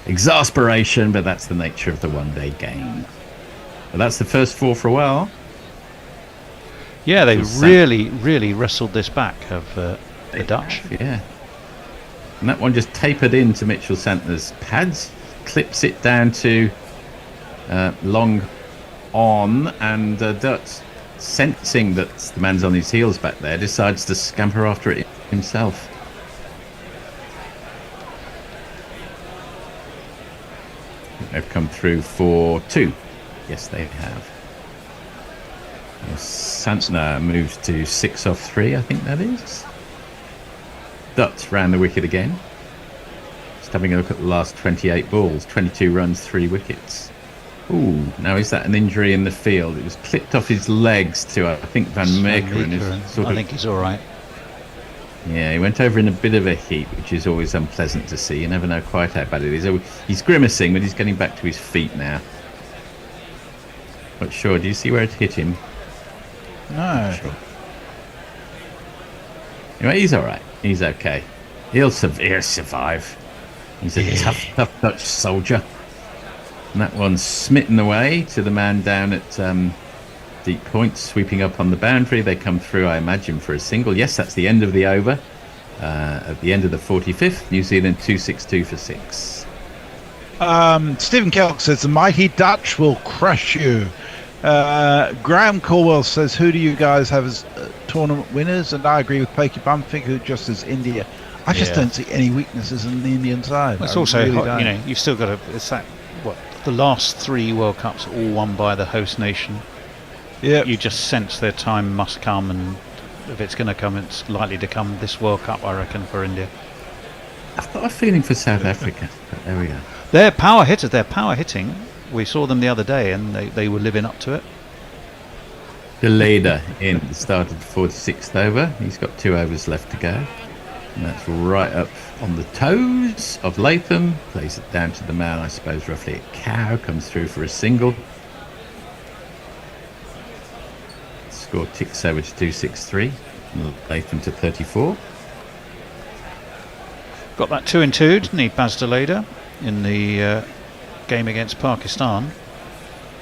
exasperation, but that's the nature of the one-day game. But that's the first 4 for a while. Yeah, they really wrestled this back of the Dutch. Yeah, and that one just tapered into Mitchell Santner's pads, clips it down to long on, and Dutch, sensing that the man's on his heels back there, decides to scamper after it himself. They've come through for 2. Yes, they have. Santner moves to 6 off 3, I think that is. Dutch round the wicket again. Just having a look at the last 28 balls, 22 runs, 3 wickets. Ooh, now is that an injury in the field? It was clipped off his legs to, I think, Van Meekeren. I think he's all right. Yeah, he went over in a bit of a heat, which is always unpleasant to see. You never know quite how bad it is. He's grimacing, but he's getting back to his feet now. Not sure. Do you see where it hit him? No. Sure. Anyway, he's all right. He's okay. He'll survive. He's a tough Dutch soldier. And that one's smitten away to the man down at deep point, sweeping up on the boundary. They come through, I imagine, for a single. Yes, that's the end of the over. At the end of the 45th, New Zealand 262 for 6. Stephen Kelk says the mighty Dutch will crush you. Graham Corwell says, who do you guys have as tournament winners? And I agree with Pakey Bumfick, who just as India. I just don't see any weaknesses in the Indian side. It's also, you've still got to. It's that the last 3 World Cups all won by the host nation. Yeah, you just sense their time must come, and if it's going to come, it's likely to come this World Cup, I reckon, for India. I've got a feeling for South Africa, but there we go. They're power hitters. They're power hitting. We saw them the other day, and they were living up to it. The leader in the start of the 46th over. He's got 2 overs left to go. And that's right up on the toes of Latham. Plays it down to the man, I suppose, roughly at Cow. Comes through for a single. Score ticks over to 263. Latham to 34. Got that 2 and 2, didn't he, Baz de Leder, in the game against Pakistan?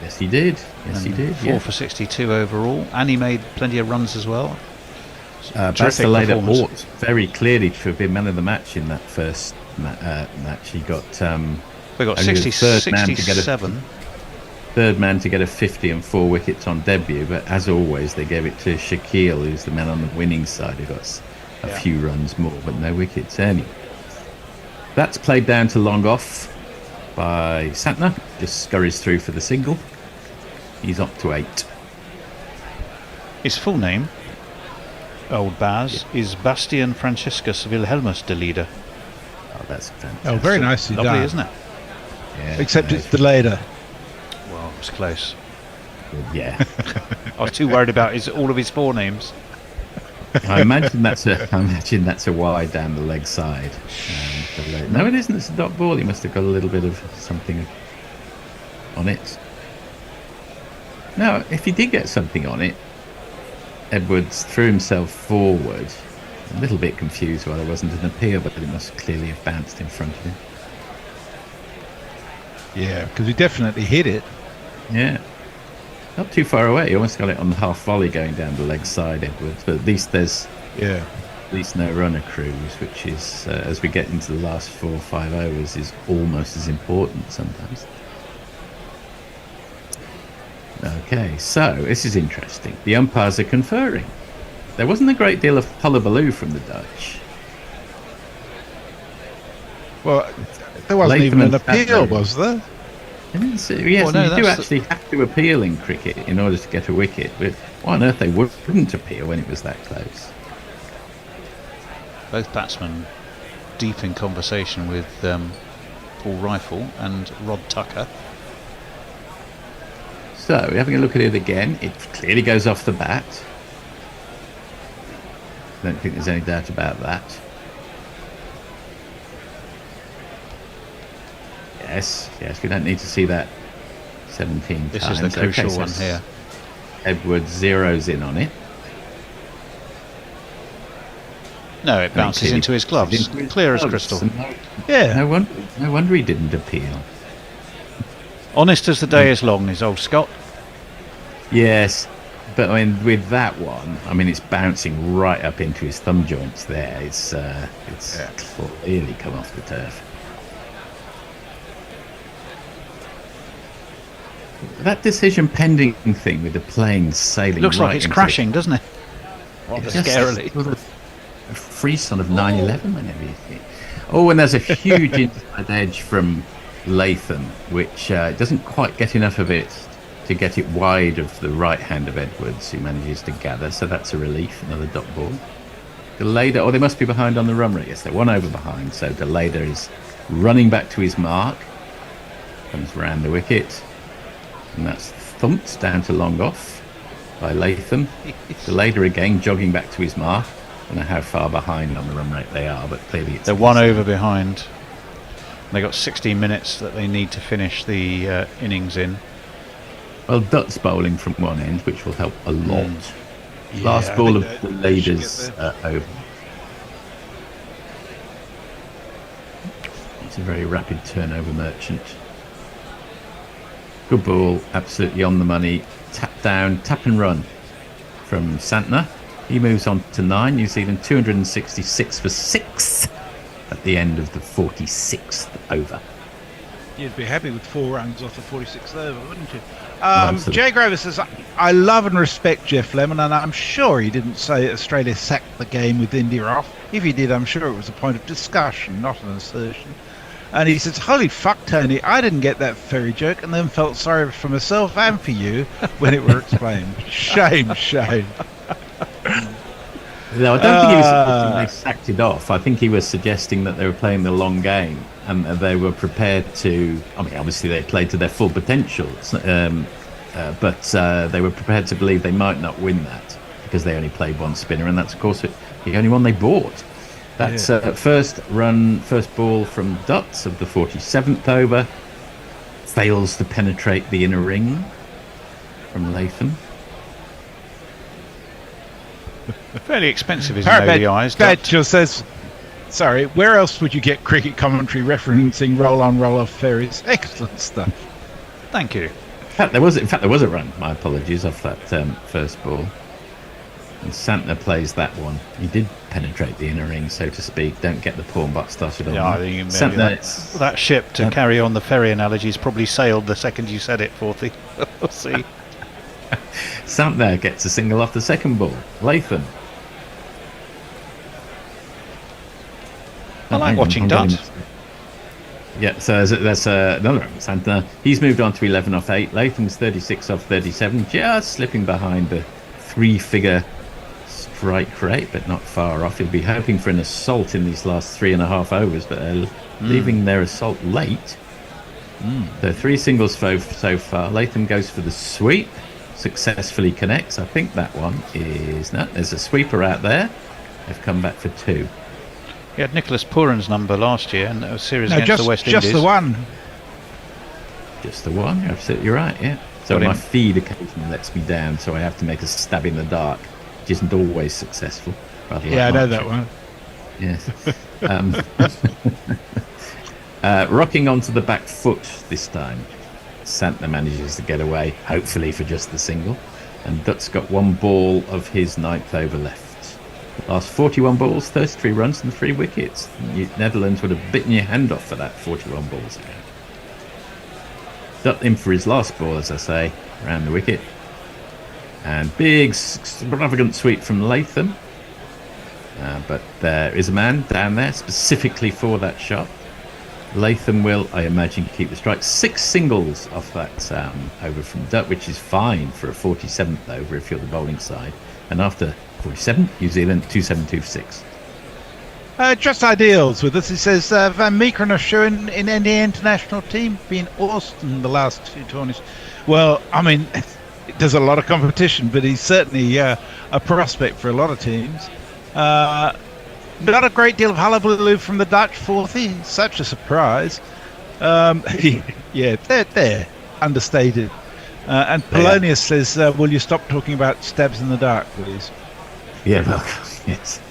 Yes, he did. Yes, he did. 4 for 62 overall, and he made plenty of runs as well. Baz de Leder ought very clearly to have been man of the match in that first match. He got we got 67. Third man to get a 50 and 4 wickets on debut, but as always they gave it to Shaquille, who's the man on the winning side, who got a few runs more but no wickets. Anyway, that's played down to long off by Santner, just scurries through for the single. He's up to 8. His full name, old Baz, is Bastian Franciscus Wilhelmus de Leder. Oh, that's fantastic. Oh, very nicely Lovely, done. Isn't it? Yeah, except it's de Leder. Well, it was close. Yeah. I was too worried about all of his forenames. I imagine that's a wide down the leg side. No, it isn't. It's a dot ball. He must have got a little bit of something on it. Now, if he did get something on it, Edwards threw himself forward. A little bit confused why there wasn't an appeal, but it must clearly have bounced in front of him. Yeah, because he definitely hit it. Yeah. Not too far away. He almost got it on the half volley going down the leg side, Edwards. But at least there's at least no runner cruise, which is, as we get into the last 4 or 5 overs, is almost as important sometimes. Okay, so this is interesting. The umpires are conferring. There wasn't a great deal of hullabaloo from the Dutch. Well, there wasn't even an appeal, was there? Yes, you do actually have to appeal in cricket in order to get a wicket. But why on earth they wouldn't appeal when it was that close? Both batsmen deep in conversation with Paul Rifle and Rod Tucker. So, having a look at it again, it clearly goes off the bat. I don't think there's any doubt about that. Yes, we don't need to see that 17 this times. This is the crucial one here. Edwards zeroes in on it. No, it bounces into his gloves. Clear as crystal. No wonder he didn't appeal. Honest as the day is long, is old Scott. Yes, but I mean, with that one, I mean, it's bouncing right up into his thumb joints there. It's clearly come off the turf. That decision pending thing with the plane sailing looks like it's crashing, doesn't it? Scarily. Sort of a frisson of 9/11 whenever you see it. Oh, and there's a huge inside edge from Latham, which doesn't quite get enough of it to get it wide of the right hand of Edwards, who manages to gather. So that's a relief. Another dot ball. Deleda, they must be behind on the run rate. Yes, they're 1 over behind. So Deleda is running back to his mark. Comes round the wicket. And that's thumped down to long off by Latham. Deleda again jogging back to his mark. I don't know how far behind on the run rate they are, but clearly they're 1 over behind. They got 16 minutes that they need to finish the innings in. Well, Dutt's bowling from one end, which will help a lot. Last ball of Deleda's over. It's a very rapid turnover merchant. Good ball, absolutely on the money. Tap down, tap and run from Santner. He moves on to 9. New Zealand 266 for 6 at the end of the 46th over. You'd be happy with 4 runs off the 46th over, wouldn't you? Jay Grover says, I love and respect Jeff Lemon, and I'm sure he didn't say Australia sacked the game with India off. If he did, I'm sure it was a point of discussion, not an assertion. And he says, holy fuck, Tony, I didn't get that ferry joke and then felt sorry for myself and for you when it were explained. Shame. No, I don't think he was suggesting they sacked it off. I think he was suggesting that they were playing the long game and they were prepared to... I mean, obviously they played to their full potential, but they were prepared to believe they might not win that because they only played one spinner, and that's, of course, the only one they bought. That's first ball from Dutts of the 47th over. Fails to penetrate the inner ring from Latham. Fairly expensive, isn't it, ODIs? That just says, sorry, where else would you get cricket commentary referencing roll-on, roll-off ferries? Excellent stuff. Thank you. In fact, there was a run, my apologies, off that first ball. And Santner plays that one. He did penetrate the inner ring, so to speak. Don't get the pawn butt started on I think Santner, that ship, to carry on the ferry analogies, probably sailed the second you said it, Forthy. We'll see. Santner gets a single off the second ball. Latham. I like watching Dutt. Yeah, so there's another one. Santner. He's moved on to 11 off 8. Latham's 36 off 37, just slipping behind the 3-figure strike rate, but not far off. He'll be hoping for an assault in these last 3.5 overs, but they're leaving their assault late. So 3 singles so far. Latham goes for the sweep. successfully connects. I think that one is... No, there's a sweeper out there. They've come back for 2. He had Nicholas Pooran's number last year in a series against just, the West just Indies. the one. Just the one, you're absolutely right, yeah. So Got my him. feed occasionally lets me down, so I have to make a stab in the dark, which isn't always successful. Rather like Yeah, I know Mark that Shaw. one. Yes. Rocking onto the back foot this time. Santner manages to get away, hopefully for just the single. And Dutt's got 1 ball of his 9th over left. Last 41 balls, 33 runs and 3 wickets. Netherlands would have bitten your hand off for that 41 balls ago. Dutt in for his last ball, as I say, around the wicket. And big extravagant sweep from Latham. But there is a man down there specifically for that shot. Latham will, I imagine, keep the strike. 6 singles off that over from Dutt, which is fine for a 47th over if you're the bowling side. And after 47, New Zealand 2-7-2-6. Just ideals with us. He says Van Meekeren has shown in any international team, been awesome the last 2 tournaments. Well, I mean, there's a lot of competition, but he's certainly a prospect for a lot of teams. Not a great deal of hullabaloo from the Dutch 40. Such a surprise. Yeah, they're understated. And Polonius says, will you stop talking about stabs in the dark, please? Yeah, well, yes.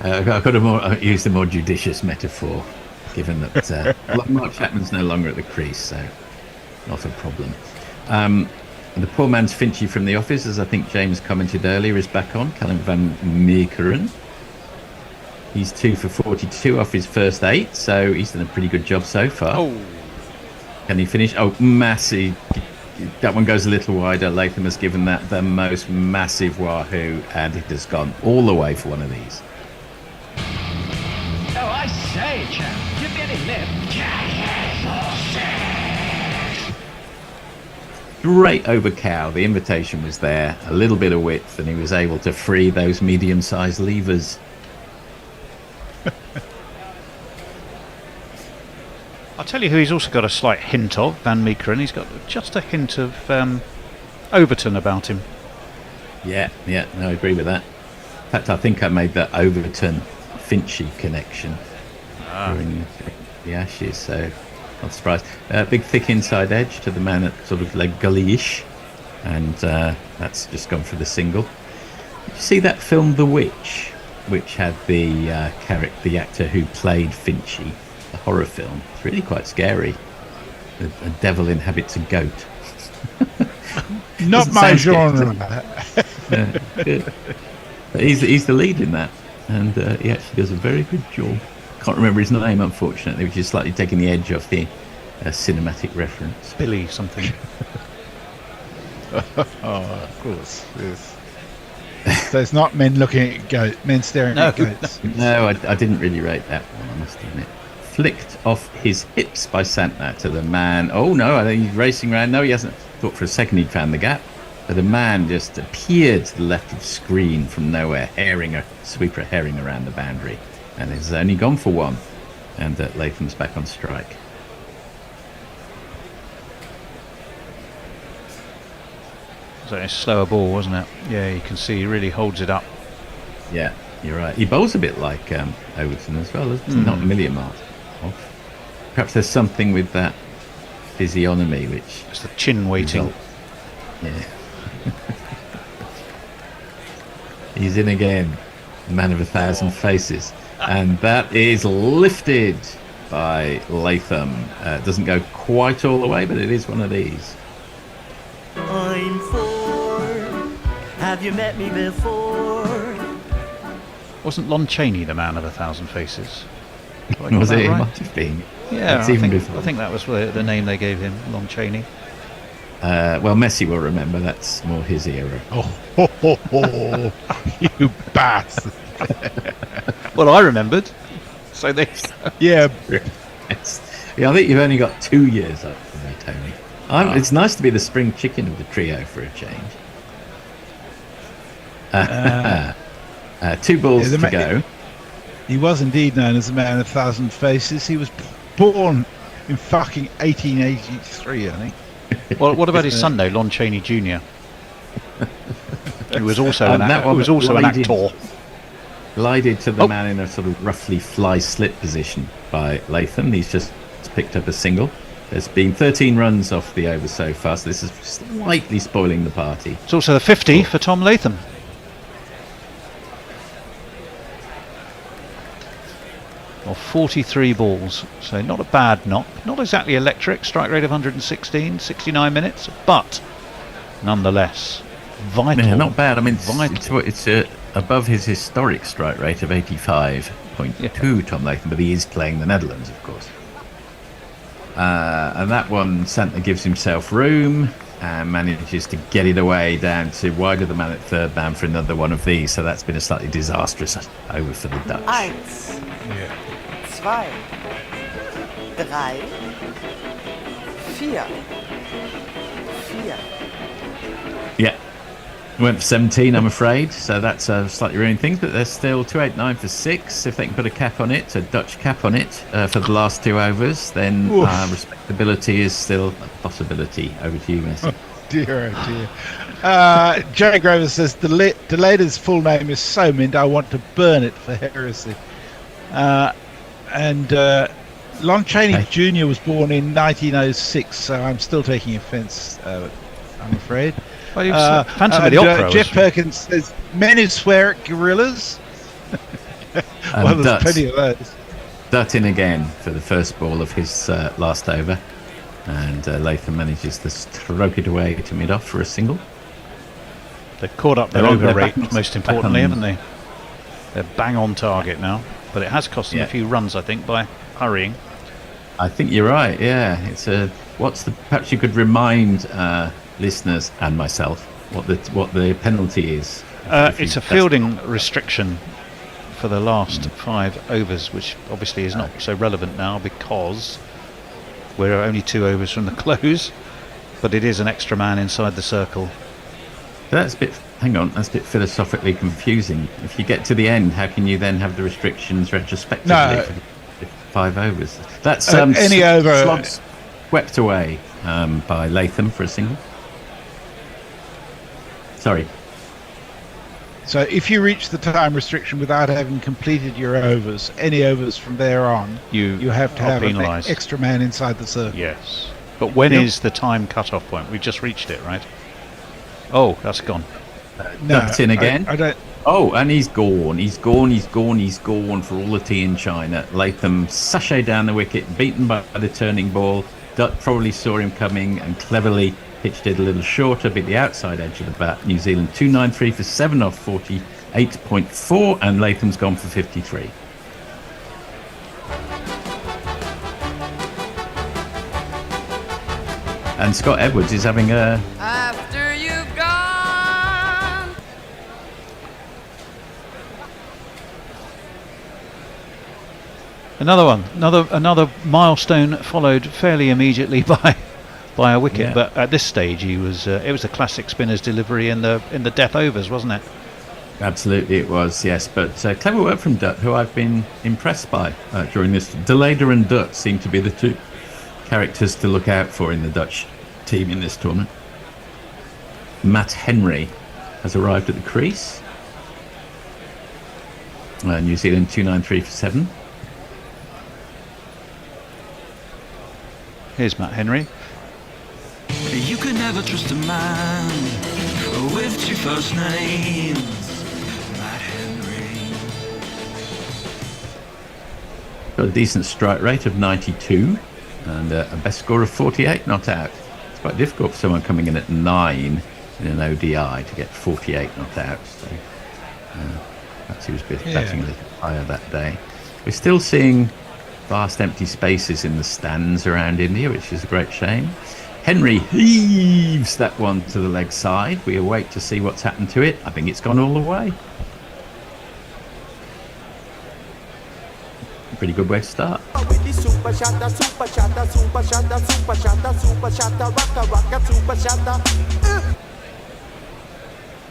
I've got to use the more judicious metaphor, given that Mark Chapman's no longer at the crease, so not a problem. The poor man's Finchy from the office, as I think James commented earlier, is back on. Callum Van Meekeren. He's 2 for 42 off his first 8, so he's done a pretty good job so far. Oh. Can he finish? Oh, massive. That one goes a little wider. Latham has given that the most massive wahoo, and it has gone all the way for one of these. Oh, I say, chap, give me any lip. Great over cow. The invitation was there, a little bit of width, and he was able to free those medium-sized levers. I'll tell you who he's also got a slight hint of, Van Meekeren. He's got just a hint of Overton about him. Yeah, no, I agree with that. In fact, I think I made that Overton Finchy connection during the Ashes, so not surprised. Big thick inside edge to the man at sort of leg gully-ish, and that's just gone for the single. Did you see that film The Witch, which had the actor who played Finchy, the horror film? It's really quite scary. A devil inhabits a goat. Not my genre. But he's the lead in that, and he actually does a very good job. Can't remember his name, unfortunately, which is slightly taking the edge off the cinematic reference. Billy something. Oh, of course. Yes. So it's not men looking at goats, men staring at goats. No, I didn't really rate that one, I must admit. Flicked off his hips by Santner to the man. Oh no, I think he's racing around. No, he hasn't. Thought for a second he'd found the gap. But the man just appeared to the left of screen from nowhere, sweeper herring around the boundary. And has only gone for 1. And Latham's back on strike. So it's a slower ball, wasn't it? Yeah, you can see he really holds it up. Yeah, you're right. He bowls a bit like Overton as well, isn't he? Not a million miles off. Perhaps there's something with that physiognomy which... It's the chin weighting. Yeah. He's in again. The man of 1,000 faces. And that is lifted by Latham. Doesn't go quite all the way, but it is one of these. I'm four. Have you met me before? Wasn't Lon Chaney the man of 1,000 faces? Was it? Right? It might have been. Yeah, I think that was the name they gave him, Lon Chaney. Well, Messi will remember. That's more his era. Oh, you bastard! Well, I remembered. So they. Yeah. Yes. Yeah, I think you've only got 2 years up for me, Tony. It's nice to be the spring chicken of the trio for a change. 2 balls to go. He was indeed known as the man of 1,000 faces. He was born in fucking 1883, I think. Well, what about his son, though, Lon Chaney Jr.? He was also an glided- actor. Glided to the man in a sort of roughly fly slip position by Latham. He's just picked up a single. There's been 13 runs off the over so far, so this is slightly spoiling the party. It's also the 50 for Tom Latham. Or 43 balls, so not a bad knock. Not exactly electric, strike rate of 116, 69 minutes, but nonetheless vital. Yeah, not bad. I mean, vital. it's above his historic strike rate of 85.2, Tom Latham, but he is playing the Netherlands, of course. And that one, Santner gives himself room and manages to get it away down to wide of the man at third man for another one of these. So that's been a slightly disastrous over for the Dutch. 1, 2, 3, 4. Yeah. Went for 17, I'm afraid, so that's slightly ruining things, but there's still 289 for 6. If they can put a cap on it, a Dutch cap on it for the last 2 overs, then respectability is still a possibility. Over to you, Messi. Oh dear. Jerry Grover says, Delader's full name is so mint, I want to burn it for heresy. And Lon Chaney Jr. was born in 1906, so I'm still taking offence, I'm afraid. Well, he was Phantom of the Opera. Jeff Perkins says, men who swear at gorillas. Well, there's plenty of those. Dutt in again for the first ball of his last over. And Latham manages to stroke it away to mid-off for a single. They've caught up their over rate, most importantly, haven't they? They're bang on target now. But it has cost them a few runs, I think, by hurrying. I think you're right, yeah. It's perhaps you could remind listeners and myself what the penalty is. It's a fielding restriction for the last 5 overs, which obviously is not so relevant now because we're only 2 overs from the close, but it is an extra man inside the circle. That's a bit philosophically confusing. If you get to the end, how can you then have the restrictions retrospectively for the 5 overs? That's any over swept away by Latham for a single. Sorry. So if you reach the time restriction without having completed your overs, any overs from there on, you have to have an extra man inside the circle. Yes. But when is the time cut-off point? We've just reached it, right? Oh, that's gone. That's in again. I don't. Oh, and he's gone. He's gone for all the tea in China. Latham sachet down the wicket, beaten by the turning ball. Dutt probably saw him coming and cleverly pitched it a little shorter, bit the outside edge of the bat. New Zealand 293 for 7 off 48.4, and Latham's gone for 53. And Scott Edwards is having a... After you've gone. Another one, another milestone followed fairly immediately by a wicket, but at this stage it was a classic spinner's delivery in the death overs, wasn't it? Absolutely it was, yes, but clever work from Dutt, who I've been impressed by during this. Delader and Dutt seem to be the 2 characters to look out for in the Dutch team in this tournament. Matt Henry has arrived at the crease. New Zealand 293 for 7. Here's Matt Henry. You can never trust a man with 2 first names. Matt Henry. Got a decent strike rate of 92 and a best score of 48 not out. It's quite difficult for someone coming in at 9 in an ODI to get 48 not out. So perhaps he was batting a little higher that day. We're still seeing vast empty spaces in the stands around India, which is a great shame. Henry heaves that one to the leg side. We await to see what's happened to it. I think it's gone all the way. Pretty good way to start.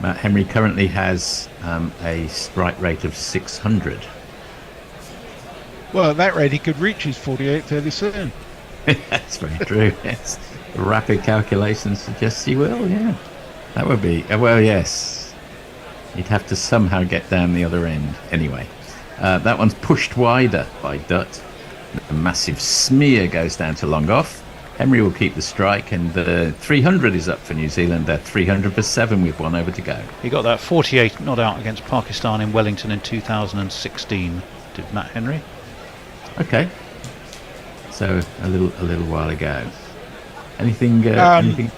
Matt Henry currently has a strike rate of 600. Well, at that rate, he could reach his 48 fairly soon. That's very true, yes. Rapid calculation suggests he will, yeah. That would be, well, yes. He'd have to somehow get down the other end. Anyway, that one's pushed wider by Dutt. A massive smear goes down to long off. Henry will keep the strike, and 300 is up for New Zealand. They're 300 for 7 with 1 over to go. He got that 48 not out against Pakistan in Wellington in 2016, did Matt Henry. Okay. So a little while ago. Anything? Anything?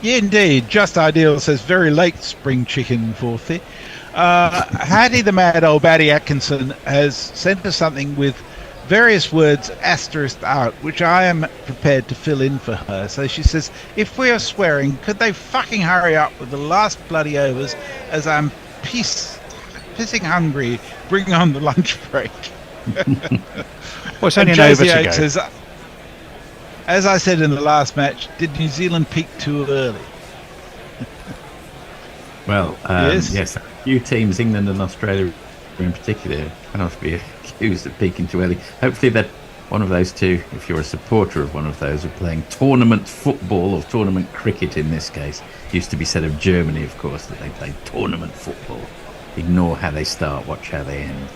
Yeah, indeed. Just Ideal says very late spring chicken for thee. Hattie the Mad Old Batty Atkinson has sent us something with various words asterisked out, which I am prepared to fill in for her. So she says, if we are swearing, could they fucking hurry up with the last bloody overs, as I'm pissing hungry, bring on the lunch break. Well, it's only an over to go. Says, as I said in the last match, did New Zealand peak too early? Well, yes, a few teams, England and Australia in particular, cannot be accused of peaking too early. Hopefully that one of those two, if you're a supporter of one of those, are playing tournament football, or tournament cricket in this case. Used to be said of Germany, of course, that they play tournament football. Ignore how they start, watch how they end.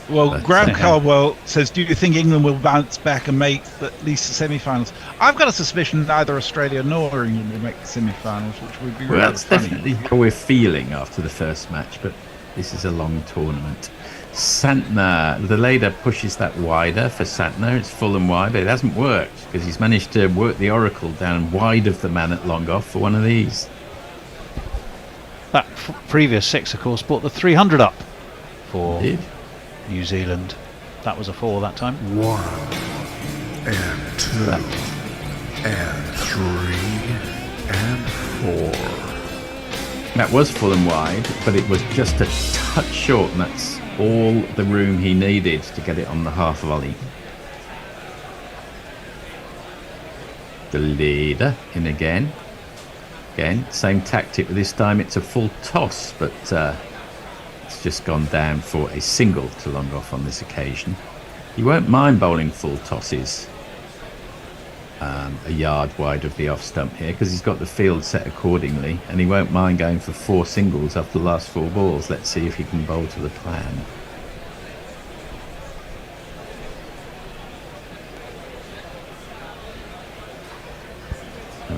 Well, but, Graham Caldwell says, do you think England will bounce back and make at least the semi-finals? I've got a suspicion neither Australia nor England will make the semi-finals, which would be really that's funny. Definitely how we're feeling after the first match, but this is a long tournament. Santner, the leader pushes that wider for Santner. It's full and wide, but it hasn't worked because he's managed to work the Oracle down wide of the man at long off for one of these. That previous 6, of course, brought the 300 up for New Zealand. That was a 4 that time. 1 and 2 and 3 and 4. That was full and wide, but it was just a touch short, and that's all the room he needed to get it on the half volley. The leader in again. Again, same tactic, but this time it's a full toss, but it's just gone down for a single to long off on this occasion. He won't mind bowling full tosses a yard wide of the off stump here, because he's got the field set accordingly, and he won't mind going for 4 singles after the last 4 balls. Let's see if he can bowl to the plan.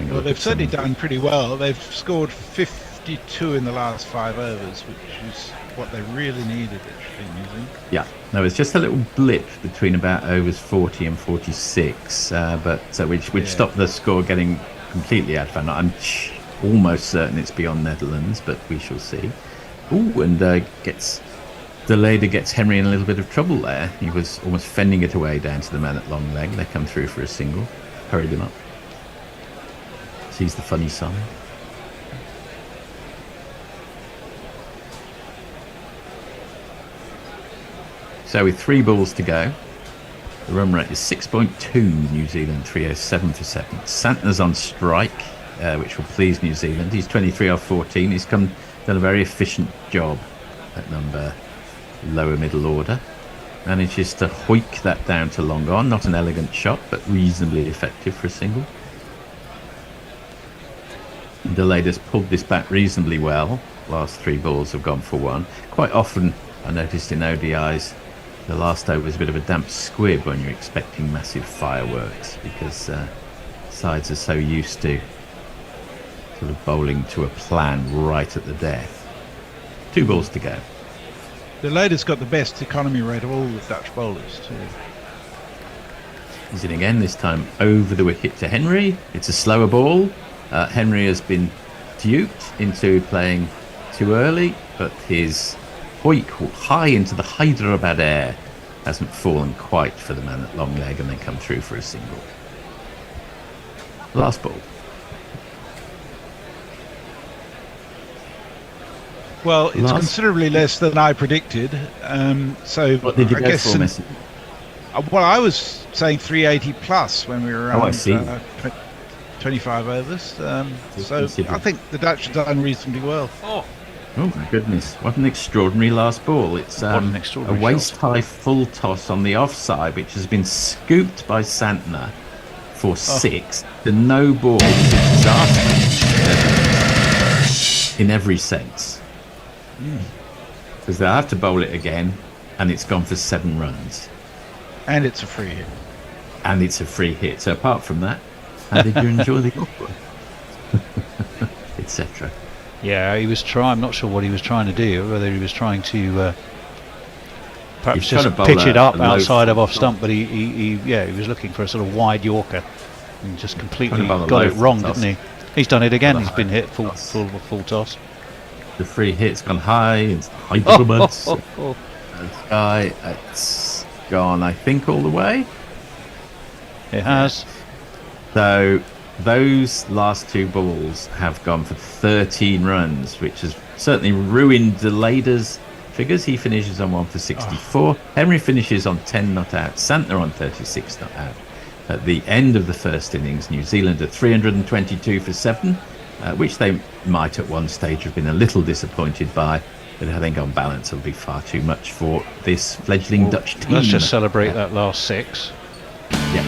Well, they've certainly done pretty well. They've scored 52 in the last 5 overs, which is what they really needed, actually, New Zealand. Yeah, no, it's just a little blip between about overs 40 and 46, which stopped the score getting completely out of hand. I'm almost certain it's beyond Netherlands, but we shall see. Ooh, and the leader gets Henry in a little bit of trouble there. He was almost fending it away down to the man at long leg. They come through for a single, hurried him up. Sees the funny side. So with 3 balls to go, the run rate is 6.2, New Zealand 307 for 7. Santner's on strike, which will please New Zealand. He's 23 off 14. He's done a very efficient job at number lower middle order. Manages to hoik that down to long on. Not an elegant shot, but reasonably effective for a single. Delayder's pulled this back reasonably well. Last 3 balls have gone for 1. Quite often, I noticed in ODIs, the last over is a bit of a damp squib when you're expecting massive fireworks, because sides are so used to sort of bowling to a plan right at the death. 2 balls to go. The leader's got the best economy rate of all the Dutch bowlers, too. He's in again, this time over the wicket to Henry. It's a slower ball. Henry has been duped into playing too early, but his hoik high into the Hyderabad air hasn't fallen quite for the man at long leg, and they come through for a single. Last ball. Well, it's considerably less than I predicted. So what did you go for, Messi? Well, I was saying 380 plus when we were around 25 overs. So I think the Dutch have done reasonably well. Oh my goodness, what an extraordinary last ball. It's a waist-high full toss on the offside, which has been scooped by Santner for 6. The no ball is a disaster in every sense. Because they'll have to bowl it again, and it's gone for 7 runs. And it's a free hit. And it's a free hit. So apart from that, how did you enjoy the offer? Etc. Yeah, he was trying. I'm not sure what he was trying to do. Whether he was trying to perhaps just pitch it up outside of off stump, but he was looking for a sort of wide Yorker and just completely got it wrong, didn't he? He's done it again. He's been hit full toss. The free hit's gone high. It's high buds. Sky, it's gone, I think, all the way. It has. So those last 2 balls have gone for 13 runs, which has certainly ruined Delader's figures. He finishes on 1 for 64. Henry finishes on 10 not out. Santner on 36 not out. At the end of the first innings, New Zealand at 322 for 7, which they might at one stage have been a little disappointed by. But I think on balance it'll be far too much for this fledgling Dutch team. Let's just celebrate that last 6. Yeah.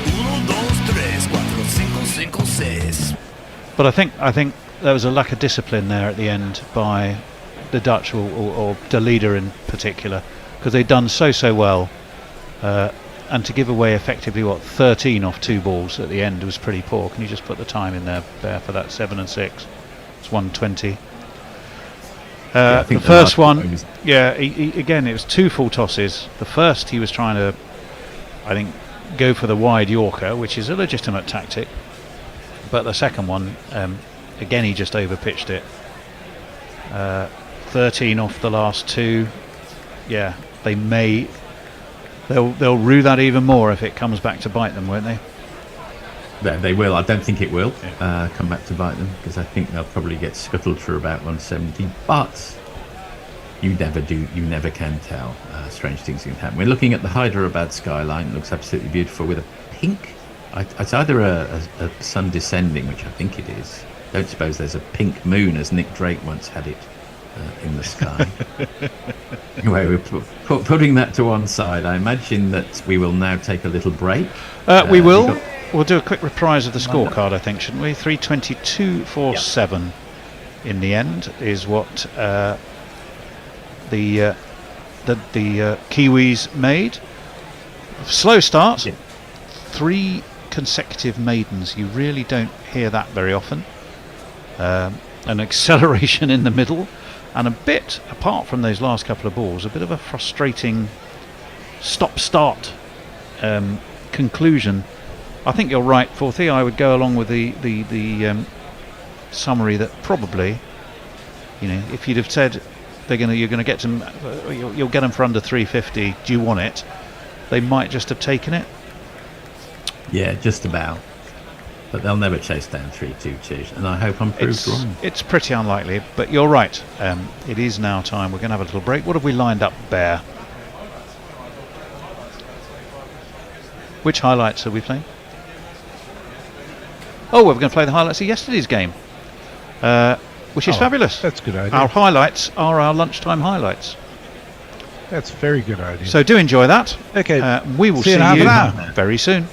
But I think there was a lack of discipline there at the end by the Dutch or the leader in particular, because they'd done so well, and to give away effectively 13 off 2 balls at the end was pretty poor. Can you just put the time in there for that 7 and 6? It's 120. The first one, again, it was 2 full tosses. The first, he was trying to, I think, go for the wide Yorker, which is a legitimate tactic. But the second one, again, he just overpitched it. 13 off the last 2. Yeah, they'll rue that even more if it comes back to bite them, won't they? They will. I don't think it will come back to bite them, because I think they'll probably get scuttled for about 170. But you never can tell. Strange things can happen. We're looking at the Hyderabad skyline. It looks absolutely beautiful with a pink. It's either a sun descending, which I think it is. Don't suppose there's a pink moon, as Nick Drake once had it in the sky. Anyway, we're putting that to one side. I imagine that we will now take a little break. We will. We'll do a quick reprise of the scorecard, I think, shouldn't we? 322 for 7 in the end is what the Kiwis made. Slow start. 3 consecutive maidens. You really don't hear that very often. An acceleration in the middle, and a bit, apart from those last couple of balls, a bit of a frustrating stop-start conclusion. I think you're right, Forthy. I would go along with the summary that probably, if you'd have said you're going to get them, you'll get them for under 350. Do you want it? They might just have taken it. Yeah, just about. But they'll never chase down 322, and I hope I'm proved wrong. It's pretty unlikely, but you're right. It is now time. We're going to have a little break. What have we lined up, Bear? Which highlights are we playing? Oh, we're going to play the highlights of yesterday's game, which is fabulous. That's a good idea. Our highlights are our lunchtime highlights. That's a very good idea. So do enjoy that. Okay. We will see you very soon.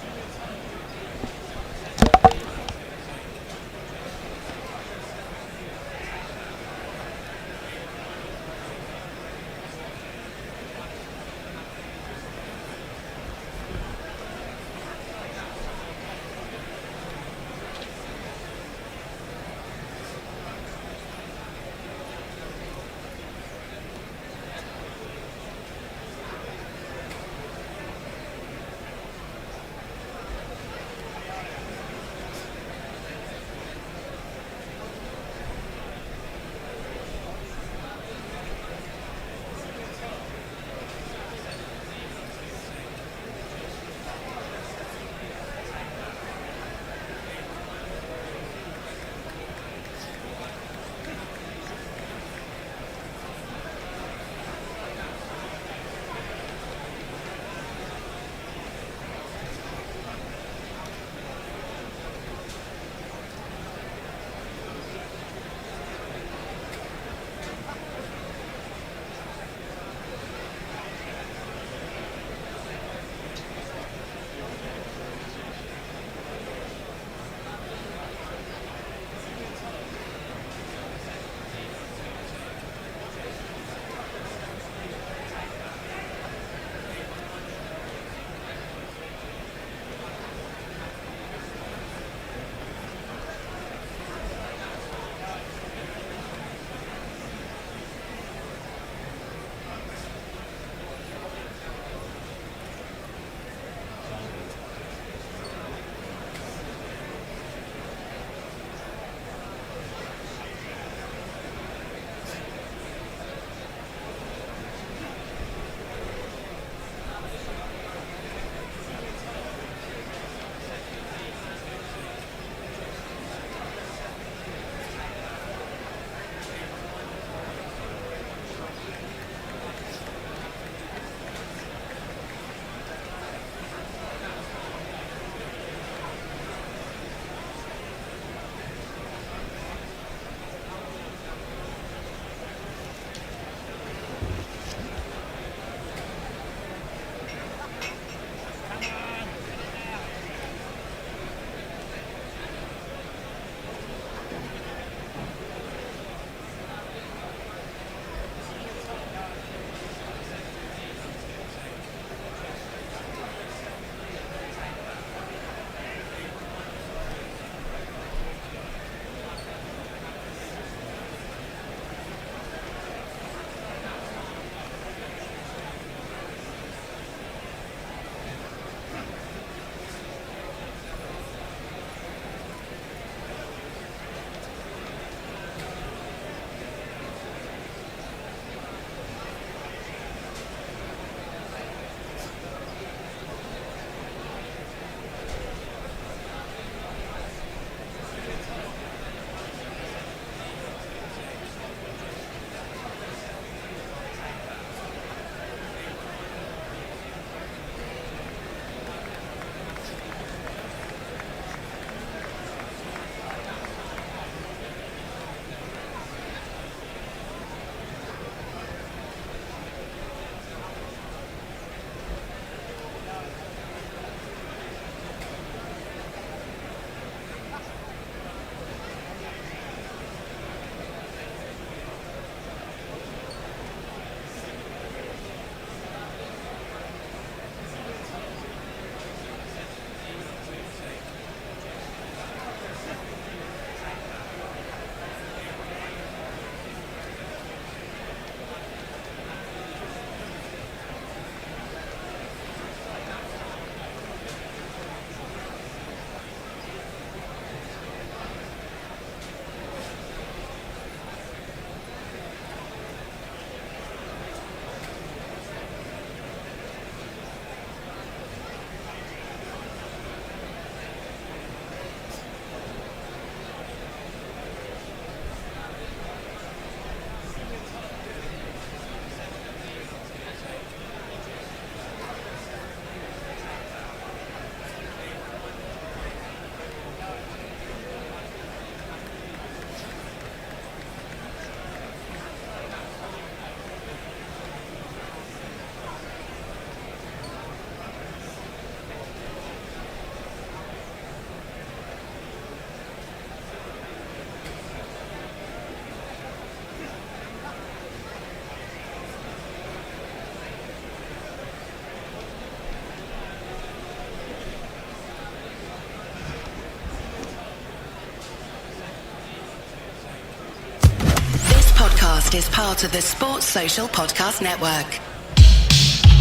is part of the Sports Social Podcast Network.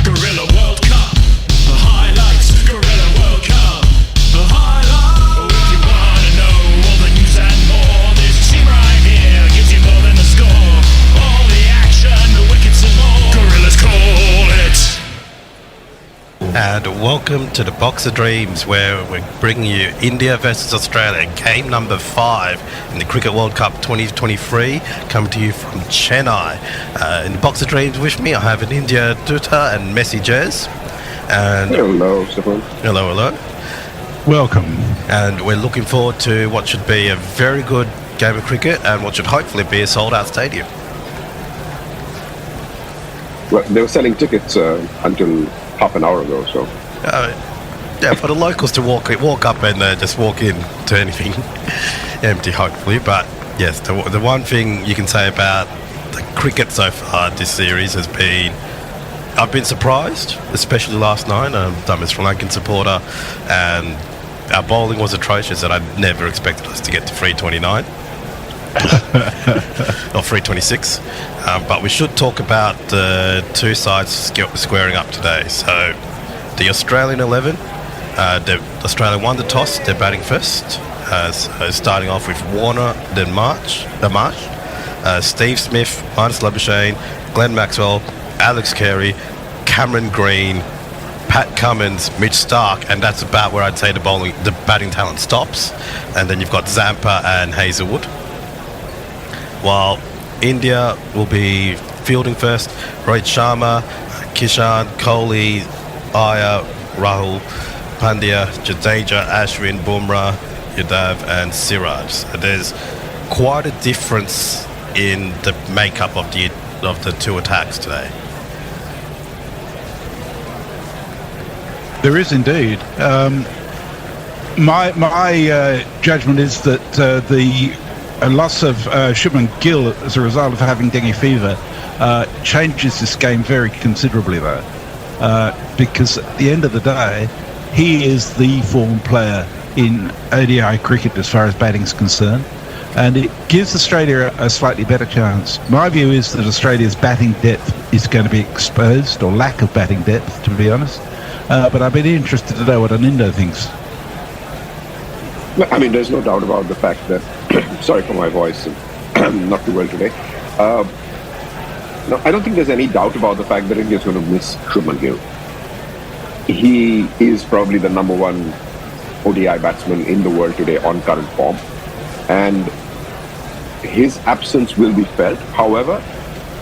Gorilla World Cup, the highlights. Gorilla World Cup, the highlights. If you wanna know all the news and more, this team right here gives you more than the score. All the action, the wickets and more. Gorillas call it. And welcome to the Box of Dreams, where we're bringing you India versus Australia, game number 5 in the Cricket World Cup 2023, coming to you from Chennai. In the Box of Dreams with me, I have an India Dutta and Messi Jez. And hello, Stefan. Hello. Welcome. And we're looking forward to what should be a very good game of cricket and what should hopefully be a sold-out stadium. Well, they were selling tickets until half an hour ago, so. Yeah, for the locals to walk up and just walk in to anything empty, hopefully. But yes, the one thing you can say about the cricket so far this series has been, I've been surprised, especially last night. I'm a Sri Lankan supporter, and our bowling was atrocious, and I never expected us to get to 329 or 326. But we should talk about the two sides squaring up today. So the Australian 11, Australia won the toss. They're batting first. So starting off with Warner, then Marsh, Steve Smith, Marnus Labuschagne, Glenn Maxwell, Alex Carey, Cameron Green, Pat Cummins, Mitch Starc, and that's about where I'd say the batting talent stops. And then you've got Zampa and Hazelwood. While India will be fielding first, Rohit Sharma, Kishan, Kohli, Iyer, Rahul, Pandya, Jadeja, Ashwin, Bumrah, Yadav and Siraj. So there's quite a difference in the makeup of the two attacks today. There is indeed. My judgment is that the loss of Shubman Gill as a result of having dengue fever changes this game very considerably, though, because at the end of the day, he is the form player in ODI cricket as far as batting is concerned, and it gives Australia a slightly better chance. My view is that Australia's batting depth is going to be exposed, or lack of batting depth, to be honest, but I'd be interested to know what Anindo thinks. I mean, there's no doubt about the fact that, sorry for my voice, not too well today. No, I don't think there's any doubt about the fact that India's going to miss Shubman Gill. He is probably the number one ODI batsman in the world today on current form, and his absence will be felt. However,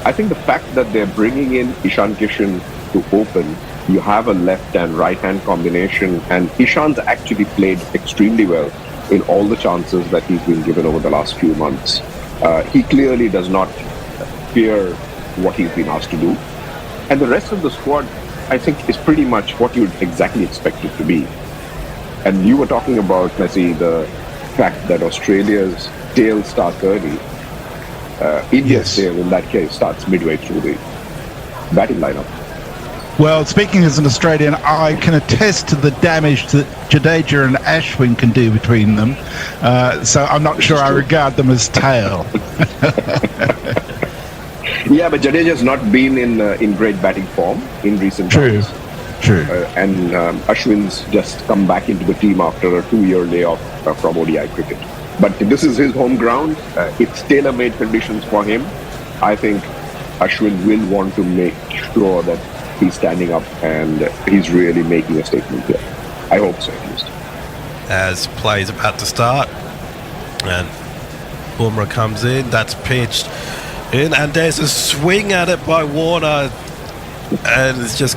I think the fact that they're bringing in Ishan Kishan to open, you have a left and right hand combination, and Ishan's actually played extremely well in all the chances that he's been given over the last few months. He clearly does not fear what he's been asked to do, and the rest of the squad, I think, is pretty much what you'd exactly expect it to be. And you were talking about, Messi, the fact that Australia's tail starts early. India's tail, in that case, starts midway through the batting lineup. Well, speaking as an Australian, I can attest to the damage that Jadeja and Ashwin can do between them. So I'm not sure I regard them as tail. Yeah, but Jadeja's not been in great batting form in recent times. True. And Ashwin's just come back into the team after a 2-year layoff from ODI cricket. But this is his home ground. It's tailor-made conditions for him. I think Ashwin will want to make sure that he's standing up and he's really making a statement here. I hope so, at least. As play is about to start, and Bumrah comes in, that's pitched in, and there's a swing at it by Warner, and it's just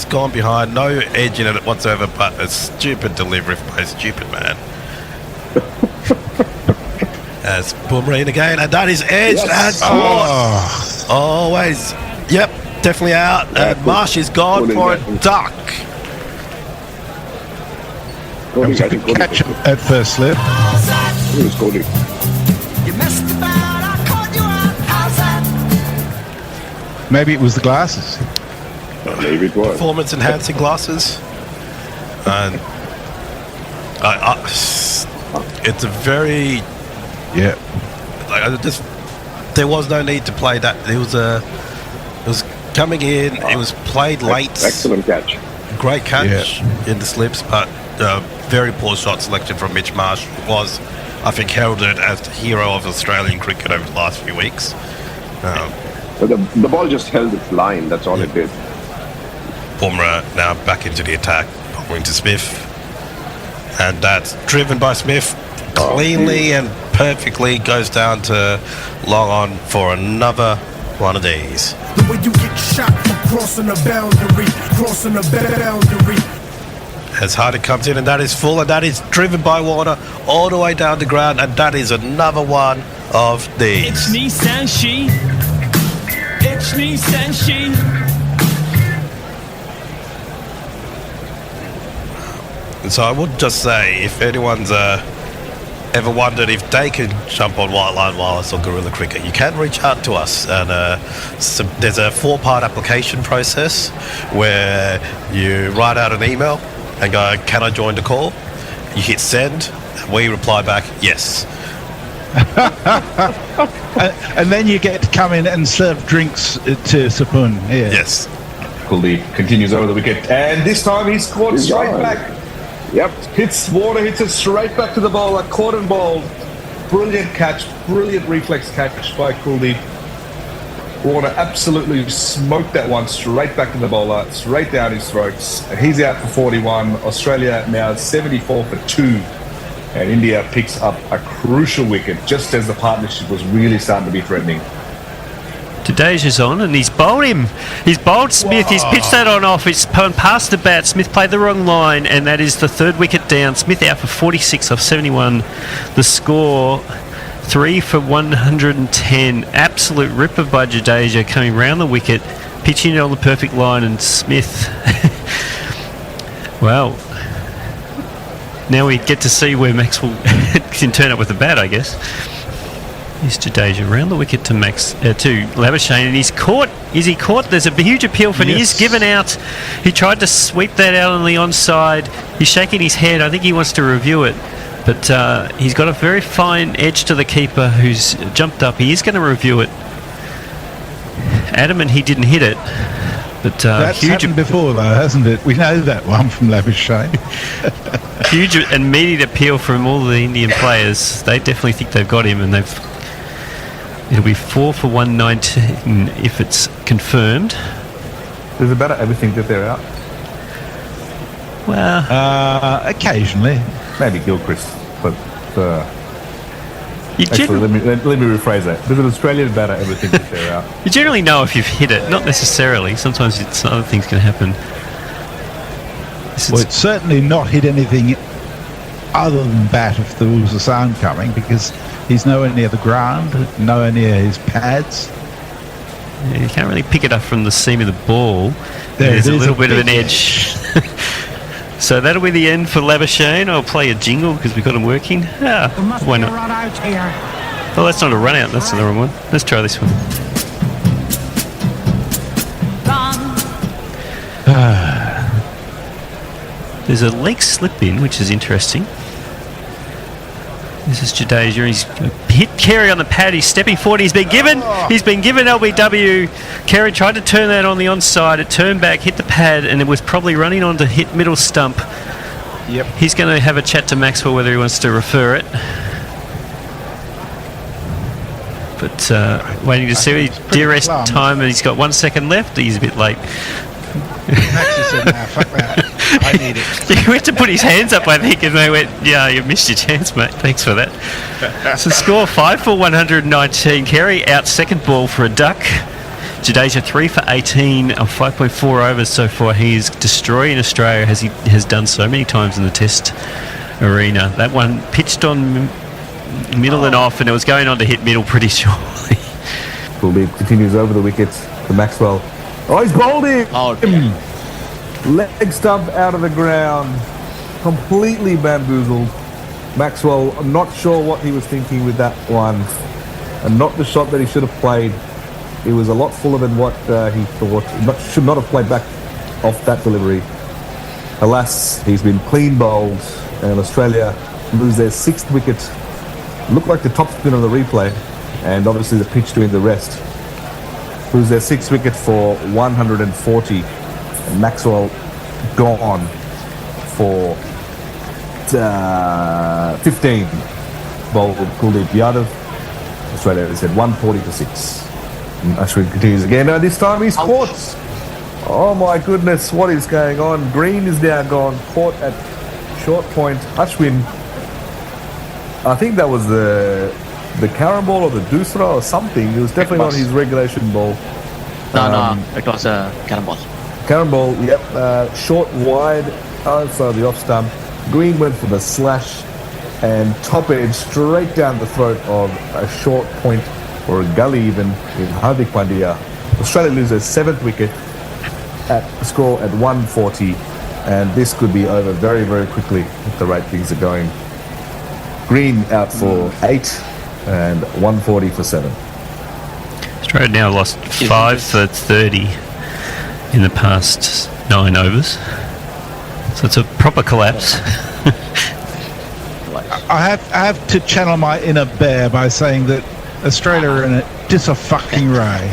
gone behind. No edge in it whatsoever, but a stupid delivery by a stupid man. As Bumrah in again, and that is edged and caught. Always, yep, definitely out. And Marsh is gone for a duck. It was a good catch at first slip. It was Cody. Maybe it was the glasses. Maybe it was. Performance enhancing glasses. And it's a very... Yeah. Like, there was no need to play that. It was coming in. It was played late. Excellent catch. Great catch in the slips, but very poor shot selection from Mitch Marsh. Was, I think, heralded as the hero of Australian cricket over the last few weeks. But the ball just held its line. That's all it did. Bumrah now back into the attack, going to Smith, and that's driven by Smith cleanly and perfectly. Goes down to long on for another one of these. The way you get shot for crossing the boundary, As Hardy comes in, and that is full, and that is driven by Warner all the way down the ground, and that is another one of these. It's Nissan She. It's Nissan She. And so I would just say, if anyone's ever wondered if they can jump on White Line Wireless or Guerrilla Cricket, you can reach out to us. And there's a 4-part application process where you write out an email and go, can I join the call? You hit send, and we reply back, yes. And then you get to come in and serve drinks to Sapun. Yeah. Yes. Kuldeep continues over the wicket, and this time he's caught straight back. Yep. Warner hits it straight back to the bowler, caught and bowled. Brilliant catch, brilliant reflex catch by Kuldeep. Warner absolutely smoked that one straight back to the bowler, straight down his throats. And he's out for 41. Australia now 74 for 2. And India picks up a crucial wicket just as the partnership was really starting to be threatening. Jadeja's on and he's bowled him. He's bowled Smith. He's pitched that on off. It's past the bat. Smith played the wrong line, and that is the 3rd wicket down. Smith out for 46 off 71. The score 3 for 110. Absolute ripper by Jadeja coming round the wicket, pitching it on the perfect line, and Smith. Well, now we get to see where Maxwell can turn up with the bat, I guess. Here's Jadeja round the wicket to to Labuschagne, and he's caught. Is he caught? There's a huge appeal for him. He is given out. He tried to sweep that out on the onside. He's shaking his head. I think he wants to review it, but he's got a very fine edge to the keeper who's jumped up. He is going to review it. Adamant he didn't hit it, but that's huge happened before, though, hasn't it? We know that one from Labuschagne. Huge and immediate appeal from all the Indian players. They definitely think they've got him, and it'll be 4 for 119 if it's confirmed. Does the batter ever think that they're out? Well, occasionally. Maybe Gilchrist, but you actually, let me rephrase that. Does an Australian batter ever think that they're out? You generally know if you've hit it, not necessarily. Sometimes other things can happen. Well, it's certainly not hit anything other than bat if there was a sound coming, because he's nowhere near the ground, nowhere near his pads. Yeah, you can't really pick it up from the seam of the ball. There's a little bit of an edge. So that'll be the end for Labuschagne. I'll play a jingle because we've got him working. Why not? Run out here. Oh, that's not a run out. That's the wrong one. Let's try this one. There's a leg slip in, which is interesting. This is Jadeja. He's hit Carey on the pad. He's stepping forward. He's been given LBW. Carey tried to turn that on the onside. It turned back, hit the pad, and it was probably running on to hit middle stump. Yep. He's going to have a chat to Maxwell whether he wants to refer it. But waiting to see DRS time, and he's got 1 second left. He's a bit late. Max just said, nah, fuck that. I need it. He went to put his hands up, I think, and they went, yeah, you missed your chance, mate. Thanks for that. So score 5 for 119. Carey out second ball for a duck. Jadeja 3 for 18 of 5.4 overs so far. He is destroying Australia, as he has done so many times in the Test arena. That one pitched on middle and off, and it was going on to hit middle pretty surely. Kuldeep continues over the wickets to Maxwell. Oh, he's bowled him! Leg stump out of the ground. Completely bamboozled. Maxwell, I'm not sure what he was thinking with that one. And not the shot that he should have played. It was a lot fuller than what he thought. Should not have played back off that delivery. Alas, he's been clean bowled, and Australia lose their 6th wicket. Looked like the top spin on the replay. and obviously the pitch doing the rest. Lose their 6th wicket for 140, and Maxwell gone for 15. Bowled Kuldeep Yadav. Australia has said 140 for 6. And Ashwin continues again. Now this time he's caught. Oh my goodness, what is going on? Green is now gone, caught at short point. Ashwin, I think that was the Karen ball or the Dusra or something. It was definitely not his regulation ball. No, it was a Karen ball. Karen ball, yep. Short, wide, outside the off stump. Green went for the slash and top edge straight down the throat of a short point or a gully even in Hardik Pandya. Australia loses 7th wicket at score at 140, and this could be over very, very quickly if the rate things are going. Green out for 8 and 140 for 7. Australia now lost 5 for 30 in the past 9 overs. So it's a proper collapse. I have to channel my inner bear by saying that Australia are in a dis-a-fucking ray.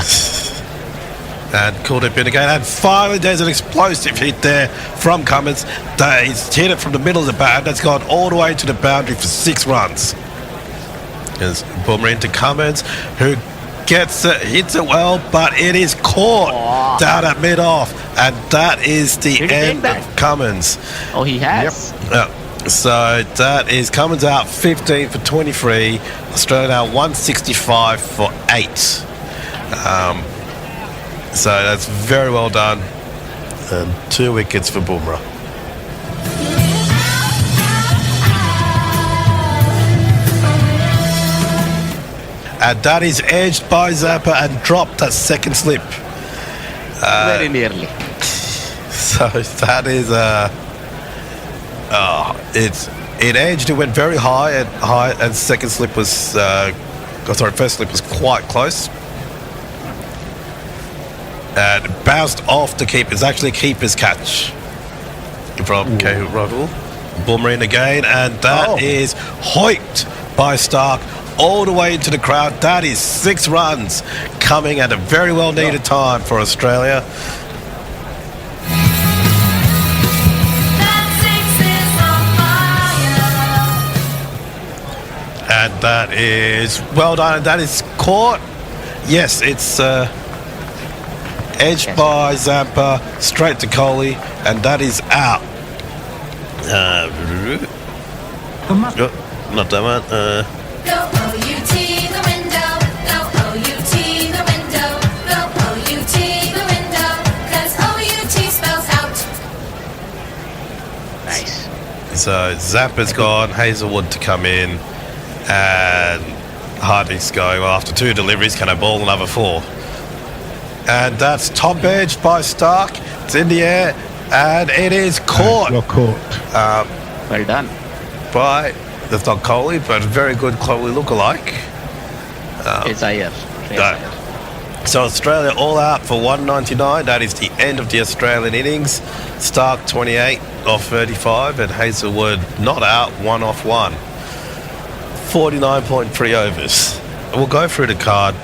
And called it in again. And finally, there's an explosive hit there from Cummins. He's hit it from the middle of the bat. That's gone all the way to the boundary for 6 runs. There's Boomer into Cummins, who gets it, hits it well, but it is caught down at mid-off. And that is the end of Cummins. Oh, he has? Yep. So that is Cummins out 15 for 23. Australia now 165 for 8. So that's very well done. And 2 wickets for Bumrah. And that is edged by Zappa and dropped at second slip. Very nearly. So that is it edged. It went very high, and second slip was first slip was quite close. And bounced off the keeper. It's actually a keeper's catch from Kehu Ruggle. Boomer in again, and that is hoiked by Stark all the way into the crowd. That is 6 runs coming at a very well needed time for Australia. And that is well done. And that is caught. Yes, it's edged by Zampa, straight to Kohli, and that is out. Not that one. Go OUT the window, go OUT the window, go OUT the window, 'cause OUT spells out. Nice. So Zampa's gone, Hazelwood to come in, and Hardy's going. Well, after 2 deliveries, can I bowl another 4? And that's top edge by Stark. It's in the air, and it is caught. Well caught. Well done. By, that's not Kohli, but very good Kohli lookalike. It's Iyer. So Australia all out for 199. That is the end of the Australian innings. Stark 28 off 35, and Hazelwood not out, 1 off 1. 49.3 overs. We'll go through the card.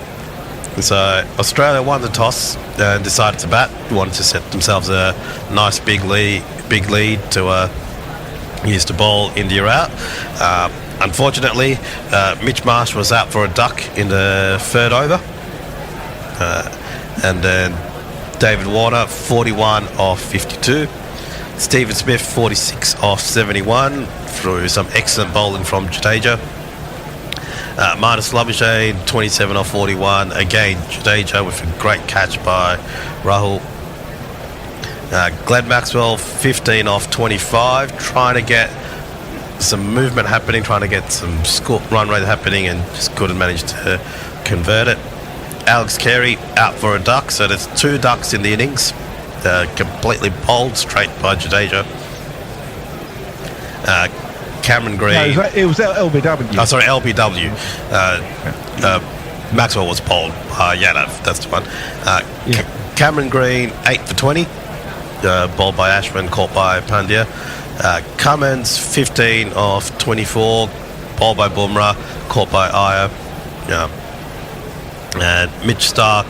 So Australia won the toss and decided to bat. Wanted to set themselves a nice big lead to use to bowl India out. Unfortunately, Mitch Marsh was out for a duck in the 3rd over. And then David Warner 41 off 52. Stephen Smith 46 off 71 through some excellent bowling from Jadeja. Marnus Labuschagne 27 off 41. Again, Jadeja with a great catch by Rahul. Glenn Maxwell 15 off 25, trying to get some movement happening, trying to get some run rate happening, and just couldn't manage to convert it. Alex Carey out for a duck, so there's 2 ducks in the innings. Completely bowled straight by Jadeja. Cameron Green. No, it was LBW. Oh, sorry, LBW. Maxwell was bowled. That's the one. Cameron Green 8 for 20. Bowled by Ashman, caught by Pandya. Cummins 15 off 24. Bowled by Bumrah, caught by Iyer. And Mitch Stark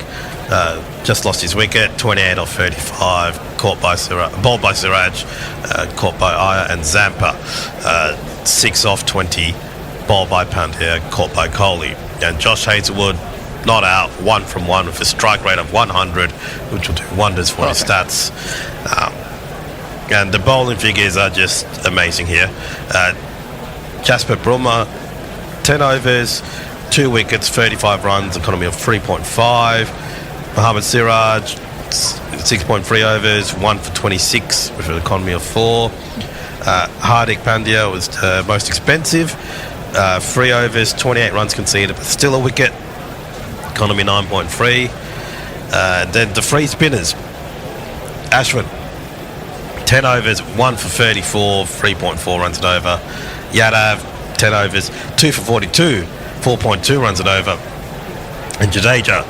just lost his wicket, 28 off 35, bowled by Siraj, caught by Iyer and Zampa, 6 off 20, bowled by Pandya, caught by Kohli. And Josh Hazlewood not out, 1 from 1 with a strike rate of 100, which will do wonders for his stats. And the bowling figures are just amazing here. Jasper Brummer, 10 overs, 2 wickets, 35 runs, economy of 3.5. Mohammad Siraj, 6.3 overs, 1 for 26 with an economy of 4. Hardik Pandya was most expensive, 3 overs, 28 runs conceded, but still a wicket, economy 9.3. Then the free spinners, Ashwin, 10 overs, 1 for 34, 3.4 runs and over. Yadav, 10 overs, 2 for 42, 4.2 runs and over. And Jadeja,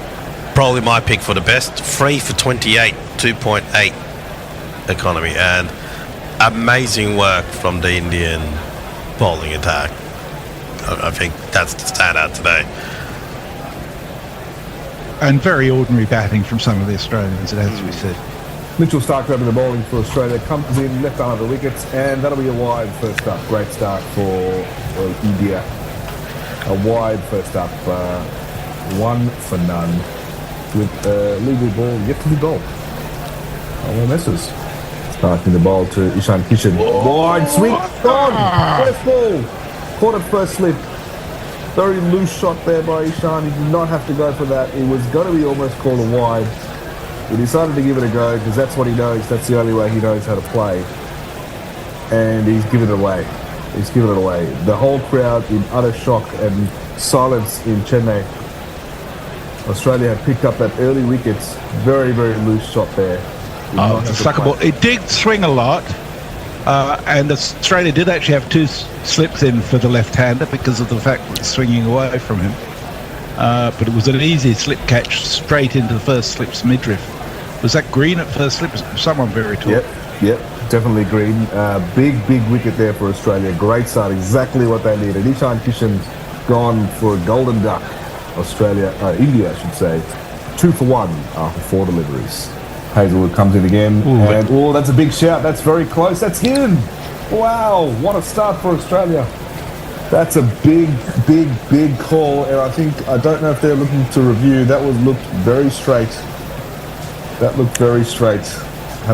probably my pick for the best, 3 for 28, 2.8 economy. And amazing work from the Indian bowling attack. I think that's the standout today. And very ordinary batting from some of the Australians, it has to be said. Mitchell Stark grabbing the bowling for Australia, comes in left arm of the wickets, and that'll be a wide first up. Great start for India. A wide first up, 1 for none, with legal ball yet to be bowled. No misses. Starting the ball to Ishan Kishan. Wide swing, gone! First ball, caught it first slip. Very loose shot there by Ishan. He did not have to go for that. It was going to be almost called a wide. He decided to give it a go because that's what he knows. That's the only way he knows how to play. And he's given it away. He's given it away. The whole crowd in utter shock and silence in Chennai. Australia had picked up that early wickets. Very, very loose shot there. The sucker ball. It did swing a lot. And Australia did actually have 2 slips in for the left-hander because of the fact that it's swinging away from him. But it was an easy slip catch straight into the first slip's midriff. Was that Green at first slip? Someone very tall. Yep, definitely Green. Big wicket there for Australia. Great start, exactly what they needed. Ishan Kishan gone for a golden duck. India, I should say. 2 for 1 after 4 deliveries. Hazlewood comes in again. And that's a big shout. That's very close. That's in. Wow, what a start for Australia. That's a big call, and I don't know if they're looking to review. That looked very straight. Have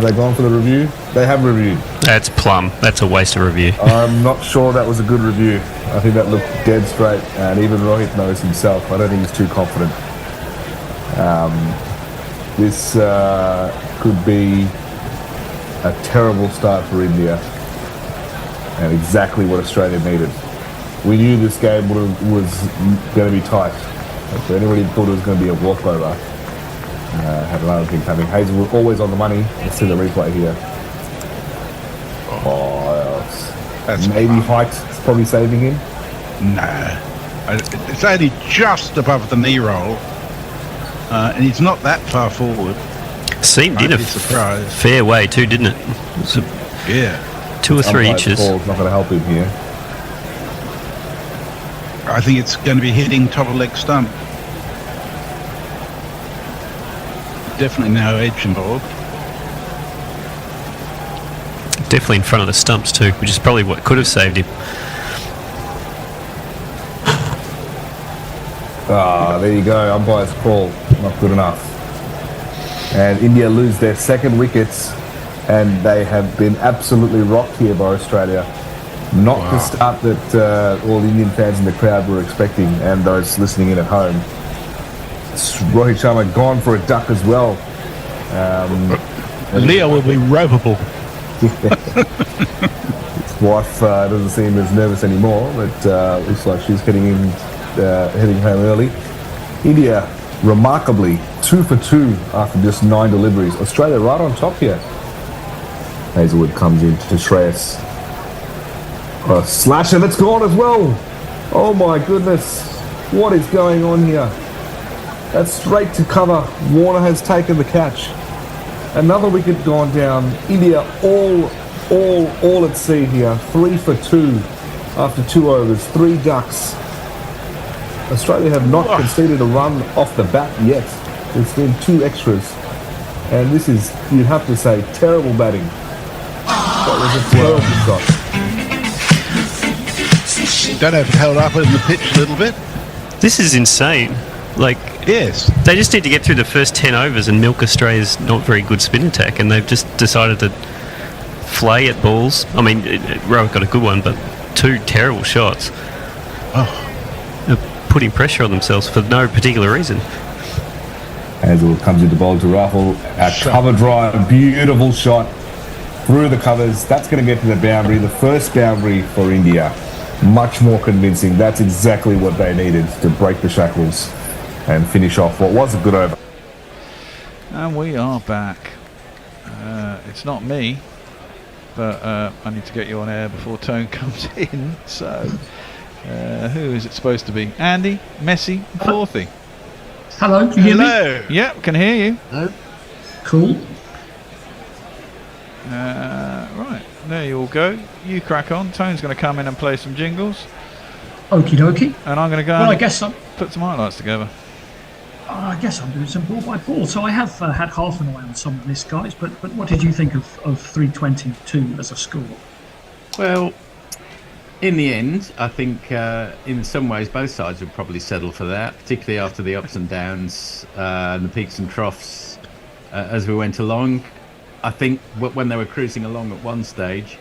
they gone for the review? They have reviewed. That's plum. That's a waste of review. I'm not sure that was a good review. I think that looked dead straight, and even Rohit knows himself. I don't think he's too confident. This could be a terrible start for India, and exactly what Australia needed. We knew this game was going to be tight. If anybody thought it was going to be a walkover, had another thing coming. Hazlewood always on the money. Let's see the replay here. That's maybe height is probably saving him. No, it's only just above the knee roll, and he's not that far forward. Seemed in a fair way too, didn't it? Yeah, 2 or 3 inches. Ball's not going to help him here. I think it's going to be hitting top of leg stump. Definitely no edge involved. Definitely in front of the stumps too, which is probably what could have saved him. There you go. Umpire's call. Not good enough. And India lose their 2nd wickets, and they have been absolutely rocked here by Australia. Not the start that all Indian fans in the crowd were expecting, and those listening in at home. Rohit Sharma gone for a duck as well. Leo will be ropeable. His wife doesn't seem as nervous anymore, but looks like she's heading home early. India, remarkably, 2 for 2 after just 9 deliveries. Australia right on top here. Hazlewood comes in to Shreyas. A slasher that's gone as well. Oh my goodness. What is going on here? That's straight to cover. Warner has taken the catch. Another wicket gone down. India all at sea here. 3 for 2 after 2 overs. 3 ducks. Australia have not conceded a run off the bat yet. There's been 2 extras. And this is, you'd have to say, terrible batting. That was a terrible shot. Don't know if it held up in the pitch a little bit. This is insane. Like, yes, they just need to get through the first 10 overs and milk Australia's not very good spin attack, and they've just decided to flay at balls. I mean, Rowan got a good one, but 2 terrible shots. They're putting pressure on themselves for no particular reason. Hazel comes into bowl to Raffle. A cover drive, beautiful shot through the covers. That's going to get to the boundary, the first boundary for India. Much more convincing. That's exactly what they needed to break the shackles and finish off what was a good over. And we are back. It's not me, but I need to get you on air before Tone comes in. So, who is it supposed to be? Andy, Messi, Forthy. Hello, can you hear me? Yep, can hear you. Hello. Cool. Right, there you all go. You crack on. Tone's going to come in and play some jingles. Okie dokie. And I'm going to go Well, and I guess put some highlights together. I guess I'm doing some ball by ball. So I have had half an eye on some of this, guys. But what did you think of 322 as a score? Well, in the end, I think in some ways both sides would probably settle for that, particularly after the ups and downs and the peaks and troughs as we went along. I think when they were cruising along at one stage,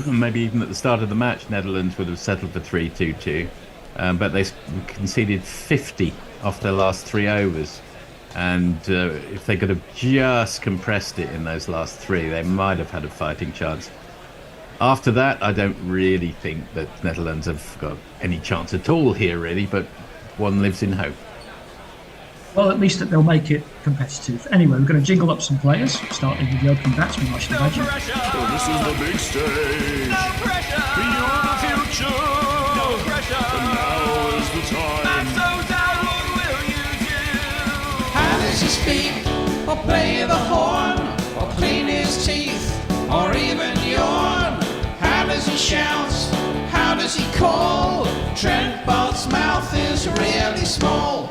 maybe even at the start of the match, Netherlands would have settled for 3-2-2. But they conceded 50 off their last 3 overs. And if they could have just compressed it in those last 3, they might have had a fighting chance. After that, I don't really think that Netherlands have got any chance at all here, really, but one lives in hope. Well, at least that they'll make it competitive. Anyway, we're going to jingle up some players, starting with the opening batsman, I should imagine. This is the big stage. No pressure. You're the future. No pressure. And now is the time. That's so down. What will you do? How does he speak? Or play the horn? Or clean his teeth? Or even yawn? How does he shout? How does he call? Trent Bolt's mouth is really small.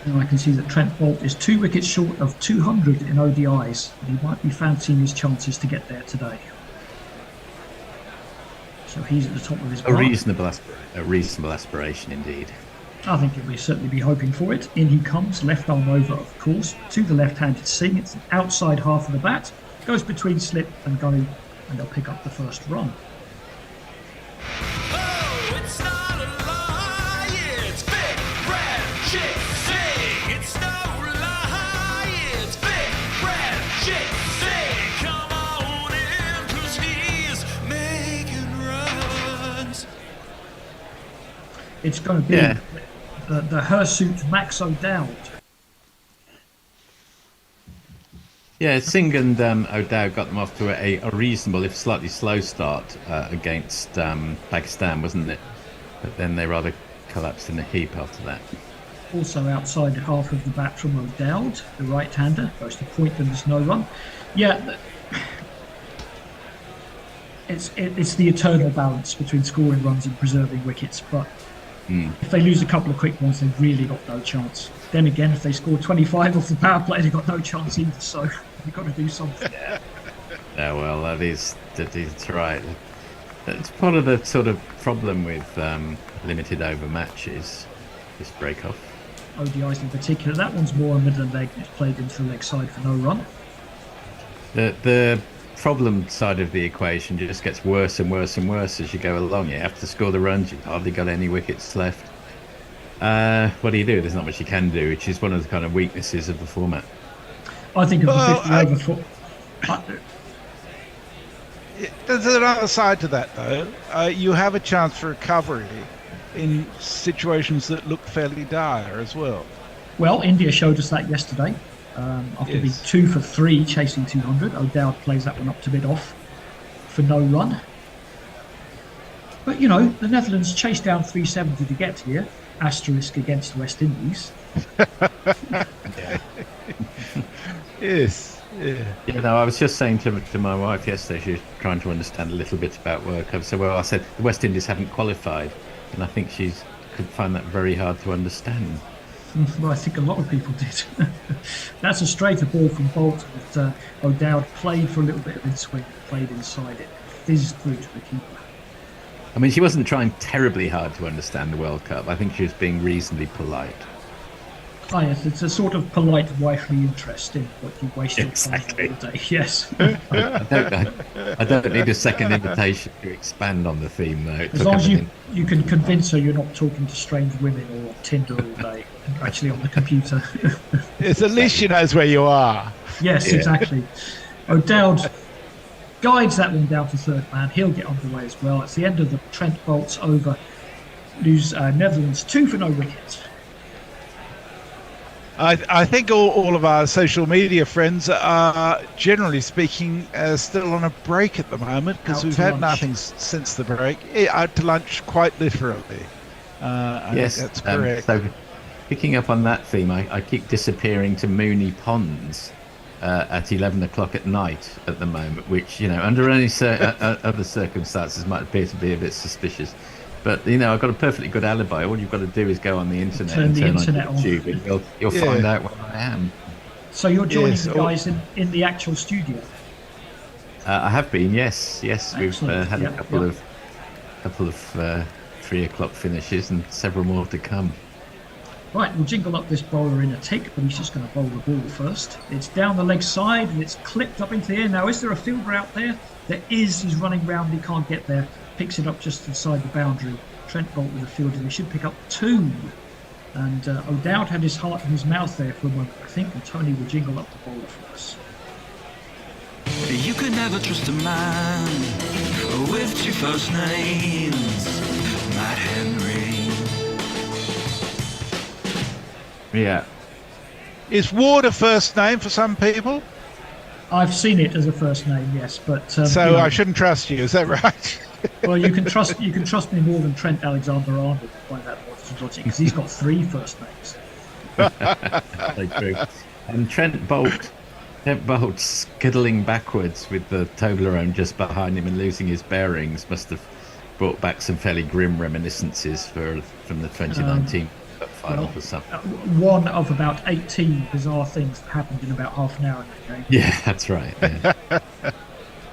And I can see that Trent Bolt is 2 wickets short of 200 in ODIs. And he might be fancying his chances to get there today. So he's at the top of his A reasonable aspiration indeed. I think he'll certainly be hoping for it. In he comes, left arm over, of course, to the left-handed seam. It's the outside half of the bat. Goes between slip and go, and they'll pick up the first run. Oh, it's not a lie. It's Big Red Chick Sing. It's no lie. It's Big Red Chick Sing. Come on in, 'cause he's making runs. It's going to be the hirsute Max O'Dowd. Yeah, Singh and O'Dowd got them off to a reasonable, if slightly slow start against Pakistan, wasn't it? But then they rather collapsed in a heap after that. Also outside half of the bat from O'Dowd, the right-hander, goes to point and there's no run. Yeah, it's the eternal balance between scoring runs and preserving wickets, but if they lose a couple of quick ones, they've really got no chance. Then again, if they score 25 off the power play, they've got no chance either, so you've got to do something. Yeah, well, that's right. It's part of the sort of problem with limited over matches, this break-off. ODIs in particular, that one's more a middle leg, it's played into the leg side for no run. The problem side of the equation just gets worse and worse and worse as you go along. You have to score the runs, you've hardly got any wickets left. What do you do? There's not much you can do, which is one of the kind of weaknesses of the format. I think of the 50 over There's another side to that, though. You have a chance for recovery in situations that look fairly dire as well. Well, India showed us that yesterday. After being 2 for 3 chasing 200, O'Dowd plays that one up to mid-off for no run. But, you know, the Netherlands chased down 370 to get here. Asterisk against West Indies. Yes. Yeah. You know, I was just saying to my wife yesterday, she was trying to understand a little bit about work. I said the West Indies haven't qualified, and I think she's could find that very hard to understand. Well, I think a lot of people did. That's a straighter ball from Bolt that O'Dowd played for a little bit of in-swing, played inside it, fizzed through to the keeper. I mean, she wasn't trying terribly hard to understand the World Cup. I think she was being reasonably polite. Oh, yes, it's a sort of polite wifely interest in what you waste your time on all day. Yes. I don't need a second invitation to expand on the theme, though. As long as you can convince her you're not talking to strange women or Tinder all day, actually on the computer. It's at least she knows where you are. Yes, exactly. O'Dowd guides that one down to third man. He'll get underway as well. It's the end of the Trent Bolt's over. Lose Netherlands 2 for no wickets. I think all of our social media friends are, generally speaking, still on a break at the moment because we've had nothing since the break. Out to lunch, quite literally. I think that's correct. So, picking up on that theme, I keep disappearing to Mooney Ponds at 11 o'clock at night at the moment, which, under any other circumstances might appear to be a bit suspicious. But, I've got a perfectly good alibi. All you've got to do is go on the internet and turn on YouTube and you'll find out where I am. So you're joining the guys in the actual studio? I have been, yes. We've had a couple of 3 o'clock finishes and several more to come. Right, we'll jingle up this bowler in a tick, but he's just going to bowl the ball first. It's down the leg side and it's clipped up into the air. Now, is there a fielder out there? There is. He's running round. He can't get there. Picks it up just inside the boundary. Trent Bolt with a fielder. He should pick up 2. And O'Dowd had his heart in his mouth there for a moment, I think. And Tony will jingle up the bowler for us. You can never trust a man with 2 first names. Matt Henry. Yeah. Is Ward a first name for some people? I've seen it as a first name, yes, but so I shouldn't trust you. Is that right? Well, you can trust me more than Trent Alexander-Arnold by that logic, because he's got 3 first names. Very true. And Trent Bolt scuttling backwards with the Toblerone just behind him and losing his bearings must have brought back some fairly grim reminiscences from the 2019 final for some. One of about 18 bizarre things that happened in about half an hour in that game. Yeah, that's right. Yeah.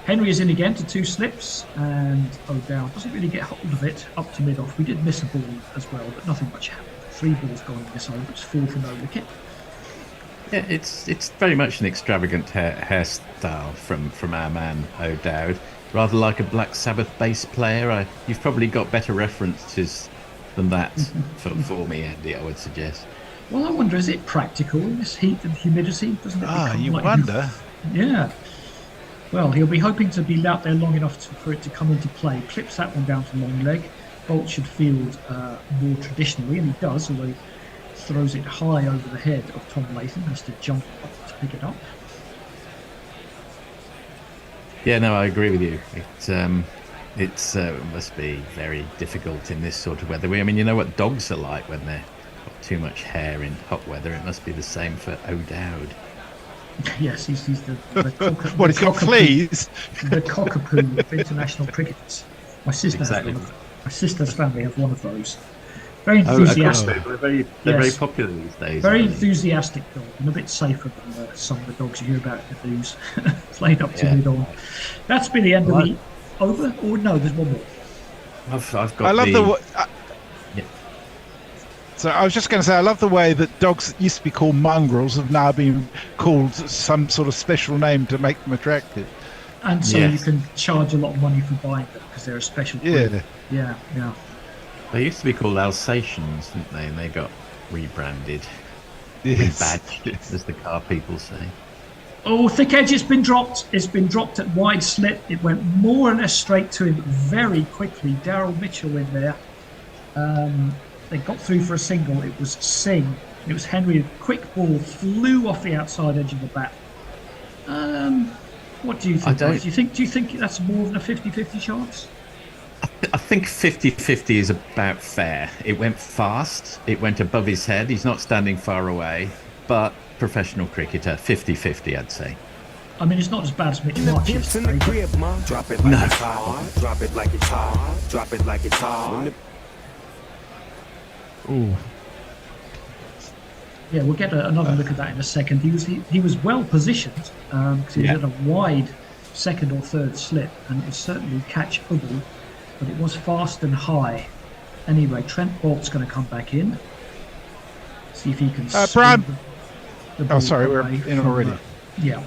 Henry is in again to 2 slips, and O'Dowd doesn't really get hold of it up to mid-off. We did miss a ball as well, but nothing much happened. 3 balls gone this over. It's 4 for no wicket. Yeah, it's very much an extravagant hairstyle from our man O'Dowd. Rather like a Black Sabbath bass player. You've probably got better references than that for me, Andy, I would suggest. Well, I wonder, is it practical in this heat and humidity? Doesn't it? You wonder. Yeah. Well, he'll be hoping to be out there long enough for it to come into play. Clips that one down to long leg. Bolt should field more traditionally, and he does, although he throws it high over the head of Tom Latham. Has to jump up to pick it up. Yeah, no, I agree with you. It must be very difficult in this sort of weather. I mean, you know what dogs are like when they've got too much hair in hot weather. It must be the same for O'Dowd. Yes, he's the what, he's got fleas? The cockapoo of international cricketers. My sister's family have one of those. Very enthusiastic. They're very popular these days. Very enthusiastic dog, and a bit safer than some of the dogs you hear about in the news. Played up to mid-on. That's been the end of the over. Or no, there's one more. I've got. I love So I was just going to say, I love the way that dogs that used to be called mongrels have now been called some sort of special name to make them attractive. And so you can charge a lot of money for buying them because they're a special breed. Yeah. They used to be called Alsatians, didn't they? And they got rebranded. Rebadged, as the car people say. Oh, thick edge has been dropped. It's been dropped at wide slit. It went more or less straight to him very quickly. Daryl Mitchell in there. They got through for a single. It was Singh. It was Henry. A quick ball flew off the outside edge of the bat. What do you think? Do you think that's more than a 50-50 chance? I think 50-50 is about fair. It went fast. It went above his head. He's not standing far away. But professional cricketer, 50-50, I'd say. I mean, it's not as bad as Mitch March yesterday. Drop it like it's hot. Drop it like it's hot. Drop it like it's hot. Ooh. Yeah, we'll get another look at that in a second. He was well positioned because he was at a wide second or third slip, and it was certainly catchable, but it was fast and high. Anyway, Trent Bolt's going to come back in. See if he can. Brian. Oh, sorry, we're in already. Yeah.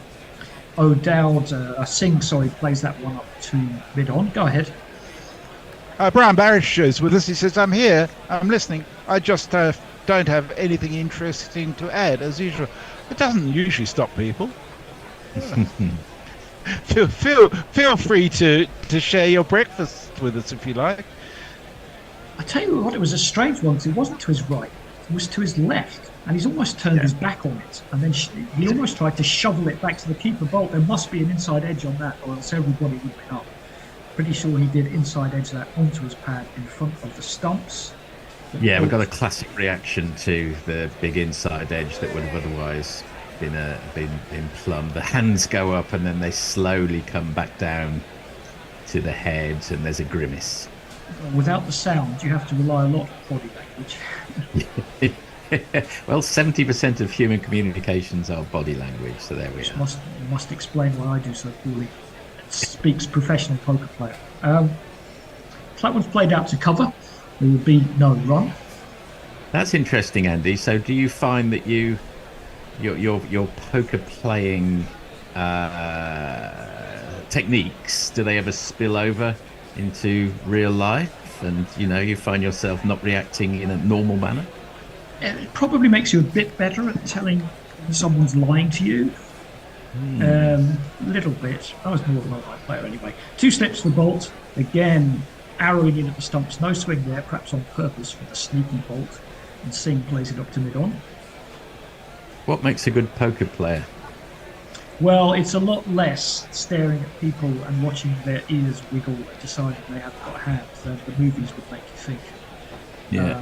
O'Dowd, Singh, plays that one up to mid-on. Go ahead. Brian Barish is with us. He says, I'm here, I'm listening. I just don't have anything interesting to add, as usual. It doesn't usually stop people. feel free to share your breakfast with us if you like. I tell you what, it was a strange one, because it wasn't to his right, it was to his left. And he's almost turned his back on it. And then he almost tried to shovel it back to the keeper Bolt. There must be an inside edge on that, or else everybody would be up. Pretty sure he did inside edge that onto his pad in front of the stumps. Yeah, we've got a classic reaction to the big inside edge that would have otherwise been plumbed. The hands go up and then they slowly come back down to the head, and there's a grimace. Without the sound, you have to rely a lot on body language. Well, 70% of human communications are body language, so there we are. Must explain why I do so poorly. Speaks professional poker player. That one's played out to cover. There will be no run. That's interesting, Andy. So, do you find that your poker playing techniques, do they ever spill over into real life, and you find yourself not reacting in a normal manner? It probably makes you a bit better at telling when someone's lying to you. A little bit. I was more of an alright player anyway. 2 slips for Bolt. Again, arrowing in at the stumps. No swing there, perhaps on purpose for the sneaky Bolt. And Singh plays it up to mid-on. What makes a good poker player? Well, it's a lot less staring at people and watching their ears wiggle and deciding they haven't got hands than the movies would make you think. Yeah.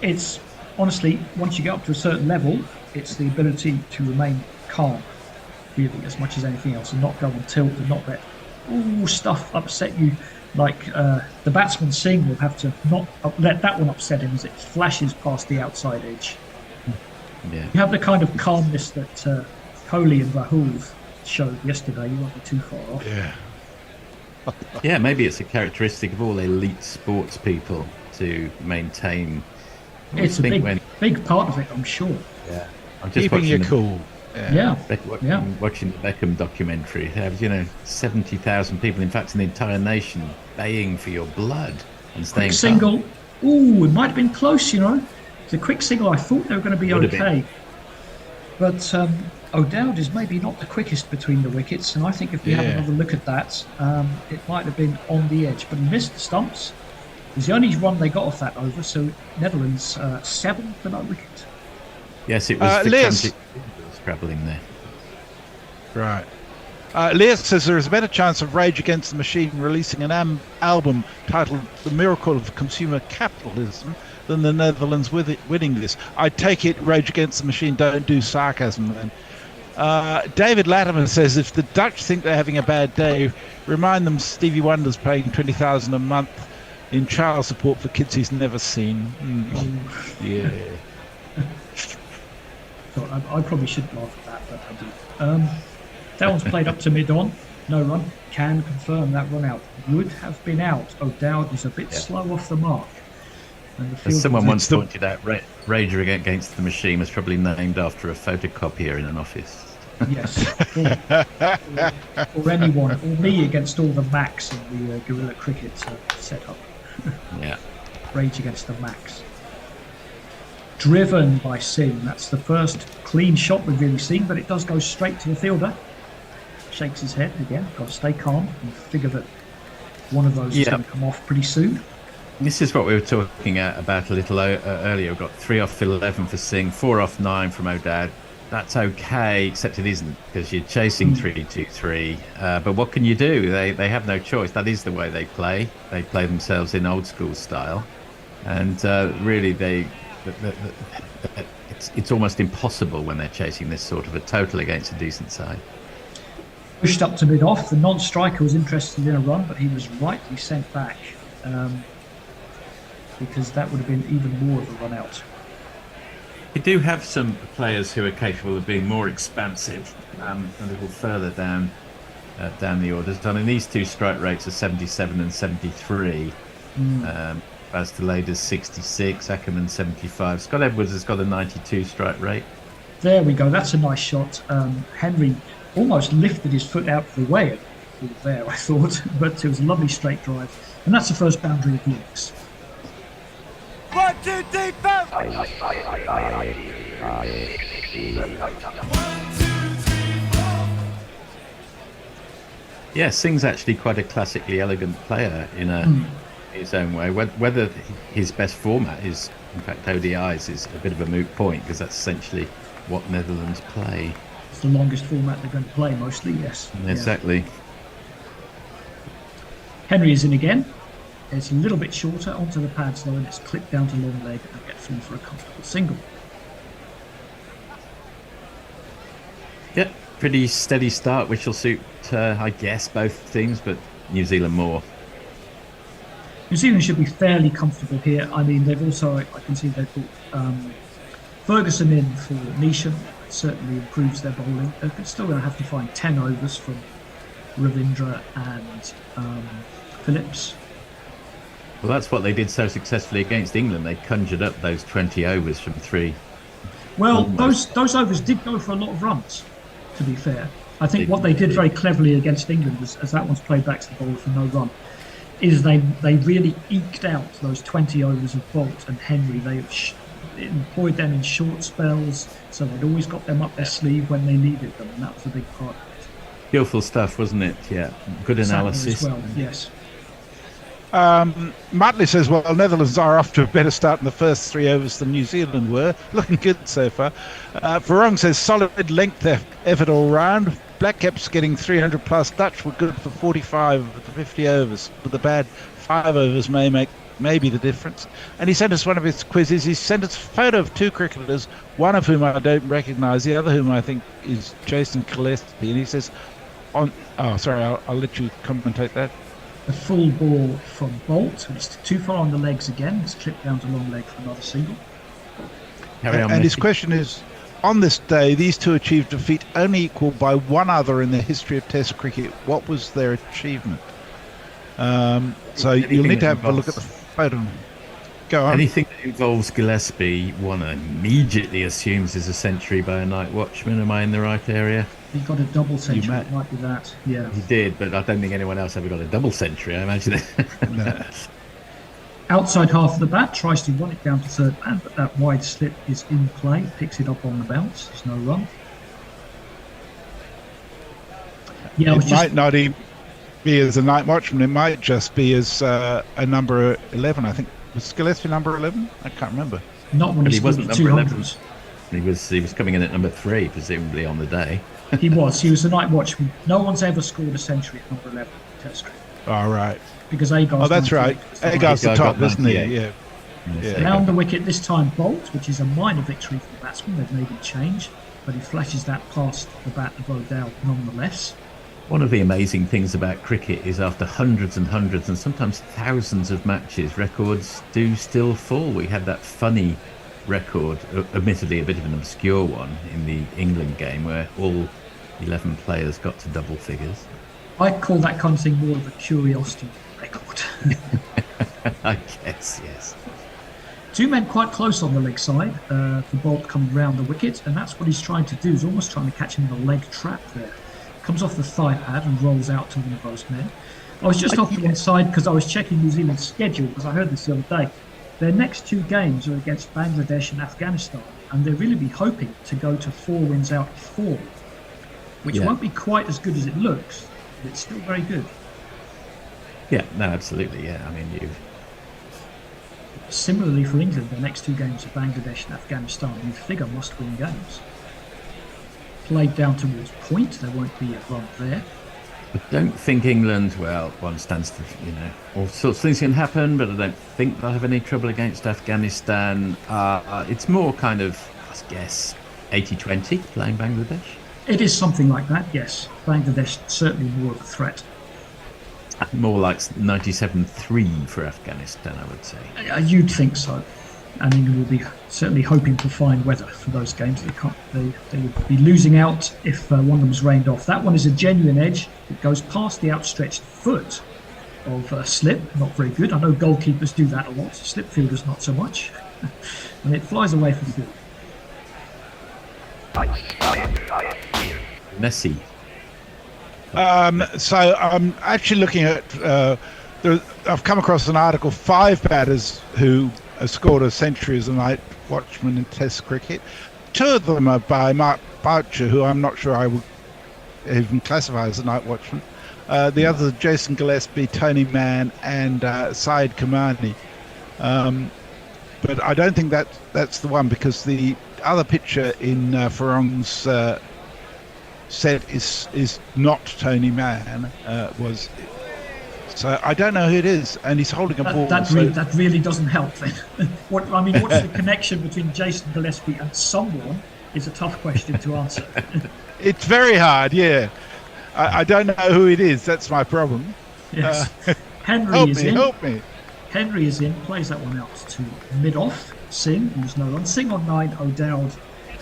It's honestly, once you get up to a certain level, it's the ability to remain calm, really, as much as anything else, and not go on tilt and not let stuff upset you. Like the batsman Singh will have to not let that one upset him as it flashes past the outside edge. Yeah. You have the kind of calmness that Kohli and Rahul showed yesterday. You won't be too far off. Yeah. Yeah, maybe it's a characteristic of all elite sports people to maintain. It's a big part of it, I'm sure. Yeah, I'm just keeping you cool. Watching the Beckham documentary. Have 70,000 people, in fact, in the entire nation, baying for your blood and staying. Quick single. Ooh, it might have been close. It's a quick single. I thought they were going to be okay, but O'Dowd is maybe not the quickest between the wickets, and I think if we have another look at that, it might have been on the edge, but he missed the stumps. It was the only run they got off that over, so Netherlands 7 for no wicket. Yes, it was the scrabbling there. Right. Leah says there is a better chance of Rage Against the Machine releasing an album titled The Miracle of Consumer Capitalism than the Netherlands winning this. I take it Rage Against the Machine don't do sarcasm then. David Latimer says if the Dutch think they're having a bad day, remind them Stevie Wonder's paying $20,000 a month in child support for kids he's never seen. Yeah. So I probably shouldn't laugh at that, but I do. That one's played up to mid-on. No run. Can confirm that run out. Would have been out. O'Dowd is a bit slow off the mark. As someone once pointed out, Rage Against the Machine was probably named after a photocopier in an office. Yes. Or anyone. Or me against all the Macs in the guerrilla cricket setup. Yeah. Rage Against the Macs. Driven by Singh. That's the first clean shot we've really seen, but it does go straight to the fielder. Shakes his head again. Got to stay calm and figure that one of those is going to come off pretty soon. This is what we were talking about a little earlier. We've got 3 off 11 for Singh, 4 off 9 from O'Dowd. That's okay, except it isn't, because you're chasing 3-2-3. But what can you do? They have no choice. That is the way they play. They play themselves in old school style, and really it's almost impossible when they're chasing this sort of a total against a decent side. Pushed up to mid-off. The non-striker was interested in a run, but he was rightly sent back. because that would have been even more of a run out. You do have some players who are capable of being more expansive, a little further down the orders. I mean, these two strike rates are 77 and 73. Bastilleda's 66, Ackerman 75. Scott Edwards has got a 92 strike rate. There we go. That's a nice shot. Henry almost lifted his foot out of the way there, I thought, but it was a lovely straight drive. And that's the first boundary of legs. 1, 2, 3, 4. Yeah, Singh's actually quite a classically elegant player in his own way. Whether his best format is, in fact, ODIs is a bit of a moot point, because that's essentially what Netherlands play. It's the longest format they're going to play, mostly, yes. Exactly. Yeah. Henry is in again. It's a little bit shorter onto the pads though, and it's clipped down to long leg and get through for a comfortable single. Yep, pretty steady start, which will suit, I guess, both teams, but New Zealand more. New Zealand should be fairly comfortable here. I mean, they've also, I can see they've put Ferguson in for Neesham. It certainly improves their bowling. They're still going to have to find 10 overs from Ravindra and Phillips. Well, that's what they did so successfully against England. They conjured up those 20 overs from 3. Well, those overs did go for a lot of runs, to be fair. I think what they did very cleverly against England, as that one's played back to the bowler for no run, is they really eked out those 20 overs of Bolt and Henry. They employed them in short spells, so they'd always got them up their sleeve when they needed them, and that was a big part of it. Skillful stuff, wasn't it? Yeah, good analysis. As well, yes. Matley says, well, Netherlands are off to a better start in the first 3 overs than New Zealand were. Looking good so far. Varong says, solid length effort all round. Black Caps getting 300 plus. Dutch were good for 45 of the 50 overs. But the bad 5 overs may be the difference. And he sent us one of his quizzes. He sent us a photo of 2 cricketers, one of whom I don't recognise, the other whom I think is Jason Gillespie. And he says, I'll let you commentate that. A full ball from Bolt, which is too far on the legs again. It's clipped down to long leg for another single. And his question is, on this day, these two achieved a feat only equalled by one other in the history of Test cricket. What was their achievement? So you'll need to have a look at the photo. Go on. Anything that involves Gillespie, one immediately assumes is a century by a night watchman. Am I in the right area? He got a double century. It might be that. Yeah. He did, but I don't think anyone else ever got a double century. I imagine it. No. Outside half of the bat, tries to run it down to third man, but that wide slip is in play. Picks it up on the bounce. There's no run. Yeah, it might not even be as a night watchman. It might just be as a number 11. I think was Gillespie number 11. I can't remember. Not when he wasn't number 11. 200s. He was coming in at number 3, presumably on the day. He was a night watchman. No one's ever scored a century at number 11 Test cricket. All right. Because Agar's. Oh, that's right. Agar's the top, isn't he? Yeah. Round the wicket this time, Bolt, which is a minor victory for the batsman. They've made him change, but he flashes that past the bat of O'Dowd nonetheless. One of the amazing things about cricket is after hundreds and hundreds and sometimes thousands of matches, records do still fall. We had that funny record, admittedly a bit of an obscure one, in the England game where all 11 players got to double figures. I call that kind of thing more of a curiosity record. I guess, yes. 2 men quite close on the leg side for Bolt coming round the wicket, and that's what he's trying to do. He's almost trying to catch him in a leg trap there. Comes off the thigh pad and rolls out to one of those men. I was just off to one side because I was checking New Zealand's schedule, because I heard this the other day. Their next 2 games are against Bangladesh and Afghanistan, and they'll really be hoping to go to 4 wins out of 4, which won't be quite as good as it looks, but it's still very good. Yeah, no, absolutely, yeah. I mean, Similarly for England, their next 2 games are Bangladesh and Afghanistan. You figure must-win games. Played down towards point, there won't be a run there. I don't think England, well, one stands to, all sorts of things can happen, but I don't think they'll have any trouble against Afghanistan. It's more kind of, I guess, 80-20 playing Bangladesh. It is something like that, yes. Bangladesh certainly more of a threat. More like 97-3 for Afghanistan, I would say. You'd think so. And England will be certainly hoping to find weather for those games. They would be losing out if one of them was rained off. That one is a genuine edge. It goes past the outstretched foot of slip. Not very good. I know goalkeepers do that a lot. Slip fielders not so much. And it flies away from field. Messi. So I'm actually looking at. I've come across an article: 5 batters who have scored a century as a night watchman in Test cricket. 2 of them are by Mark Boucher, who I'm not sure I would even classify as a night watchman. The others are Jason Gillespie, Tony Mann, and Syed Kamani. But I don't think that's the one, because the other picture in Farong's set is not Tony Mann. So I don't know who it is, and he's holding a ball. That really doesn't help then. What's the connection between Jason Gillespie and someone is a tough question to answer. It's very hard, yeah. I don't know who it is. That's my problem. Yes. Help me. Henry is in, plays that one out to mid-off. Singh, who's no run. Singh on 9, O'Dowd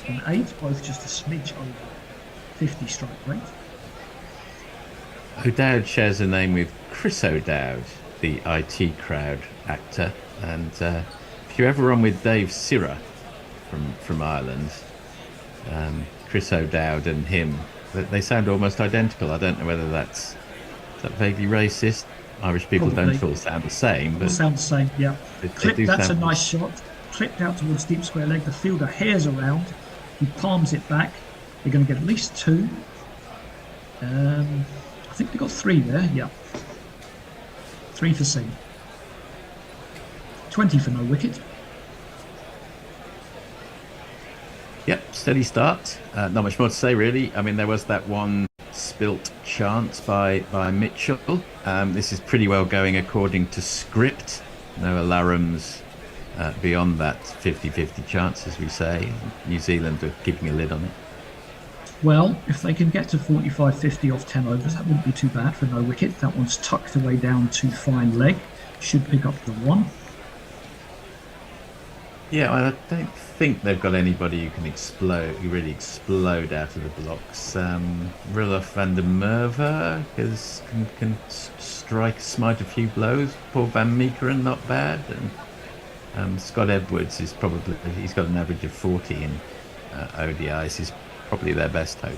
on 8, both just a smidge over 50 strike rate. O'Dowd shares a name with Chris O'Dowd, the IT Crowd actor, and if you're ever on with Dave Sirra from Ireland, Chris O'Dowd and him, they sound almost identical. I don't know whether is that vaguely racist. Irish people Probably. don't all sound the same, but All sound the same, yeah. That's a sound nice shot. Clipped out towards deep square leg. The fielder hairs around. He palms it back. They're going to get at least 2. I think they got 3 there, yeah. 3 for Singh. 20 for no wicket. Yep, steady start. Not much more to say, really. I mean, there was that one spilt chance by Mitchell. This is pretty well going according to script. No alarms beyond that 50-50 chance, as we say. New Zealand are keeping a lid on it. Well, if they can get to 45-50 off 10 overs, that wouldn't be too bad for no wicket. That one's tucked away down to fine leg. Should pick up the 1. Yeah, I don't think they've got anybody who can really explode out of the blocks. Rilloff van der Merwe can smite a few blows. Paul Van Meekeren, not bad. And Scott Edwards he's got an average of 40 in ODIs. He's probably their best hope.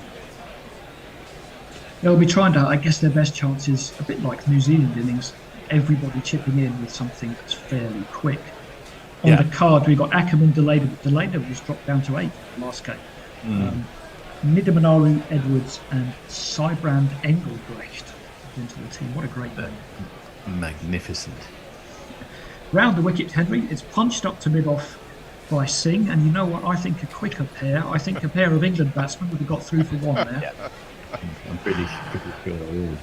They'll be trying to, I guess their best chance is a bit like New Zealand innings, everybody chipping in with something that's fairly quick. On the card, we've got Ackerman delayed, but delayed was dropped down to 8 last game. Midamanaru, Edwards, and Sybrand Engelbrecht into the team. What a great game. Magnificent. Round the wicket, Henry. It's punched up to mid-off by Singh, and you know what? I think a quicker pair. I think a pair of England batsmen would have got through for 1 there. I'm pretty sure.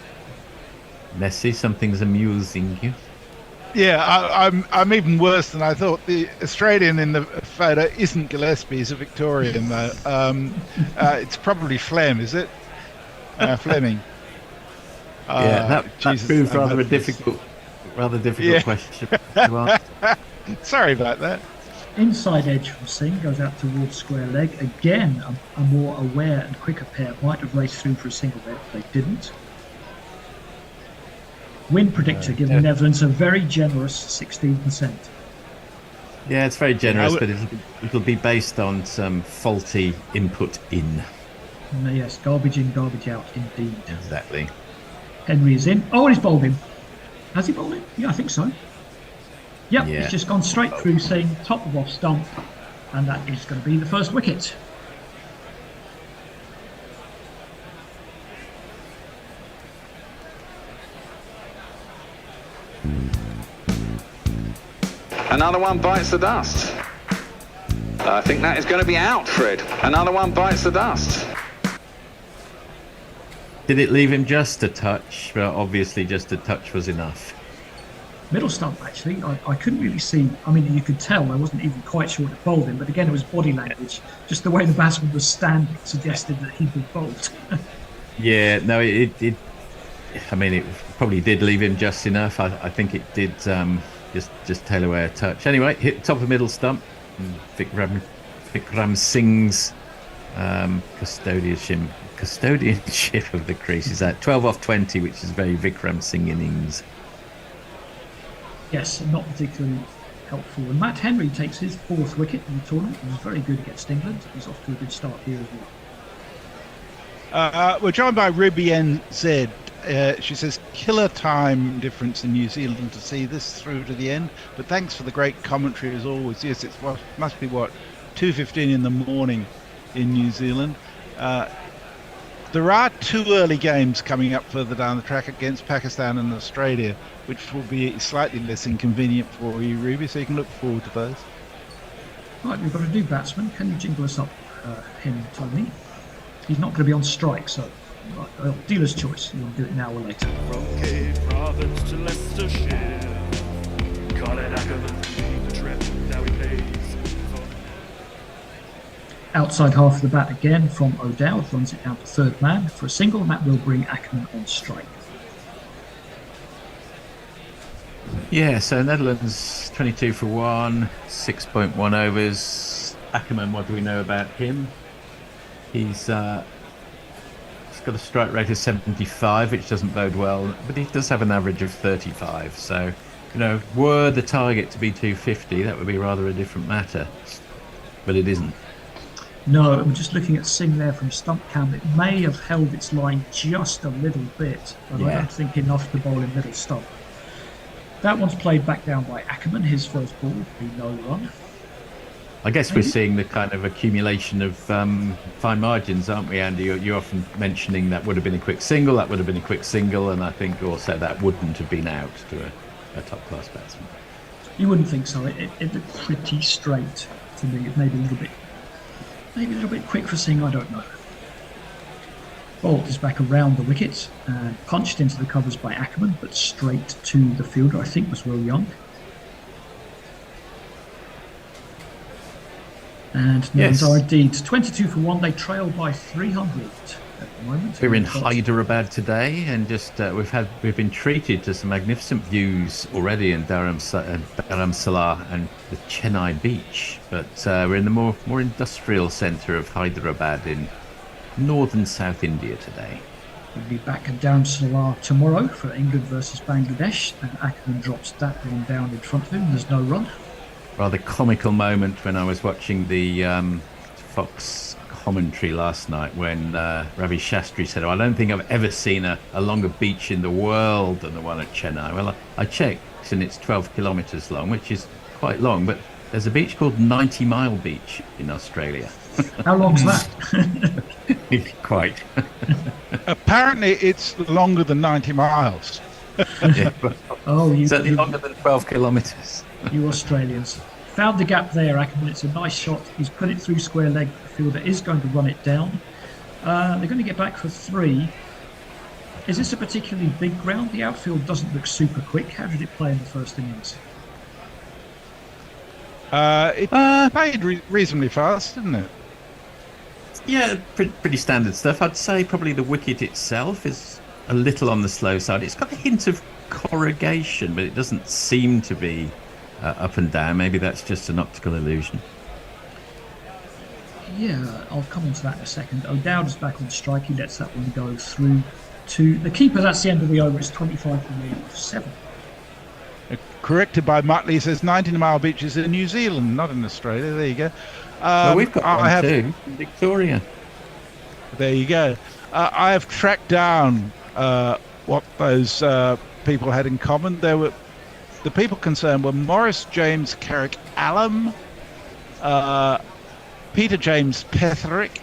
Messi, something's amusing you. Yeah, I'm even worse than I thought. The Australian in the photo isn't Gillespie; he's a Victorian, though. It's probably Flem, is it? Fleming. That proves rather a difficult question to answer. Sorry about that. Inside edge from Singh goes out towards square leg. Again, a more aware and quicker pair might have raced through for a single bet. They didn't. Win predictor giving the Netherlands a very generous 16%. Yeah, it's very generous, but it'll be based on some faulty input in. Yes, garbage in, garbage out, indeed. Exactly. Henry is in. Oh, and he's bowled him. Has he bowled him? Yeah, I think so. Yep, He's just gone straight through, Singh, top of off stump, and that is going to be the first wicket. Another one bites the dust. I think that is going to be out, Fred. Another one bites the dust. Did it leave him just a touch? Well, obviously just a touch was enough. Middle stump, actually. I couldn't really see. I mean, you could tell. I wasn't even quite sure it bowled him, but again, it was body language. Just the way the batsman was standing suggested that he'd been bowled. Yeah, no, it I mean, it probably did leave him just enough. I think it did just tail away a touch. Anyway, hit top of middle stump. Vikram Singh's custodianship of the crease is at 12 off 20, which is very Vikram Singh innings. Yes, not particularly helpful. And Matt Henry takes his 4th wicket in the tournament. He was very good against England. He's off to a good start here as well. We're joined by Ruby NZ. She says, killer time difference in New Zealand to see this through to the end. But thanks for the great commentary as always. Yes, it's must be 2:15 in the morning in New Zealand. There are 2 early games coming up further down the track against Pakistan and Australia, which will be slightly less inconvenient for you, Ruby, so you can look forward to those. Right, we've got a new batsman. Can you jingle us up, Tony? He's not going to be on strike, so dealer's choice. You want to do it now or later? From Cape Province to Leicestershire, call it Ackerman, the trip, now he pays. Outside half of the bat again from O'Dowd, runs it down to 3rd man for a single, and that will bring Ackerman on strike. Yeah, so Netherlands 22 for 1, 6.1 overs. Ackerman, what do we know about him? He's got a strike rate of 75, which doesn't bode well, but he does have an average of 35. So, were the target to be 250, that would be rather a different matter, but it isn't. No, I'm just looking at Singh there from stump cam. It may have held its line just a little bit, but I don't think enough to bowl in middle stump. That one's played back down by Ackerman. His first ball would be no run. I guess we're seeing the kind of accumulation of fine margins, aren't we, Andy? You're often mentioning that would have been a quick single, that would have been a quick single, and I think also that wouldn't have been out to a top-class batsman. You wouldn't think so. It looked pretty straight to me. Maybe a little bit quick for Singh, I don't know. Bolt is back around the wicket, punched into the covers by Ackerman, but straight to the fielder, I think was Will Young. And Netherlands are indeed 22 for 1. They trail by 300 at the moment. We're in Hyderabad today, and we've been treated to some magnificent views already in Dharamsala and the Chennai beach. But we're in the more industrial centre of Hyderabad in northern South India today. We'll be back at Dharamsala tomorrow for England versus Bangladesh, and Ackerman drops that one down in front of him. There's no run. Rather comical moment when I was watching the Fox commentary last night when Ravi Shastri said, I don't think I've ever seen a longer beach in the world than the one at Chennai. Well, I checked and it's 12 kilometres long, which is quite long, but there's a beach called 90 Mile Beach in Australia. How long's that? Quite. Apparently it's longer than 90 miles. Certainly longer than 12 kilometres. You Australians. Found the gap there, Ackerman. It's a nice shot. He's put it through square leg. The fielder is going to run it down. They're going to get back for 3. Is this a particularly big ground? The outfield doesn't look super quick. How did it play in the first innings? It played reasonably fast, didn't it? Yeah, pretty standard stuff. I'd say probably the wicket itself is a little on the slow side. It's got a hint of corrugation, but it doesn't seem to be up and down. Maybe that's just an optical illusion. Yeah, I'll come on to that in a second. O'Dowd is back on strike. He lets that one go through to the keeper. That's the end of the over. It's 25 for 7. Corrected by Muttley, says 90 Mile Beach is in New Zealand, not in Australia. There you go. Well, we've got one too, Victoria. There you go. I have tracked down what those people had in common. The people concerned were Morris James Carrick Allam, Peter James Petherick,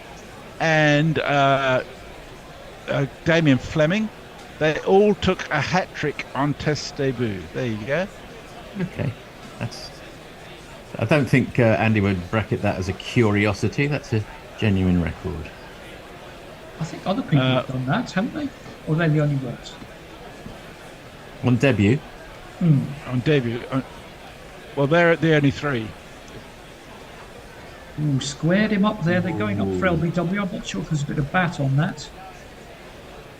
and Damien Fleming. They all took a hat-trick on Test debut. There you go. Okay. I don't think Andy would bracket that as a curiosity. That's a genuine record. I think other people have done that, haven't they? Or are they the only ones? On debut? On debut. Well, they're the only 3. Ooh, squared him up there. They're going up for LBW. I'm not sure if there's a bit of bat on that.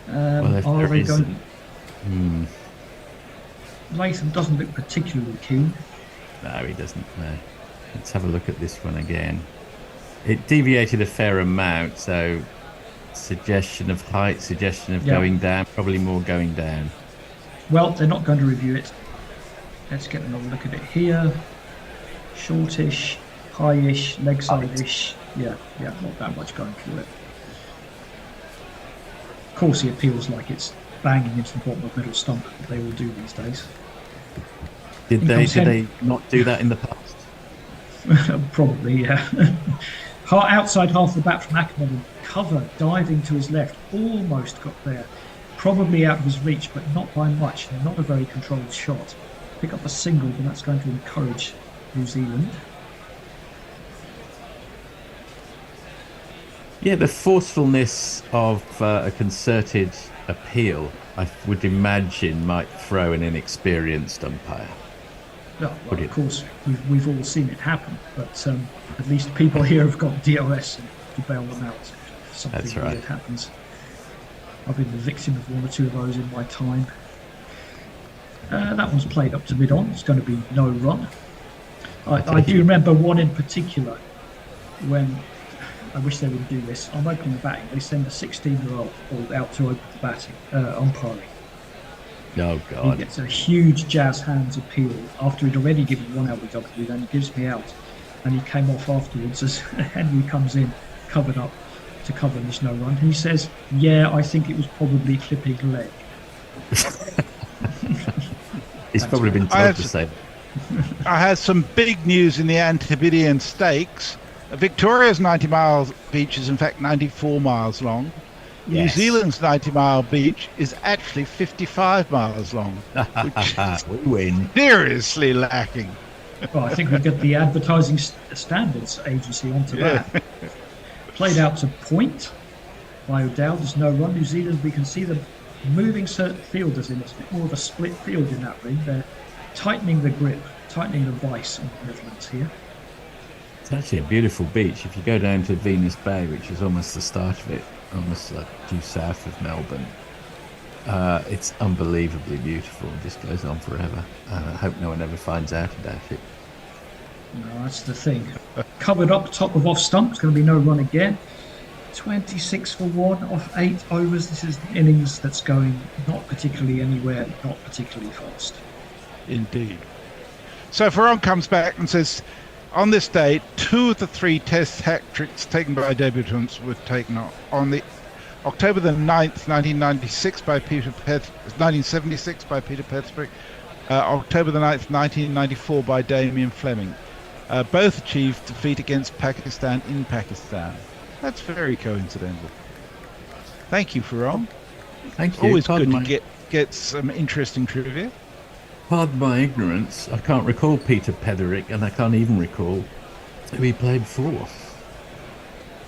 Well, if there is, Latham doesn't look particularly keen. No, he doesn't. No. Let's have a look at this one again. It deviated a fair amount, so suggestion of height, suggestion of going down, probably more going down. Well, they're not going to review it. Let's get another look at it here. Shortish, high-ish, leg side-ish. Yeah, not that much going through it. Of course, he appeals like it's banging into the bottom of middle stump. They all do these days. Did they not do that in the past? Probably, yeah. Outside half the bat from Ackerman, cover diving to his left, almost got there. Probably out of his reach, but not by much. Not a very controlled shot. Pick up a single, but that's going to encourage New Zealand. Yeah, the forcefulness of a concerted appeal, I would imagine, might throw an inexperienced umpire. Well, of course, we've all seen it happen, but at least people here have got DOS to bail them out if something weird happens. I've been the victim of one or two of those in my time. That one's played up to mid-on. It's going to be no run. I do remember one in particular when, I wish they would do this, on opening the batting, they send a 16-year-old out to open the batting, umpiring. Oh, God. He gets a huge jazz hands appeal after he'd already given one LBW, then he gives me out. And he came off afterwards as Henry comes in, covered up to cover this no run. He says, yeah, I think it was probably clipping leg. He's probably been told to say that. I had some big news in the Antipodean Stakes. Victoria's 90-mile beach is in fact 94 miles long. Yes. New Zealand's 90-mile beach is actually 55 miles long, which we win. Seriously lacking. Well, I think we get the advertising standards agency onto that. Played out to point by O'Dowd. There's no run. New Zealand, we can see them moving certain fielders in. It's a bit more of a split field in that ring. They're tightening the grip, tightening the vice on the Netherlands here. It's actually a beautiful beach. If you go down to Venus Bay, which is almost the start of it, almost like due south of Melbourne, it's unbelievably beautiful. It just goes on forever. I hope no one ever finds out about it. No, that's the thing. Covered up, top of off stump. It's going to be no run again. 26 for 1 off 8 overs. This is the innings that's going not particularly anywhere, not particularly fast. Indeed. So Ferron comes back and says, on this day, 2 of the 3 test hat-tricks taken by debutants were taken on the October the 9th, 1996 by Peter 1976 by Peter Petsbrick, October the 9th, 1994 by Damien Fleming. Both achieved defeat against Pakistan in Pakistan. That's very coincidental. Thank you, Ferron. Thank you. Always good to get some interesting trivia. Pardon my ignorance, I can't recall Peter Petherick, and I can't even recall who he played for.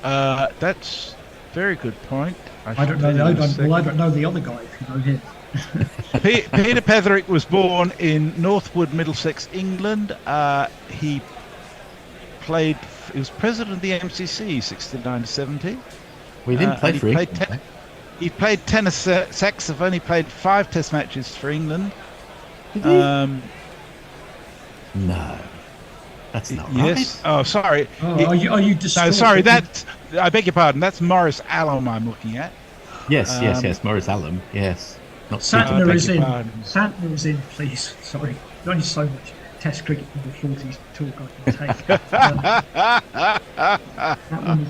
That's a very good point. I don't know. I don't know the other guy, if you know him. Peter Petherick was born in Northwood, Middlesex, England. He was president of the MCC 69 to 70. We didn't play for England. He played tenor saxophone. He played 5 test matches for England. No, that's not right. Yes. Oh, sorry. Oh, are you no, sorry. I beg your pardon. That's Morris Allam I'm looking at. Yes. Morris Allam. Yes. Not Santner is in. Santner is in, please. Sorry. There's only so much Test cricket from the 40s talk I can take. That one is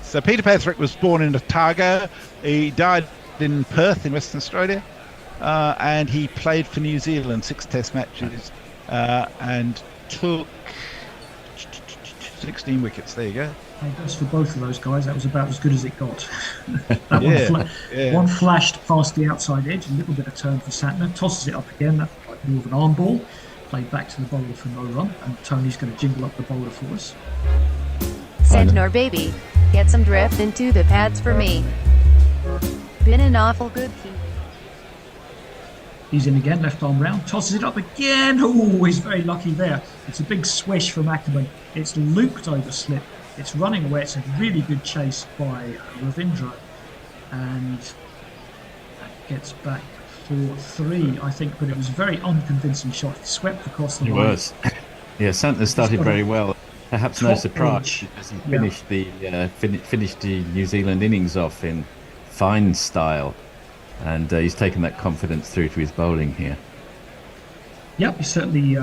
So Peter Petherick was born in Otago. He died in Perth in Western Australia, and he played for New Zealand 6 test matches and took 16 wickets. There you go. That's for both of those guys. That was about as good as it got. One flashed past the outside edge, a little bit of turn for Santner, tosses it up again. That's like more of an arm ball. Played back to the bowler for no run, and Tony's going to jingle up the bowler for us. Santner baby, get some drift into the pads for me. Been an awful good keeper. He's in again, left arm round, tosses it up again. Oh, he's very lucky there. It's a big swish from Ackerman. It's looped over slip. It's running away. It's a really good chase by Ravindra. And gets back for 3, I think, but it was a very unconvincing shot. He swept across the It line. was. Yeah, Santner started very well. Perhaps no top surprise edge. because he Yeah. finished the New Zealand innings off in fine style, and he's taken that confidence through to his bowling here. Yep, he's certainly,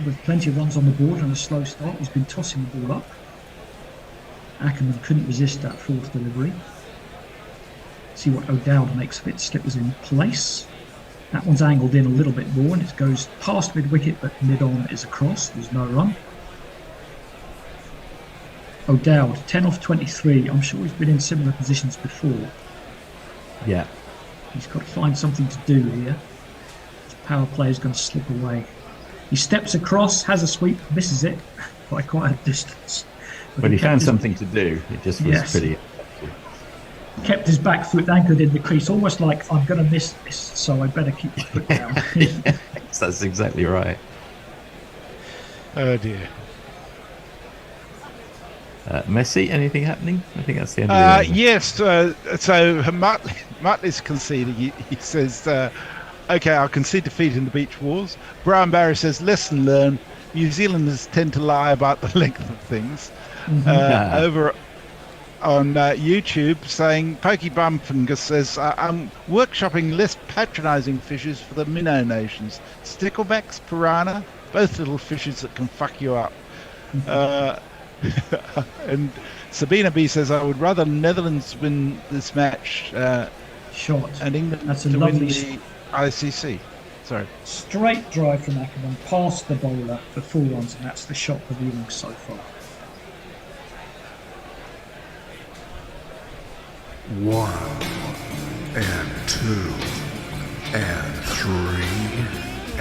with plenty of runs on the board and a slow start, he's been tossing the ball up. Ackerman couldn't resist that 4th delivery. See what O'Dowd makes of it. Slippers in place. That one's angled in a little bit more, and it goes past mid-wicket, but mid-on is across. There's no run. O'Dowd, 10 off 23. I'm sure he's been in similar positions before. Yeah. He's got to find something to do here. His power play is going to slip away. He steps across, has a sweep, misses it by quite a distance. But he found something to do. It just was pretty. Kept his back foot anchored in the crease, almost like, I'm going to miss this, so I better keep my foot down. Yes, that's exactly right. Oh dear. Messi, anything happening? I think that's the end of the Yes, so Mutley's conceding. He says, okay, I'll concede defeat in the beach wars. Brian Barry says, lesson learned. New Zealanders tend to lie about the length of things. Over on YouTube, saying, Pokey Bumfungus says, I'm workshopping less patronising fishes for the minnow nations. Sticklebacks, piranha, both little fishes that can fuck you up. And Sabina B says, I would rather Netherlands win this match shot and England That's a to win lovely the ICC. Sorry. Straight drive from Ackerman past the bowler for 4 runs, and that's the shot of the innings so far. 1 and 2 and 3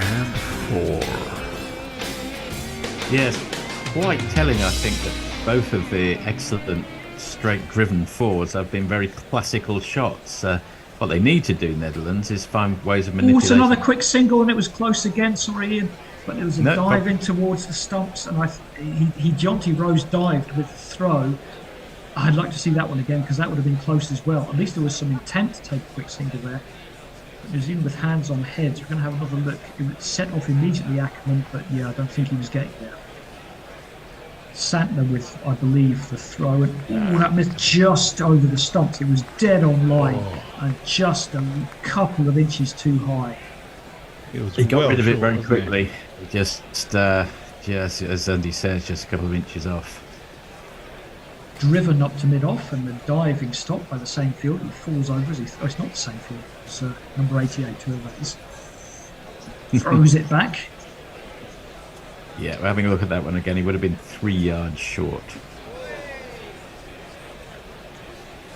and 4. Yes, quite telling, I think, that both of the excellent straight-driven fours have been very classical shots. What they need to do, Netherlands, is find ways of Oh, manipulating. it's another quick single, and it was close again. Sorry, Ian, but it was a dive in towards the stumps, and Jonty Rose dived with the throw. I'd like to see that one again because that would have been close as well. At least there was some intent to take a quick single there. But New Zealand with hands on heads. We're going to have another look. It was set off immediately, Ackerman, but yeah, I don't think he was getting there. Santner with, I believe, the throw. And that missed just over the stumps. It was dead on line and just a couple of inches too high. He got rid of it very quickly. Just as Andy says, just a couple of inches off. Driven up to mid-off, and the diving stop by the same field. He falls over as it's not the same field. It's number 88, whoever that is. Throws it back. Yeah, we're having a look at that one again. He would have been 3 yards short.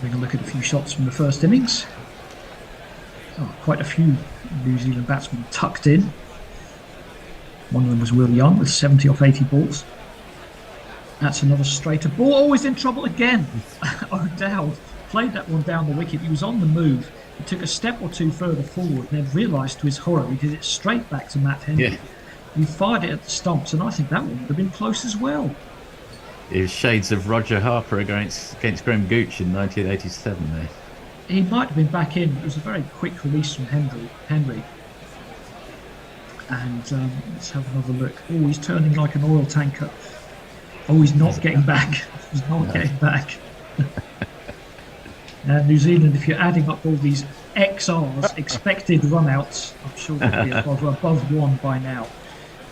Having a look at a few shots from the first innings. Oh, quite a few New Zealand batsmen tucked in. One of them was Will Young with 70 off 80 balls. That's another straighter ball. Oh, he's in trouble again. O'Dowd played that one down the wicket. He was on the move. He took a step or two further forward and then realised to his horror he did it straight back to Matt Henry. Yeah. He fired it at the stumps, and I think that one would have been close as well. It was shades of Roger Harper against Graham Gooch in 1987 there. He might have been back in. It was a very quick release from Henry. And let's have another look. Oh, he's turning like an oil tanker. Oh, he's not getting back. He's not getting back. Now, New Zealand, if you're adding up all these XRs, expected run-outs, I'm sure they'll be above 1 by now.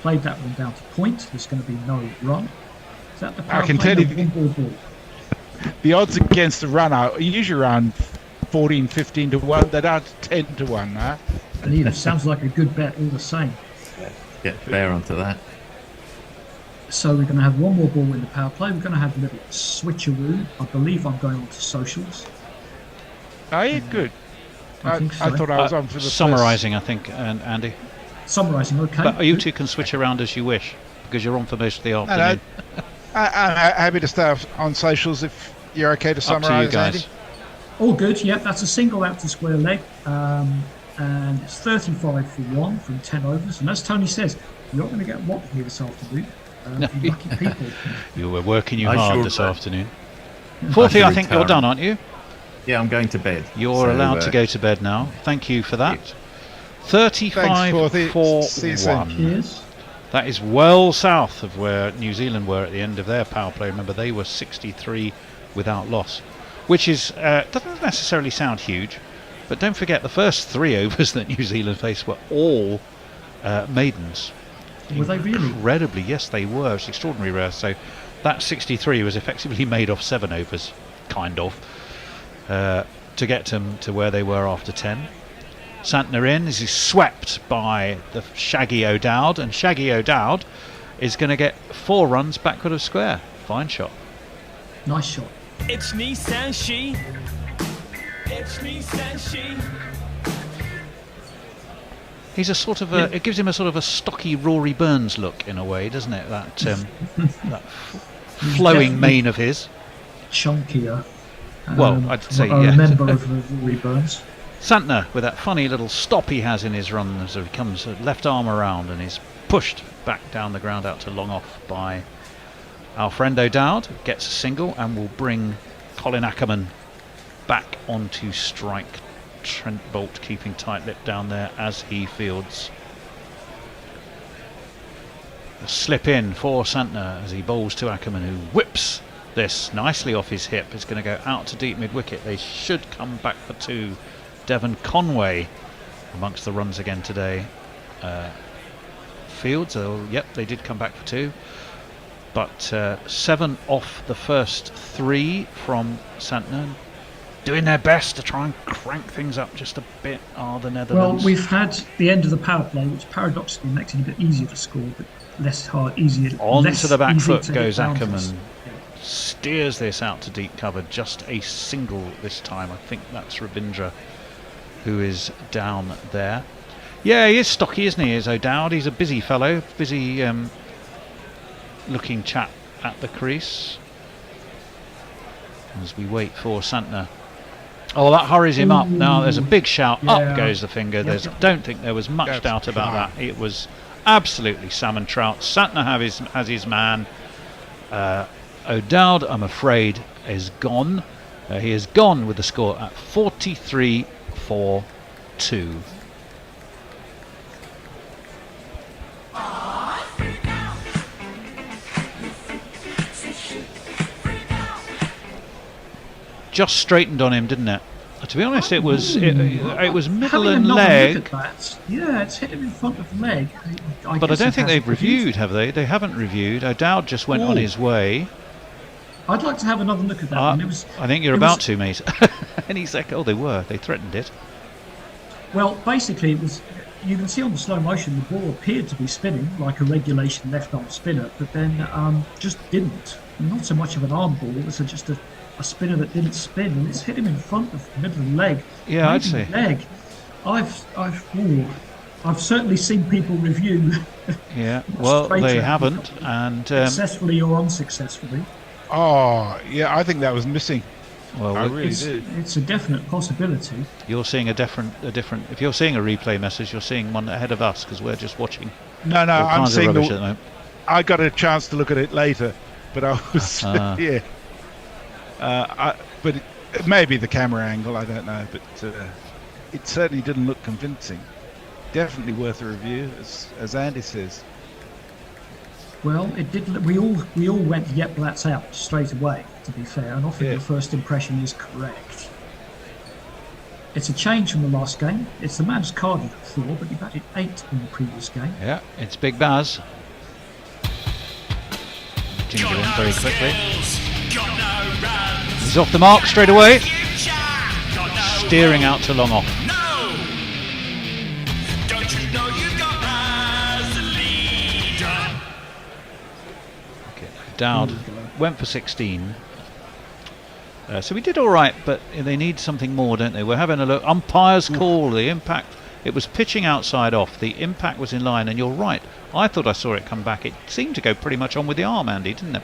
Played that one down to point. There's going to be no run. Is that the power I can play? tell you ball? The odds against the run-out are usually around 14, 15 to 1. They're down to 10 to 1 now. It sounds like a good bet all the same. Get fair onto that. So we're going to have one more ball in the power play. We're going to have a little switcheroo. I believe I'm going on to socials. Are you good? I think so. I thought I was on for the summarising, I think, and Andy. Summarising, okay. But you two can switch around as you wish because you're on for most of the afternoon. No, I'm happy to stay on socials if you're okay to summarise, Andy. All good, yep. That's a single out to square leg. And it's 35 for 1 from 10 overs. And as Tony says, you're not going to get what here this afternoon. You lucky people. You were working hard this afternoon. 40, I think you're done, aren't you? Yeah, I'm going to bed. You're allowed to go to bed now. Thank you for that. 35-4-1. Cheers. That is well south of where New Zealand were at the end of their power play. Remember, they were 63 without loss, which is doesn't necessarily sound huge, but don't forget the first 3 overs that New Zealand faced were all maidens. Were they really? Incredibly, yes, they were. It's extraordinary rare. So that 63 was effectively made off 7 overs, kind of, to get them to where they were after 10. Santner in as he's swept by the Shaggy O'Dowd, and Shaggy O'Dowd is going to get 4 runs backward of square. Fine shot. Nice shot. It's Nissan She. It's Nissan She. He's a sort of it gives him a sort of a stocky Rory Burns look in a way, doesn't it? That that flowing mane of his. Chunkier. Well, I'd say I remember of Rory Burns. Santner with that funny little stop he has in his run as he comes left arm around and is pushed back down the ground out to long off by our friend O'Dowd. Gets a single and will bring Colin Ackerman back onto strike. Trent Bolt keeping tight-lipped down there as he fields. A slip in for Santner as he bowls to Ackerman, who whips this nicely off his hip. It's going to go out to deep mid-wicket. They should come back for 2. Devon Conway amongst the runs again today. Fields, yep, they did come back for 2. But 7 off the first 3 from Santner. Doing their best to try and crank things up just a bit, are the Netherlands. Well, we've had the end of the power play, which paradoxically makes it a bit easier to score, but less hard, easier. On less to the back easy foot to goes hit boundaries. Ackerman. Steers this out to deep cover. Just a single this time. I think that's Ravindra who is down there. Yeah, he is stocky, isn't he? Is O'Dowd. He's a busy fellow, busy looking chap at the crease. As we wait for Santner. Oh, that hurries him up. Now there's a big shout. Yeah. Up goes the finger. Don't think there was much doubt about that. It was absolutely salmon trout. Santner has his man. O'Dowd, I'm afraid, is gone. He is gone with the score at 43-4-2. Just straightened on him, didn't it? To be honest, it was middle and leg. Look at that. Yeah, it's hit him in front of the leg. But I don't think they've reviewed, have they? They haven't reviewed. O'Dowd just went on his way. I'd like to have another look at that one. I think you're about to, mate. Any second. Oh, they were. They threatened it. Well, basically, it was. You can see on the slow motion the ball appeared to be spinning like a regulation left arm spinner, but then just didn't. Not so much of an arm ball. It was just a spinner that didn't spin, and it's hit him in front of the middle of the leg. Yeah, I'd say. Leg. I've certainly seen people review. Yeah, well, they haven't, and successfully or unsuccessfully. Oh, yeah, I think that was missing. Well, I really do. It's a definite possibility. You're seeing a different. If you're seeing a replay message, you're seeing one ahead of us because we're just watching. No, I'm seeing the. I got a chance to look at it later, but I was yeah. But it may be the camera angle, I don't know, but it certainly didn't look convincing. Definitely worth a review, as Andy says. Well, it did. We all went, yep, that's out straight away. To be fair, and often the first impression is correct. It's a change from the last game. It's the man's card you thought, but he batted 8 in the previous game. Yeah, it's Big Baz. Ginger in very quickly. He's off the mark straight away. Steering out to long off. Okay, Dowd went for 16. So we did all right, but they need something more, don't they? We're having a look. Umpire's call. The impact. It was pitching outside off. The impact was in line, and you're right. I thought I saw it come back. It seemed to go pretty much on with the arm, Andy, didn't it?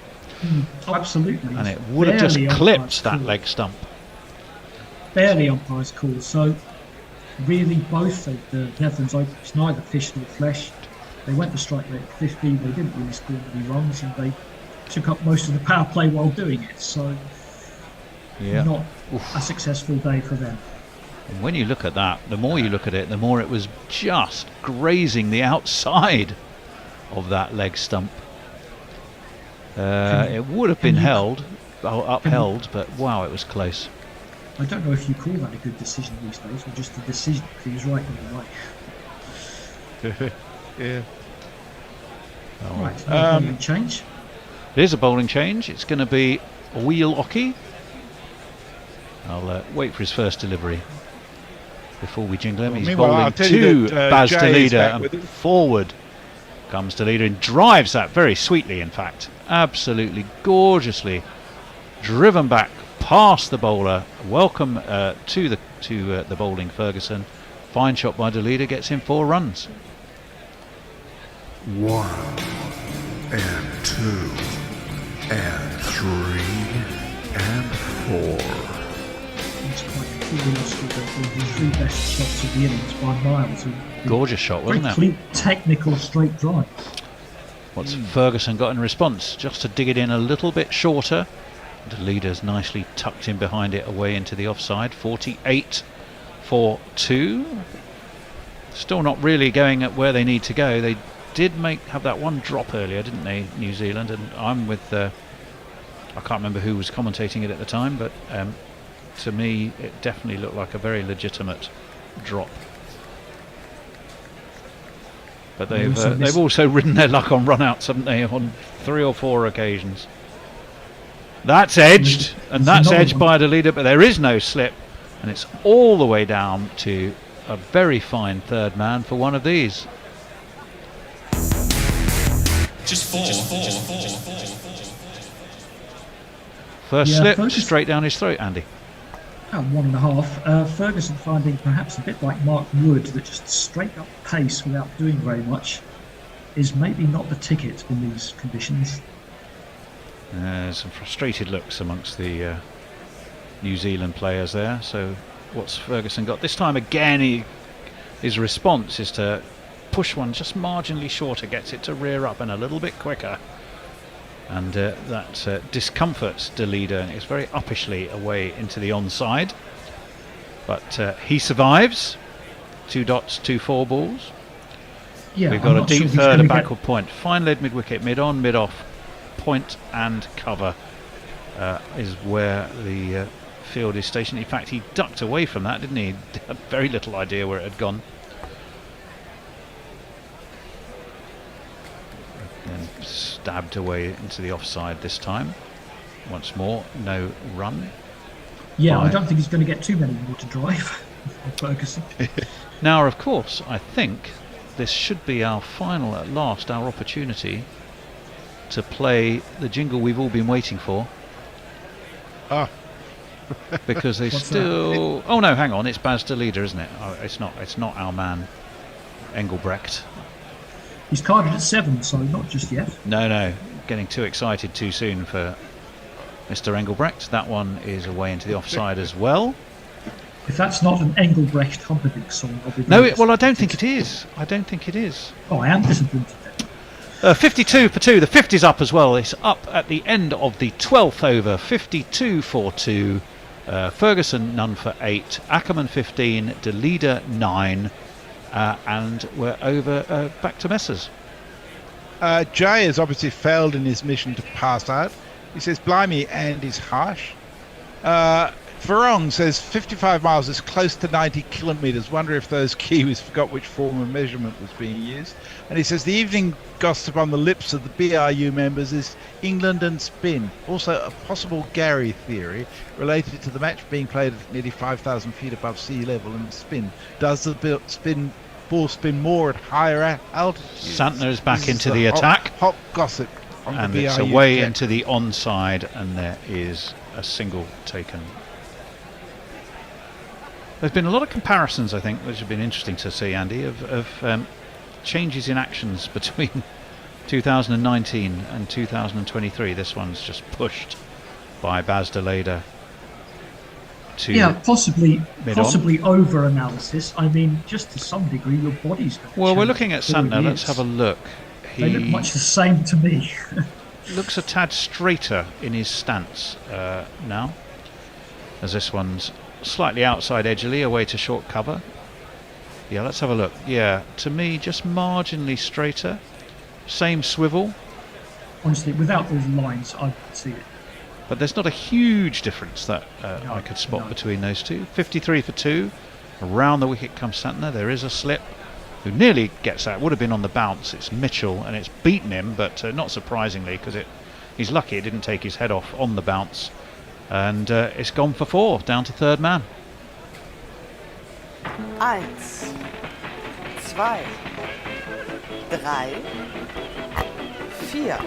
Absolutely. And it would have just clipped that leg stump. Barely umpire's call. So really, both of the Netherlands openers, neither fish nor flesh. They went to strike rate 50. They didn't really score any runs, and they took up most of the power play while doing it. So not a successful day for them. And when you look at that, the more you look at it, the more it was just grazing the outside of that leg stump. It would have been upheld, but wow, it was close. I don't know if you call that a good decision these days, or just a decision. He was right either way. Yeah. Right, bowling change. It is a bowling change. It's going to be Wheel Oki. I'll wait for his first delivery before we jingle him. He's bowling to Baz DeLeader, and forward comes DeLeader and drives that very sweetly, in fact. Absolutely gorgeously driven back past the bowler. Welcome to the bowling Ferguson. Fine shot by DeLeader, gets him 4 runs. 1 and 2 and 3 and 4. It's quite curiosity that the 3 best shots of the innings by miles. Gorgeous shot, wasn't it? Very technical straight drive. What's Ferguson got in response? Just to dig it in a little bit shorter. The leader's nicely tucked in behind it, away into the offside. 48 for 2. Still not really going at where they need to go. They did have that one drop earlier, didn't they, New Zealand? And I'm with I can't remember who was commentating it at the time, but to me it definitely looked like a very legitimate drop. But they've also ridden their luck on run-outs, haven't they, on 3 or 4 occasions. That's edged, and that's edged by the leader, but there is no slip, and it's all the way down to a very fine third man for one of these. Just four. First slip, straight down his throat, Andy. 1.5. Ferguson finding perhaps a bit like Mark Wood that just straight up pace without doing very much is maybe not the ticket in these conditions. Some frustrated looks amongst the New Zealand players there. So what's Ferguson got this time? Again, his response is to push one just marginally shorter, gets it to rear up and a little bit quicker, and that discomforts DeLeader, and it's very uppishly away into the onside, but he survives. 2 dots, 2 4 balls. Yeah, we've got a deep third, a backward point, fine lead mid-wicket, mid-on, mid-off, point and cover is where the field is stationed. In fact, he ducked away from that, didn't he? He had very little idea where it had gone. And stabbed away into the offside this time. Once more, no run. Yeah, I don't think he's going to get too many more to drive. Ferguson. Now, of course, I think this should be our final, at last, our opportunity to play the jingle we've all been waiting for. Because they still... Oh no, hang on, it's Baz DeLeader, isn't it? Oh, it's not our man Engelbrecht. He's carded at 7, so not just yet. No, getting too excited too soon for Mr. Engelbrecht. That one is away into the offside as well. If that's not an Engelbrecht Humperdinck song, I'll be... well, I don't think it is. Oh, I am disappointed. 52 for 2. The 50's up as well. It's up at the end of the 12th over. 52 for 2. Ferguson none for 8. Ackerman 15. DeLeader 9. And we're over back to Messers. Jay has obviously failed in his mission to pass out. He says, blimey, and is harsh. Varong says 55 miles is close to 90 kilometres. Wonder if those Kiwis forgot which form of measurement was being used. And he says the evening gossip on the lips of the BRU members is England and spin. Also a possible Gary theory related to the match being played at nearly 5,000 feet above sea level and spin. Does the ball spin more at higher altitudes? Santner is back into the attack. Hot gossip on and the it's BRU away deck. into the onside, and there is a single taken. There's been a lot of comparisons, I think, which have been interesting to see, Andy, of changes in actions between 2019 and 2023. This one's just pushed by Baz DeLeader to possibly mid-on. over analysis. I mean, just to some degree, your body's going to Well, we're change looking at Santner. Let's have a look. They look much the same to me. Looks a tad straighter in his stance now. as this one's slightly outside edgily, away to short cover. Yeah, let's have a look. Yeah, to me, just marginally straighter. Same swivel. Honestly, without those lines, I could see it. But there's not a huge difference that I could spot between those two. 53 for 2. Around the wicket comes Santner. There is a slip. Who nearly gets out. Would have been on the bounce. It's Mitchell, and it's beaten him, but not surprisingly, because he's lucky it didn't take his head off on the bounce. And it's gone for 4, down to third man. 1, 2, 3, 4.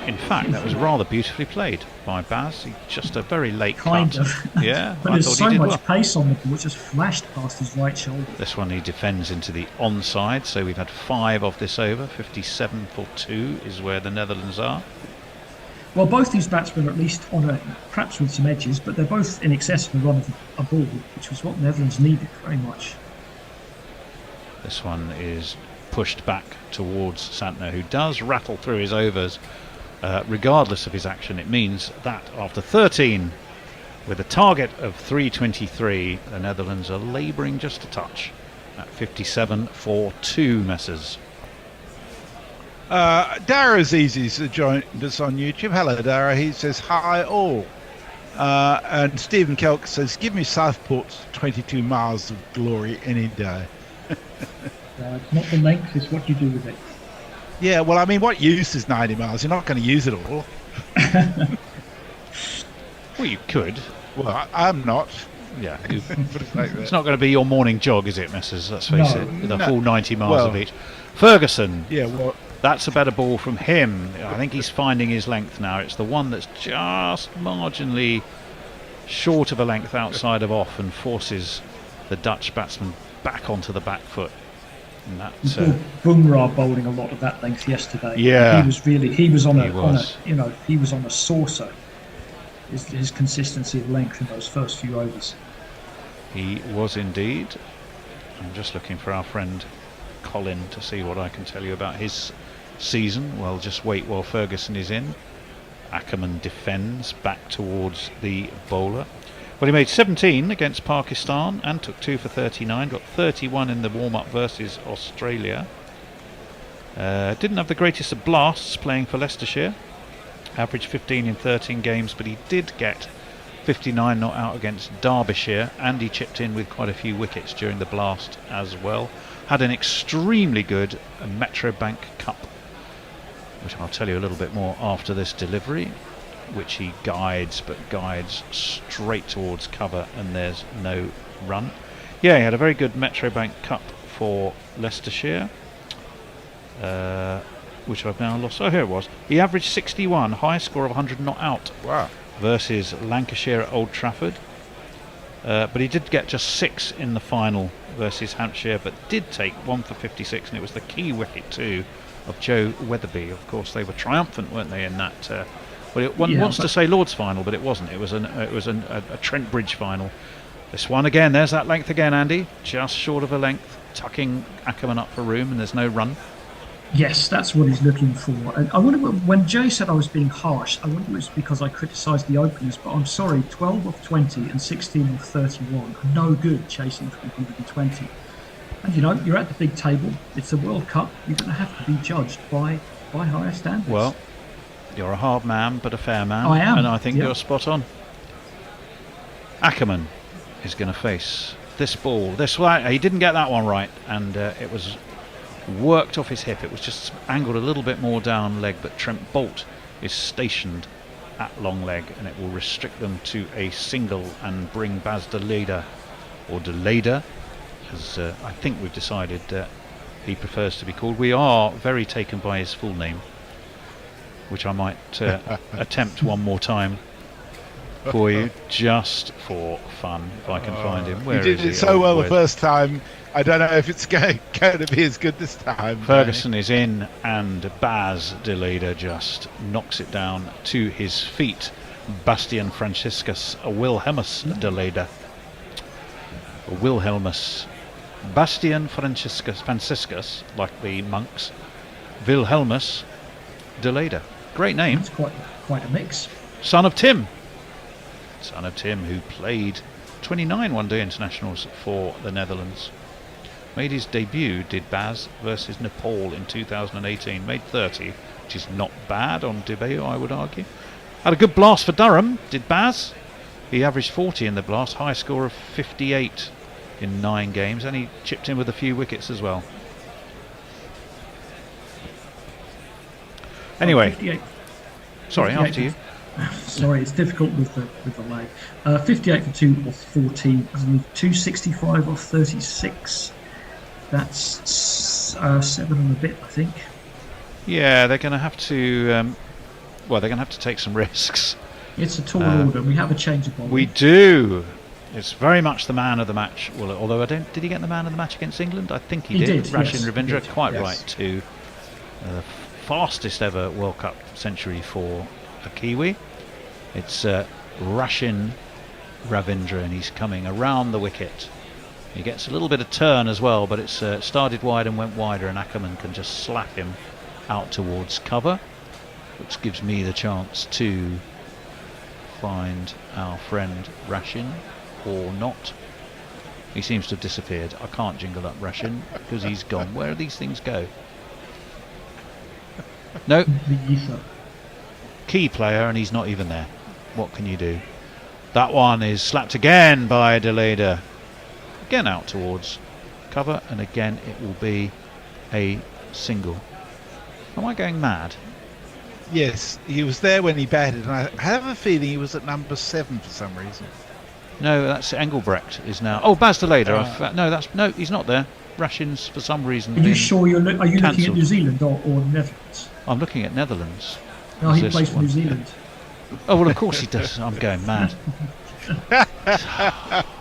In fact, that was rather beautifully played by Baz. Just a very late kind cut. of. Yeah, but I there's thought so he did much well. pace on the ball, it just flashed past his right shoulder. This one he defends into the onside, so we've had 5 of this over. 57 for 2 is where the Netherlands are. Well, both these batsmen are at least on perhaps with some edges, but they're both in excess of a run of a ball, which was what the Netherlands needed very much. This one is pushed back towards Santner, who does rattle through his overs. Regardless of his action, it means that after 13, with a target of 323, the Netherlands are labouring just a touch at 57 for 2, Messers. Dara Azizi's joined us on YouTube. Hello, Dara. He says, hi all. And Stephen Kelk says, give me Southport's 22 miles of glory any day. Not the length, it's what you do with it. Yeah, well, I mean, what use is 90 miles? You're not going to use it all. Well, you could. Well, I'm not. Yeah. Put it like that. It's not going to be your morning jog, is it, Messers? Let's face it. With a full 90 miles Well, of each. Ferguson. Yeah, well, that's a better ball from him. I think he's finding his length now. It's the one that's just marginally short of a length outside of off and forces the Dutch batsman back onto the back foot. And that's Bumrah bowling a lot of that length yesterday. Yeah, he was on a saucer. His consistency of length in those first few overs. He was indeed. I'm just looking for our friend Colin to see what I can tell you about his season. Well, just wait while Ferguson is in. Ackerman defends back towards the bowler. Well, he made 17 against Pakistan and took 2 for 39. Got 31 in the warm-up versus Australia. Didn't have the greatest of blasts playing for Leicestershire. Averaged 15 in 13 games, but he did get 59 not out against Derbyshire, and he chipped in with quite a few wickets during the blast as well. Had an extremely good Metro Bank Cup, which I'll tell you a little bit more after this delivery, which he guides straight towards cover, and there's no run. Yeah, he had a very good Metro Bank Cup for Leicestershire, which I've now lost. Oh, here it was. He averaged 61, highest score of 100 not out. Wow. Versus Lancashire at Old Trafford. But he did get just 6 in the final versus Hampshire, but did take 1 for 56, and it was the key wicket too of Joe Weatherby. Of course, they were triumphant, weren't they, in that? One wants to say Lord's final, but it wasn't. It was a Trent Bridge final. This one again. There's that length again, Andy. Just short of a length, tucking Ackerman up for room, and there's no run. Yes, that's what he's looking for. And I wonder, when Jay said I was being harsh, I wonder if it's because I criticised the openers, but I'm sorry, 12 of 20 and 16 of 31 are no good chasing for 120. And you know, you're at the big table, it's the World Cup, you're going to have to be judged by higher standards. Well, you're a hard man, but a fair man. I am. And I think you're spot on. Ackerman is going to face this ball. This one, he didn't get that one right, and it was worked off his hip. It was just angled a little bit more down leg, but Trent Bolt is stationed at long leg, and it will restrict them to a single and bring Baz de Leida, or de Leida, as I think we've decided he prefers to be called. We are very taken by his full name, which I might attempt one more time for you, just for fun, if I can find him. Where you did it so well the first time. I don't know if it's going to be as good this time. Ferguson is in, and Baz de Leida just knocks it down to his feet. Bastian Franciscus Wilhelmus de Leida. Wilhelmus. Bastian Franciscus, like the monks. Wilhelmus de Leida. Great name. It's quite a mix. Son of Tim. son of Tim, who played 29 one-day internationals for the Netherlands. Made his debut, did Baz, versus Nepal in 2018. Made 30, which is not bad on debut, I would argue. Had a good blast for Durham, did Baz. He averaged 40 in the blast, high score of 58 in 9 games, and he chipped in with a few wickets as well. Anyway, 58. Sorry, 58 after you. Sorry, it's difficult with the lag. 58 for 2 off 14, 265 off 36. That's 7 and a bit, I think. Yeah, they're going to have to. They're going to have to take some risks. It's a tall order. We have a change of ball. We do. It's very much the man of the match. Well, although I don't. Did he get the man of the match against England? I think he did. Rashin Ravindra, quite right to the fastest ever World Cup century for a Kiwi. It's Rashin Ravindra, and he's coming around the wicket. He gets a little bit of turn as well, but it's started wide and went wider, and Ackerman can just slap him out towards cover, which gives me the chance to find our friend Rashin, or not. He seems to have disappeared. I can't jingle up Rashin because he's gone. Where do these things go? No. Key player, and he's not even there. What can you do? That one is slapped again by Deleda. Again out towards cover, and again it will be a single. Am I going mad? Yes, he was there when he batted, and I have a feeling he was at number 7 for some reason. No, that's Engelbrecht is now. Oh, Baz Deleda. No, he's not there. Rashin's for some reason. Are you sure are you looking at New Zealand or Netherlands? I'm looking at Netherlands. No, he plays for New Zealand. Oh well, of course he does. I'm going mad.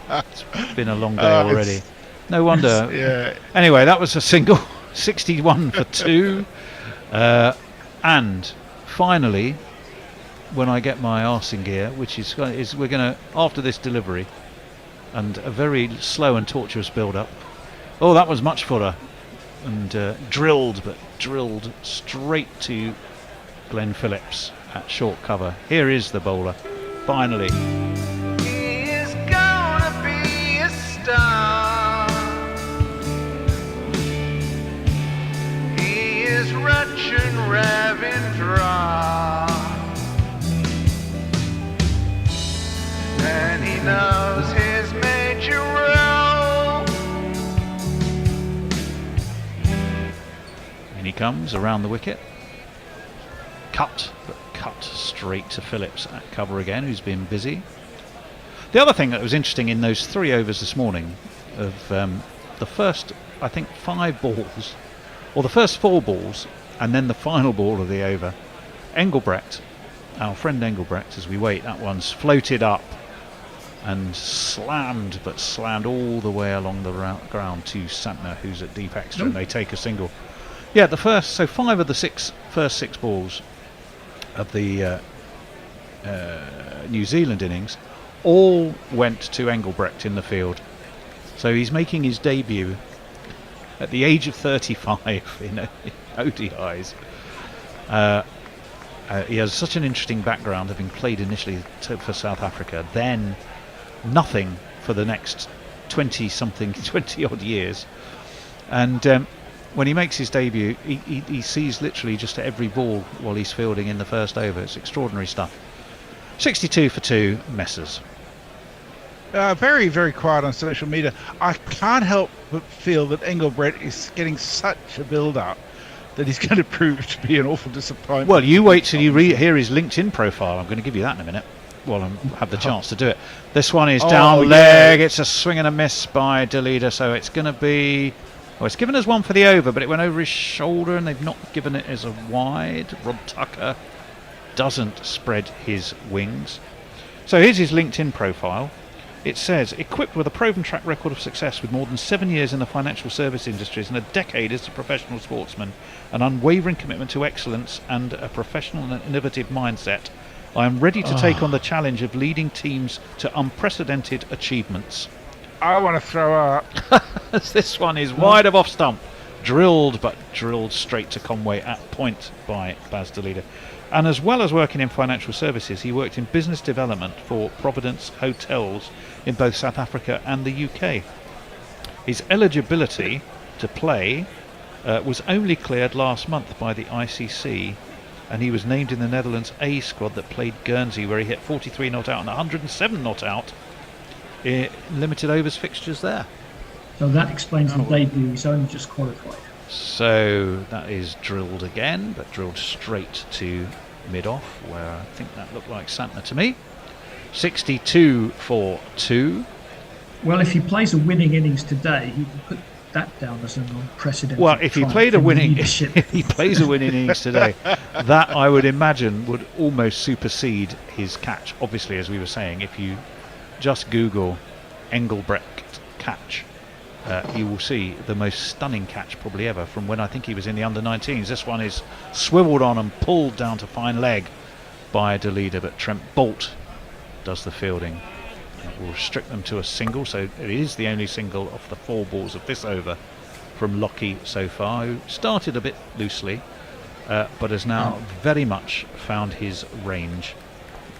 It's been a long day already. No wonder. Yeah. Anyway, that was a single. 61 for 2. And finally, when I get my arse in gear, which is we're going to, after this delivery and a very slow and tortuous build-up. Oh, that was much footer. And drilled straight to Glenn Phillips at short cover. Here is the bowler, finally. He is gonna be a star. He is Rachin Ravindra, and he knows his major role. And he comes around the wicket. Cut straight to Phillips at cover again, who's been busy. The other thing that was interesting in those 3 overs this morning of the first, I think, 5 balls, or the first 4 balls, and then the final ball of the over, Engelbrecht, our friend Engelbrecht, as we wait, that one's floated up and slammed all the way along the ground to Santner, who's at deep extra, and they take a single. Yeah, so 5 of the first 6 balls of the New Zealand innings all went to Engelbrecht in the field. So he's making his debut at the age of 35 in ODIs. He has such an interesting background, having played initially for South Africa, then nothing for the next 20 odd years. And when he makes his debut, he sees literally just every ball while he's fielding in the first over. It's extraordinary stuff. 62 for 2, Messers. Very, very quiet on social media. I can't help but feel that Engelbrecht is getting such a build-up that he's going to prove to be an awful disappointment. Well, you wait till you hear his LinkedIn profile. I'm going to give you that in a minute. Well, I have the chance to do it. This one is down leg. It's a swing and a miss by Deleda, so it's going to be... Well, it's given us one for the over, but it went over his shoulder, and they've not given it as a wide. Rob Tucker doesn't spread his wings. So here's his LinkedIn profile. It says, equipped with a proven track record of success with more than 7 years in the financial service industries and a decade as a professional sportsman, an unwavering commitment to excellence and a professional and innovative mindset, I am ready to take on the challenge of leading teams to unprecedented achievements. I want to throw up. This one is wide of off stump. Drilled straight to Conway at point by Baz Deleda. And as well as working in financial services, he worked in business development for Providence Hotels in both South Africa and the UK. His eligibility to play was only cleared last month by the ICC, and he was named in the Netherlands A squad that played Guernsey, where he hit 43 not out and 107 not out in limited overs fixtures there. So that explains the debut. He's only just qualified. So that is drilled again, but drilled straight to mid-off, where I think that looked like Santner to me. 62 for 2. Well, if he plays a winning innings today, he can put that down as an unprecedented. Well, if he played a winning, if he plays a winning innings today, that I would imagine would almost supersede his catch. Obviously, as we were saying, if you just Google Engelbrecht catch, you will see the most stunning catch probably ever from when I think he was in the under-19s. This one is swiveled on and pulled down to fine leg by De Leader, but Trent Boult does the fielding. It will restrict them to a single, so it is the only single of the 4 balls of this over from Lockie so far, who started a bit loosely, but has now very much found his range.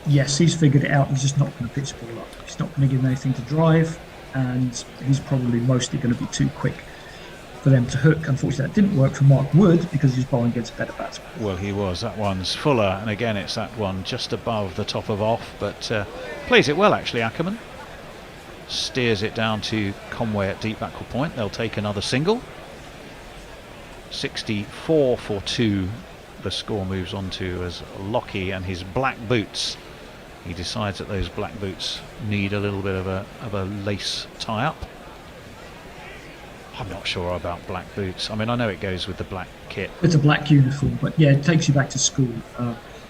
Yes, he's figured it out. He's just not going to pitch the ball up. He's not going to give him anything to drive, and he's probably mostly going to be too quick for them to hook. Unfortunately, that didn't work for Mark Wood because he's bowling against better batsmen. Well, he was. That one's fuller, and again, it's that one just above the top of off, but plays it well, actually, Ackerman. Steers it down to Conway at deep backward point. They'll take another single. 64 for 2. The score moves on to as Lockie and his black boots. He decides that those black boots need a little bit of a lace tie-up. I'm not sure about black boots. I mean, I know it goes with the black kit. It's a black uniform, but yeah, it takes you back to school.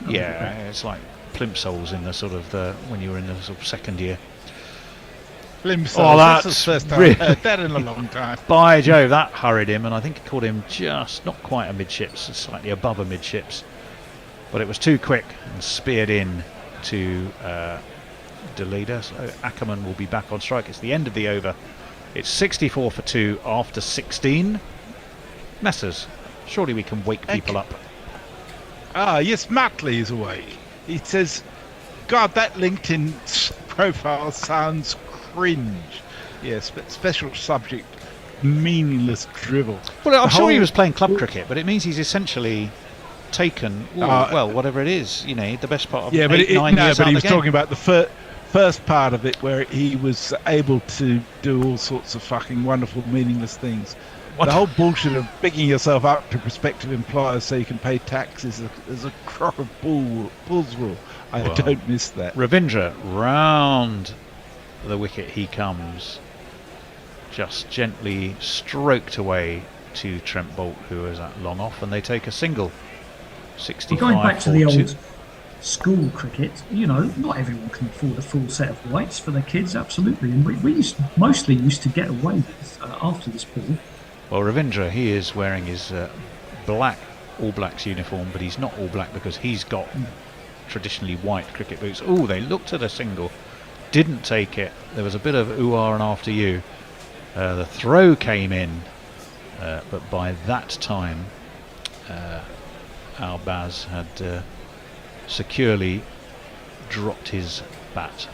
Yeah, it's plimsolls in the sort of when you were in the sort of second year. Plimsolls. Oh, that's the first time I've heard that in a long time. By Jove, that hurried him, and I think it caught him just not quite amidships, slightly above amidships, but it was too quick and speared in to De Leader. So Ackerman will be back on strike. It's the end of the over. It's 64 for 2 after 16. Messers, surely we can wake people up. Yes, Matley is awake. He says, God, that LinkedIn profile sounds cringe. Yes, but special subject, meaningless drivel. Well, I'm sure he was playing club cricket, but it means he's essentially taken, well, whatever it is, the best part of 9 years. But he was talking about the first part of it where he was able to do all sorts of fucking wonderful, meaningless things. The whole bullshit of bigging yourself up to prospective employers so you can pay taxes is a crock of bull's wool. I don't miss that. Ravindra, round the wicket he comes, just gently stroked away to Trent Boult, who is at long off, and they take a single. 65 going back to the 42. old school cricket, not everyone can afford a full set of whites for their kids, absolutely. And we mostly used to get away with after this ball. Well, Ravindra, he is wearing his black All Blacks uniform, but he's not All Black because he's got traditionally white cricket boots. Oh, they looked at a single, didn't take it. There was a bit of ooh-ah and after you. The throw came in, but by that time, Al Baz had securely dropped his bat.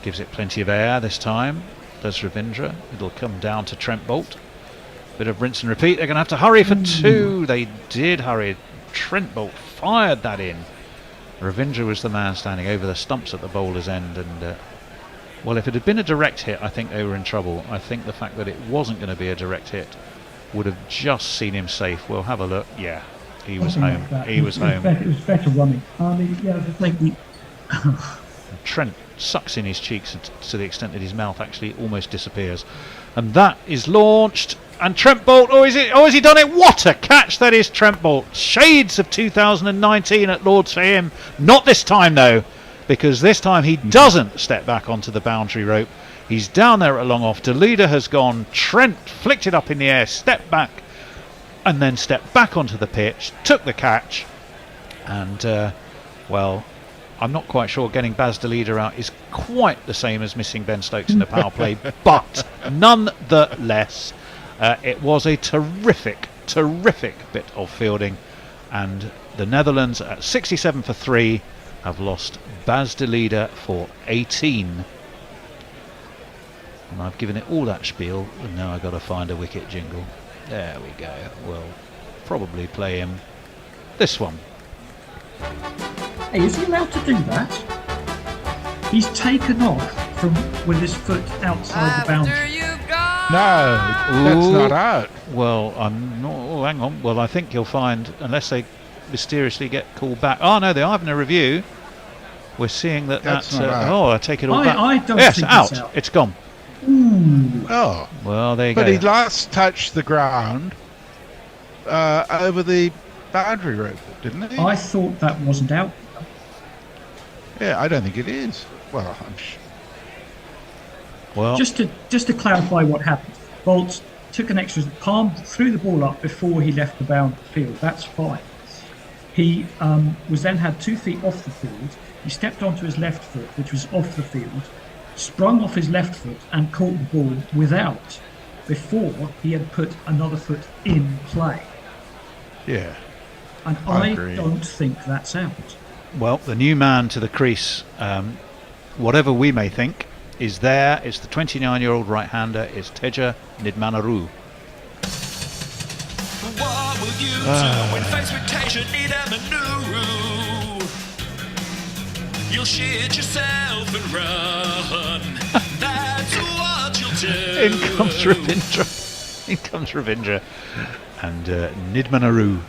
Gives it plenty of air this time, does Ravindra. It'll come down to Trent Boult. Bit of rinse and repeat. They're going to have to hurry for 2. They did hurry. Trent Boult fired that in. Ravindra was the man standing over the stumps at the bowler's end, and well, if it had been a direct hit, I think they were in trouble. I think the fact that it wasn't going to be a direct hit would have just seen him safe. We'll have a look. Yeah, he was home. He was home. It was better running. Trent sucks in his cheeks to the extent that his mouth actually almost disappears, and that is launched. And Trent Boult, has he done it? What a catch that is, Trent Boult. Shades of 2019 at Lord's for him. Not this time though, because this time he doesn't step back onto the boundary rope. He's down there at long off. De Leader has gone. Trent flicked it up in the air, stepped back, and then stepped back onto the pitch, took the catch, and well, I'm not quite sure getting Baz De Leader out is quite the same as missing Ben Stokes in the power play, but nonetheless, it was a terrific terrific bit of fielding, and the Netherlands at 67 for 3 have lost Bas de Leader for 18. And I've given it all that spiel, and now I've got to find a wicket jingle. There we go. We'll probably play him this one. Hey, is he allowed to do that? He's taken off from with his foot outside the boundary. No, that's not out. Well, I'm not. Oh, hang on. Well, I think you'll find, unless they mysteriously get called back. Oh no, they are having a review. We're seeing that That's that's. not out. Oh, I take it all back. I don't yes, think out. it's out. It's gone. Ooh. Oh, well, there you but go. he last touched the ground over the boundary rope, didn't he? I thought that wasn't out. Yeah, I don't think it is. Well, I'm sure. Well, Just to clarify what happened, Bolt took an extra palm, threw the ball up before he left the boundary field. That's fine. He was then had 2 feet off the field. He stepped onto his left foot, which was off the field, sprung off his left foot and caught the ball without, before he had put another foot in play. Yeah. And I don't think that's out. well, the new man to the crease, whatever we may think, is there. It's the 29-year-old right-hander. It's Teja Nidmanaru. What will you do when faced with Teja Nidmanaru? You'll shit yourself and run. That's what you'll do. In comes Ravindra. In comes Ravindra. And Nidmanaru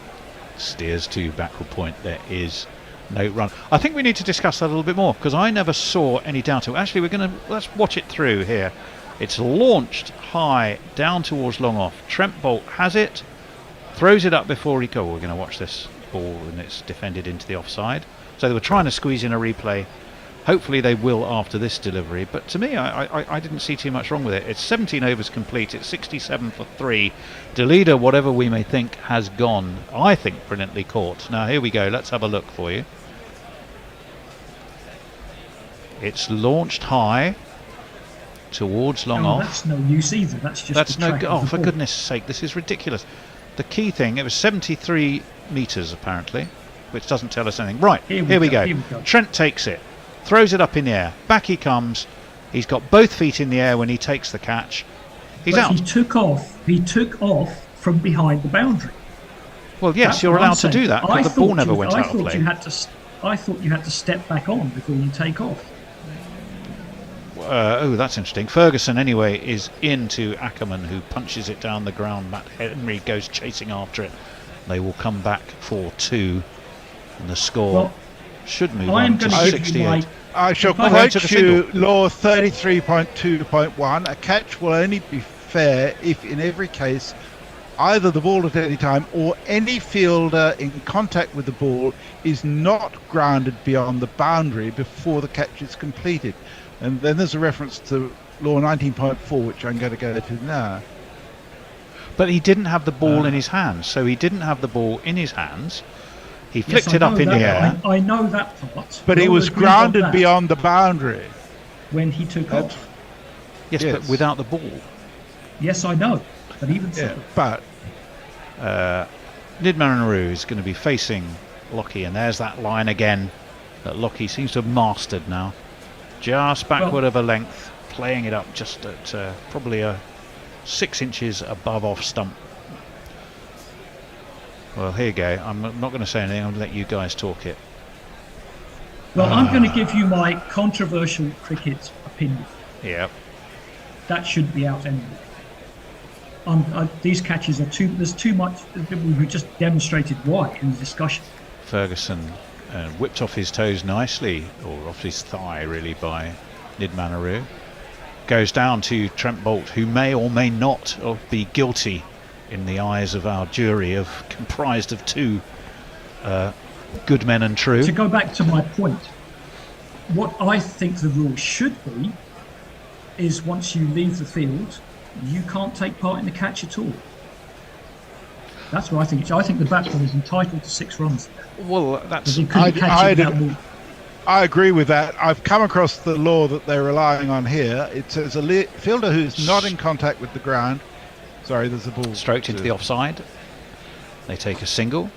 steers to backward point. There is no run. I think we need to discuss that a little bit more, because I never saw any doubt to it. Actually, let's watch it through here. It's launched high down towards long off. Trent Bolt has it, throws it up before he goes. We're going to watch this ball, and it's defended into the offside. So they were trying to squeeze in a replay. Hopefully they will after this delivery. But to me, I didn't see too much wrong with it. It's 17 overs complete. It's 67 for 3. De Leader, whatever we may think, has gone, I think, brilliantly caught. Now here we go. Let's have a look for you. It's launched high towards long off. That's no use either. That's just for goodness sake, this is ridiculous. The key thing, it was 73 metres apparently, which doesn't tell us anything. Right, here we go. Trent takes it, throws it up in the air, back he comes. He's got both feet in the air when he takes the catch. He's out. He took off from behind the boundary. Well, yes, That's you're what allowed I'm to saying. do that, because the ball never went out of play. I thought you had to step back on before you take off. Oh, that's interesting. Ferguson, anyway, is into Ackerman, who punches it down the ground. Matt Henry goes chasing after it. They will come back for 2, and the score should move on to 68. I shall quote you Law 33.2.1. A catch will only be fair if, in every case, either the ball at any time or any fielder in contact with the ball is not grounded beyond the boundary before the catch is completed. And then there's a reference to Law 19.4, which I'm going to go to now. But he didn't have the ball in his hands, so he didn't have the ball in his hands. He flicked it up in the air. I know that part. But he was grounded beyond the boundary when he took off. Yes, but without the ball. Yes, I know. But even so. But Nidmanaru is going to be facing Lockie, and there's that line again that Lockie seems to have mastered now. Just backward of a length, playing it up just at probably 6 inches above off stump. Well, here you go. I'm not going to say anything. I'm going to let you guys talk it. Well, I'm going to give you my controversial cricket opinion. Yeah. That should be out anyway. These catches are there's too much. We've just demonstrated why in the discussion. Ferguson whipped off his toes nicely, or off his thigh really, by Nidmanaru. Goes down to Trent Bolt, who may or may not be guilty in the eyes of our jury, comprised of 2 good men and true. To go back to my point, what I think the rule should be is once you leave the field, you can't take part in the catch at all. That's what I think. I think the batsman is entitled to 6 runs. Well, that's. I agree with that. I've come across the law that they're relying on here. It says a fielder who's not in contact with the ground. Sorry, there's a ball. Stroked into the offside. They take a single.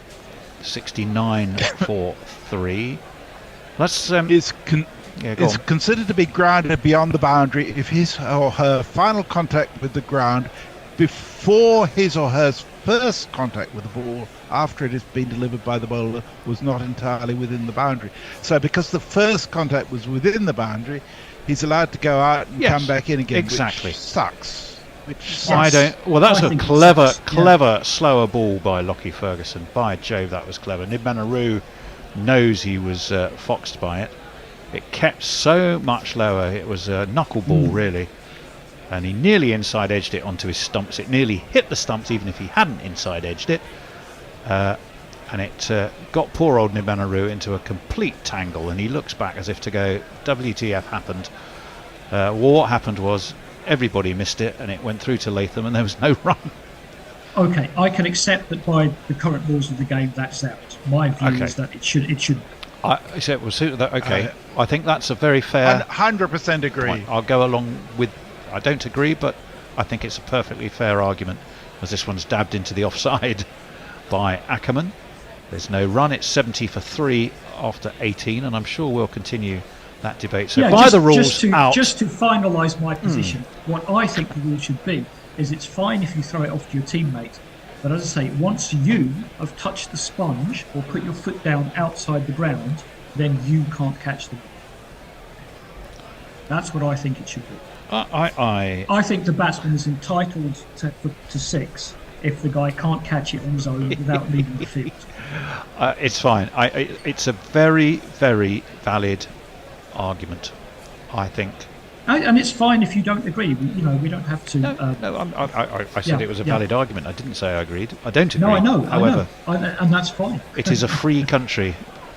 69 for 3. Let's is considered to be grounded beyond the boundary if his or her final contact with the ground before his or her first contact with the ball after it has been delivered by the bowler was not entirely within the boundary. So because the first contact was within the boundary, he's allowed to go out and come back in again. Exactly. Which sucks. Well, that's a clever slower ball by Lockie Ferguson. By Jove, that was clever. Nid Manaroo knows he was foxed by it. It kept so much lower. It was a knuckleball, really. And he nearly inside edged it onto his stumps. It nearly hit the stumps, even if he hadn't inside edged it. And it got poor old Nid Manaroo into a complete tangle. And he looks back as if to go, WTF happened. Well, what happened was everybody missed it, and it went through to Latham, and there was no run. Okay, I can accept that by the current rules of the game, that's out. My view is that it should. I think that's a very fair. 100% agree. Point. I'll go along with. I don't agree, but I think it's a perfectly fair argument, as this one's dabbed into the offside by Ackerman. There's no run. It's 70 for 3 after 18, and I'm sure we'll continue that debate. So by the rules, just to finalise my position, what I think the rule should be is it's fine if you throw it off to your teammate, but as I say, once you have touched the sponge or put your foot down outside the ground, then you can't catch the ball. That's what I think it should be. I think the batsman is entitled to 6 if the guy can't catch it on his own without leaving the field. It's fine. It's a very, very valid argument, I think. And it's fine if you don't agree. We don't have to. I said it was a valid argument. I didn't say I agreed. I don't agree. No, I know. However, and that's fine. It is a free country,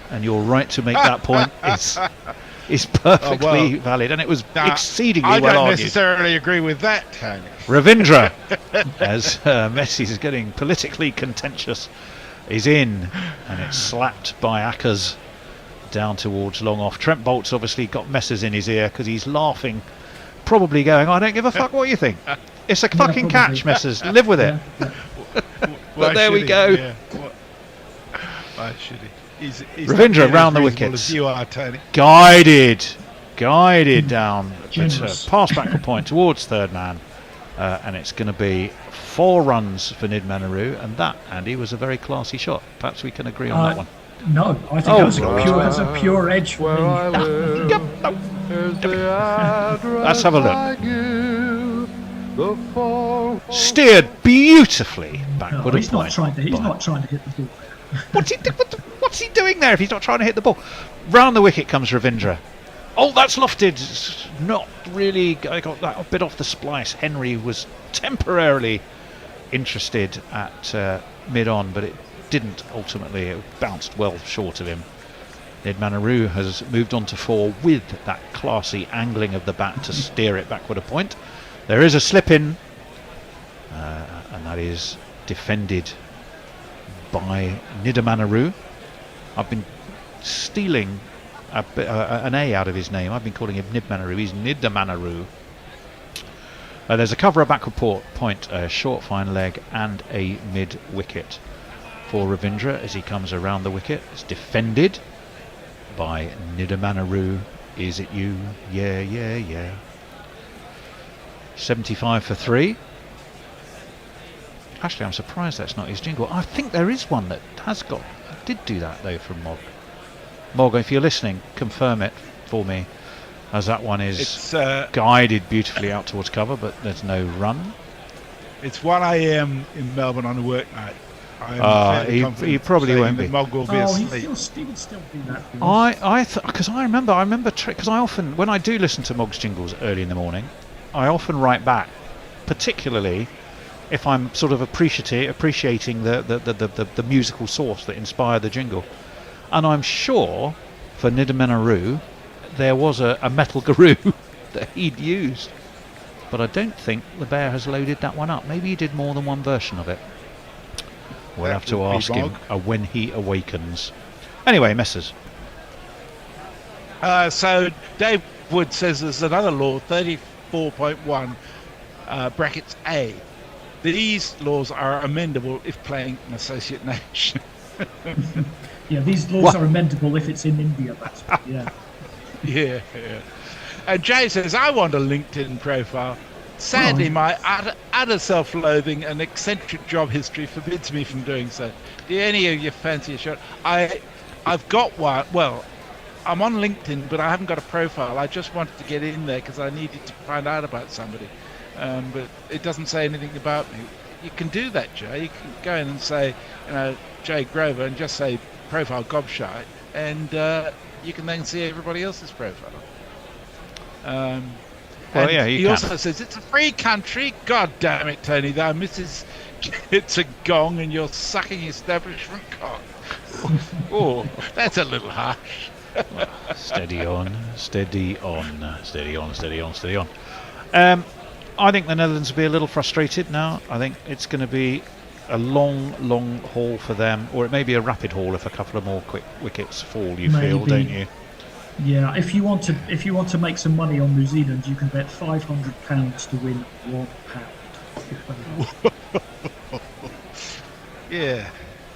and your right to make that point is perfectly valid, and it was exceedingly well argued. I don't necessarily agree with that, Tony. Ravindra, as Messi's getting politically contentious, is in, and it's slapped by Ackers down towards long off. Trent Bolt's obviously got messes in his ear because he's laughing, probably going, I don't give a fuck what you think. It's a fucking catch, Messers. Live with it. But there we go. Why should he? He's Ravindra round the wickets. You are, Tony. Guided down. Pass back for point towards third man. And it's going to be 4 runs for Nid Manaroo. And that, Andy, was a very classy shot. Perhaps we can agree on that one. No, I think that's a pure edge for me. Let's have a look. Steered beautifully backward. No, he's not trying to hit the ball. What's he doing there if he's not trying to hit the ball? Round the wicket comes Ravindra. Oh, that's lofted. Not really. I got that a bit off the splice. Henry was temporarily interested at mid-on, but it didn't ultimately. It bounced well short of him. Nid Manaroo has moved on to 4 with that classy angling of the bat to steer it backward a point. There is a slip in, and that is defended by Nid Manaroo. I've been stealing an A out of his name. I've been calling him Nid Manaroo. He's Nid Manaroo. There's a cover, a backward point, a short fine leg, and a mid wicket for Ravindra as he comes around the wicket. It's defended by Nid Manaroo. Is it you? Yeah. 75 for 3. Actually, I'm surprised that's not his jingle. I think there is one that did do that though from Mog. Mog, if you're listening, confirm it for me, as that one is guided beautifully out towards cover, but there's no run. It's 1 a.m. in Melbourne on a work night. He probably won't be. Mog will be asleep. He would still do that. Because I remember because I often, when I do listen to Mog's jingles early in the morning, I often write back, particularly if I'm sort of appreciating the musical source that inspired the jingle. And I'm sure for Nid Manaroo there was a metal garoo that he'd used, but I don't think the Bear has loaded that one up. Maybe he did more than one version of it. We'll have to ask him when he awakens. Anyway, Messers. So Dave Wood says there's another law, 34.1 brackets A, These laws are amendable if playing an associate nation. Yeah, these laws are amendable if it's in India. That's yeah. Yeah. And Jay says, I want a LinkedIn profile. Sadly, my utter self-loathing and eccentric job history forbids me from doing so. Do any of you fancy a shot? I've got one. Well, I'm on LinkedIn, but I haven't got a profile. I just wanted to get in there because I needed to find out about somebody. But it doesn't say anything about me. You can do that, Jay. You can go in and say, Jay Grover, and just say profile gobshite, and you can then see everybody else's profile. Well, yeah, he also says it's a free country. God damn it, Tony! Thou misses it's a gong, and you're sucking establishment cock. Oh, that's a little harsh. Steady on. I think the Netherlands will be a little frustrated now. I think it's going to be a long haul for them, or it may be a rapid haul if a couple of more quick wickets fall. You feel, don't you? Yeah, if you want to make some money on New Zealand, you can bet £500 to win £1. Yeah.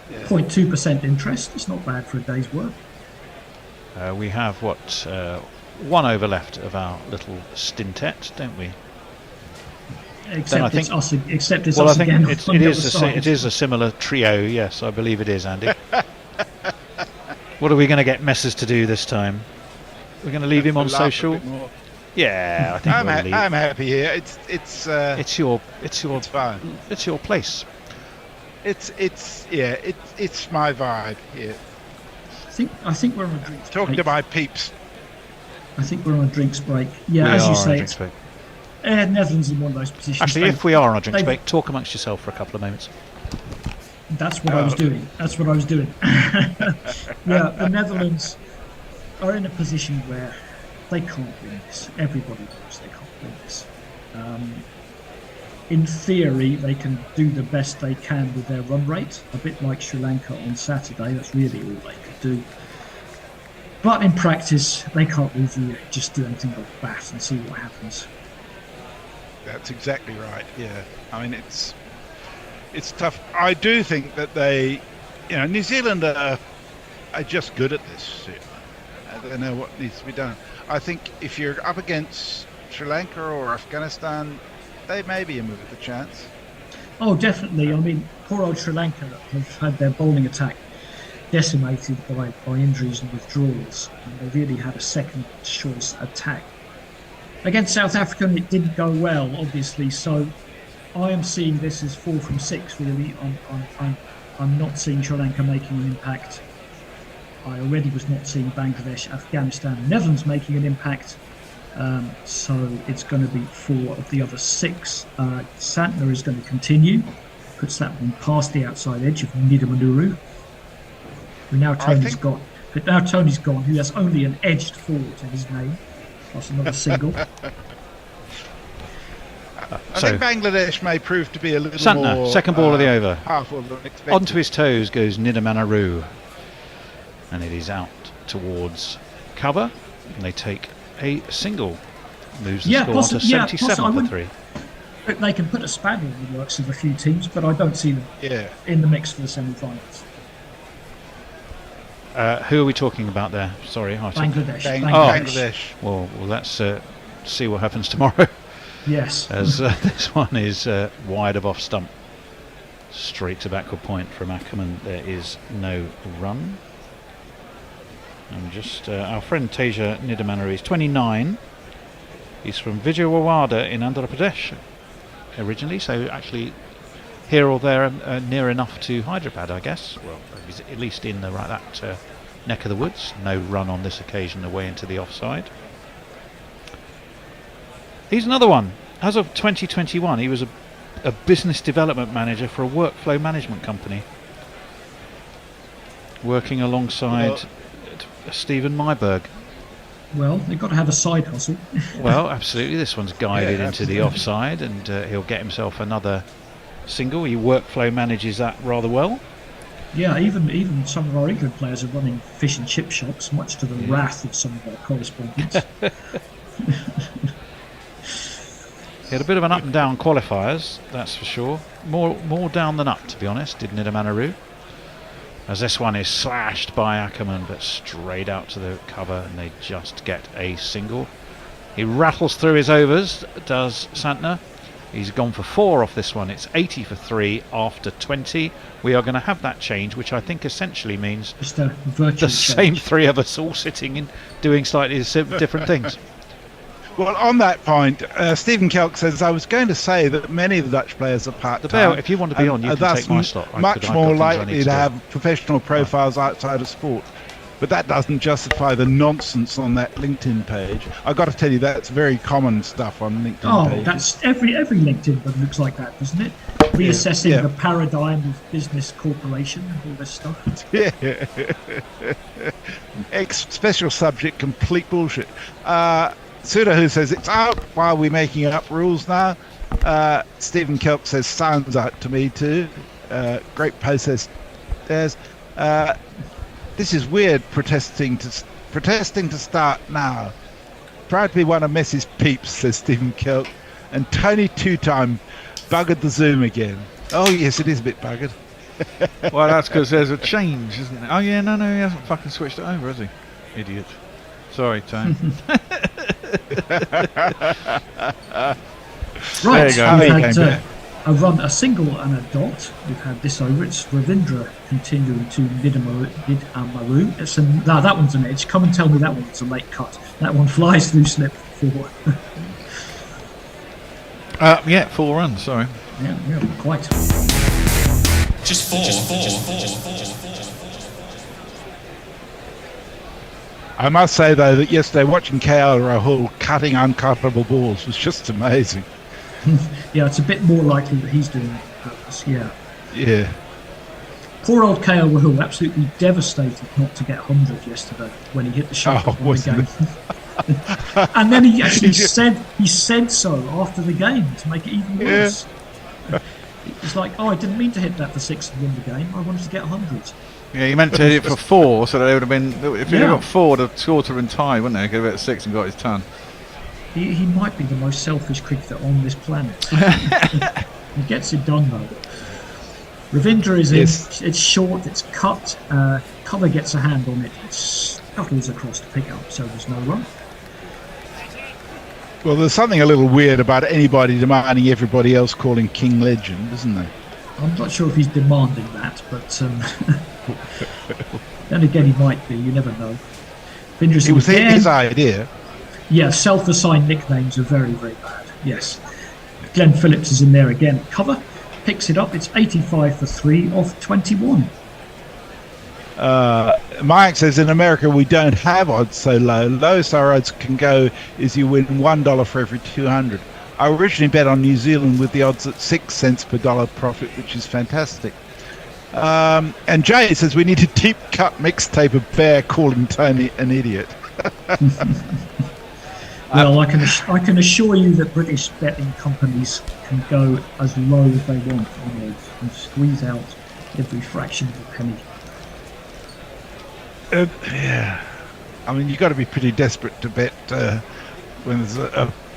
0.2% interest. It's not bad for a day's work. We have one over left of our little stintet, don't we? Except it's us I think again. It is a similar trio. Yes, I believe it is, Andy. What are we going to get Messers to do this time? We're going to leave him on social. Yeah, I think I'm happy here. It's your fine. It's your place. It's my vibe here. I think we're on a drinks break. Talking to my peeps. I think we're on a drinks break. Yeah, as you say, Netherlands in one of those positions. Actually, if we are on a drinks break, talk amongst yourself for a couple of moments. That's what I was doing. Yeah, the Netherlands are in a position where they can't win this. Everybody knows they can't win this. In theory, they can do the best they can with their run rate, a bit like Sri Lanka on Saturday. That's really all they could do. But in practice, they can't really just do anything but bat and see what happens. That's exactly right. Yeah, I mean it's tough. I do think that New Zealand are just good at this. They know what needs to be done. I think if you're up against Sri Lanka or Afghanistan, they may be in with a chance. Oh, definitely. I mean, poor old Sri Lanka have had their bowling attack decimated by injuries and withdrawals, and they really had a second choice attack. Against South Africa, it didn't go well, obviously, so I am seeing this as 4 from 6, really. I'm not seeing Sri Lanka making an impact. I already was not seeing Bangladesh, Afghanistan, and Netherlands making an impact. So it's going to be 4 of the other 6. Santner is going to continue, puts that one past the outside edge of Nidamanuru. Now Tony's gone, who has only an edged 4 to his name. That's another single. I think Bangladesh may prove to be a little Santner, more... second ball of the over. Powerful than expected. Onto his toes goes Nidamanuru. And it is out towards cover. And they take a single. Moves the score to 77 for 3. They can put a spanner in the works of a few teams, but I don't see them in the mix for the semi-finals. Who are we talking about there? Sorry, Bangladesh. Bangladesh. Well, let's see what happens tomorrow. Yes. As this one is wide of off stump. Straight to backward point from Ackerman. There is no run. And just our friend Teja Nidamanuru is 29. He's from Vijayawada in Andhra Pradesh originally, so actually here or there near enough to Hyderabad, I guess. Well, he's at least in that neck of the woods. No run on this occasion away into the offside. He's another one. As of 2021, he was a business development manager for a workflow management company, working alongside Stephen Myberg. Well, they've got to have a side hustle. Well, absolutely. This one's guided into the offside, and he'll get himself another single. He workflow manages that rather well. Yeah, even some of our England players are running fish and chip shops, much to the wrath of some of our correspondents. He had a bit of an up and down qualifiers, that's for sure. More down than up, to be honest, did Nidamanaru. As this one is slashed by Ackerman, but straight out to the cover, and they just get a single. He rattles through his overs, does Santner. He's gone for 4 off this one. It's 80 for 3 after 20. We are going to have that change, which I think essentially means the same 3 of us all sitting in doing slightly different things. Well, on that point, Stephen Kelk says, I was going to say that many of the Dutch players are part-time. If you want to be on, you can take my slot. Much more likely to have professional profiles outside of sport. But that doesn't justify the nonsense on that LinkedIn page. I've got to tell you, that's very common stuff on LinkedIn pages. That's every LinkedIn that looks like that, doesn't it? Reassessing the paradigm of business corporation and all this stuff. Yeah. Special subject, complete bullshit. Suda, who says it's out while we're making up rules now. Stephen Kelp says sounds out to me too. Great process. There's this is weird protesting to start now. Proud to be one of Messi's peeps, says Stephen Kelp. And Tony 2-time buggered the Zoom again. Oh yes, it is a bit buggered. Well, that's because there's a change, isn't it? Oh yeah, no, he hasn't fucking switched it over, has he? Idiot. Sorry, Tony. Right, we've had a run, a single and a dot. We've had this over. It's Ravindra continuing to Nidamaru. It's that one's an edge. Come and tell me that one's a late cut. That one flies through slip 4. Yeah, 4 runs, sorry. Yeah, quite. Just 4. I must say, though, that yesterday watching KL Rahul cutting uncuttable balls was just amazing. Yeah, it's a bit more likely that he's doing it on purpose, yeah. Yeah. Poor old KL Rahul, absolutely devastated not to get 100 yesterday when he hit the shot on the game. And then he actually said so after the game to make it even worse. Yeah. It's like, I didn't mean to hit that for 6 and win the game. I wanted to get 100. Yeah, he meant to hit it for 4, so they would have been. If he'd got 4, the score would have been tied, wouldn't they? He could have hit 6 and got his ton. He might be the most selfish cricketer on this planet. He gets it done though. Ravindra is in. It's short. It's cut. Cover gets a hand on it. It scuttles across to pick up, so there's no run. Well, there's something a little weird about anybody demanding everybody else calling King Legend, isn't there? I'm not sure if he's demanding that, but then again, he might be. You never know. It was his idea. Yeah, self-assigned nicknames are very, very bad. Yes. Glenn Phillips is in there again. Cover picks it up. It's 85 for 3 off 21. Mike says in America we don't have odds so low. Lowest our odds can go is you win $1 for every 200. I originally bet on New Zealand with the odds at 6 cents per dollar profit, which is fantastic. And Jay says we need a deep cut mixtape of Bear calling Tony an idiot. Well, I can assure you that British betting companies can go as low as they want on odds and squeeze out every fraction of a penny. Yeah, I mean you've got to be pretty desperate to bet when there's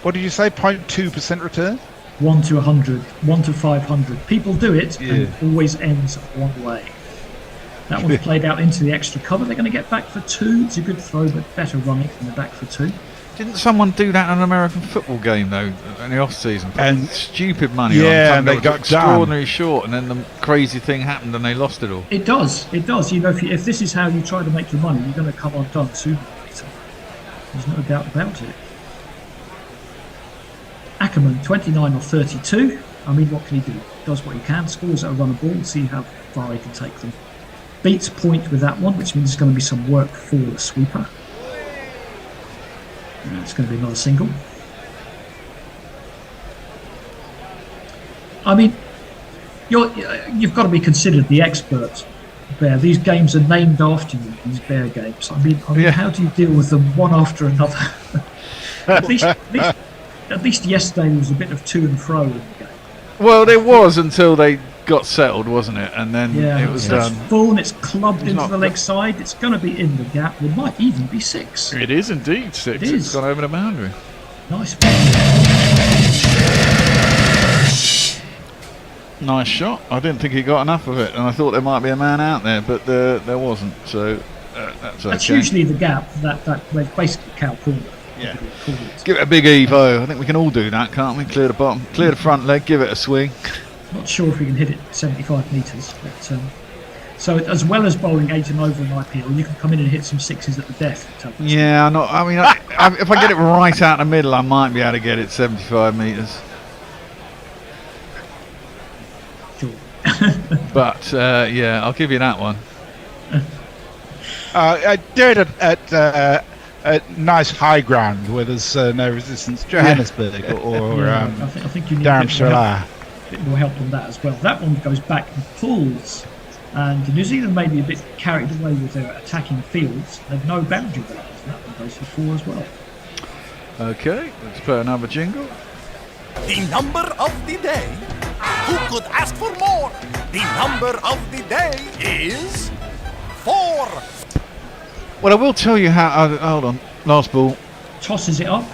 what did you say, 0.2% return? 1 to 100, 1 to 500. People do it, and it always ends one way. That one's played out into the extra cover. They're going to get back for 2. It's a good throw, but better running than they're back for 2. Didn't someone do that in an American football game though in the off season? And stupid money on. And they got extraordinarily short, and then the crazy thing happened, and they lost it all. It does. You know, if this is how you try to make your money, you're going to come undone sooner or later. There's no doubt about it. Ackerman 29 or 32. I mean, what can he do? Does what he can. Scores at a run of ball. See how far he can take them. Beats point with that one, which means there's going to be some work for the sweeper. It's going to be another single. I mean, you've got to be considered the expert, Bear. These games are named after you, these Bear games. I mean, how do you deal with them one after another? at least yesterday was a bit of to and fro in the game. Well, there was until they got settled, wasn't it? And then it was done. It's full and it's clubbed into the leg side. It's going to be in the gap. There might even be 6. It is indeed 6. It's gone over the boundary. Nice. Nice shot. I didn't think he got enough of it, and I thought there might be a man out there, but there wasn't. So that's okay. That's usually the gap that where basically cow corner. Yeah. Give it a big evo. I think we can all do that, can't we? Clear the bottom, clear the front leg, give it a swing. Not sure if we can hit it 75 metres, but so as well as bowling 8 and over an IPL, you can come in and hit some sixes at the death. Yeah, if I get it right out the middle, I might be able to get it 75 metres. But yeah, I'll give you that one. I did it at nice high ground where there's no resistance, Johannesburg or I think you need Dharamshala. a bit more help on that as well. That one goes back and pulls, and New Zealand may be a bit carried away with their attacking fields. They've no boundary there, so that one goes for 4 as well. Okay, let's play another jingle. The number of the day. Who could ask for more? The number of the day is 4. Well, I will tell you how. Hold on, last ball. Tosses it up,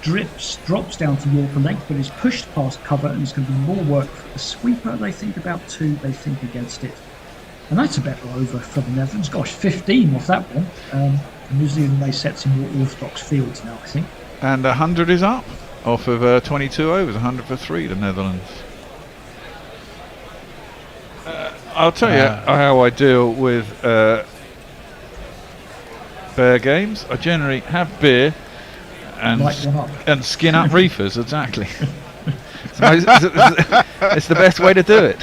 drops down to Yorker length, but is pushed past cover, and it's going to be more work for the sweeper. They think about 2. They think against it, and that's a better over for the Netherlands. Gosh, 15 off that one. New Zealand may set some more orthodox fields now, I think. And 100 is up off of 22 overs. 100 for 3. The Netherlands. I'll tell you how I deal with bear games. I generally have beer and skin up reefers. Exactly. It's the best way to do it.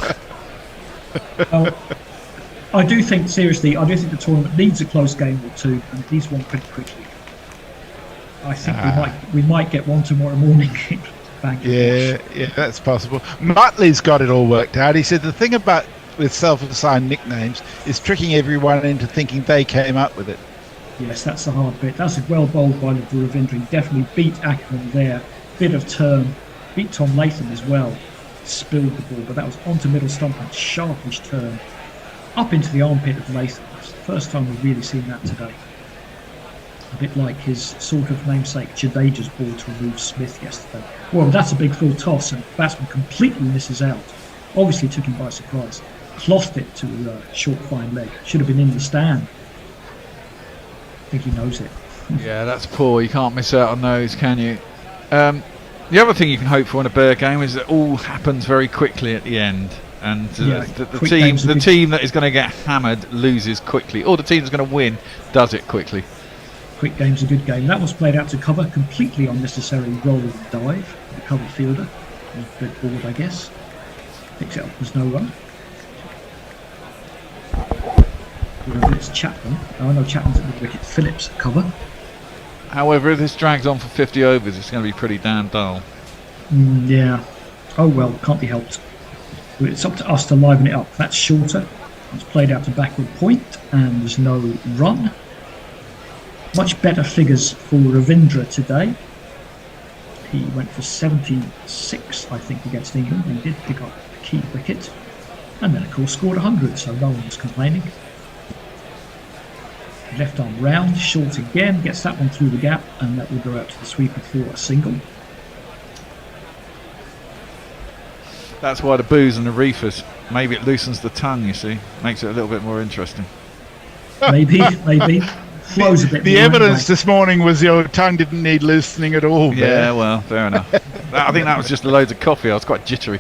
I do think the tournament needs a close game or 2, and it needs one pretty quickly. I think we might get one tomorrow morning. Yeah, that's possible. Muttley's got it all worked out. He said the thing about with self-assigned nicknames is tricking everyone into thinking they came up with it. Yes, that's the hard bit. That's well bowled by Ravindra. He definitely beat Ackerman there. Bit of turn. Beat Tom Latham as well. Spilled the ball, but that was onto middle stump and sharpish turn. Up into the armpit of Latham. That's the first time we've really seen that today. A bit like his sort of namesake Jadeja's ball to remove Smith yesterday. Well, that's a big full toss, and the batsman completely misses out. Obviously took him by surprise. Clothed it to a short fine leg. Should have been in the stand. I think he knows it. Yeah, that's poor. You can't miss out on those, can you? The other thing you can hope for in a bear game is that it all happens very quickly at the end, and the team that is going to get hammered loses quickly, or the team that's going to win does it quickly. Quick game's a good game. That was played out to cover, completely unnecessary roll and dive. The cover fielder was a bit bored, I guess. Picks it up, there's no run. It's Chapman. Oh no, Chapman's at the wicket. Phillips at cover. However, if this drags on for 50 overs, it's going to be pretty damn dull. Yeah. Oh well, can't be helped. It's up to us to liven it up. That's shorter. It's played out to backward point, and there's no run. Much better figures for Ravindra today. He went for 76, I think, against England. He did pick up a key wicket. And then, of course, scored 100, so no one's complaining. Left arm round, short again, gets that one through the gap, and that will go out to the sweeper for a single. That's why the booze and the reefers, maybe it loosens the tongue, you see. Makes it a little bit more interesting. Maybe. Flows a bit. The evidence this morning was your tongue didn't need loosening at all. Yeah, well, fair enough. I think that was just loads of coffee. I was quite jittery.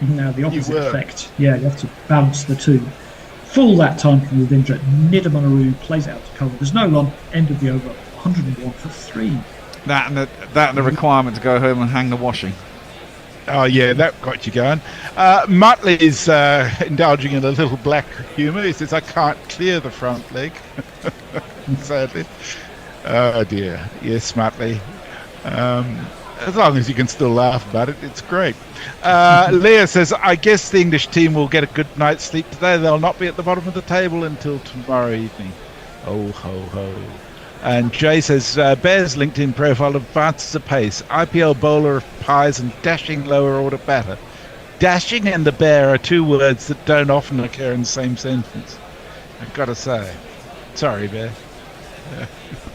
No, the opposite effect. Yeah, you have to balance the two. Full that time from Ravindra. Nidamanuru plays it out to cover. There's no run. End of the over. 101 for 3. That and the requirement to go home and hang the washing. Oh yeah, that got you going. Muttley is indulging in a little black humour. He says, "I can't clear the front leg." Sadly. Oh dear. Yes, Muttley. As long as you can still laugh about it, it's great. Leah says, "I guess the English team will get a good night's sleep today. They'll not be at the bottom of the table until tomorrow evening." Oh ho ho. And Jay says, Bear's LinkedIn profile advances apace. IPL bowler of pies and dashing lower order batter. Dashing and the bear are two words that don't often occur in the same sentence. I've got to say. Sorry, Bear.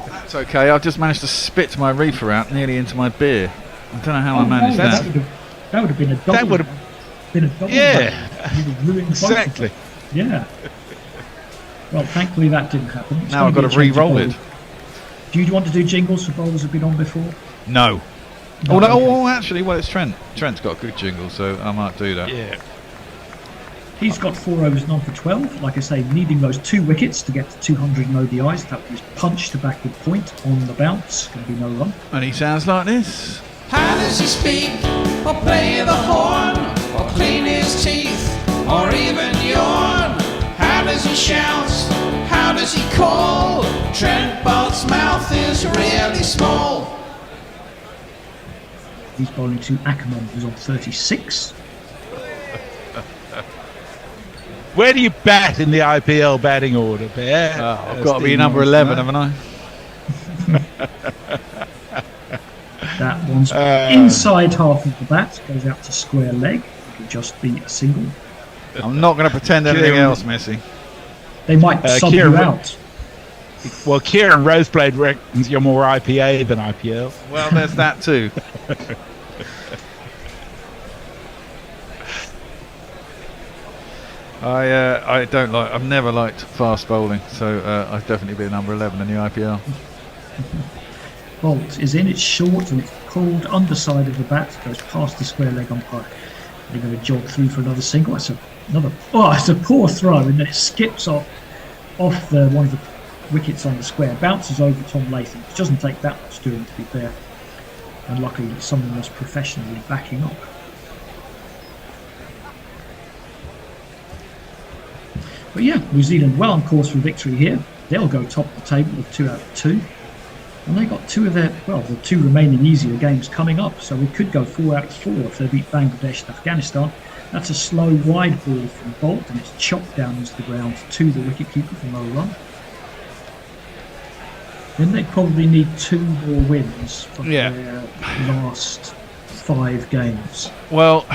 That's okay. I've just managed to spit my reefer out nearly into my beer. I don't know how I managed that. That would have been a double. been a double. Yeah, you would ruin exactly. Both. Yeah. Well, thankfully that didn't happen. It's Now I've got to re-roll it. Do you want to do jingles for bowlers who've been on before? No. No, Oh, actually, well, it's Trent. Trent's got a good jingle, so I might do that. Yeah. He's got 4 overs, none for 12. Like I say, needing those 2 wickets to get to 200 in ODIs. That was punch to backward point on the bounce. Going to be no run. And he sounds like this. How does he speak, or play the horn, or clean his teeth, or even yawn? How does he shout? How does he call? Trent Bolt's mouth is really small. He's bowling to Ackerman, who's on 36. Where do you bat in the IPL batting order, Bear? I've got to be number 11, haven't I? That one's inside half of the bat, goes out to square leg. It could just be a single. I'm not going to pretend anything else, Messi. They might sub you out. Well, Kieran Roseblade reckons you're more IPA than IPL. Well, there's that too. I don't like. I've never liked fast bowling, so I'd definitely be number 11 in the IPL. Bolt is in. It's short and it's pulled underside of the bat. Goes past the square leg umpire. They're going to jog through for another single. It's a poor throw, and then it skips off one of the wickets on the square. Bounces over Tom Latham, which doesn't take that much doing, to be fair. And luckily, someone was professionally backing up. But yeah, New Zealand well on course for victory here. They'll go top of the table with 2 out of 2. And they got the 2 remaining easier games coming up. So we could go 4 out of 4 if they beat Bangladesh and Afghanistan. That's a slow wide ball from Bolt, and it's chopped down into the ground to the wicketkeeper for no run. Then they probably need 2 more wins from their last 5 games. Well,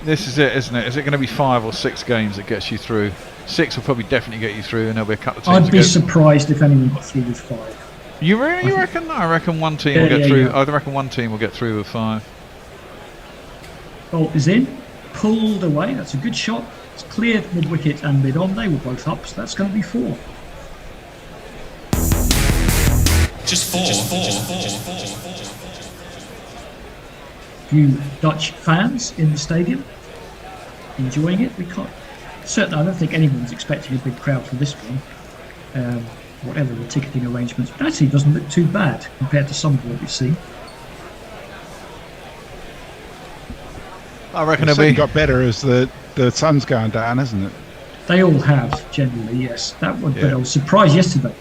this is it, isn't it? Is it going to be 5 or 6 games that gets you through? 6 will probably definitely get you through, and there'll be a couple of teams. I'd be surprised if anyone got through with 5. You really? You reckon? I reckon one team will get through. I reckon one team will get through with 5. Bolt is in, pulled away. That's a good shot. It's cleared mid wicket and mid on. They were both up, so that's going to be 4. Just four. Few Dutch fans in the stadium enjoying it. Certainly, I don't think anyone's expecting a big crowd for this one. Whatever the ticketing arrangements, but actually it doesn't look too bad compared to some of what we see. I reckon it's got better as the sun's going down, hasn't it? They all have generally, yes. That one, but I was surprised yesterday.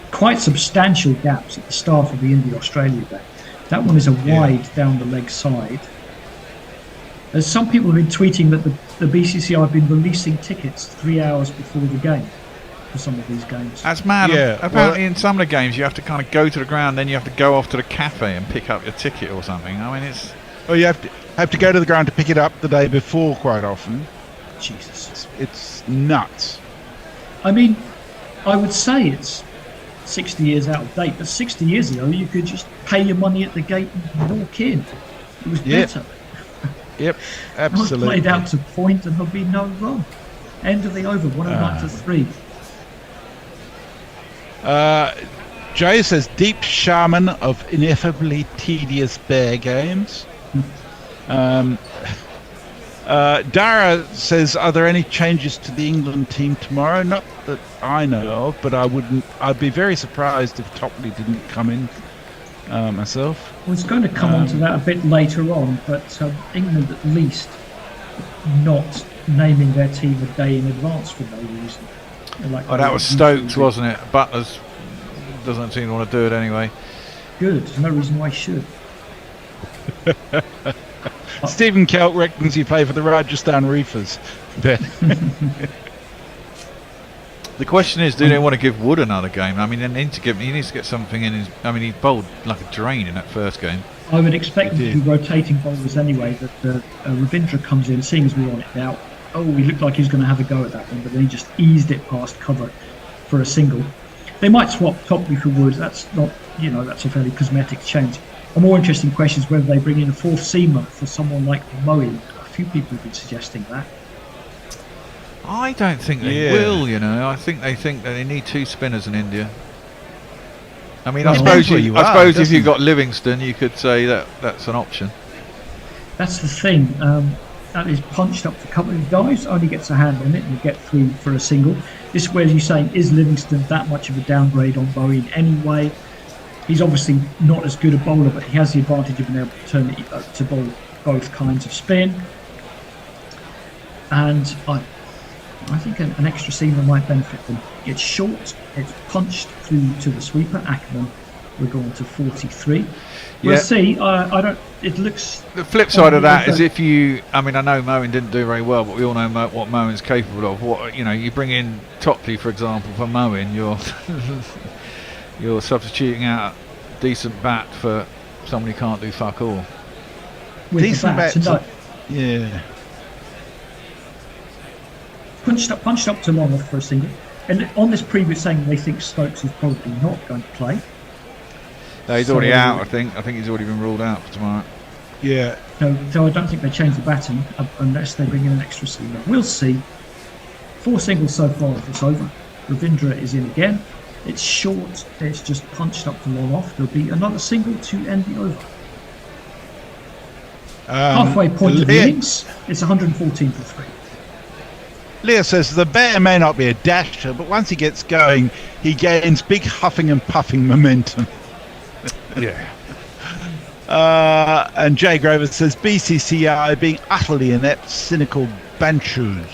Quite substantial gaps at the start of the India-Australia game. That one is a wide down the leg side. As some people have been tweeting that the BCCI have been releasing tickets 3 hours before the game for some of these games. That's mad. Yeah, apparently in some of the games you have to kind of go to the ground, then you have to go off to the cafe and pick up your ticket or something. I mean, it's... Oh, you have to go to the ground to pick it up the day before quite often. Jesus. It's nuts. I mean, I would say it's 60 years out of date, but 60 years ago you could just pay your money at the gate and walk in. It was better. Yep, absolutely. Played out to point and there'll be no run. End of the over, 109 to 3. Jay says deep shaman of ineffably tedious bear games. Dara says, are there any changes to the England team tomorrow? Not that I know of, but I'd be very surprised if Topley didn't come in myself. I was going to come on to that a bit later on, but England at least not naming their team a day in advance for no reason. That was Stokes, wasn't it? Butlers doesn't seem to want to do it anyway. Good, there's no reason why he should. Stephen Kelt reckons he play for the Rajasthan Reefers. The question is, do they want to give Wood another game? I mean, he needs to get something in his... I mean, he bowled like a drain in that first game. I would expect them to be rotating bowlers anyway, that Ravindra comes in, seeing as we're on it now. Oh, he looked like he was going to have a go at that one, but then he just eased it past cover for a single. They might swap Topley for Wood. That's not, that's a fairly cosmetic change. A more interesting question is whether they bring in a fourth seamer for someone like Moeen. I few people have been suggesting that. I don't think they will, you know. I think that they need 2 spinners in India. I mean, I suppose if you've got Livingston, you could say that's an option. That's the thing. That is punched up to a couple of guys, only gets a hand on it and you get through for a single. This is where you're saying, is Livingston that much of a downgrade on Bowie anyway? He's obviously not as good a bowler, but he has the advantage of being able to turn it to bowl both kinds of spin. And I think an extra seamer might benefit them. It's short, it's punched through to the sweeper. Ackerman, we're going to 43. We'll see. It looks. The flip side of that is if you. I mean, I know Moen didn't do very well, but we all know what Moen's capable of. What you bring in Tockley, for example, for Moen, you're substituting out a decent bat for somebody who can't do fuck all. With decent bat. Yeah. Punched up to long off for a single. And on this previous saying, they think Stokes is probably not going to play. No, he's already out, I think. I think he's already been ruled out for tomorrow. Yeah. So I don't think they change the batting unless they bring in an extra seamer. We'll see. 4 singles so far if it's over. Ravindra is in again. It's short. It's just punched up to long off. There'll be another single to end the over. Halfway point of the innings. It's 114 for 3. Leah says the bear may not be a dasher, but once he gets going, he gains big huffing and puffing momentum. Yeah. And Jay Grover says BCCI being utterly inept, cynical banchoos.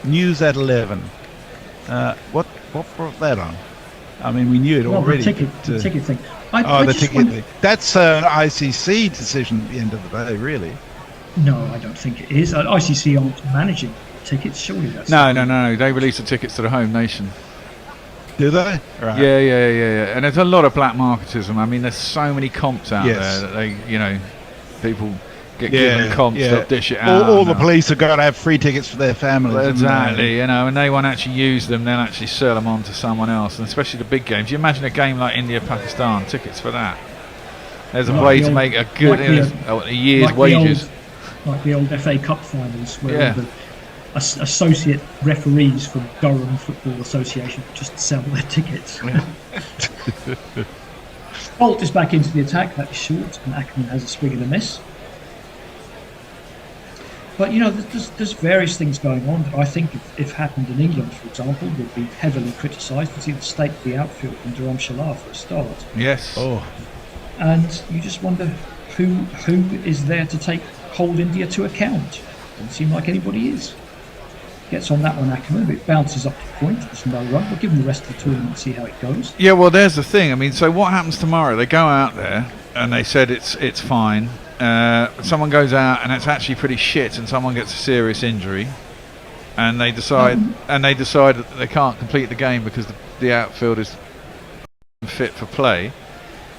News at 11. What brought that on? I mean, we knew it already. The ticket thing. The ticket thing. That's an ICC decision at the end of the day, really. No, I don't think it is. ICC aren't managing tickets, surely that's... No. They release the tickets to the home nation. Do they? Right. Yeah. And there's a lot of black marketism. I mean, there's so many comps out there that they, people get given comps, they'll dish it out. All the police have got to have free tickets for their families. Exactly, and they won't actually use them, they'll actually sell them on to someone else, and especially the big games. You imagine a game like India-Pakistan, tickets for that. There's a way to make a good a year's wages. Like the old FA Cup finals, where the associate referees from Durham Football Association just sell their tickets. Bolt is back into the attack. That is short, and Ackerman has a swing and a miss. But there's various things going on that I think, if happened in England, for example, would be heavily criticised. You see the state of the outfield in Dharam Shala for a start. Yes. And you just wonder who is there to hold India to account. Doesn't seem like anybody is. Gets on that one, Ackerman. It bounces up to point. It's no run. We'll give them the rest of the tournament and see how it goes. Yeah, well, there's the thing. I mean, so what happens tomorrow? They go out there and they said it's fine. Someone goes out and it's actually pretty shit, and someone gets a serious injury, and they decide that they can't complete the game because the outfield is fit for play.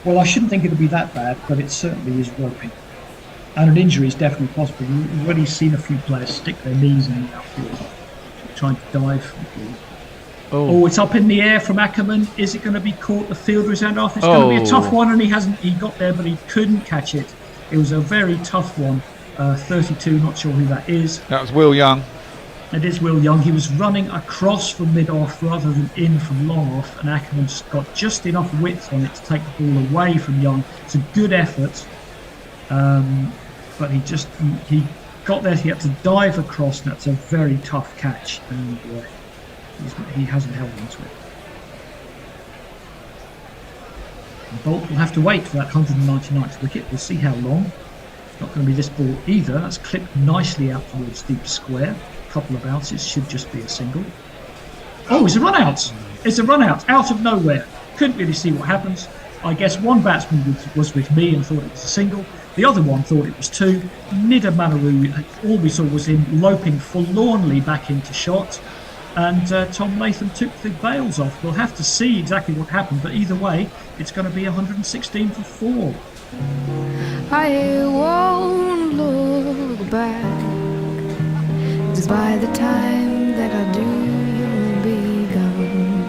Well, I shouldn't think it'll be that bad, but it certainly is roping. And an injury is definitely possible. We've already seen a few players stick their knees in the outfield, trying to dive. It's up in the air from Ackerman. Is it going to be caught? The fielder is out off. It's going to be a tough one, and he got there, but he couldn't catch it. It was a very tough one. 32, not sure who that is. That was Will Young. It is Will Young. He was running across from mid-off rather than in from long-off, and Ackerman just got just enough width on it to take the ball away from Young. It's a good effort. But he got there, he had to dive across, and that's a very tough catch, and he hasn't held onto it. And Bolt will have to wait for that 199th wicket. We'll see how long. It's not going to be this ball either. That's clipped nicely out towards deep square. A couple of bounces, should just be a single. It's a run out. It's a run out of nowhere. Couldn't really see what happens. I guess one batsman was with me and thought it was a single. The other one thought it was 2. Nida Manaru, all we saw was him loping forlornly back into shot. And Tom Latham took the bails off. We'll have to see exactly what happened, but either way, it's going to be 116 for 4. I won't look back, 'cause by the time that I do, you'll be gone.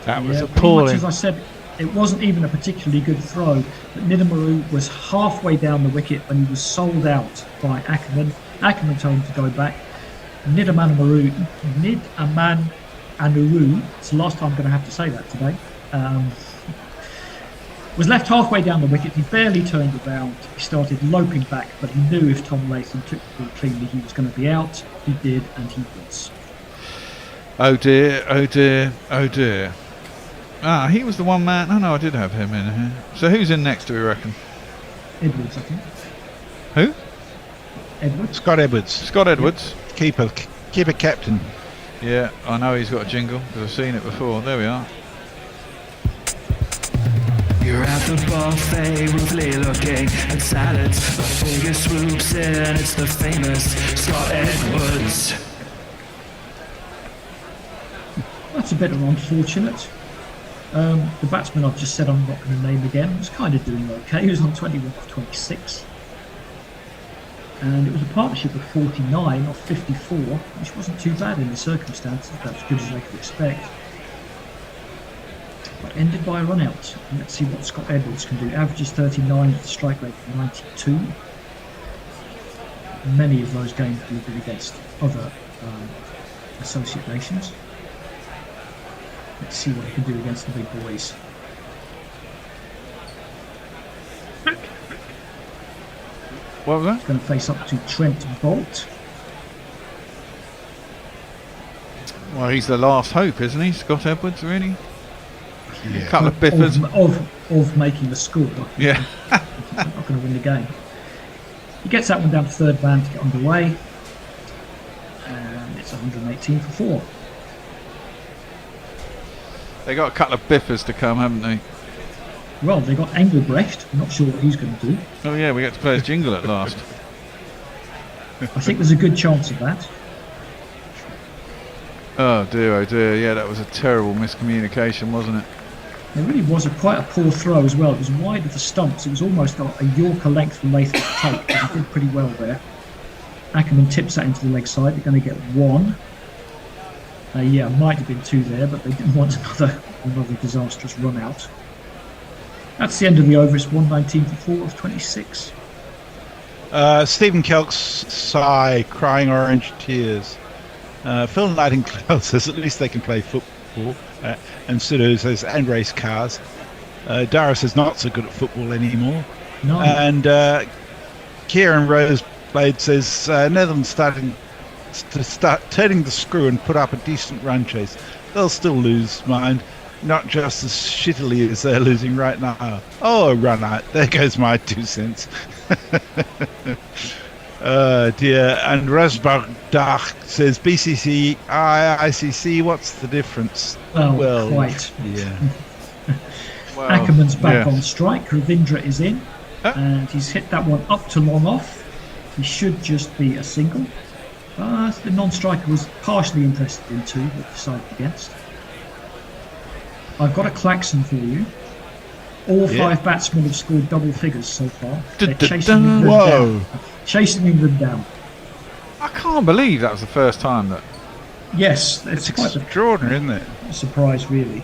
That was appalling. As I said, It wasn't even a particularly good throw, but Nidamaru was halfway down the wicket when he was sold out by Ackerman. Ackerman told him to go back. Nidamanuru, it's the last time I'm going to have to say that today, was left halfway down the wicket. He barely turned around. He started loping back, but he knew if Tom Latham took the ball cleanly, he was going to be out. He did, and he was. Oh dear, oh dear, oh dear. Ah, he was the one man. Oh no, I did have him in here. So who's in next, do we reckon? Edwards, I think. Who? Edwards. Scott Edwards. Scott Edwards. Keeper captain. Yeah, I know he's got a jingle because I've seen it before. There we are. You're at the buffet, ruefully looking at salads. The figure swoops in, it's the famous Scott Edwards. That's a bit unfortunate. The batsman I've just said I'm not going to name again was kind of doing okay. He was on 21 off 26. And it was a partnership of 49 off 54, which wasn't too bad in the circumstances. About as good as I could expect. But ended by a run out. And let's see what Scott Edwards can do. Averages 39 with a strike rate of 92. Many of those games will be against other associate nations. Let's see what he can do against the big boys. What was that? He's going to face up to Trent Bolt. Well, he's the last hope, isn't he, Scott Edwards, really? Yeah. A couple of biffers. Of making the score. Yeah. He's not going to win the game. He gets that one down to third man to get underway. And it's 118 for 4. They got a couple of biffers to come, haven't they? Well, they got Engelbrecht. I'm not sure what he's going to do. Oh yeah, we get to play his jingle at last. I think there's a good chance of that. Oh dear, yeah, that was a terrible miscommunication, wasn't it? It really was quite a poor throw as well. It was wide of the stumps. It was almost a Yorker length from Latham to take, but he did pretty well there. Ackerman tips that into the leg side. They're going to get 1. Yeah, might have been 2 there, but they didn't want another disastrous run out. That's the end of the over. It's 119 for 4 of 26. Stephen Kelk's sigh, crying orange tears. Phil Nightingale says at least they can play football. And Sudo says, and race cars. Dara says not so good at football anymore. No. And Kieran Roseblade says Netherlands starting turning the screw and put up a decent run chase. They'll still lose, mind. Not just as shittily as they're losing right now. Oh, run out. There goes my 2 cents. Dear. And Rasbach says BCC, ICC, what's the difference? Well quite. Yeah. Well, Ackerman's back on strike. Ravindra is in. And he's hit that one up to long off. He should just be a single. The non-striker was partially interested in 2, but decided against. I've got a klaxon for you. All 5 batsmen have scored double figures so far. They're chasing England down. Chasing England down. I can't believe that was the first time that... Yes, it's quite extraordinary, isn't it? A surprise, really.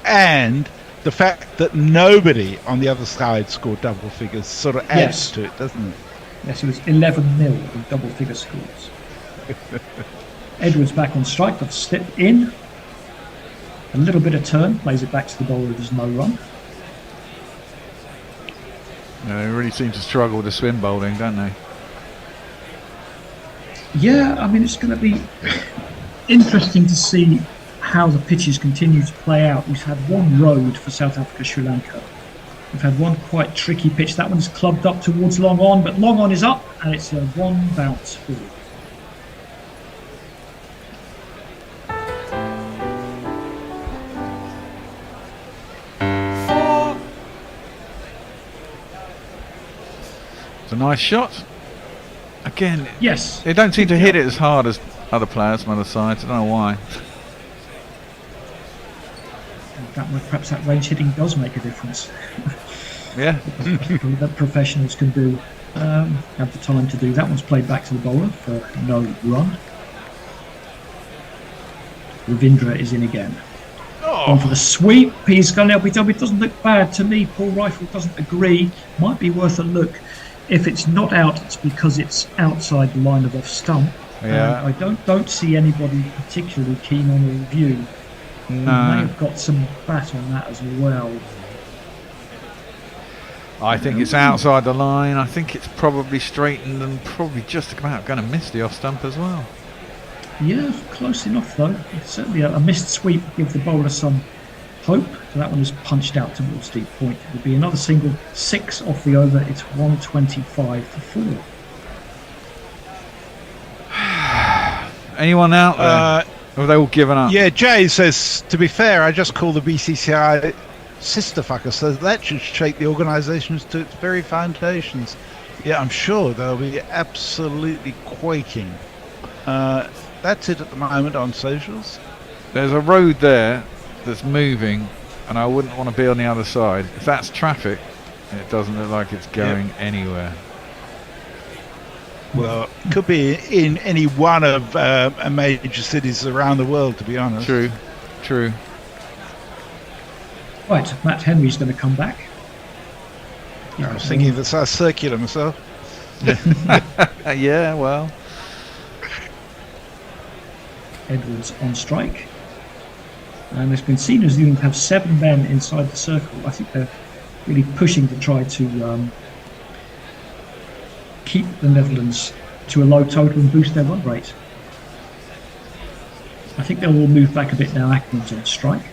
And the fact that nobody on the other side scored double figures sort of adds to it, doesn't it? Yes, it was 11-0 with double figure scores. Edwards back on strike, but slip in. A little bit of turn, plays it back to the bowler. There's no run. Yeah, they really seem to struggle with the spin bowling, don't they? Yeah, I mean, it's going to be interesting to see how the pitches continue to play out. We've had one road for South Africa, Sri Lanka. We've had one quite tricky pitch. That one's clubbed up towards long on, but long on is up, and it's a 1 bounce forward. It's a nice shot. Again, yes. They don't seem to hit it as hard as other players from other sides. I don't know why. Perhaps that range hitting does make a difference. Yeah. That professionals can do. Have the time to do. That one's played back to the bowler for no run. Ravindra is in again. Going for the sweep. He's going to be done. It doesn't look bad to me. Paul Rifle doesn't agree. Might be worth a look. If it's not out, it's because it's outside the line of off stump. Yeah. I don't see anybody particularly keen on a review. No. He may have got some bat on that as well. I think it's outside the line. I think it's probably straightened and probably just about going to miss the off stump as well. Yeah, close enough though. It's certainly a missed sweep give the bowler some hope. So that one is punched out towards deep point. It will be another single, 6 off the over. It's 125 for 4. Anyone out there? Or have they all given up? Yeah, Jay says, to be fair, I just call the BCCI sister fucker, so that should shake the organisations to its very foundations. Yeah, I'm sure they'll be absolutely quaking. That's it at the moment on socials. There's a road there that's moving, and I wouldn't want to be on the other side. If that's traffic, it doesn't look like it's going anywhere. Well, it could be in any one of major cities around the world, to be honest. True. Right, Matt Henry's going to come back. I was thinking that's our circular myself. Yeah, well. Edwards on strike. And it's been seen as you have 7 men inside the circle. I think they're really pushing to try to keep the Netherlands to a low total and boost their run rate. I think they'll all move back a bit now. Ackerman's on strike.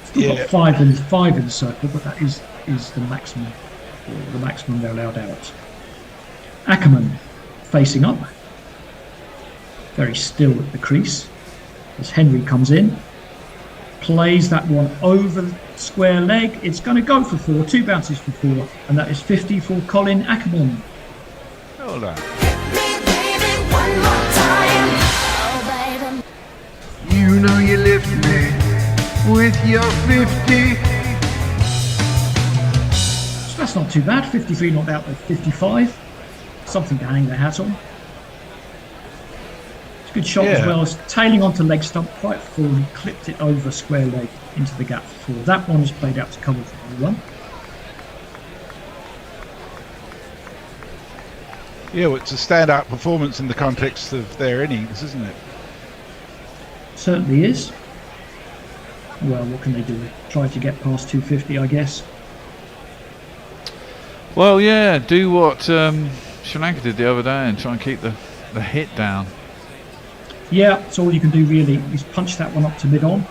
Still got 5 in the circle, but that is the maximum. The maximum they're allowed out. Ackerman facing up, very still at the crease as Henry comes in, plays that one over the square leg. It's going to go for 4, 2 bounces for 4, and that is 50 for Colin Ackerman. Hold on. You know you lift me with your 50. That's not too bad. 53 not out with 55. Something to hang their hat on. It's a good shot as well. It's tailing onto leg stump quite full and clipped it over square leg into the gap for 4. That one is played out to cover for the run. Yeah, well, it's a standout performance in the context of their innings, isn't it? Certainly is. Well, what can they do? Try to get past 250, I guess. Well, yeah, do what Sri Lanka did the other day and try and keep the hit down. Yeah, that's all you can do really. He's punched that one up to mid-on.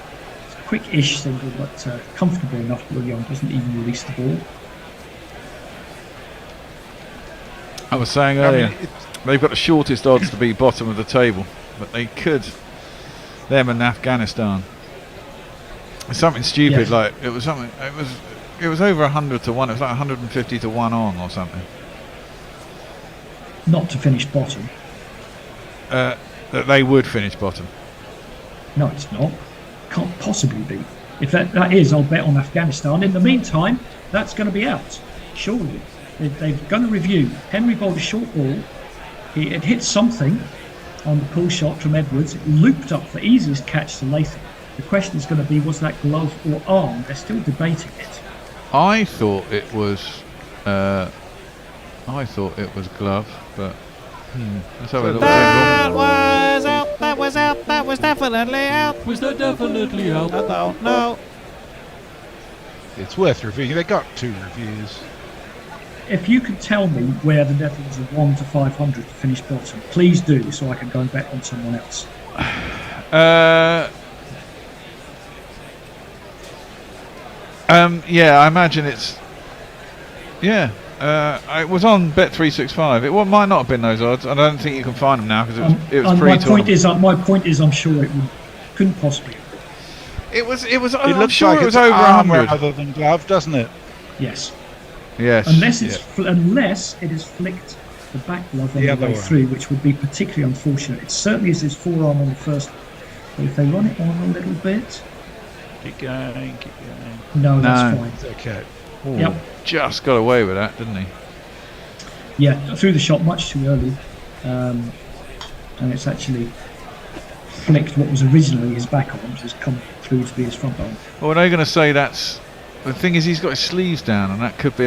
It's a quick-ish single, but comfortable enough. Will Young doesn't even release the ball. I was saying earlier, they've got the shortest odds to be bottom of the table, but they could. Them and Afghanistan. It's something stupid, like it was over 100 to 1. It was like 150 to 1 on or something. Not to finish bottom. That they would finish bottom. No, it's not. Can't possibly be. If that is, I'll bet on Afghanistan. In the meantime, that's going to be out. Surely. They're going to review. Henry bowled a short ball. It hit something on the pull shot from Edwards. It looped up for easiest catch to Latham. The question is going to be, was that glove or arm? They're still debating it. I thought it was glove, but let's have a little That was out, that was out, that was definitely out. Was that definitely out? I don't know. It's worth reviewing. They got 2 reviews. If you could tell me where the Netherlands are 1 to 500 to finish bottom, please do, so I can go and bet on someone else. Yeah, I imagine it's. Yeah, it was on Bet365. It might not have been those odds. I don't think you can find them now because it was my point is, I'm sure it couldn't possibly. It was. It I'm looks sure like it was it's over arm 100 rather than glove, doesn't it? Yes. Yes. Unless it is flicked the back glove on the way through, which would be particularly unfortunate. It certainly is his forearm on the first. But if they run it on a little bit. Keep going, keep going. No, that's fine. It's okay. Ooh, yep. Just got away with that, didn't he? Yeah, threw the shot much too early. and it's actually flicked what was originally his back arm, which has come through to be his front arm. Well, they're going to say that's the thing is he's got his sleeves down, and that could be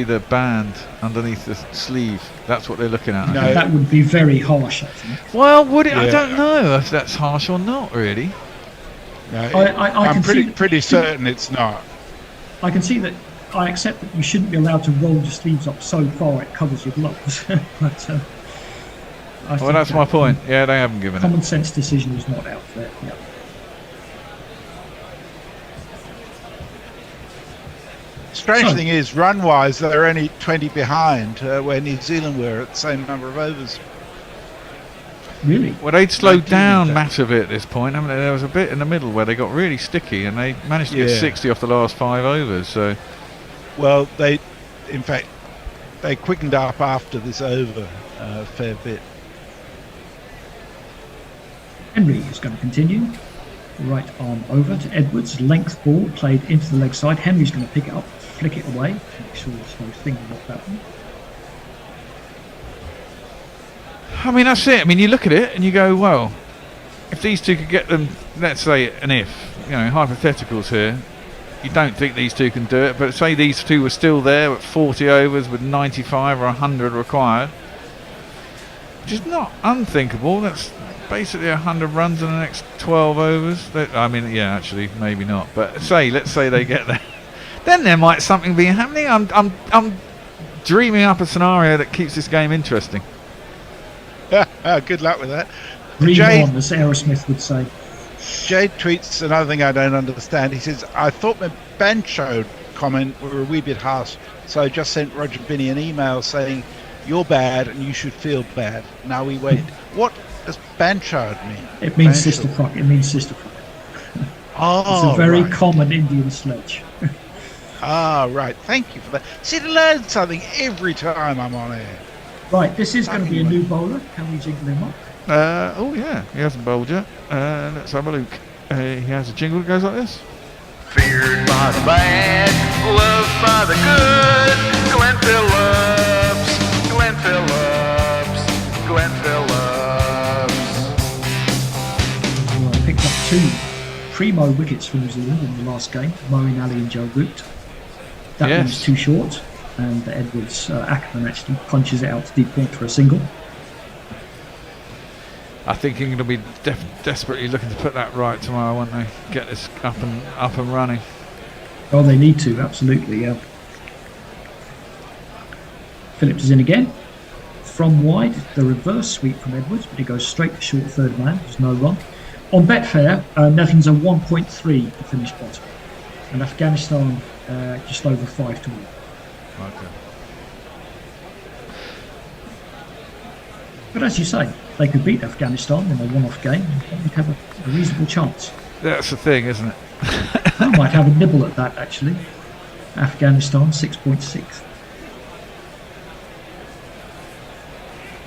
the band underneath the sleeve. That's what they're looking at. No, that would be very harsh, I think. Well, would it? Yeah. I don't know if that's harsh or not, really. No, I'm pretty certain it's not. I can see that. I accept that you shouldn't be allowed to roll your sleeves up so far it covers your gloves. But well, that's my point. Yeah, they haven't given common sense decision is not out there. Yeah. Strange thing is, run-wise, they're only 20 behind where New Zealand were at the same number of overs. Really? Well, they'd slowed down massively at this point, haven't they? There was a bit in the middle where they got really sticky, and they managed to get 60 off the last 5 overs. So, well, in fact, they quickened up after this over a fair bit. Henry is going to continue. Right arm over to Edwards. Length ball played into the leg side. Henry's going to pick it up, flick it away. Make sure there's no thing about that one. I mean, that's it. I mean, you look at it and you go, well, if these two could get them, let's say hypotheticals here, you don't think these two can do it, but say these two were still there at 40 overs with 95 or 100 required, which is not unthinkable. That's basically 100 runs in the next 12 overs. I mean, yeah, actually, maybe not. But let's say they get there, then there might something be happening. I'm dreaming up a scenario that keeps this game interesting. Good luck with that. Dream on, as Aerosmith would say. Jade tweets another thing I don't understand. He says, I thought my Bancho comment were a wee bit harsh, so I just sent Roger Binney an email saying, you're bad and you should feel bad. Now we wait. What does Bancho mean? It means sister fuck. It means sister fuck. It's a very common Indian sledge. Right. Thank you for that. See, to learn something every time I'm on air. Right, this is going to be a new bowler. Can we jingle him up? Oh yeah, he hasn't bowled yet. Let's have a look. He has a jingle that goes like this. Feared by the bad, loved by the good. Glenn Phillips, Glenn Phillips, Glenn Phillips. Well, I picked up 2 primo wickets for New Zealand in the last game. Moeen Ali and Joe Root. That one was too short, and Edwards Ackerman actually punches it out to deep point for a single. I think England will be desperately looking to put that right tomorrow, won't they? Get this up and running. Oh, they need to, absolutely, yeah. Phillips is in again. From wide, the reverse sweep from Edwards, but he goes straight to short third man. There's no run. On Betfair, Netherlands are 1.3 to finish bottom, and Afghanistan just over 5 to 1. Okay. But as you say, they could beat Afghanistan in a one-off game and they'd have a reasonable chance. That's the thing, isn't it? I might have a nibble at that, actually. Afghanistan, 6.6.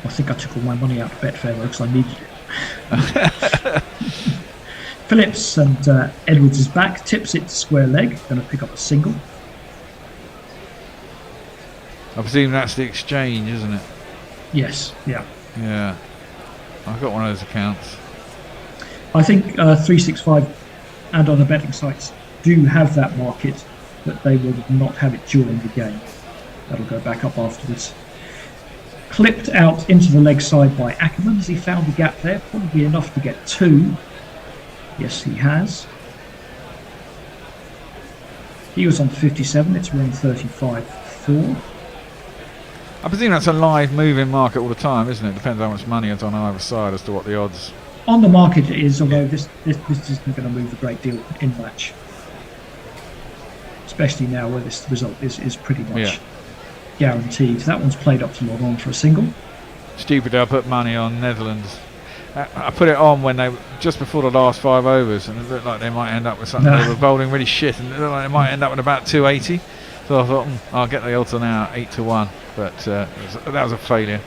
I think I took all my money out of Betfair because I needed it. Phillips and Edwards is back, tips it to square leg, going to pick up a single. I presume that's the exchange, isn't it? Yes, yeah. Yeah. I've got one of those accounts. I think 365 and other betting sites do have that market, but they will not have it during the game. That'll go back up afterwards. Clipped out into the leg side by Ackerman as he found the gap there, probably enough to get 2. Yes, he has. He was on 57, it's around 35.4. I presume that's a live moving market all the time, isn't it? Depends how much money is on either side as to what the odds. On the market it is, although this isn't going to move a great deal in match. Especially now where this result is pretty much guaranteed. That one's played up to log on for a single. Stupid, I put money on Netherlands. I put it on when they just before the last 5 overs, and it looked like they might end up with something. They were bowling really shit, and it looked like they might end up with about 280. So I thought, I'll get the odds on now 8 to 1, but that was a failure.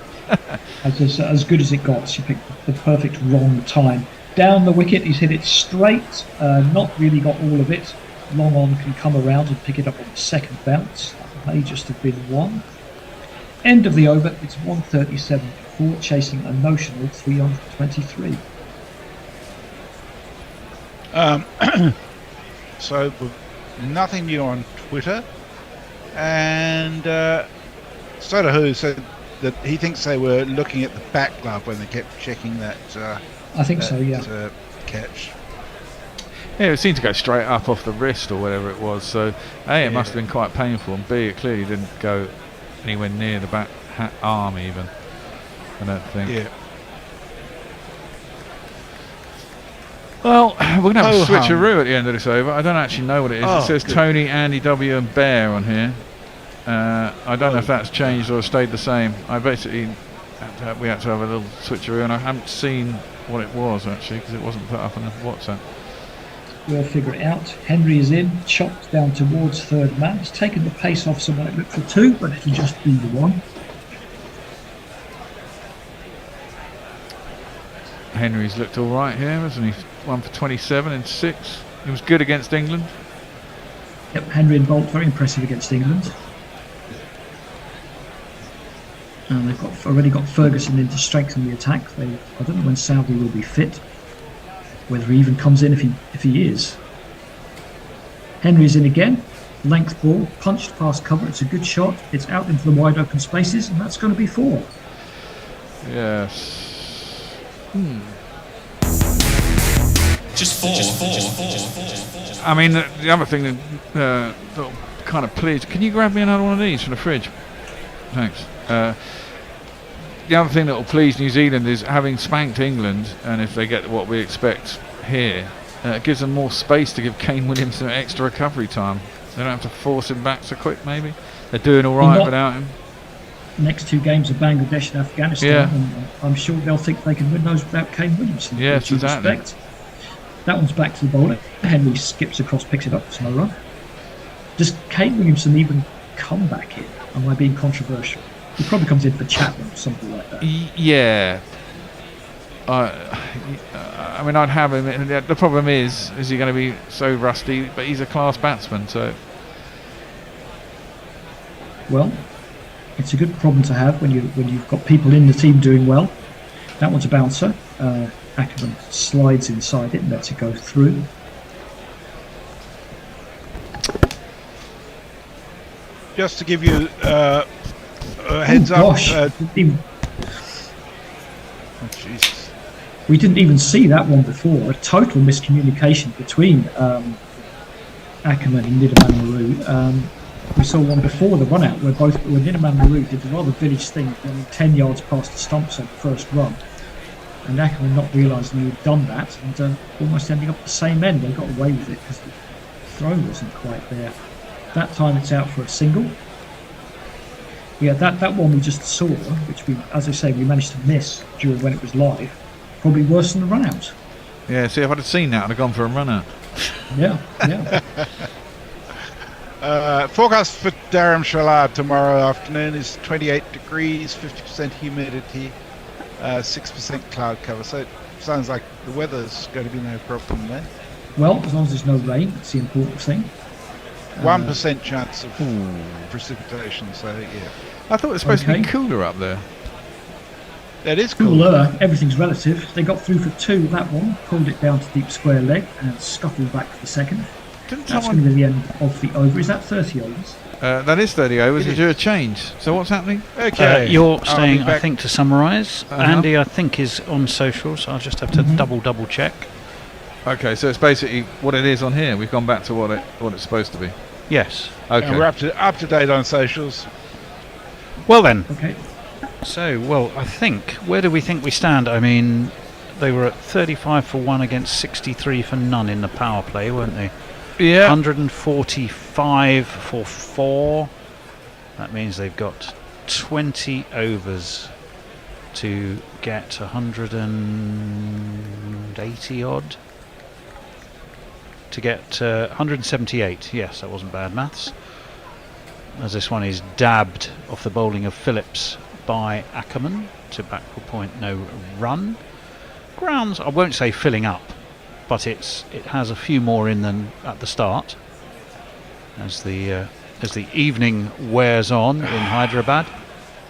As good as it got, she picked the perfect wrong time. Down the wicket, he's hit it straight, not really got all of it. Long on can come around and pick it up on the second bounce. That may just have been one. End of the over, it's 137.4, chasing a notional 323. So, nothing new on Twitter. And Sodahu said that he thinks they were looking at the back glove when they kept checking that. I think so, yeah. Catch. Yeah, it seemed to go straight up off the wrist or whatever it was. So, A, it must have been quite painful, and B, it clearly didn't go anywhere near the back arm even. I don't think. Yeah. Well, we're going to have a switcheroo at the end of this over. I don't actually know what it is. Oh, it says good. Tony, Andy W and Bear on here. I don't know if that's changed or stayed the same. I basically we had to have a little switcheroo, and I haven't seen what it was actually because it wasn't put up on the WhatsApp. We'll figure it out. Henry is in, chopped down towards third man. He's taken the pace off someone that looked for 2, but it'll just be the 1. Henry's looked all right here, hasn't he? 1 for 27 in 6. He was good against England. Yep, Henry and Bolt very impressive against England. And they've already got Ferguson in to strengthen the attack. I don't know when Southey will be fit, whether he even comes in if he is. Henry's in again, length ball, punched past cover. It's a good shot. It's out into the wide open spaces, and that's going to be 4. Yes. Just 4. I mean, the other thing that kind of pleased. Can you grab me another one of these from the fridge? Thanks. The other thing that will please New Zealand is having spanked England, and if they get what we expect here, it gives them more space to give Kane Williams some extra recovery time. They don't have to force him back so quick, maybe. They're doing all right without him. Next 2 games are Bangladesh and Afghanistan, and I'm sure they'll think they can win those without Kane Williamson. Yes, exactly. That one's back to the bowler. Henry skips across, picks it up, it's no run. Does Kane Williamson even come back in? Am I being controversial? He probably comes in for Chapman or something like that. Yeah. I mean, I'd have him. And the problem is he going to be so rusty? But he's a class batsman, so. Well, it's a good problem to have when you've got people in the team doing well. That one's a bouncer. Ackerman slides inside it and lets it go through. Just to give you a heads up. Jesus. We didn't even see that one before. A total miscommunication between Ackerman and Nidaman. We saw one before the run out where Nidaman Maru did the rather village thing, running 10 yards past the stumps on the first run. And Ackerman not realising he'd done that and almost ending up at the same end. They got away with it because the throw wasn't quite there. That time it's out for a single. Yeah, that one we just saw, which we, as I say, we managed to miss during when it was live. Probably worse than the run out. Yeah, see, if I'd have seen that, I'd have gone for a run out. Yeah. Forecast for Dharamshala tomorrow afternoon is 28 degrees, 50% humidity, 6% cloud cover. So it sounds like the weather's going to be no problem there. Well, as long as there's no rain, that's the important thing. 1% chance of precipitation, so yeah. I thought it was supposed to be cooler up there. It is cooler. Everything's relative. They got through for 2 with that one, pulled it down to deep square leg, and scuffled back for the second. That's going to be the end of the over. Is that 30 overs? That is 30 overs. Is there a change? So what's happening? Okay. You're staying, I think, to summarise. Andy, I think, is on social, so I'll just have to double check. Okay, so it's basically what it is on here. We've gone back to what it's supposed to be. Yes. Okay. And we're up to date on socials. Well then. Okay. So, I think, where do we think we stand? I mean, they were at 35 for 1 against 63 for none in the power play, weren't they? Yeah. 145 for 4. That means they've got 20 overs to get 180 odd. To get 178. Yes, that wasn't bad maths. As this one is dabbed off the bowling of Phillips by Ackerman to backward point, no run. Grounds, I won't say filling up, but it has a few more in than at the start. As the evening wears on in Hyderabad.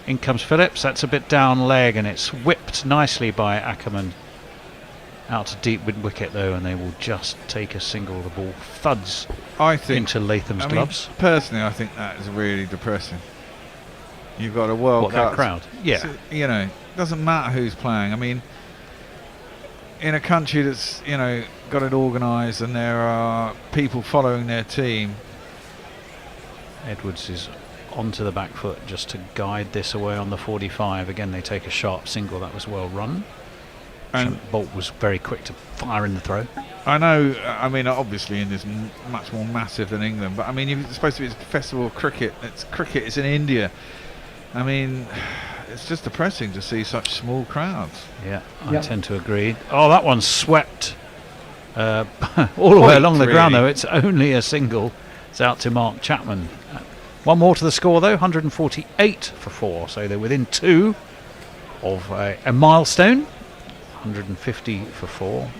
In comes Phillips. That's a bit down leg, and it's whipped nicely by Ackerman. Out to deep wicket though, and they will just take a single. The ball thuds into Latham's gloves. Personally, I think that is really depressing. You've got a World Cup that crowd. Yeah. So, you know, doesn't matter who's playing. I mean, in a country that's, you know, got it organised and there are people following their team. Edwards is onto the back foot just to guide this away on the 45. Again, they take a sharp single. That was well run. And Bolt was very quick to fire in the throw. I know, I mean, obviously India's much more massive than England, but I mean, it's supposed to be a festival of cricket. It's in India. I mean, it's just depressing to see such small crowds. Yeah, I tend to agree. Oh, that one's swept all the way along the ground, though. It's only a single. It's out to Mark Chapman. One more to the score, though, 148 for 4. So they're within 2 of a milestone. 150 for 4.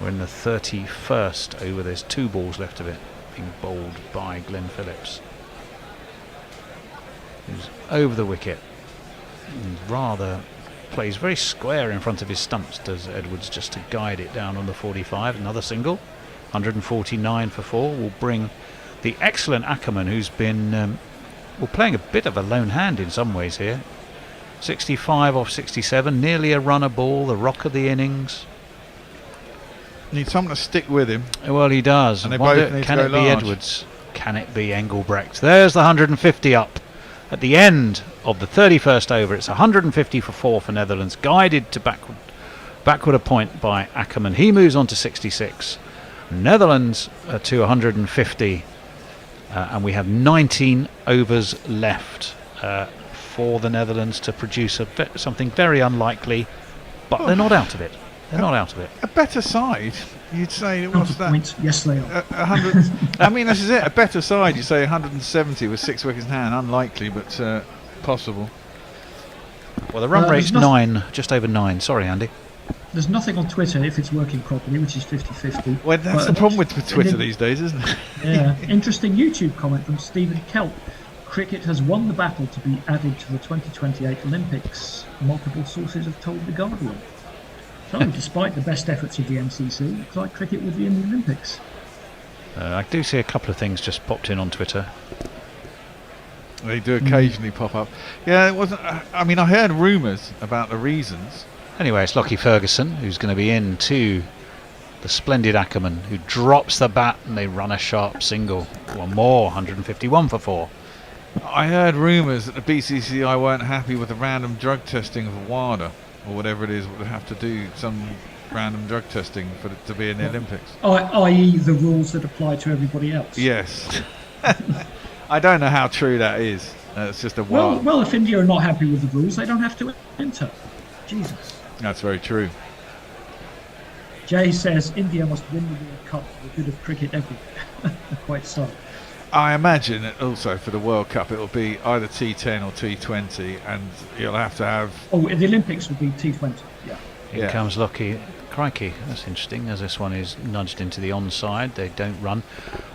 We're in the 31st over. There's 2 balls left of it, being bowled by Glenn Phillips, who's over the wicket and rather plays very square in front of his stumps, does Edwards, just to guide it down on the 45. Another single. 149 for 4 will bring the excellent Ackerman, who's been playing a bit of a lone hand in some ways here. 65 off 67, nearly a runner ball, the rock of the innings. Needs someone to stick with him. Well, he does. And they both need can to it go be large. Edwards? Can it be Engelbrecht? There's the 150 up. At the end of the 31st over, it's 150 for 4 for Netherlands, guided to backward a point by Ackerman. He moves on to 66. Netherlands to 150. And we have 19 overs left for the Netherlands to produce something very unlikely, but they're not out of it. They're not out of it. A better side, you'd say. What's that? Points. Yes, they are. 100. I mean, this is it. A better side, you say 170 with 6 wickets in hand. Unlikely, but possible. Well, the run rate's 9, just over 9. Sorry, Andy. There's nothing on Twitter if it's working properly, which is 50-50. Well, that's the problem with Twitter these days, isn't it? Yeah. Interesting YouTube comment from Stephen Kelp. Cricket has won the battle to be added to the 2028 Olympics. Multiple sources have told The Guardian. So, despite the best efforts of the MCC, it looks like cricket will be in the Olympics. I do see a couple of things just popped in on Twitter. They do occasionally pop up. Yeah, it wasn't. I mean, I heard rumours about the reasons. Anyway, it's Lockie Ferguson who's going to be in to the splendid Ackerman, who drops the bat and they run a sharp single. One more, 151 for 4. I heard rumours that the BCCI weren't happy with the random drug testing of WADA, or whatever it is, would have to do some random drug testing for it to be in the Olympics. I.e. the rules that apply to everybody else. Yes. I don't know how true that is. It's just a wild... Well, if India are not happy with the rules, they don't have to enter. Jesus. That's very true. Jay says India must win the World Cup for the good of cricket everywhere. Quite so. I imagine that also for the World Cup it'll be either T10 or T20, and you'll have to have... Oh, the Olympics will be T20, yeah. Here comes Lockie. Crikey, that's interesting, as this one is nudged into the onside. They don't run.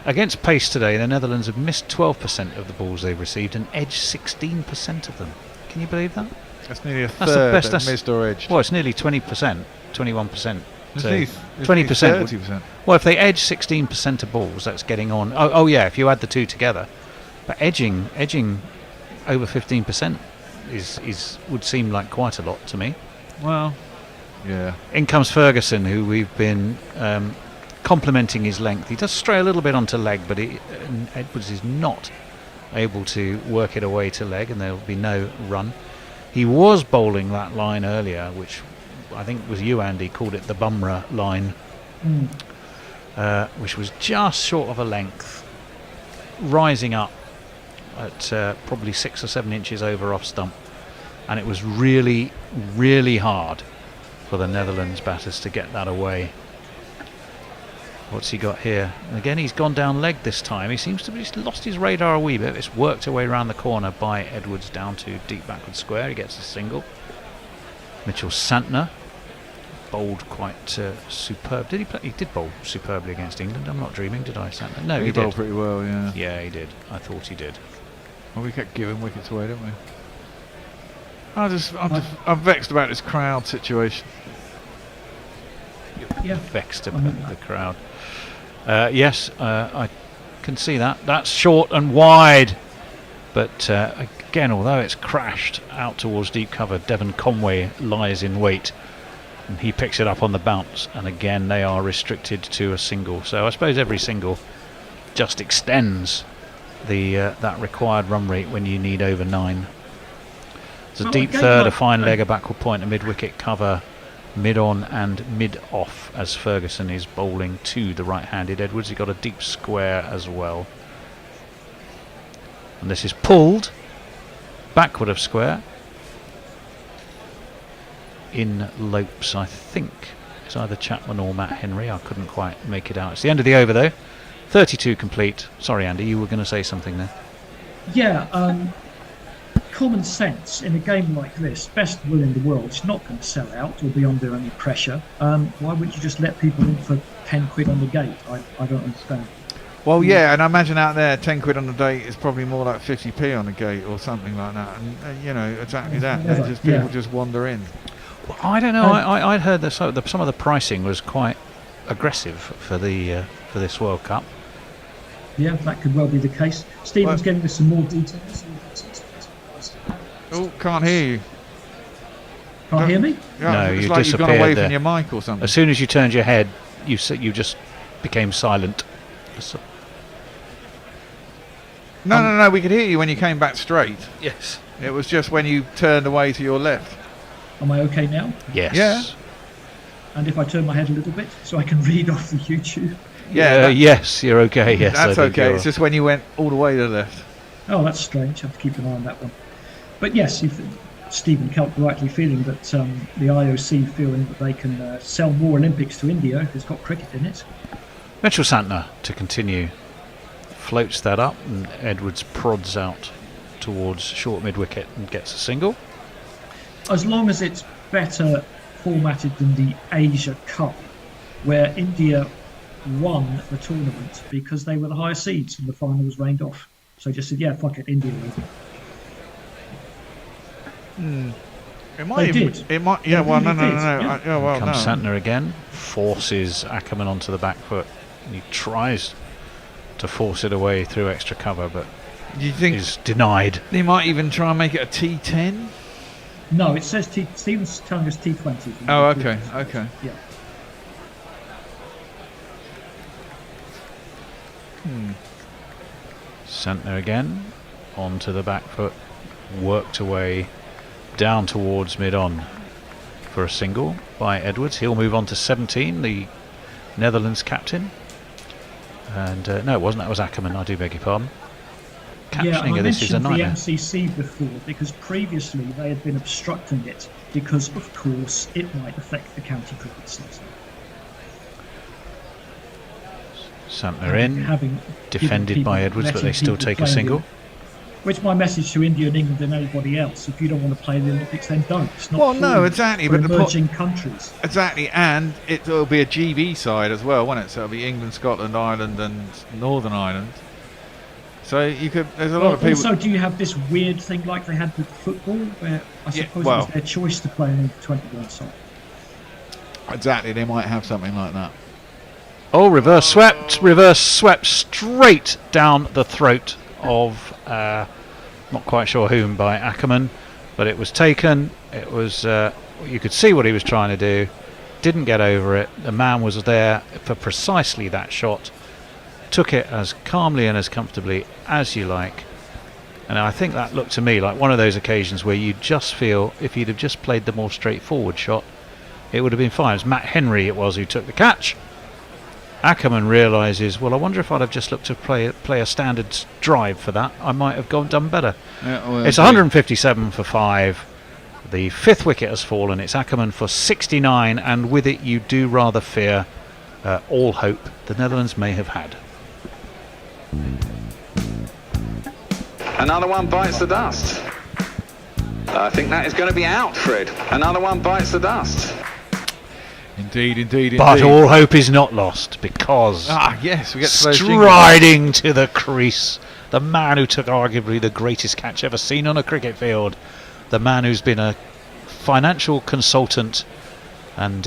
Against pace today, the Netherlands have missed 12% of the balls they've received and edged 16% of them. Can you believe that? That's nearly a That's third the best. that's missed or edged. Well, it's nearly 20%, 21%. It's So nearly 20%. 30%. Well, if they edge 16% of balls, that's getting on. Oh, yeah, if you add the two together. But edging over 15% would seem like quite a lot to me. Well, yeah. In comes Ferguson, who we've been complimenting his length. He does stray a little bit onto leg, but Edwards is not able to work it away to leg, and there will be no run. He was bowling that line earlier, which I think was you, Andy, called it the Bumrah line, which was just short of a length, rising up at probably 6 or 7 inches over off stump, and it was really, really hard for the Netherlands batters to get that away. What's he got here? And again, he's gone down leg this time. He seems to have lost his radar a wee bit. It's worked away around the corner by Edwards down to deep backward square. He gets a single. Mitchell Santner bowled quite superb. Did he play? He did bowl superbly against England. I'm not dreaming, did I, Santner? No, he did. Bowled pretty well, yeah. Yeah, he did. I thought he did. Well, we kept giving wickets away, didn't we? I'm vexed about this crowd situation. Yeah. Vexed about the crowd. Yes, I can see that. That's short and wide. But again, although it's crashed out towards deep cover, Devon Conway lies in wait. And he picks it up on the bounce. And again, they are restricted to a single. So I suppose every single just extends the that required run rate when you need over 9. It's a deep third, a fine leg, a backward point, a mid-wicket cover, mid-on and mid-off as Ferguson is bowling to the right-handed Edwards. He got a deep square as well. And this is pulled backward of square. In lopes, I think. It's either Chapman or Matt Henry. I couldn't quite make it out. It's the end of the over though. 32 complete. Sorry, Andy, you were going to say something there. Yeah, common sense in a game like this, best will in the world, it's not going to sell out or be under any pressure. Why wouldn't you just let people in for 10 quid on the gate? I don't understand. Well, yeah, and I imagine out there 10 quid on the gate is probably more like 50p on the gate or something like that. And, you know, exactly that. People just wander in. Well, I don't know. I'd heard that some of the pricing was quite aggressive for this World Cup. Yeah, that could well be the case. Stephen's getting us some more details. Oh, can't hear you. Can't hear me? Yeah, No, it's you like you've gone away disappeared from your mic or something. As soon as you turned your head, you just became silent. No, we could hear you when you came back straight. Yes. It was just when you turned away to your left. Am I okay now? Yes. Yeah. And if I turn my head a little bit so I can read off the YouTube? Yeah. Yes, you're okay. Yes, that's okay. It's just when you went all the way to the left. Oh, that's strange. I have to keep an eye on that one. But yes, if Stephen Kelp rightly feeling that the IOC feeling that they can sell more Olympics to India if it's got cricket in it. Mitchell Santner to continue. Floats that up and Edwards prods out towards short mid-wicket and gets a single. As long as it's better formatted than the Asia Cup, where India won the tournament because they were the higher seeds and the final was rained off. So just said, yeah, fuck it, India win. It might. It might. Yeah. Well, no. Yeah. Well, Comes no. Santner again, forces Ackerman onto the back foot, and he tries to force it away through extra cover, but do you think is denied. They might even try and make it a T10. No, it says Stephen's telling us T20. Oh, okay. Okay. Yeah. Santner again, onto the back foot, worked away down towards mid-on for a single by Edwards. He'll move on to 17, the Netherlands captain. And no, it wasn't. That was Ackerman. I do beg your pardon. Captioning of this is a nightmare. I mentioned the MCC before because previously they had been obstructing it because, of course, it might affect the county cricket season. Santner in, defended by Edwards, but they still take a single. Which my message to India and England and everybody else: if you don't want to play the Olympics, then don't. It's not well, no, exactly. For but emerging countries. Exactly, and it'll be a GB side as well, won't it? So it'll be England, Scotland, Ireland, and Northern Ireland. So you could. There's a lot of people. Also, do you have this weird thing like they had with football, where I suppose it was their choice to play an under-21 side? Exactly, they might have something like that. Oh, reverse swept straight down the throat of not quite sure whom by Ackerman, but it was taken. It was you could see what he was trying to do, didn't get over it. The man was there for precisely that shot, took it as calmly and as comfortably as you like, and I think that looked to me like one of those occasions where you just feel if he'd have just played the more straightforward shot, it would have been fine. It was Matt Henry who took the catch. Ackerman realises, well, I wonder if I'd have just looked to play a standard drive for that, I might have done better. Yeah, well, it's 157 for 5. The 5th wicket has fallen. It's Ackerman for 69, and with it you do rather fear all hope the Netherlands may have had. Another one bites the dust. I think that is going to be out, Fred. Another one bites the dust. Indeed. But all hope is not lost because yes, we get to striding to the crease, the man who took arguably the greatest catch ever seen on a cricket field, the man who's been a financial consultant and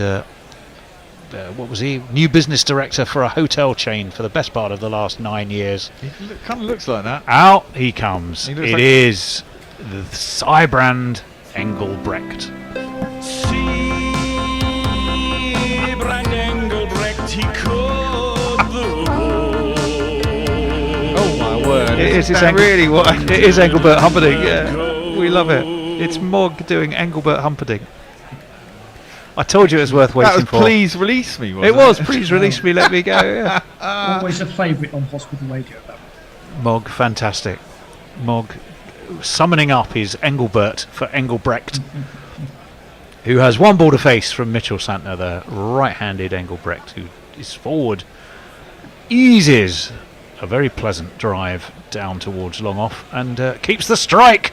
what was he? New business director for a hotel chain for the best part of the last 9 years. He kind of looks like that. Out he comes. It It is the Siebrand Engelbrecht. Siebrand Engelbrecht, he could the Oh my word! It is really what? It is Engelbert Humperdinck. Yeah, we love it. It's Mog doing Engelbert Humperdinck. I told you it was worth waiting That was for. Please release me. It was. Please release me. Let me go. Yeah. Always a favourite on hospital radio. That one. Mog, fantastic. Mog summoning up his Engelbert for Engelbrecht, who has one ball to face from Mitchell Santner, the right-handed Engelbrecht, who is forward, eases a very pleasant drive down towards long off, and keeps the strike.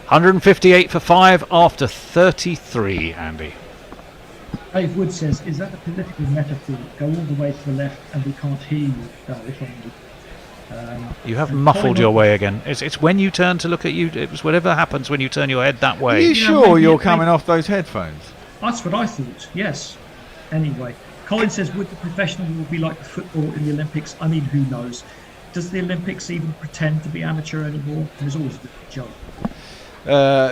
158 for 5 after 33, Andy. Dave Wood says, is that a political metaphor? Go all the way to the left and we can't hear you. No, if only. You have muffled your way again. It's when you turn to look at you. It's whatever happens when you turn your head that Are way. you sure you're coming off those headphones? That's what I thought, yes. Anyway, Colin says, would the professional rule be like the football in the Olympics? I mean, who knows? Does the Olympics even pretend to be amateur anymore? There's always a bit of a joke.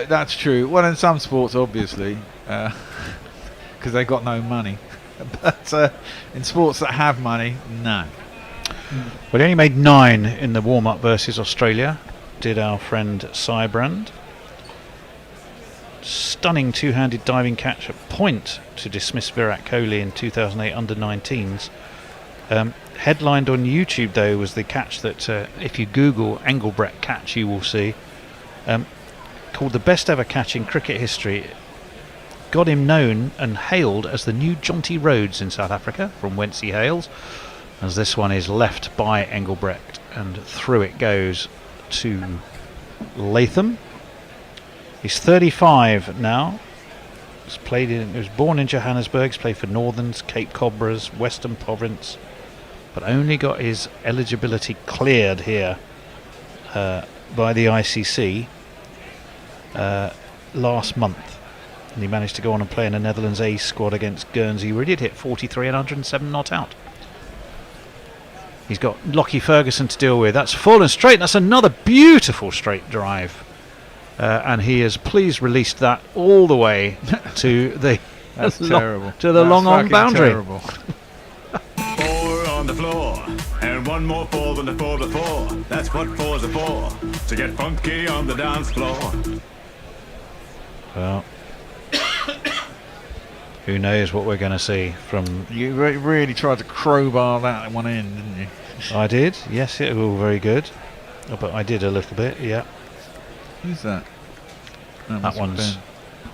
That's true. Well, in some sports, obviously, because they've got no money. But in sports that have money, no. Well, he only made 9 in the warm-up versus Australia, did our friend Siebrand. Stunning two-handed diving catch at point to dismiss Virat Kohli in 2008 under-19s. Headlined on YouTube, though, was the catch that, if you Google Engelbrecht catch, you will see. Called the best ever catch in cricket history. Got him known and hailed as the new Jonty Rhodes in South Africa, from whence he hails, as this one is left by Engelbrecht and through it goes to Latham. He's 35 now. He was born in Johannesburg. He's played for Northerns, Cape Cobras, Western Province, but only got his eligibility cleared here by the ICC last month. And he managed to go on and play in the Netherlands A squad against Guernsey, where he did hit 43 and 107 not out. He's got Lockie Ferguson to deal with. That's full and straight. That's another beautiful straight drive. And he has please released that all the way to the That's terrible. To the long on boundary. Terrible. 4 on the floor, and one more 4 than the 4 before. That's what 4s are for, to get funky on the dance floor. Well, who knows what we're going to see from... You really tried to crowbar that one in, didn't you? I did, yes, it was all very good. Oh, but I did a little bit, yeah. Who's that? That one's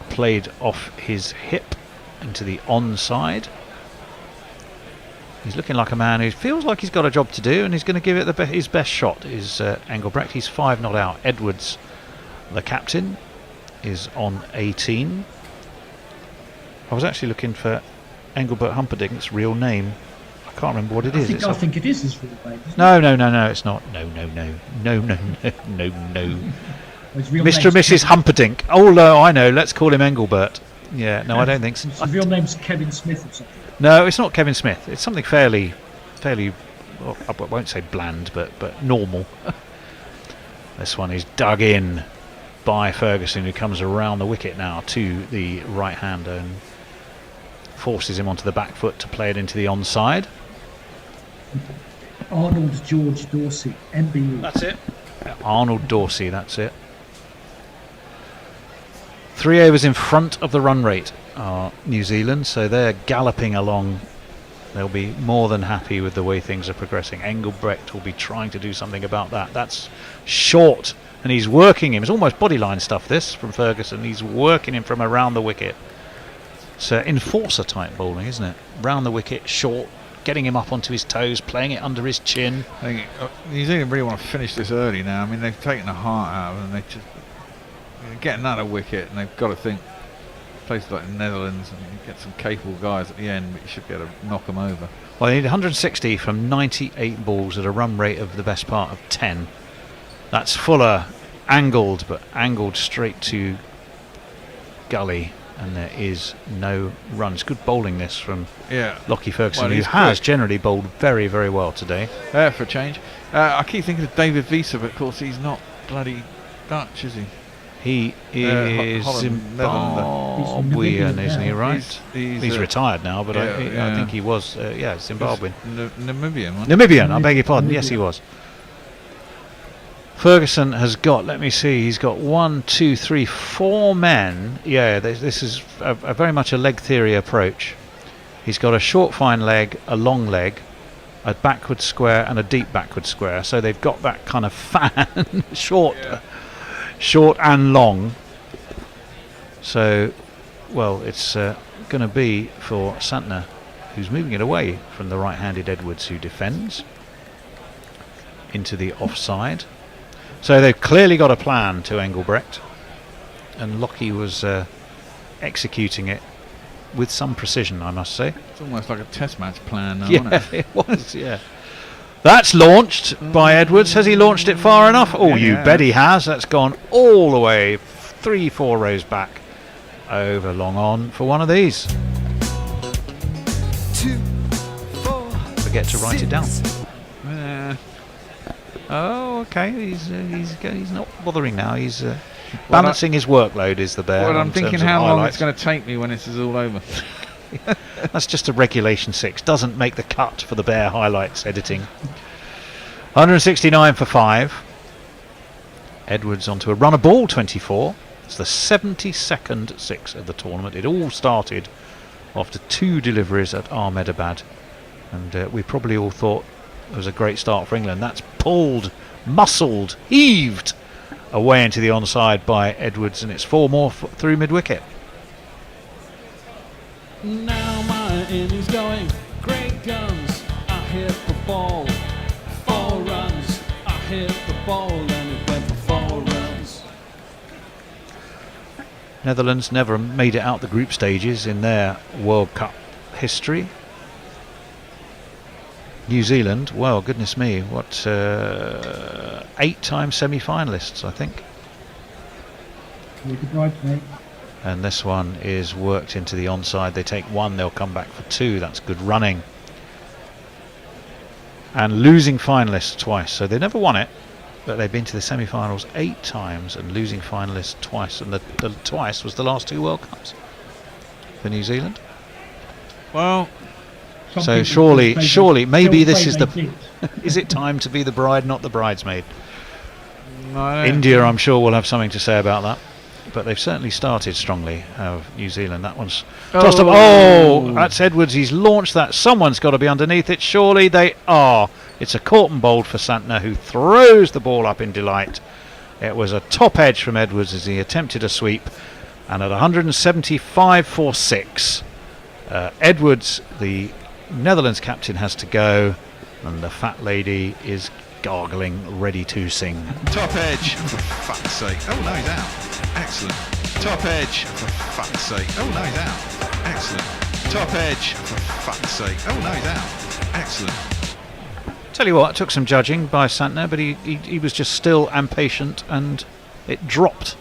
played off his hip into the onside. He's looking like a man who feels like he's got a job to do, and he's going to give it his best shot, is Engelbrecht. He's 5 not out. Edwards, the captain, is on 18. I was actually looking for Engelbert Humperdinck's real name. I can't remember what it is. I think it is his real name. No, it's not. No. Mr. and Mrs. Humperdinck. Oh, no, I know. Let's call him Engelbert. Yeah, no, I don't think so. His real name's Kevin Smith or something. No, it's not Kevin Smith. It's something fairly, well, I won't say bland, but normal. This one is dug in by Ferguson, who comes around the wicket now to the right-hander and forces him onto the back foot to play it into the onside. Arnold George Dorsey, MBE. That's it. Arnold Dorsey, that's it. 3 overs in front of the run rate are New Zealand, so they're galloping along. They'll be more than happy with the way things are progressing. Engelbrecht will be trying to do something about that. That's short, and he's working him. It's almost bodyline stuff, this, from Ferguson. He's working him from around the wicket. It's enforcer type bowling, isn't it? Round the wicket, short, getting him up onto his toes, playing it under his chin. New Zealand really want to finish this early now. I mean, they've taken the heart out of it, and they just get another wicket, and they've got to think places like the Netherlands and get some capable guys at the end, but you should be able to knock them over. Well, they need 160 from 98 balls at a run rate of the best part of 10. That's Fuller angled, but angled straight to gully, and there is no run. It's good bowling this from Lockie Ferguson, who has generally bowled very, very well today. For a change. I keep thinking of David Visa, but of course he's not bloody Dutch, is he? He is Zimbabwean, isn't he, right? He's retired now, but I think he was, Zimbabwean. Namibian, wasn't he? Namibian, I beg your pardon. Yes, he was. Ferguson has got, let me see, he's got 1, 2, 3, 4 men. Yeah, this is a very much a leg theory approach. He's got a short fine leg, a long leg, a backward square and a deep backward square. So they've got that kind of fan, short and long. So, well, it's going to be for Santner, who's moving it away from the right-handed Edwards, who defends into the offside. So they've clearly got a plan to Engelbrecht, and Lockie was executing it with some precision, I must say. It's almost like a test match plan now, isn't it? It was, yeah. That's launched by Edwards. Has he launched it far enough? Oh, you bet he has. That's gone all the way 3-4 rows back over long on for one of these. 2, 4. Forget to write it down. Oh, okay. He's not bothering now. He's balancing his workload. Is the bear? Well, I'm thinking how long it's going to take me when this is all over. That's just a regulation 6. Doesn't make the cut for the bear highlights editing. 169 for 5. Edwards onto a runner ball 24. It's the 72nd 6 of the tournament. It all started after 2 deliveries at Ahmedabad, and we probably all thought it was a great start for England. That's pulled, muscled, heaved away into the onside by Edwards, and it's 4 more through mid-wicket. Now my innings going, great guns, I hit the ball, 4 runs, I hit the ball and it went for 4 runs. Netherlands never made it out the group stages in their World Cup history. New Zealand, well, goodness me, what, 8-time semi-finalists, I think. With the bridesmaid. And this one is worked into the onside. They take 1, they'll come back for 2. That's good running. And losing finalists twice. So they never won it, but they've been to the semi-finals 8 times and losing finalists twice. And the twice was the last 2 World Cups for New Zealand. Well, so surely, maybe this is the... Is it time to be the bride, not the bridesmaid? No, India, I'm sure, will have something to say about that. But they've certainly started strongly, New Zealand. That one's tossed up. Oh, that's Edwards. He's launched that. Someone's got to be underneath it. Surely they are. It's a caught and bowled for Santner, who throws the ball up in delight. It was a top edge from Edwards as he attempted a sweep. And at 175 for 6, Edwards, the Netherlands captain, has to go. And the fat lady is gargling, ready to sing. Top edge, for fuck's sake. Oh no, he's out. Excellent. Top edge, for fuck's sake. Oh no, he's out. Excellent. Top edge, for fuck's sake. Oh no, he's out. Excellent. Tell you what, it took some judging by Santner, but he was just still and patient, and it dropped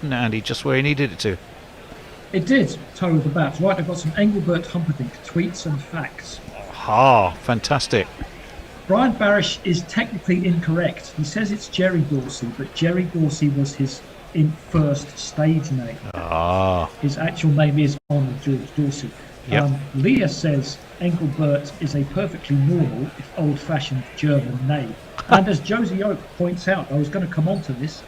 Andy just where he needed it to. It did, toe of the bat. Right, I've got some Engelbert Humperdinck tweets and facts. Ah, fantastic. Brian Barish is technically incorrect. He says it's Jerry Dorsey, but Jerry Dorsey was his first stage name. Ah. His actual name is Arnold George Dorsey. Yep. Leah says Engelbert is a perfectly normal, if old-fashioned German name. And as Josie Oak points out, I was going to come on to this,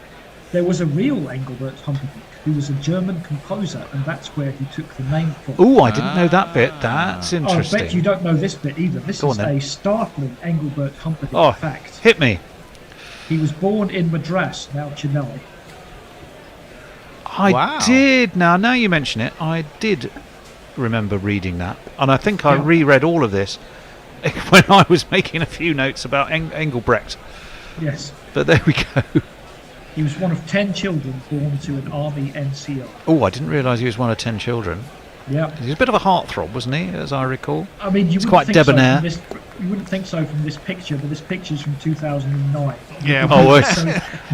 there was a real Engelbert Humperdinck who was a German composer, and that's where he took the name from. Oh, I didn't know that bit. That's interesting. I bet you don't know this bit either. This is a startling Engelbert Humperdinck fact. Hit me. He was born in Madras, now Chennai. I did. Now you mention it, I did remember reading that, and I think I reread all of this when I was making a few notes about Engelbrecht. Yes. But there we go. He was one of 10 children born to an army NCO. Oh, I didn't realise he was one of 10 children. Yeah. He was a bit of a heartthrob, wasn't he, as I recall? I mean, he's quite debonair. So You wouldn't think so from this picture, but this picture's from 2009. Yeah. So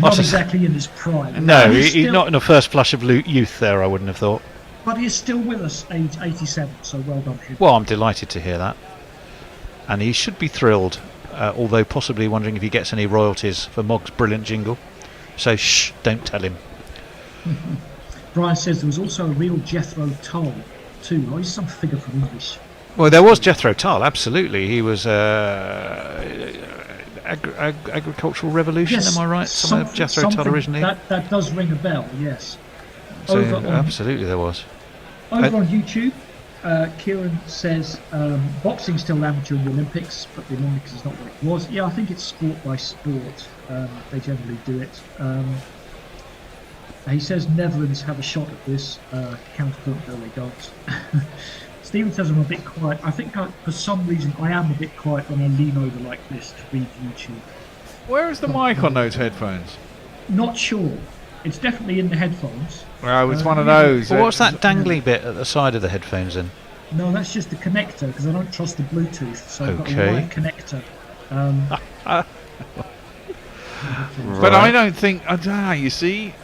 not exactly in his prime. No, he's not in a first flush of youth there, I wouldn't have thought. But he is still with us, age 87, so well done to him. Well, I'm delighted to hear that. And he should be thrilled, although possibly wondering if he gets any royalties for Mog's brilliant jingle. So, shh, don't tell him. Brian says there was also a real Jethro Tull, too. Oh, he's some figure from English. Well, there was Jethro Tull, absolutely. He was agricultural revolution, Yes, am I right? Some of Jethro Tull originally? That does ring a bell, yes. So, absolutely there was. Over on YouTube, Kieran says boxing's still amateur in the Olympics, but the Olympics is not what it was. Yeah, I think it's sport by sport. They generally do it. He says Netherlands have a shot at this. Counterpoint, no, they don't. Stephen says I'm a bit quiet. I think for some reason I am a bit quiet when I lean over like this to read YouTube. Where is the mic on those headphones? Not sure. It's definitely in the headphones. Well, it's one of those. Well, what's that dangly bit at the side of the headphones then? No, that's just the connector, because I don't trust the Bluetooth, so I've got a white connector. But I don't think. you see.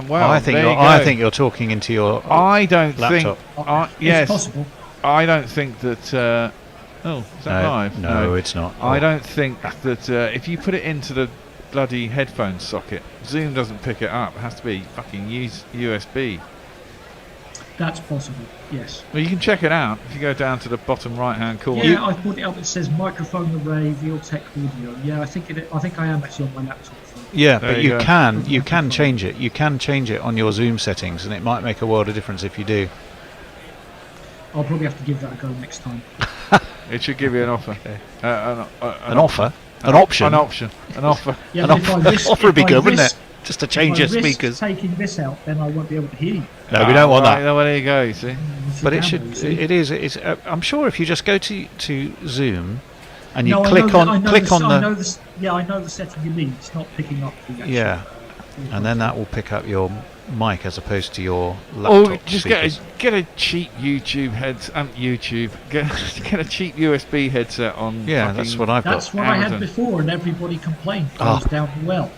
Well, I think you're talking into your I don't laptop. think. Yes, it's possible. I don't think that. Oh, is that live? No, it's not. I don't think that if you put it into the bloody headphone socket, Zoom doesn't pick it up. It has to be fucking USB. That's possible, yes. Well, you can check it out if you go down to the bottom right-hand corner. Yeah, I put it up. It says microphone array, Realtek audio. Yeah, I think I am actually on my laptop. Yeah, but you can change it. You can change it on your Zoom settings, and it might make a world of difference if you do. I'll probably have to give that a go next time. It should give you an offer. An offer? An option? An option. An offer. Yeah, an offer would be good, wouldn't it? Just to change your speakers. Taking this out, then I won't be able to hear you. No, we don't want that. Well, there you go. You see. But it should. It is. It's. I'm sure if you just go to Zoom, and you click on the. Yeah, I know the setting you need. It's not picking up the. Yeah, and then that will pick up your mic as opposed to your laptop. Or just get a cheap YouTube get a cheap USB headset on. Yeah, that's what I've got. That's what Amazon. I had before, and everybody complained. It was down the well.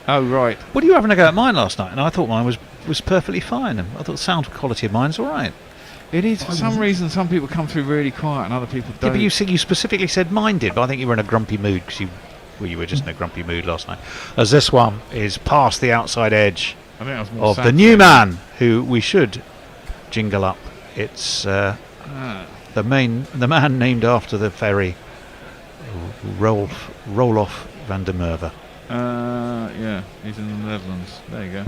Oh right. Well, you were having a go at mine last night, and I thought mine was perfectly fine. And I thought the sound quality of mine's all right. It is. For some reason, some people come through really quiet, and other people don't. Yeah, but you specifically said mine did, but I think you were in a grumpy mood because you were just in a grumpy mood last night. As this one is past the outside edge of the new man, who we should jingle up. It's the man named after the ferry, Roloff van der Merwe. Yeah, he's in the Netherlands. There you go.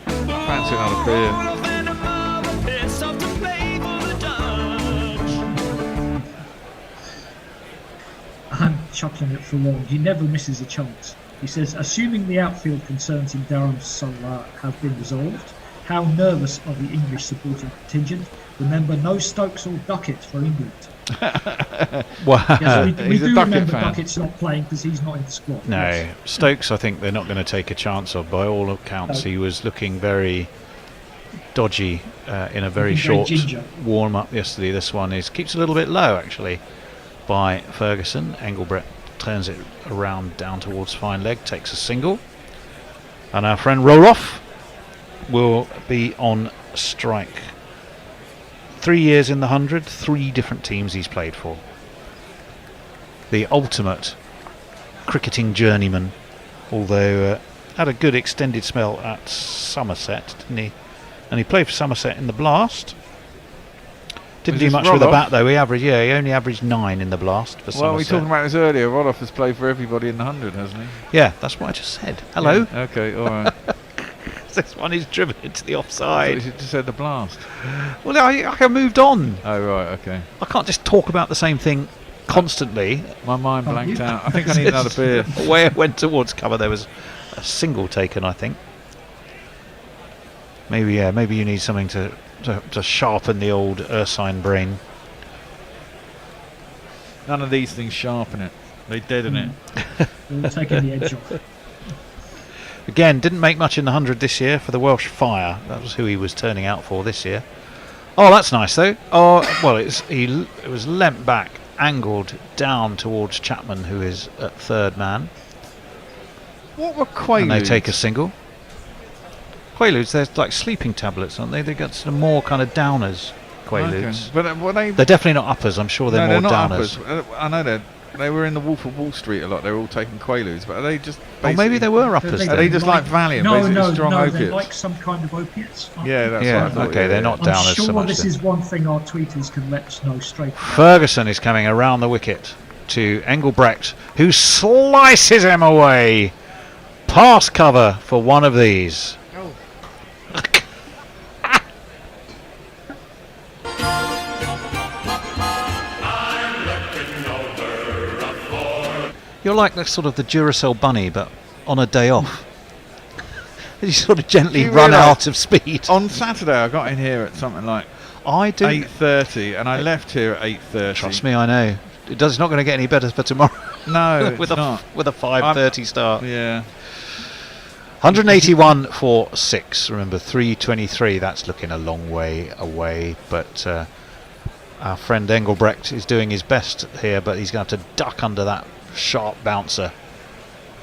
Fancy another beer. I'm chuckling it for long. He never misses a chance. He says, assuming the outfield concerns in Durham have been resolved, how nervous are the English supporting contingent? Remember, no Stokes or Duckett for England. Wow. Yes, we do remember Duckett's not playing because he's not in the squad. No, yes. Stokes I think they're not going to take a chance of. By all accounts, he was looking very dodgy in a very short warm-up yesterday. This one keeps a little bit low, actually, by Ferguson. Engelbrett turns it around down towards fine leg, takes a single. And our friend Roloff will be on strike. 3 years in the 100, 3 different teams he's played for. The ultimate cricketing journeyman, although had a good extended spell at Somerset, didn't he? And he played for Somerset in the Blast. Didn't do much with the bat though. He only averaged 9 in the Blast for Somerset. Well, we were talking about this earlier. Roloff has played for everybody in the 100, hasn't he? Yeah, that's what I just said. Hello. Yeah, okay, all right. This one is driven into the offside. You just said the Blast. Well, I moved on. Oh right, okay. I can't just talk about the same thing constantly. My mind blanked out. I think I need another beer. Where it went towards cover, there was a single taken, I think. Maybe you need something to sharpen the old Ursine brain. None of these things sharpen it. They deaden it. We're taking the edge off. Again, didn't make much in the 100 this year for the Welsh Fire. That was who he was turning out for this year. Oh, that's nice though. Oh, well, it was lent back angled down towards Chapman, who is at third man. What were Quaaludes? And they take a single. Quaaludes, they're like sleeping tablets, aren't they? They got some more kind of downers. Quaaludes. Okay. But were they? They're definitely not uppers. I'm sure they're more not downers. Uppers. I know they were in the Wolf of Wall Street a lot. They were all taking Quaaludes, but are they just? Oh, maybe they were uppers. Are they just like Valium? No, strong opiates? they're like some kind of opiates. Yeah, that's what I thought. Okay, they're not downers I'm sure so much. this then. is one thing our tweeters can let us know straight away. Ferguson is coming around the wicket to Engelbrecht, who slices him away. Pass cover for one of these. You're like the sort of the Duracell bunny, but on a day off. You sort of gently run out of speed. On Saturday, I got in here at something like 8:30, and I left here at 8:30. Trust me, I know. It's not going to get any better for tomorrow. No, with not. With a 5:30 start. Yeah. 181 for 6. Remember, 323. That's looking a long way away, but our friend Engelbrecht is doing his best here, but he's going to have to duck under that sharp bouncer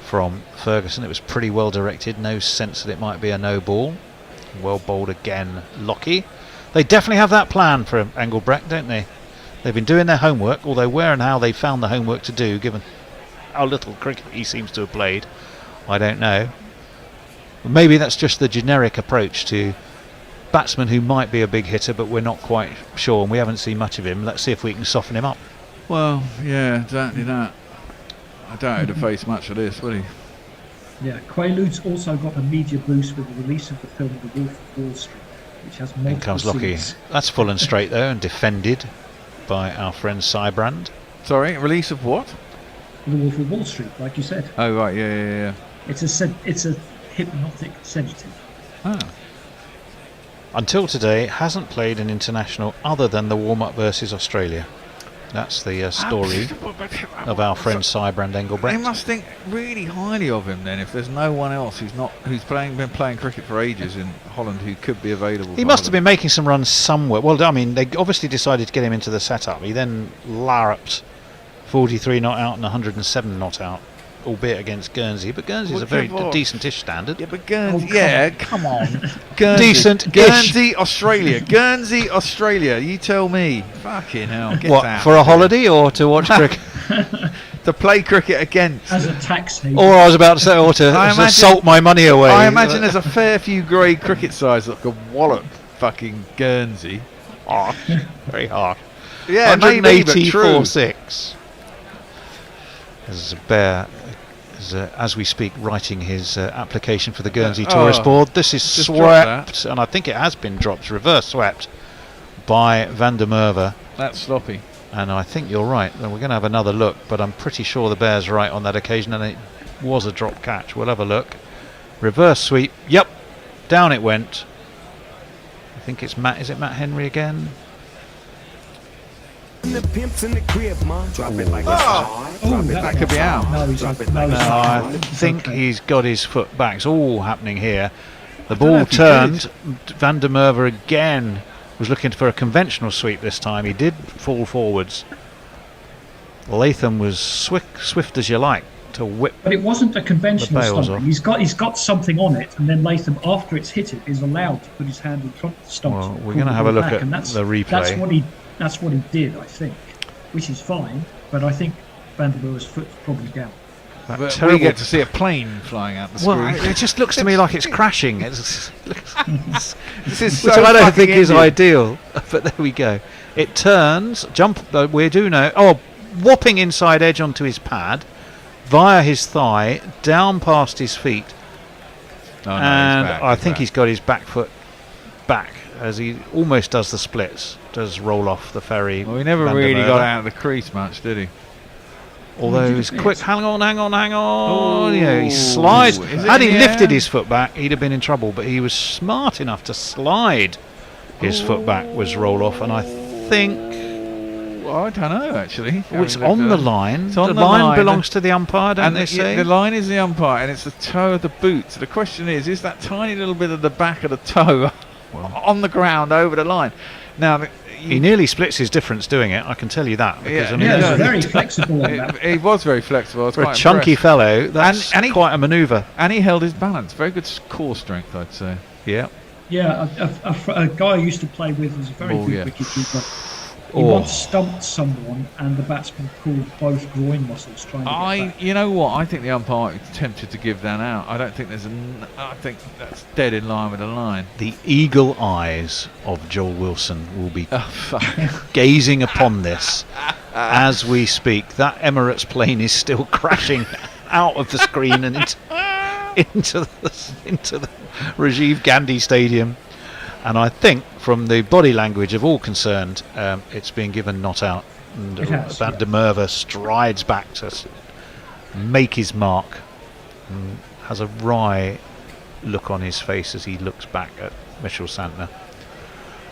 from Ferguson. It was pretty well directed, no sense that it might be a no ball. Well bowled again, Lockie. They definitely have that plan for Engelbrecht, don't they? They've been doing their homework, although where and how they found the homework to do, given how little cricket he seems to have played, I don't know. Maybe that's just the generic approach to batsmen who might be a big hitter, but we're not quite sure and we haven't seen much of him. Let's see if we can soften him up. Well, yeah, exactly that. I doubt he'd have faced much of this, would he? Yeah, Quaaludes also got a media boost with the release of the film The Wolf of Wall Street, which has multiple In comes Lockie. scenes. That's full and straight though, and defended by our friend Sybrand. Sorry, release of what? The Wolf of Wall Street, like you said. Oh right, yeah. It's a hypnotic sedative. Oh. Until today, hasn't played an international other than the warm-up versus Australia. That's the story of our friend Sybrand Engelbrecht. They must think really highly of him then, if there's no one else who's been playing cricket for ages in Holland who could be available. He must have been making some runs somewhere. Well, I mean, they obviously decided to get him into the setup. He then larruped 43 not out and 107 not out, albeit against Guernsey. But Guernsey's a very decentish standard. Yeah, but Guernsey, come on. Decent. Guernsey, Australia. Guernsey, Australia. You tell me. Fucking hell. Get What, out. for a holiday or to watch cricket? To play cricket against. As a tax haven. Or I was about to say, or to salt my money away. I imagine there's a fair few grade cricket sides that could wallop fucking Guernsey. Harsh. Very harsh. Yeah, maybe, but true. 184.6. There's a bear, as we speak, writing his application for the Guernsey Tourist Board. This is swept, and I think it has been dropped, reverse swept by Van der Merwe. That's sloppy. And I think you're right. We're going to have another look, but I'm pretty sure the bear's right on that occasion, and it was a drop catch. We'll have a look. Reverse sweep. Yep, down it went. I think it's Matt. Is it Matt Henry again? That could be out. I think he's got his foot back. It's all happening here. The ball turned. Van der Merwe again was looking for a conventional sweep this time. He did fall forwards. Latham was swift as you like to whip. But it wasn't a conventional stump. He's got something on it, and then Latham, after it's hit it, is allowed to put his hand in front of the stump. Well, we're going to have a look at the replay. That's what he did, I think, which is fine. But I think Van der Merwe's foot's probably down. But we get to see a plane flying out the screen. Well, it just looks to me like it's crashing. This is which so I don't think is Indian. ideal. But there we go. It turns, we do know. Oh, whopping inside edge onto his pad, via his thigh, down past his feet, and I think he's got his back foot back as he almost does the splits. Does roll off the ferry. Well, he never really got out of the crease much, did he? Although he's quick, hang on. Oh, yeah, he slides. Had he lifted his foot back, he'd have been in trouble. But he was smart enough to slide his foot back, was roll off, and I think. Well, I don't know actually. It's on the line. The line belongs to the umpire, don't they say? The line is the umpire, and it's the toe of the boot. So the question is that tiny little bit of the back of the toe on the ground over the line. Now, he nearly splits his difference doing it, I can tell you that. Because, he was very flexible on that. He was very flexible. For a chunky fellow, that's quite a manoeuvre. And he held his balance. Very good core strength, I'd say. Yeah. Yeah, a guy I used to play with was a very good wicketkeeper. He once stumped someone, and the batsman pulled both groin muscles trying to get back. You know what? I think the umpire is tempted to give that out. I don't think I think that's dead in line with the line. The eagle eyes of Joel Wilson will be gazing upon this as we speak. That Emirates plane is still crashing out of the screen and into the Rajiv Gandhi Stadium. And I think, from the body language of all concerned, it's being given not out. And Van der Merwe strides back to make his mark, and has a wry look on his face as he looks back at Mitchell Santner.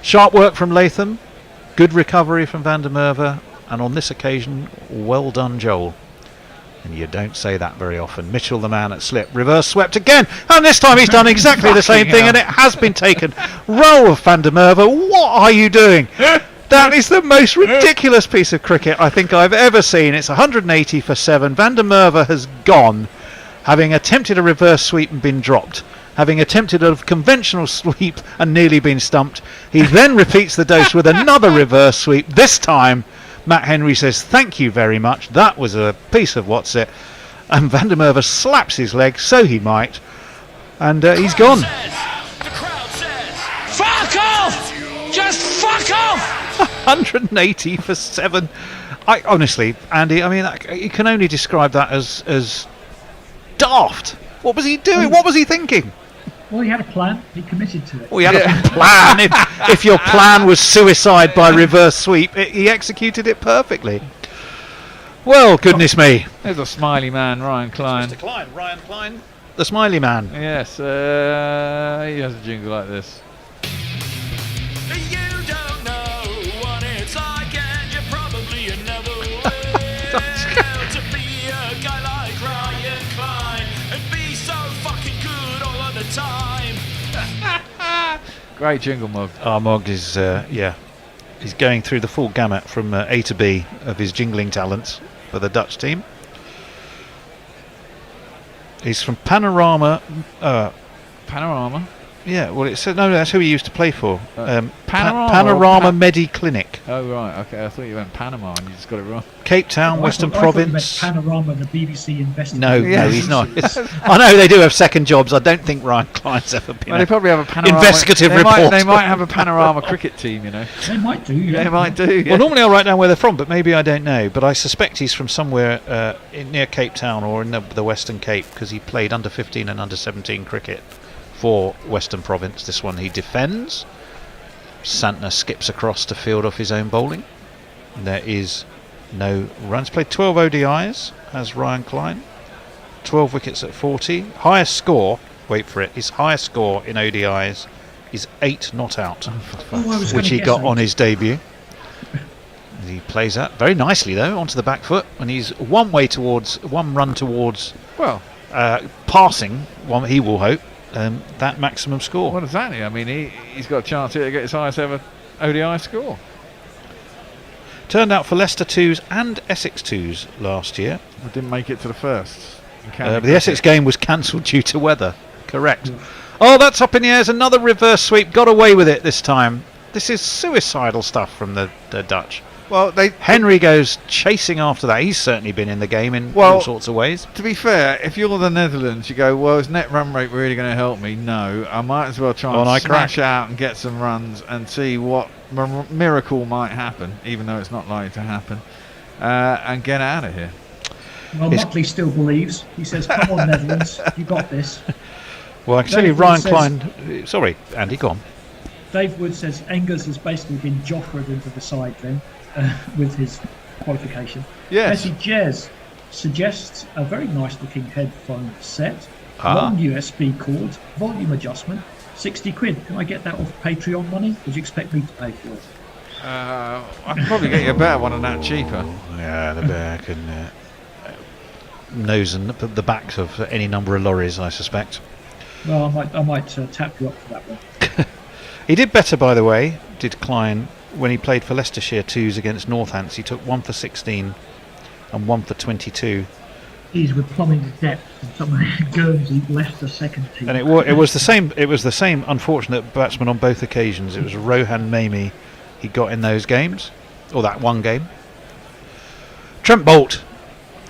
Sharp work from Latham, good recovery from Van der Merwe, and on this occasion, well done, Joel. And you don't say that very often. Mitchell, the man at slip, reverse swept again, and this time he's done exactly the same thing, and it has been taken. Row of Van der Merwe, what are you doing? That is the most ridiculous piece of cricket I think I've ever seen. It's 180 for 7. Van der Merwe has gone, having attempted a reverse sweep and been dropped, having attempted a conventional sweep and nearly been stumped. He then repeats the dose with another reverse sweep. This time Matt Henry says, "Thank you very much. That was a piece of what's it." And Van der Merwe slaps his leg, so he might. And he's gone. Fuck off! Just fuck off! 180 for 7. I honestly, Andy, I mean, you can only describe that as daft. What was he doing? What was he thinking? Well, he had a plan. He committed to it. Well, he had a plan. If your plan was suicide by reverse sweep, he executed it perfectly. Well, goodness me. There's a smiley man, Ryan Klein. Mr. Klein, Ryan Klein, the smiley man. Yes, he has a jingle like this. You don't know what it's like, and you probably never will. To be a guy like Ryan Klein and be so fucking good all of the time. Great jingle, Mog. Our Mog is, he's going through the full gamut from A to B of his jingling talents for the Dutch team. He's from Panorama. Panorama? Yeah, well, it said no. That's who he used to play for. Panorama Medi Clinic. Oh right, okay. I thought you meant Panama, and you just got it wrong. Cape Town, Western Province. Panorama, the BBC investigation. No, he's not. I know they do have second jobs. I don't think Ryan Klein's ever been. Well, they probably have a panorama investigative report. They might have a panorama cricket team, you know. They might do. Yeah. They might do. Yeah. Well, normally I'll write down where they're from, but maybe I don't know. But I suspect he's from somewhere near Cape Town or in the Western Cape, because he played under 15 and under 17 cricket for Western Province. This one he defends. Santner skips across to field off his own bowling. There is no runs. Played 12 ODIs as Ryan Klein. 12 wickets at 40. Highest score, wait for it, his highest score in ODIs is 8 not out, which he got on his debut. He plays that very nicely though onto the back foot, and he's one run towards passing one, he will hope, that maximum score. Well, exactly. I mean, he's got a chance here to get his highest ever ODI score. Turned out for Leicester 2s and Essex 2s last year. I didn't make it to the first. The Essex game was cancelled due to weather. Correct. Oh, that's up in the air. There's another reverse sweep. Got away with it this time. This is suicidal stuff from the Dutch. Well, Henry goes chasing after that. He's certainly been in the game in all sorts of ways. To be fair, if you're the Netherlands, you go, well, is net run rate really going to help me? No. I might as well try and smash out and get some runs and see what miracle might happen, even though it's not likely to happen, and get out of here. Well, Mockley still believes. He says, come on, Netherlands, you got this. Well, actually, Ryan Klein... Sorry, Andy, go on. Dave Wood says Engels has basically been Joffred into the side then, with his qualification. Yes. Bessie Jez suggests a very nice looking headphone set, long USB cord, volume adjustment, 60 quid. Can I get that off Patreon money? Would you expect me to pay for it? I can probably get you a better one than that cheaper. Yeah, the back and nose and the backs of any number of lorries, I suspect. Well, I might tap you up for that one. He did better, by the way, did Klein, when he played for Leicestershire 2s against Northants. He took 1 for 16 and 1 for 22. He's with plumbing the depth, and some of Guernsey left the second team. And it was the same. It was the same unfortunate batsman on both occasions. It was Rohan Mamie he got in those games, or that one game. Trent Boult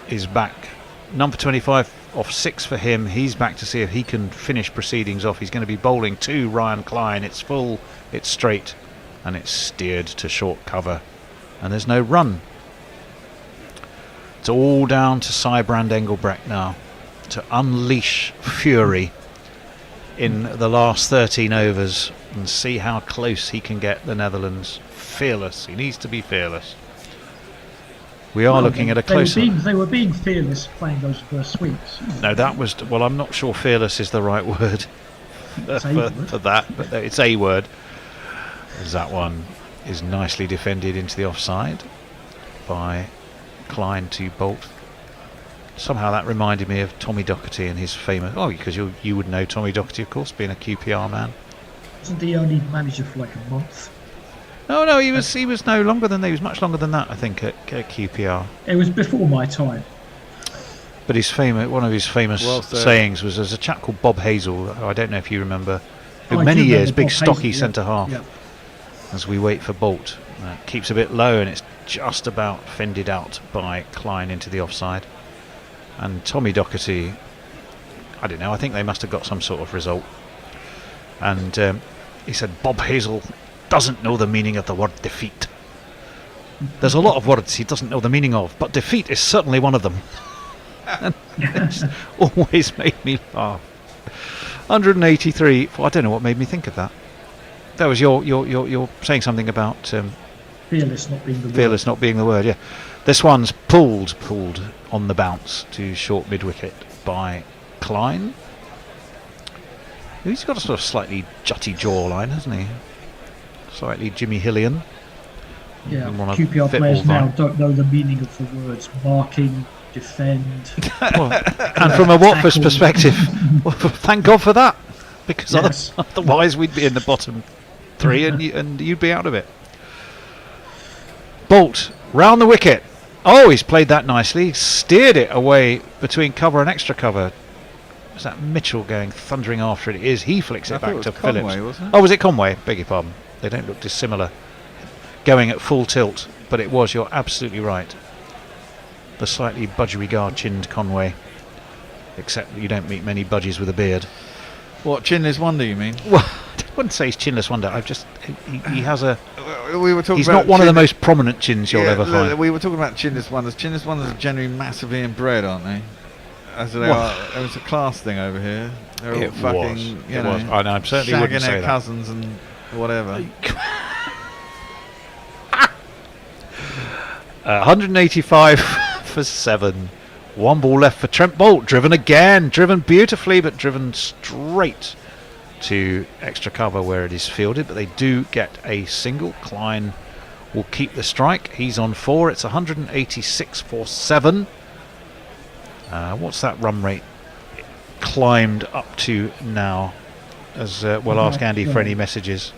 is back. Number 25 off 6 for him. He's back to see if he can finish proceedings off. He's going to be bowling to Ryan Klein. It's full, it's straight, and it's steered to short cover. And there's no run. It's all down to Sybrand Engelbrecht now to unleash fury in the last 13 overs and see how close he can get the Netherlands. Fearless. He needs to be fearless. We are looking at a closer. They were being fearless playing those first sweeps. No, that was. Well, I'm not sure fearless is the right word for that, but it's a word. As that one is nicely defended into the offside by Klein to Boult. Somehow that reminded me of Tommy Docherty and his famous. Oh, because you would know Tommy Docherty, of course, being a QPR man. Wasn't he only manager for like a month? No, he was no longer than that. He was much longer than that, I think, at QPR. It was before my time. But one of his famous sayings was, there's a chap called Bob Hazel, I don't know if you remember, who many years, big stocky centre half. Yeah. As we wait for Boult, keeps a bit low, and it's just about fended out by Klein into the offside. And Tommy Docherty, I don't know, I think they must have got some sort of result. And he said, Bob Hazel doesn't know the meaning of the word defeat. There's a lot of words he doesn't know the meaning of, but defeat is certainly one of them. And it's always made me laugh. 183. Well, I don't know what made me think of that. That was you're saying something about fearless not being the fearless word. Not being the word. Yeah, this one's pulled on the bounce to short mid wicket by Klein. He's got a sort of slightly jutty jawline, hasn't he? Slightly Jimmy Hillian. Yeah, QPR players now don't know the meaning of the words marking, defend. And from a Watford's perspective, thank God for that, because otherwise we'd be in the bottom 3 and you'd be out of it. Boult round the wicket. Oh, he's played that nicely. Steered it away between cover and extra cover. Was that Mitchell going thundering after it? It is. He flicks it back to Phillips. Wasn't it? Oh, was it Conway? Beg your pardon. They don't look dissimilar. Going at full tilt, but it was. You're absolutely right. The slightly budgerigard-chinned Conway, except that you don't meet many budgies with a beard. What, Chinless Wonder, you mean? Well, I wouldn't say he's Chinless Wonder. He has a. We were talking he's about not one of the most prominent chins you'll ever find. We were talking about Chinless Wonders. Chinless Wonders are generally massively inbred, aren't they? As they are. It was a class thing over here. They're all fucking, you know, I know. I'm certainly wouldn't say their that. cousins and whatever. 185 for 7. One ball left for Trent Boult. Driven again. Driven beautifully, but driven straight to extra cover where it is fielded. But they do get a single. Klein will keep the strike. He's on 4. It's 186 for 7. What's that run rate climbed up to now? As we'll ask Andy for any messages.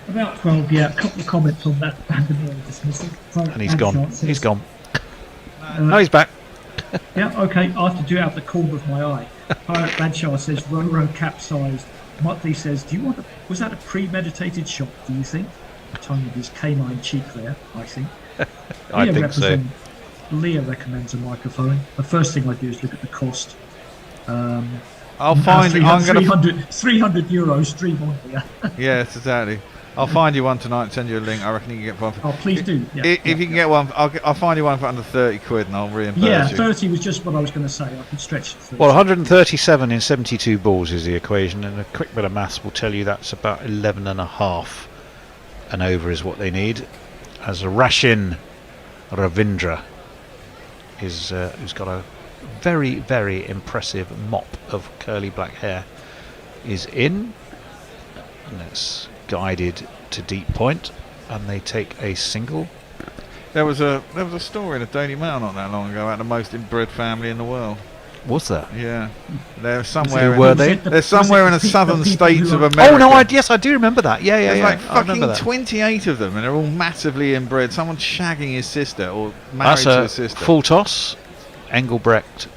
About 12, yeah. A couple of comments on that Vandermeer dismissal. And he's gone. He's gone. No, he's back. Yeah, okay. I have to do it out the corner of my eye. Pirate Banshar says Roro capsized. Muttley says, was that a premeditated shot, do you think? Tongue with his canine cheek there, I think. I think so. Leah recommends a microphone. The first thing I do is look at the cost. I'll find 300 euros stream on here. Yes, exactly. I'll find you one tonight and send you a link. I reckon you can get one. Oh, please do. Yeah, if you can get one, I'll find you one for under 30 quid and I'll reimburse you. Yeah, 30 was just what I was going to say. I could stretch it. Well, 137 in 72 balls is the equation, and a quick bit of maths will tell you that's about 11.5 and over is what they need. As Rashin Ravindra is who's got a very, very impressive mop of curly black hair, is in, and it's guided to deep point, and they take a single. There was a story in the Daily Mail not that long ago about the most inbred family in the world. Was there? Yeah, they're somewhere. Who were they? They're somewhere in the southern states of America. Oh no! Yes, I do remember that. Yeah, There's yeah. like I remember fucking that. 28 of them, and they're all massively inbred. Someone's shagging his sister or married That's to a his sister. full toss. Engelbrecht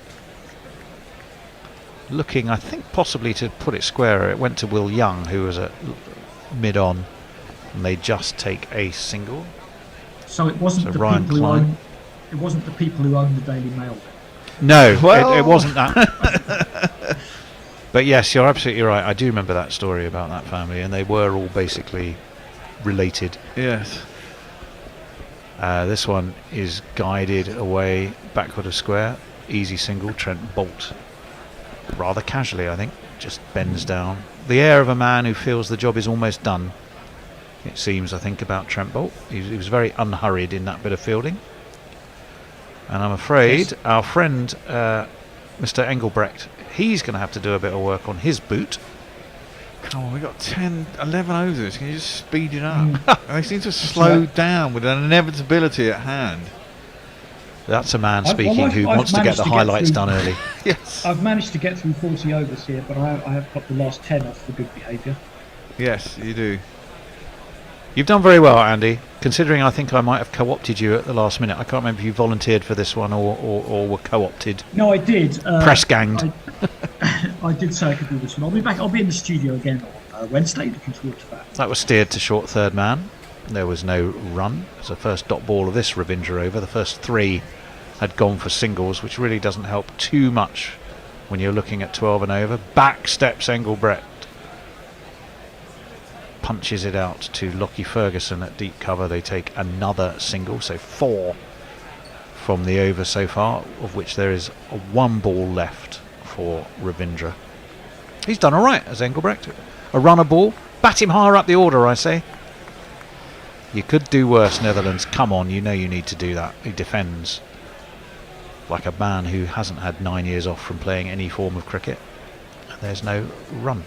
looking, I think, possibly to put it squarer. It went to Will Young, who was at mid-on, and they just take a single. So it wasn't So the Ryan people who Klein. own. It wasn't the people who own the Daily Mail. No, Well- it wasn't that. But yes, you're absolutely right. I do remember that story about that family, and they were all basically related. Yes. This one is guided away backward of square. Easy single, Trent Bolt. Rather casually, I think. Just bends down. The air of a man who feels the job is almost done. It seems, I think, about Trent Bolt. He was very unhurried in that bit of fielding. And I'm afraid our friend, Mr. Engelbrecht, he's going to have to do a bit of work on his boot. Come on, we got 11 overs. Can you just speed it up? They seem to slow down with an inevitability at hand. That's a man speaking who wants to get the highlights done early. Yes. I've managed to get through 40 overs here, but I have got the last 10 off for good behaviour. Yes, you do. You've done very well, Andy, considering I think I might have co-opted you at the last minute. I can't remember if you volunteered for this one or were co-opted. No, I did. Press ganged. I did say I could do this one. I'll be back. I'll be in the studio again on Wednesday. Looking forward to that. That was steered to short third man. There was no run. It was the first dot ball of this Ravindra over. The first three had gone for singles, which really doesn't help too much when you're looking at 12 and over. Back steps Engelbrecht. Punches it out to Lockie Ferguson at deep cover. They take another single, so 4 from the over so far, of which there is one ball left for Ravindra. He's done all right as Engelbrecht. A runner ball. Bat him higher up the order, I say. You could do worse, Netherlands. Come on, you know you need to do that. He defends like a man who hasn't had 9 years off from playing any form of cricket. And there's no run.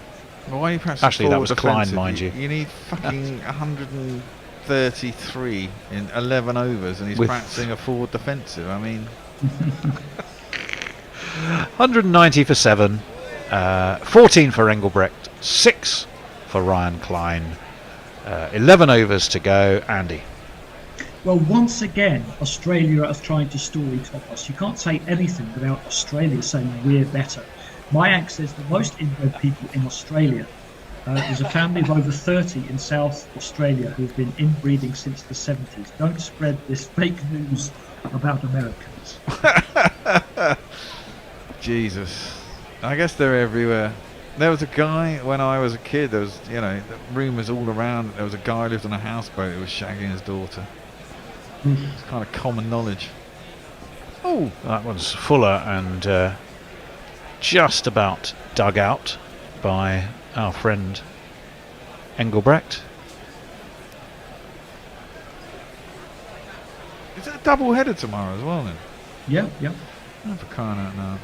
Well, why are you practicing Actually, that was defensive? Klein, mind you. You need fucking 133 in 11 overs, and he's With- practicing a forward defensive. I mean, 190 for 7. 14 for Engelbrecht. 6 for Ryan Klein. 11 overs to go. Andy. Well, once again, Australia is trying to story top us. You can't say anything without Australia saying we're better. Mayank says the most inbred people in Australia. There's a family of over 30 in South Australia who've been inbreeding since the 70s. Don't spread this fake news about Americans. Jesus. I guess they're everywhere. There was a guy when I was a kid. There was, rumours all around. There was a guy who lived on a houseboat who was shagging his daughter. It's kind of common knowledge. Oh, that one's fuller and just about dug out by our friend Engelbrecht. Is it a double header tomorrow as well then? Yeah. I'm for crying out now.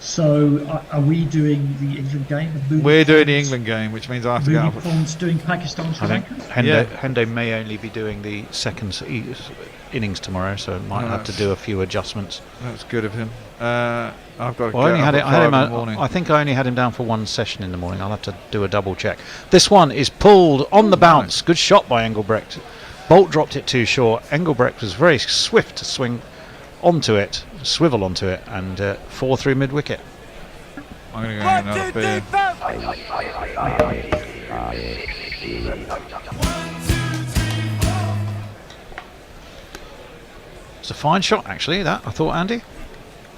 So, are we doing the England game? We're doing the England game, which means I have to get up. Pond's doing Pakistan Sri I think Lanka? Hendo may only be doing the second innings tomorrow, so it might have to do a few adjustments. That's good of him. I've got to Well, get up at 5 in the morning. I think I only had him down for one session in the morning. I'll have to do a double check. This one is pulled on the bounce. Good shot by Engelbrecht. Bolt dropped it too short. Engelbrecht was very swift to swing onto it, swivel onto it, and 4 through mid-wicket. I'm going to go another beer. It's a fine shot, actually, that, I thought, Andy.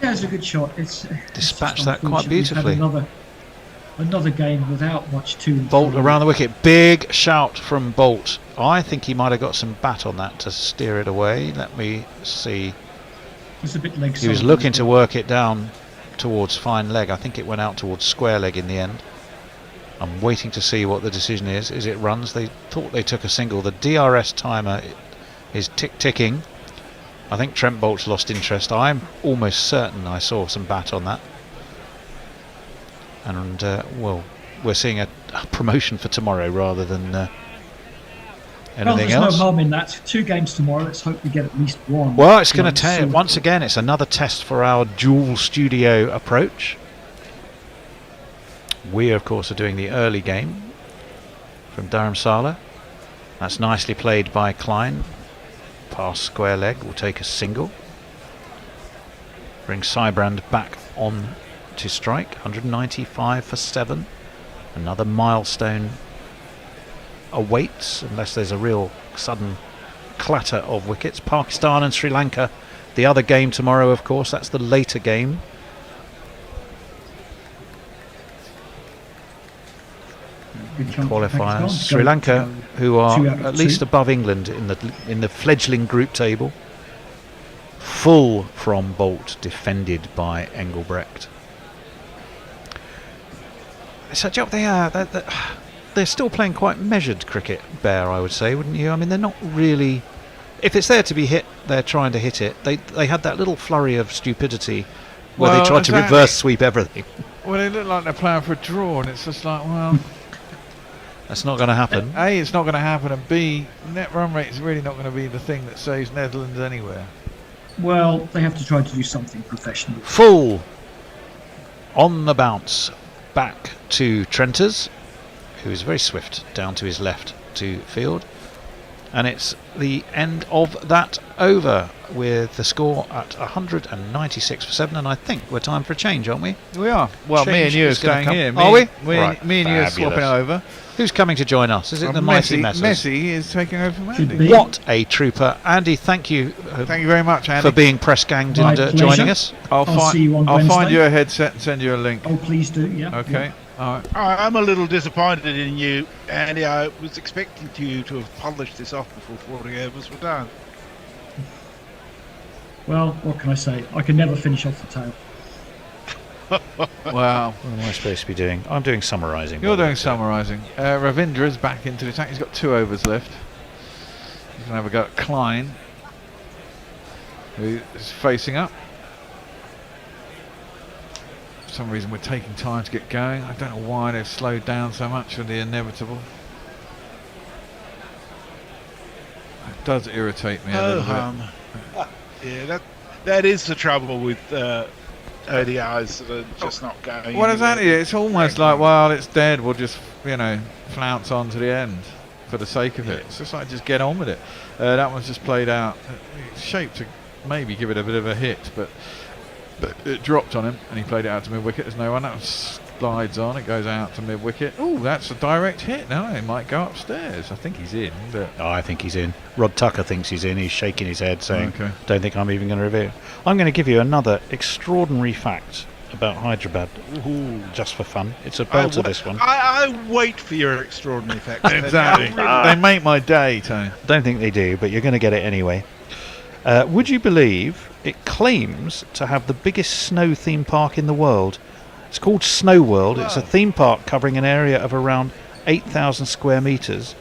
Yeah, it's a good shot. Dispatched that quite beautifully. Another game without much to Bolt around the wicket. Big shout from Bolt. I think he might have got some bat on that to steer it away. Let me see. It's a bit leg He was side, looking to work it down towards fine leg. I think it went out towards square leg in the end. I'm waiting to see what the decision is. Is it runs? They thought they took a single. The DRS timer is ticking. I think Trent Bolt's lost interest. I'm almost certain I saw some bat on that. And well, we're seeing a promotion for tomorrow rather than Anything there's else? no harm in that. 2 games tomorrow. Let's hope we get at least one. Well, it's going to once again. It's another test for our dual studio approach. We, of course, are doing the early game from Dharamsala. That's nicely played by Klein. Pass square leg will take a single. Bring Sybrand back on to strike. 195 for 7. Another milestone awaits, unless there's a real sudden clatter of wickets. Pakistan and Sri Lanka, the other game tomorrow, of course. That's the later game. Qualifiers. Sri Lanka, who are at least above England in the fledgling group table. Full from Bolt, defended by Engelbrecht. It's a job they are. They're still playing quite measured cricket, Bear, I would say, wouldn't you? I mean, they're not really... If it's there to be hit, they're trying to hit it. They had that little flurry of stupidity where they tried to reverse sweep everything. Well, they look like they're playing for a draw, and it's just like, well... That's not going to happen. A, it's not going to happen, and B, net run rate is really not going to be the thing that saves Netherlands anywhere. Well, they have to try to do something professional. Full on the bounce back to Trenters, who is very swift down to his left to field. And it's the end of that over with the score at 196 for 7. And I think we're time for a change, aren't we? We are. Well, me and you are staying here. Are we? Me and you are swapping over. Who's coming to join us? Is it the mighty Messers? Messi is taking over from Andy. What a trooper. Andy, thank you. Thank you very much, Andy, for being press ganged and joining us. I'll see you on Wednesday. I'll find you a headset and send you a link. Oh, please do, yeah. Okay. Yeah. All right. I'm a little disappointed in you, Andy. I was expecting you to have polished this off before 40 overs were done. Well, what can I say? I can never finish off the tail. Wow. What am I supposed to be doing? I'm doing summarising. You're doing summarising. Ravindra is back into the attack. He's got 2 overs left. He's going to have a go at Klein, who is facing up. For some reason we're taking time to get going. I don't know why they've slowed down so much for the inevitable. It does irritate me a little bit. Yeah, that is the trouble with ODIs that are just not going. Well, exactly. It's almost like, well, it's dead. We'll just, flounce on to the end for the sake of it. It's just like, just get on with it. That one's just played out. It's shaped to maybe give it a bit of a hit, but it dropped on him, and he played it out to mid-wicket. There's no one. That slides on. It goes out to mid-wicket. Oh, that's a direct hit. No, it might go upstairs. I think he's in. But I think he's in. Rod Tucker thinks he's in. He's shaking his head, saying, don't think I'm even going to reveal it. I'm going to give you another extraordinary fact about Hyderabad, just for fun. It's a belter, this one. I wait for your extraordinary facts. Exactly. They make my day, Tony. Don't think they do, but you're going to get it anyway. Would you believe it claims to have the biggest snow theme park in the world? It's called Snow World. It's a theme park covering an area of around 8,000 square metres.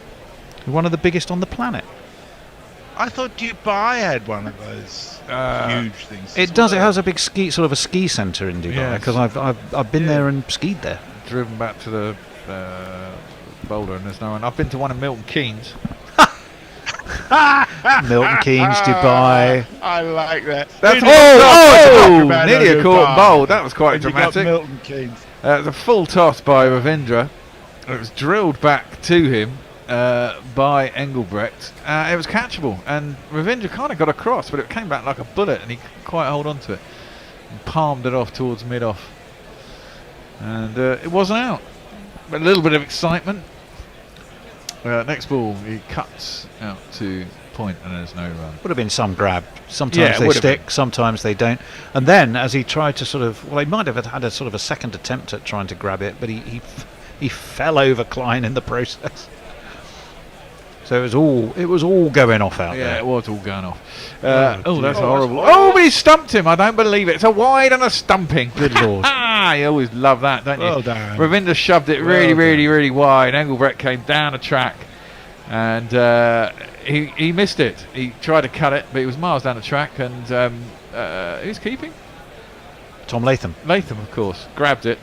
One of the biggest on the planet. I thought Dubai had one of those huge things. It does. It has a big ski centre in Dubai, because I've been there and skied there. Driven back to the Boulder, and there's no one. I've been to one in Milton Keynes. Milton Keynes, Dubai. I like that. That's nearly a caught and bowled. That was quite dramatic. Milton Keynes. The full toss by Ravindra. It was drilled back to him by Engelbrecht. It was catchable, and Ravindra kind of got across, but it came back like a bullet, and he couldn't quite hold on to it. And palmed it off towards mid-off. And it wasn't out. But a little bit of excitement. Next ball, he cuts out to point, and there's no run. Would have been some grab. Sometimes they stick, sometimes they don't. And then, as he tried to he might have had a sort of a second attempt at trying to grab it, but he fell over Klein in the process. So it was all going off out there. Yeah, it was all going off. That's horrible. Oh, but he stumped him. I don't believe it. It's a wide and a stumping. Good lord. You always love that, don't you? Well done. Ravindra shoved it really wide. Engelbrecht came down a track, and he missed it. He tried to cut it, but he was miles down the track, and who's keeping? Tom Latham. Latham, of course. Grabbed it.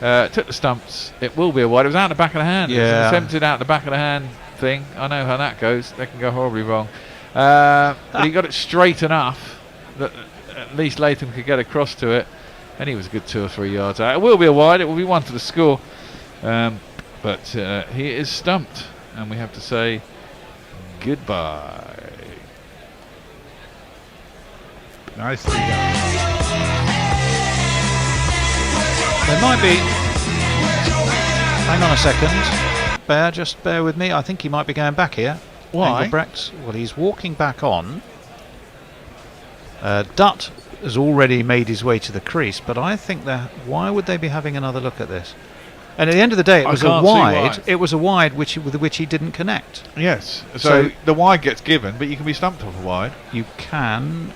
Took the stumps. It will be a wide. It was out the back of the hand. Yeah. It was attempted out the back of the hand. thing. I know how that goes. They can go horribly wrong. But he got it straight enough that at least Latham could get across to it, and he was a good 2 or 3 yards out. It will be a wide. It will be 1 to the score. But he is stumped, and we have to say goodbye. Nicely done. There might be. Hang on a second. Bear, just bear with me. I think he might be going back here. Why? Engelbrecht. Well, he's walking back on. Dutt has already made his way to the crease, but I think that. Why would they be having another look at this? And at the end of the day, it was a wide. It was a wide with which he didn't connect. Yes. So the wide gets given, but you can be stumped off a wide. You can.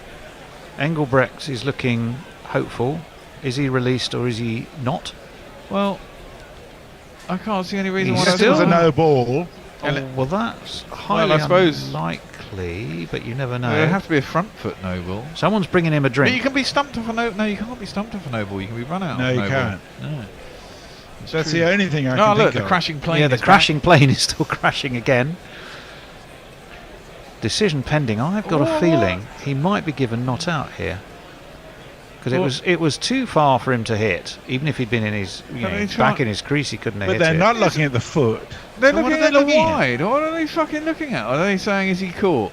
Engelbrecht is looking hopeful. Is he released or is he not? Well, I can't see any reason why it was a no ball. Well, that's highly unlikely, but you never know. It would have to be a front foot no ball. Someone's bringing him a drink. But you can be stumped off a no. No, you can't be stumped off a no ball. You can be run out. No, of you no can't. Ball. No. That's the only thing I can think of. The crashing plane. Yeah, the crashing plane is still crashing again. Decision pending. I've got a feeling he might be given not out here. Because it was too far for him to hit, even if he'd been in his back in his crease, he couldn't have hit it. But they're not looking at the foot. They're looking at the wide. What are they fucking looking at? Are they saying is he caught?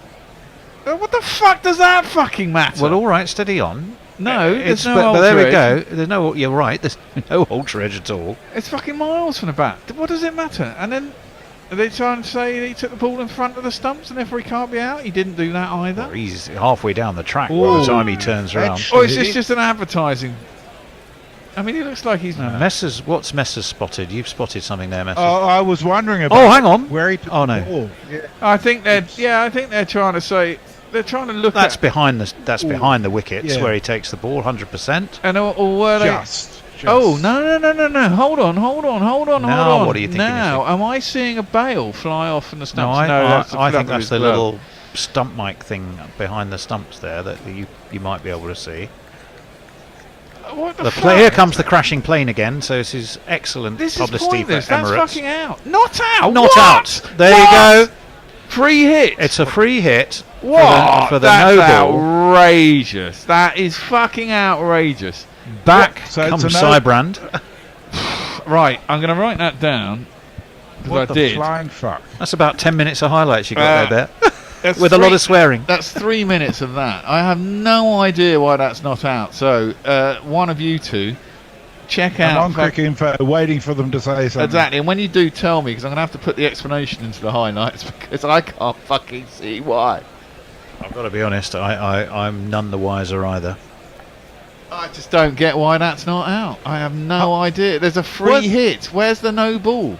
What the fuck does that fucking matter? Well, all right, steady on. No, there's no but ultra there we edge. go. There's no. You're right. There's no ultra edge at all. It's fucking miles from the bat. What does it matter? And then are they trying to say he took the ball in front of the stumps and therefore he can't be out? He didn't do that either. Well, he's halfway down the track by the time he turns around. Or is this just an advertising? I mean, he looks like he's. Messers, what's Messers spotted? You've spotted something there, Messers. Oh, I was wondering about. Oh, hang on. Where he took the ball. Yeah. I think they're. Yeah, I think they're trying to say. They're trying to look. That's behind the. That's behind the wickets where he takes the ball, 100%. And or were they? Just. Oh no! Hold on! Now, what are you thinking? Now, am I seeing a bail fly off from the stumps? No, I think that's the little stump mic thing behind the stumps there that you might be able to see. What the fuck? Here comes the crashing plane again. So this is excellent publicity for Emirates. That's fucking out. Not out. Not out. There you go. Free hit. It's a free hit. What? For the That's no ball. Outrageous. That is fucking outrageous. Back comes Sybrand. Right, I'm going to write that down. What the flying fuck? That's about 10 minutes of highlights you got there. With a lot of swearing. That's 3 minutes of that. I have no idea why that's not out. So, one of you two, check out. I'm on Cricket Info, waiting for them to say something. Exactly, and when you do, tell me, because I'm going to have to put the explanation into the highlights, because I can't fucking see why. I've got to be honest, I'm none the wiser either. I just don't get why that's not out. I have no idea. There's a free hit. Where's the no ball?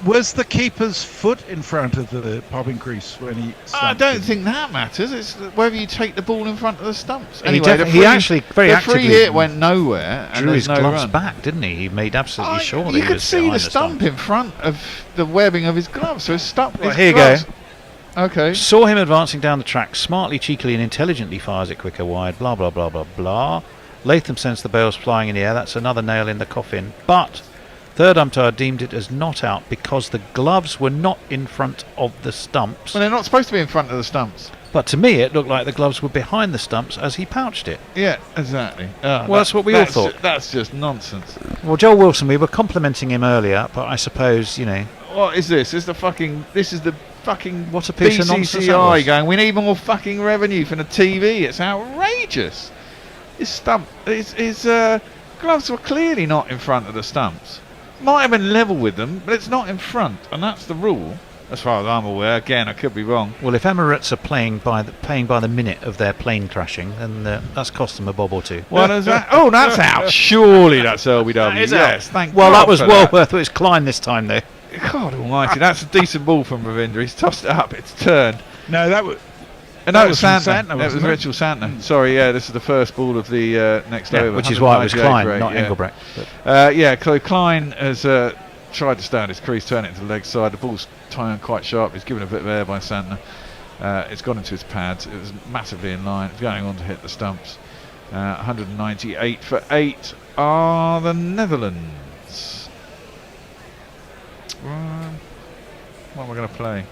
Was the keeper's foot in front of the popping crease when he? I don't think that matters. It's whether you take the ball in front of the stumps. And anyway, he actually very actively. The free hit went nowhere. Drew his no gloves run. back, didn't he? He made absolutely sure that you he could was see behind the stump in front of the webbing of his gloves. So his stump. Right, here you go. Okay. Saw him advancing down the track, smartly, cheekily, and intelligently fires it quicker wide. Blah blah blah blah blah. Latham sensed the bails flying in the air. That's another nail in the coffin. But third umpire deemed it as not out because the gloves were not in front of the stumps. Well, they're not supposed to be in front of the stumps. But to me, it looked like the gloves were behind the stumps as he pouched it. Yeah, exactly. Well, that's what we all thought. That's just nonsense. Well, Joel Wilson, we were complimenting him earlier, but I suppose, you know. What is this? This is the fucking what a piece of nonsense that was. going, we need more fucking revenue from the TV. It's outrageous. His gloves were clearly not in front of the stumps. Might have been level with them, but it's not in front, and that's the rule, as far as I'm aware. Again, I could be wrong. Well, if Emirates are paying by the minute of their plane crashing, then that's cost them a bob or two. What is that? Oh, that's out. Surely that's LBW. That is yes, out. thank well, God that was for well that. worth its climb this time, though. God almighty, that's a decent ball from Ravindra. He's tossed it up. It's turned. No, that was. No, it was Santner. It was Rachel Santner. Sorry, yeah, this is the first ball of the next over. Which is why it was Klein, not Engelbrecht. So Klein has tried to stay on his crease, turn it into the leg side. The ball's turned quite sharp. He's given a bit of air by Santner. It's gone into his pads. It was massively in line, going on to hit the stumps. 198 for 8 are the Netherlands. What am I going to play?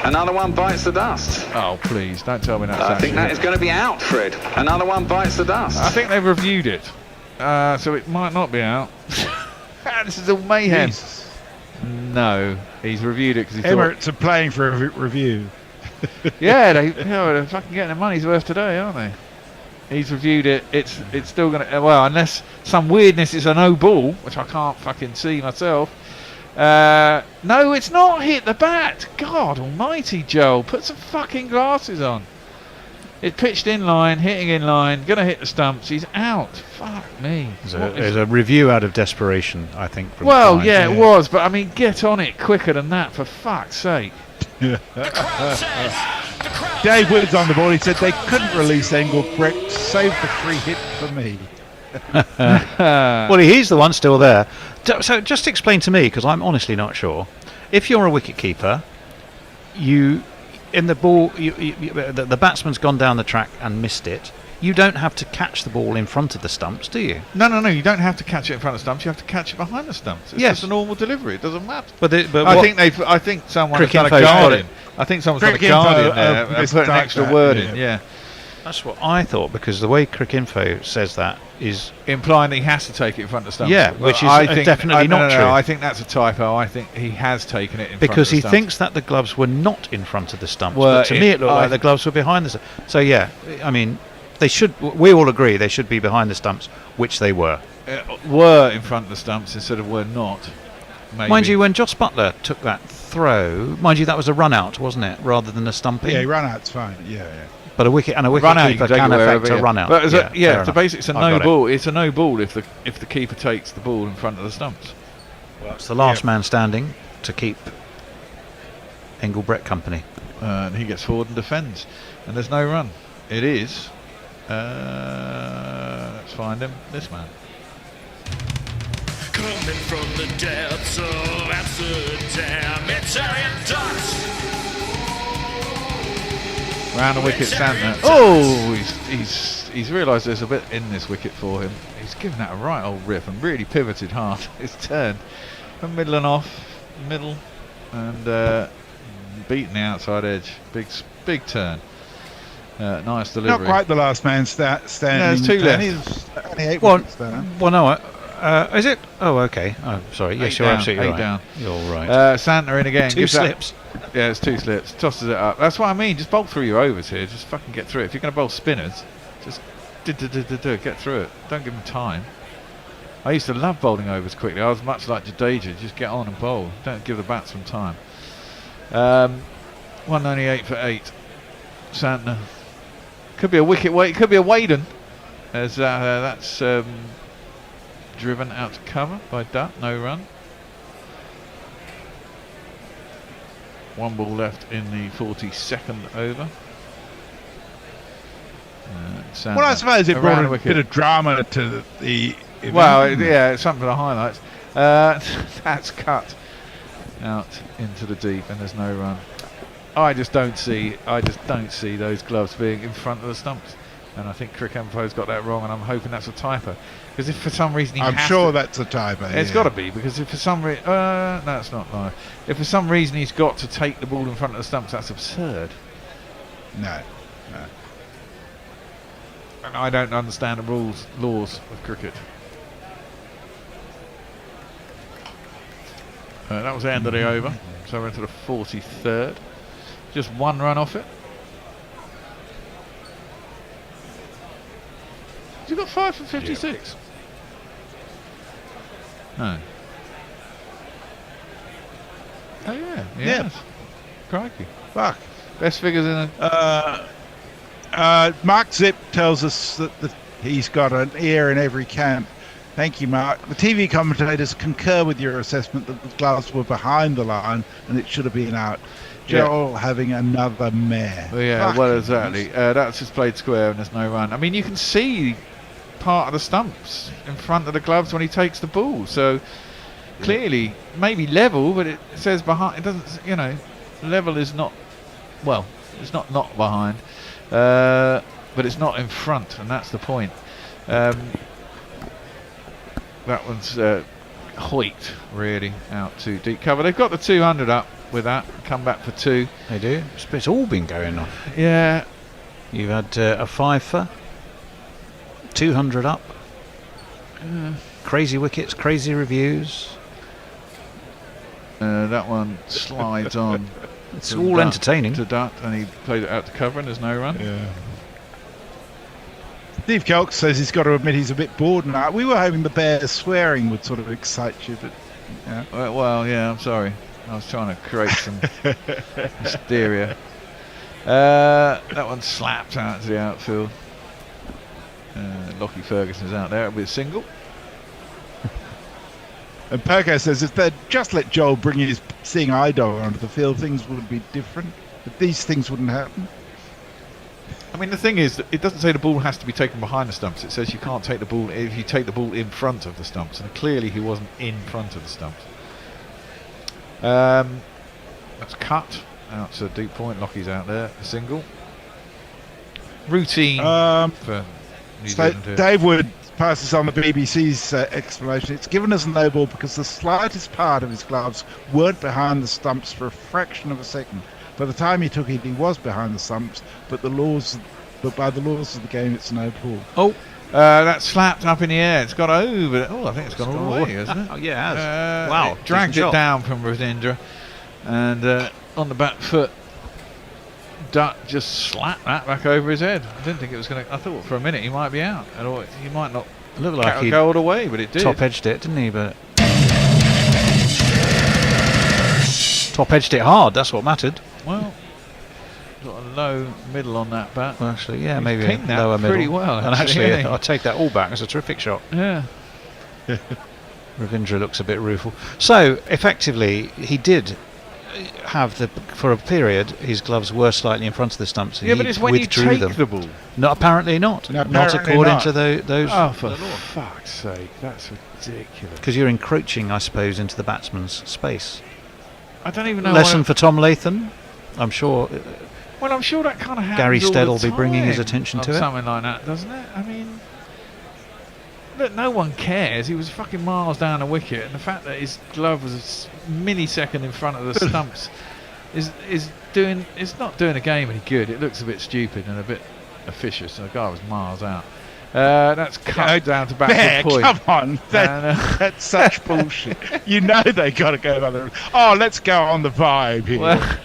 Another one bites the dust. Oh, please, don't tell me that's I think that is going to be out, Fred. Another one bites the dust. I think they've reviewed it, so it might not be out. This is all mayhem. Jesus. No, he's reviewed it because he Emirates are playing for a review. Yeah, they're fucking getting their money's worth today, aren't they? He's reviewed it. It's still going to... Well, unless some weirdness is a no ball, which I can't fucking see myself. No, it's not hit the bat. God almighty, Joel. Put some fucking glasses on. It pitched in line, hitting in line, going to hit the stumps. He's out. Fuck me. There's a review out of desperation, I think. From well, Klein. yeah, it was. But, I mean, get on it quicker than that, for fuck's sake. Dave Wood's on the ball. He said they couldn't release Engelbrecht. Save the free hit for me. Well, he's the one still there. So just explain to me, because I'm honestly not sure. If you're a wicket keeper, the batsman's gone down the track and missed it. You don't have to catch the ball in front of the stumps, do you? No. You don't have to catch it in front of the stumps. You have to catch it behind the stumps. It's just a normal delivery. It doesn't matter. But I think someone has done a guard. I think someone's done a guard in there and put an extra word in. Yeah. That's what I thought, because the way Cricinfo says that is implying that he has to take it in front of the stumps. Yeah, which is definitely not true. I think that's a typo. I think he has taken it in front of the because he stumps. thinks that the gloves were not in front of the stumps. But to me, it looked like the gloves were behind the stumps. So yeah, I mean, they should. We all agree they should be behind the stumps, which they were. Were in front of the stumps instead of were not. Maybe. Mind you, when Joss Butler took that throw, mind you, that was a run out, wasn't it, rather than a stumping? Yeah, run out's fine. Yeah. But a wicket keeper can affect a run out. But the basics a no ball. It's a no ball if the keeper takes the ball in front of the stumps. Well, it's the last man standing to keep Engelbrecht company. And he gets forward and defends, and there's no run. It is. Let's find him. This man. Coming from the depths of Amsterdam, Italian ducks. Round the wicket, Santner. Oh, he's realised there's a bit in this wicket for him. He's given that a right old rip and really pivoted hard. It's turned from middle and off, middle, and beaten the outside edge. Big turn. Nice delivery. Not quite the last man standing. No, there's two left. Only 8 wickets there. Well, no. Is it? Oh, okay. Oh, sorry. Yes, you're absolutely right. Down. You're right. Santner in again. Two slips. Yeah, it's 2 slips. Tosses it up. That's what I mean. Just bowl through your overs here. Just fucking get through it. If you're going to bowl spinners, just get through it. Don't give them time. I used to love bowling overs quickly. I was much like Jadeja. Just get on and bowl. Don't give the batsman time. 198 for 8. Santner. Could be a wicket wait. Could be a Waden. As that's driven out to cover by Dutt. No run. 1 ball left in the 42nd over. Well, I suppose it brought a bit of drama to the event. Well, yeah, it's something for the highlights. That's cut out into the deep, and there's no run. I just don't see those gloves being in front of the stumps, and I think Cricinfo's got that wrong, and I'm hoping that's a typo. Because if for some reason I'm sure that's a typo. It's got to be, because if for some reason no, it's not live. If for some reason he's got to take the ball in front of the stumps, that's absurd. No. And I don't understand the laws of cricket. That was the end of the over, so we're into the 43rd. Just 1 run off it. You got 5 for 56. No. Oh yeah. Yes. Crikey. Fuck. Best figures in a. Mark Zip tells us that he's got an ear in every camp. Thank you, Mark. The TV commentators concur with your assessment that the gloves were behind the line and it should have been out. Joel having another mare. Well, yeah, Fuck. well, exactly. That's just played square and there's no run. I mean, you can see part of the stumps in front of the gloves when he takes the ball. So clearly, maybe level, but it says behind. It doesn't, level is not. Well, it's not behind, but it's not in front, and that's the point. That one's hoiked really out to deep cover. They've got the 200 up with that. Come back for 2. They do. It's all been going on. Yeah. You've had a 5 for 200 up. Crazy wickets, crazy reviews. That one slides on. It's all entertaining. To Dutt, and he played it out to cover, and there's no run. Yeah. Steve Kelk says he's got to admit he's a bit bored now. We were hoping the Bears swearing would sort of excite you, but yeah. Well, yeah, I'm sorry. I was trying to create some hysteria. That one slapped out to the outfield. Lockie Ferguson's out there. It'll be a single. And Perko says if they'd just let Joel bring his seeing eye dog onto the field, things would be different. But these things wouldn't happen. I mean, the thing is, that it doesn't say the ball has to be taken behind the stumps. It says you can't take the ball if you take the ball in front of the stumps. And clearly he wasn't in front of the stumps. That's cut out to deep point. Lockie's out there. A single. Routine for New Zealand here. Dave Wood passes on the BBC's explanation. It's given as a no ball because the slightest part of his gloves weren't behind the stumps for a fraction of a second. By the time he took it, he was behind the stumps, but by the laws of the game, it's no ball. Oh, that slapped up in the air. It's got over. Oh, I think it's gone all the way, hasn't it? Oh, yeah, it has. Wow. It dragged it down from Ravindra, and on the back foot, Dutt just slapped that back over his head. I didn't think it was going to. I thought for a minute he might be out, or he might not. Looked like he go all the way, but it did. Top edged it, didn't he? But top edged it hard. That's what mattered. Well, got a low middle on that bat. Well, actually, yeah, maybe pinged a lower middle. pretty well. And actually, I'll take that all back. It's a terrific shot. Yeah. Ravindra looks a bit rueful. So effectively, he did have for a period his gloves were slightly in front of the stumps. Yeah, but it's when you take the ball. No, apparently not. No, not according to those. Oh, for fuck's sake, that's ridiculous. Because you're encroaching, I suppose, into the batsman's space. I don't even know. Lesson for Tom Latham, I'm sure. Well, I'm sure that kind of happens. Gary Stead will all the be bringing his time attention to it. Something like that, doesn't it? I mean, look, no one cares. He was fucking miles down the wicket, and the fact that his glove was a millisecond in front of the stumps is not doing the game any good. It looks a bit stupid and a bit officious. The guy was miles out. That's cut down to backward point. Come on, that's such bullshit. You know they got to go another. Oh, let's go on the vibe here. Well,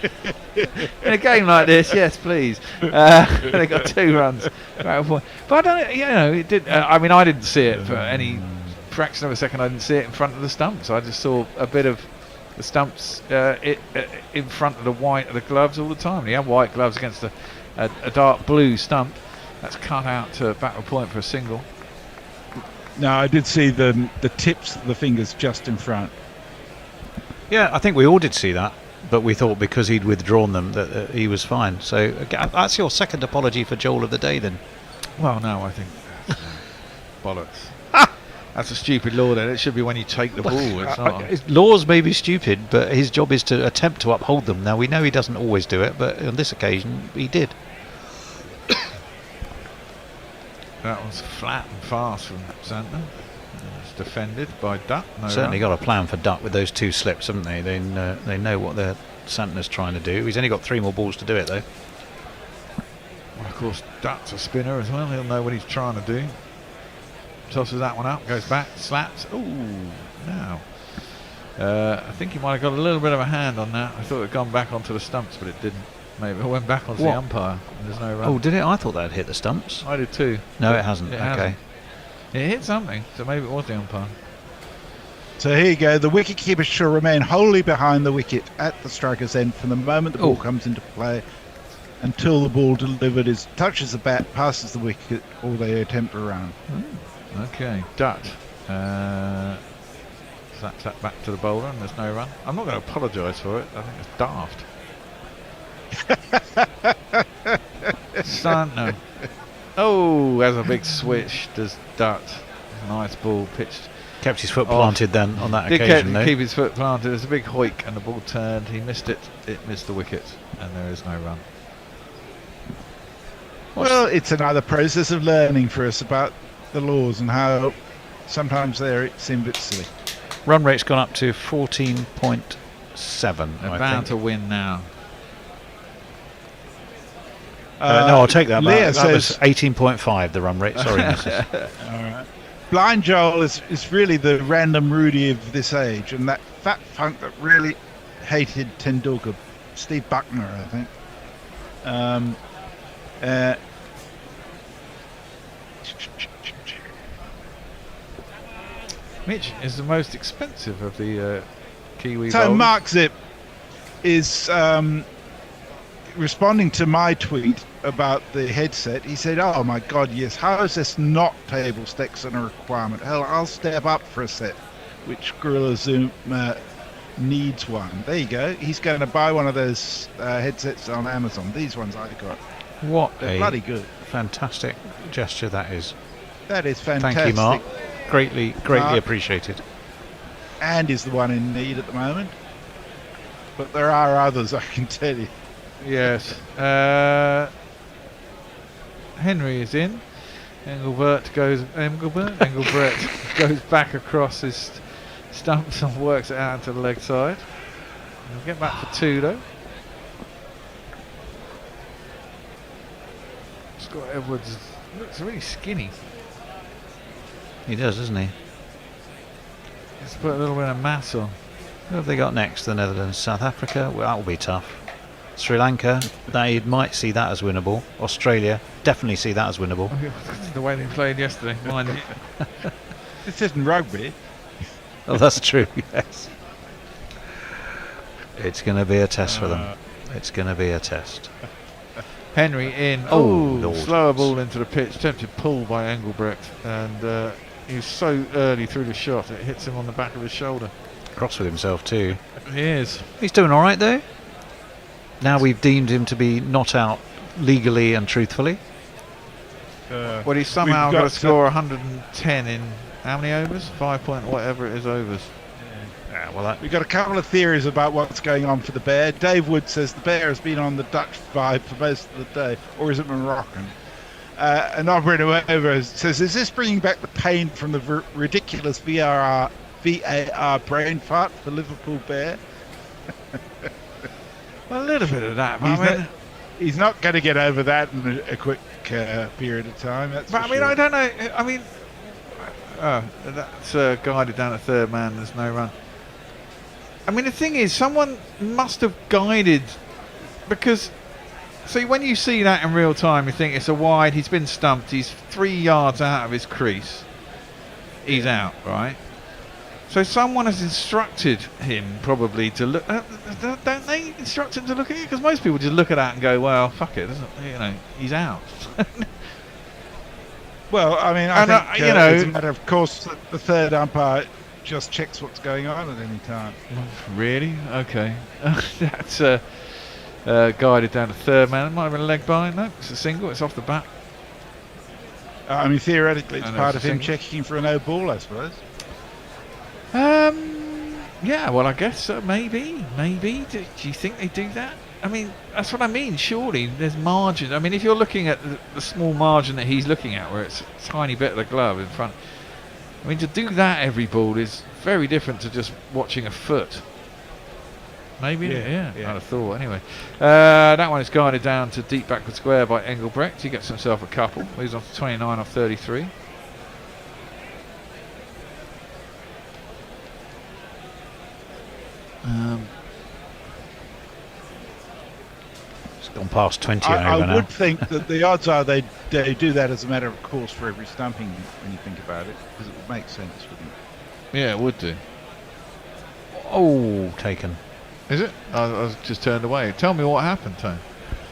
in a game like this, yes, please. They got 2 runs. But I don't. It did. I mean, I didn't see it for any fraction of a second. I didn't see it in front of the stumps. I just saw a bit of the stumps in front of the white of the gloves all the time. And he had white gloves against a dark blue stump. That's cut out to backward point for a single. No, I did see the tips of the fingers just in front. Yeah, I think we all did see that, but we thought because he'd withdrawn them that he was fine. So that's your second apology for Joel of the day, then. Well, no, I think bollocks. That's a stupid law. Then it should be when you take the ball. It's not. Laws may be stupid, but his job is to attempt to uphold them. Now we know he doesn't always do it, but on this occasion he did. That was flat and fast from Santner. It's defended by Dutt. Certainly got a plan for Dutt with those 2 slips, haven't they? They know what Santner's trying to do. He's only got 3 more balls to do it, though. Well, of course, Dutt's a spinner as well. He'll know what he's trying to do. Tosses that one up, goes back, slaps. Ooh, now. I think he might have got a little bit of a hand on that. I thought it had gone back onto the stumps, but it didn't. Maybe it went back onto the umpire. There's no run. Oh, did it? I thought that had hit the stumps. I did too. No, it hasn't. It okay. hasn't. It hit something, so maybe it was the umpire. So here you go. The wicketkeeper shall remain wholly behind the wicket at the striker's end from the moment the ball comes into play until the ball delivered touches the bat, passes the wicket, or they attempt a run. Okay, Dutt. Slaps that back to the bowler and there's no run. I'm not going to apologise for it. I think it's daft. No. Oh, has a big switch. Does Dutt. Nice ball pitched. Kept his foot planted then on that occasion. Keep his foot planted. There's a big hoik and the ball turned. He missed it. It missed the wicket and there is no run. Well, it's another process of learning for us about the laws and how sometimes they seem a bit silly. Run rate's gone up to 14.7. They're bound to win now. No, I'll take that back. Leah That was says 18.5, the run rate. Sorry, missus. All right. Blind Joel is really the random Rudy of this age, and that fat punk that really hated Tendulkar, Steve Buckner, I think. Mitch is the most expensive of the Kiwi So bowlers. Mark Zip is responding to my tweet about the headset. He said, "Oh my God, yes! How is this not table stakes and a requirement? Hell, I'll step up for a set, which Gorilla Zoom needs one." There you go. He's going to buy one of those headsets on Amazon. These ones I got. What They're a bloody good. fantastic gesture that is. That is fantastic. Thank you, Mark. Greatly Mark. appreciated. And is the one in need at the moment. But there are others, I can tell you. Yes. Henry is in. Engelbert goes back across his stumps and works it out to the leg side. He'll get back for 2 though. Scott Edwards looks really skinny. He does, doesn't he? Let's put a little bit of mass on. Who have they got next? The Netherlands, South Africa. Well, that will be tough. Sri Lanka, they might see that as winnable. Australia, definitely see that as winnable. The way they played yesterday, mind you. This isn't rugby. Oh, that's true, yes. It's going to be a test for them. It's going to be a test. Henry in. Oh, Oh, Lord. slower ball into the pitch. Tempted pull by Engelbrecht. And he was so early through the shot, it hits him on the back of his shoulder. Cross with himself too. He is. He's doing all right though. Now we've deemed him to be not out legally and truthfully. Well, he's somehow got to score 110 in how many overs? 5 point whatever it is overs. Yeah, well, We've got a couple of theories about what's going on for the bear. Dave Wood says the bear has been on the Dutch vibe for most of the day, or is it Moroccan? And Operator Over says, is this bringing back the pain from the ridiculous VAR brain fart for Liverpool Bear? A little bit of that, but he's not going to get over that in a quick period of time. That's But I mean, sure. I don't know. I mean, that's guided down a third man. There's no run. I mean, the thing is, someone must have guided, because see, when you see that in real time, you think it's a wide. He's been stumped. He's 3 yards out of his crease. He's out, right? So someone has instructed him probably to look. Don't they instruct him to look at it? Because most people just look at that and go, "Well, fuck it, he's out." Well, I mean, I think it's a matter of course that the third umpire just checks what's going on at any time. Really? Okay. That's guided down to third man. It might have been a leg behind. No, it's a single. It's off the bat. I mean, theoretically, it's I know part it's of a him single. checking for a no ball, I suppose. Yeah, well, I guess so. Maybe. Do you think they do that? I mean, that's what I mean. Surely there's margin. I mean, if you're looking at the small margin that he's looking at, where it's a tiny bit of the glove in front. I mean, to do that every ball is very different to just watching a foot. Maybe, yeah. I'd have thought. Anyway, that one is guided down to deep backward square by Engelbrecht. He gets himself a couple. Moves on to 29 off 33. It's gone past 20 I over now. would think that the odds are they do that as a matter of course for every stumping when you think about it, because it would make sense, wouldn't it? Yeah, it would do. Oh, taken. Is it? I was just turned away. Tell me what happened, Tone.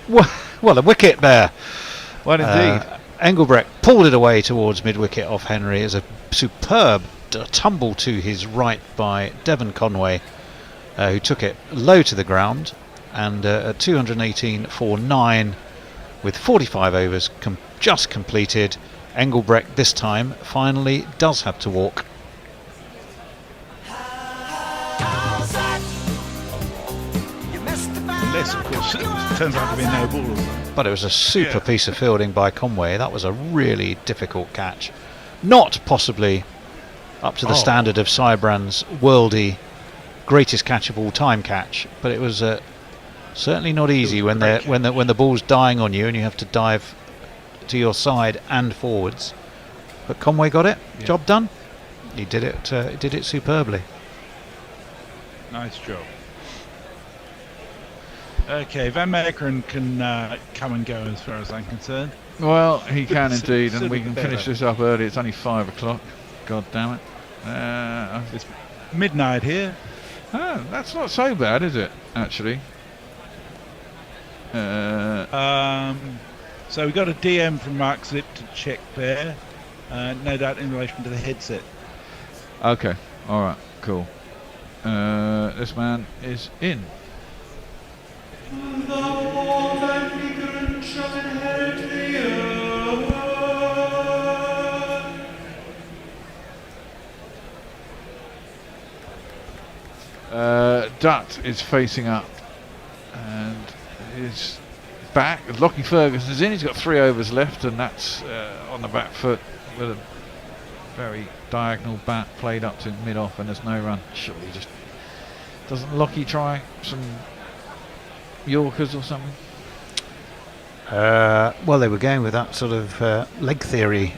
Well, a wicket there. Well, indeed. Engelbrecht pulled it away towards mid-wicket off Henry. As a superb tumble to his right by Devon Conway, who took it low to the ground. And at 218 for 9 with 45 overs just completed, Engelbrecht this time finally does have to walk. Unless, of course, it turns out to be a no ball or something. But it was a super piece of fielding by Conway. That was a really difficult catch. Not possibly up to the standard of Cybrand's worldy greatest catch of all time catch, but it was certainly not easy when the ball's dying on you and you have to dive to your side and forwards. But Conway got it. Job done. He did it superbly. Nice job. Okay, Van Meekeren can come and go as far as I'm concerned. Well, he can indeed, and Sooner we the can better. finish this up early. It's only 5 o'clock. God damn it. It's midnight here. Oh, that's not so bad, is it, actually? So we got a DM from Mark Zip to check there. No doubt in relation to the headset. Okay, alright, cool. This man is in. Dutt is facing up and is back. Lockie Ferguson's in. He's got 3 overs left, and that's on the back foot with a very diagonal bat played up to mid-off, and there's no run. Surely just doesn't Lockie try some Yorkers or something? Well, they were going with that sort of leg theory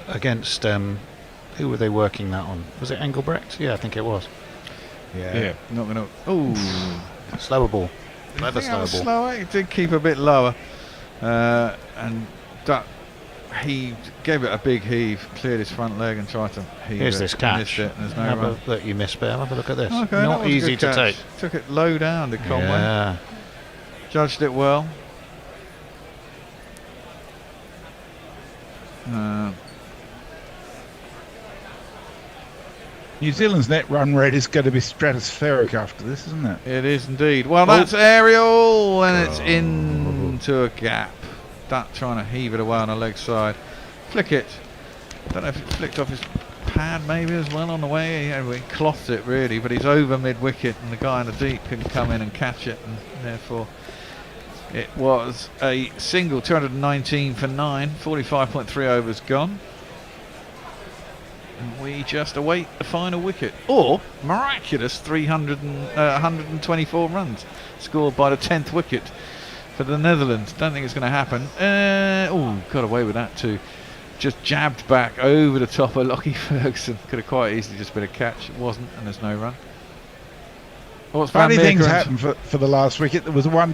against who were they working that on? Was it Engelbrecht? Yeah, I think it was. Yeah. Not gonna. Oh, slower ball. Clever slower ball. Slower. He did keep a bit lower, and Dutt gave it a big heave, cleared his front leg, and tried to heave Here's it. this catch. Missed it, and there's no run. That you missed, Bear. Have a look at this. Okay, not that was a easy good to catch. take. Took it low down to Conway. Yeah. Judged it well. New Zealand's net run rate is going to be stratospheric after this, isn't it? It is indeed. Well, that's aerial, and it's into a gap. Dutt trying to heave it away on the leg side. Flick it. Don't know if it flicked off his pad maybe as well on the way. He clothed it really, but he's over mid-wicket, and the guy in the deep can come in and catch it, and therefore it was a single. 219 for 9. 45.3 overs gone. And we just await the final wicket, or miraculous 124 runs scored by the 10th wicket for the Netherlands. Don't think it's going to happen. Got away with that too. Just jabbed back over the top of Lockie Ferguson. Could have quite easily just been a catch. It wasn't, and there's no run. Funny things happened for the last wicket. There was one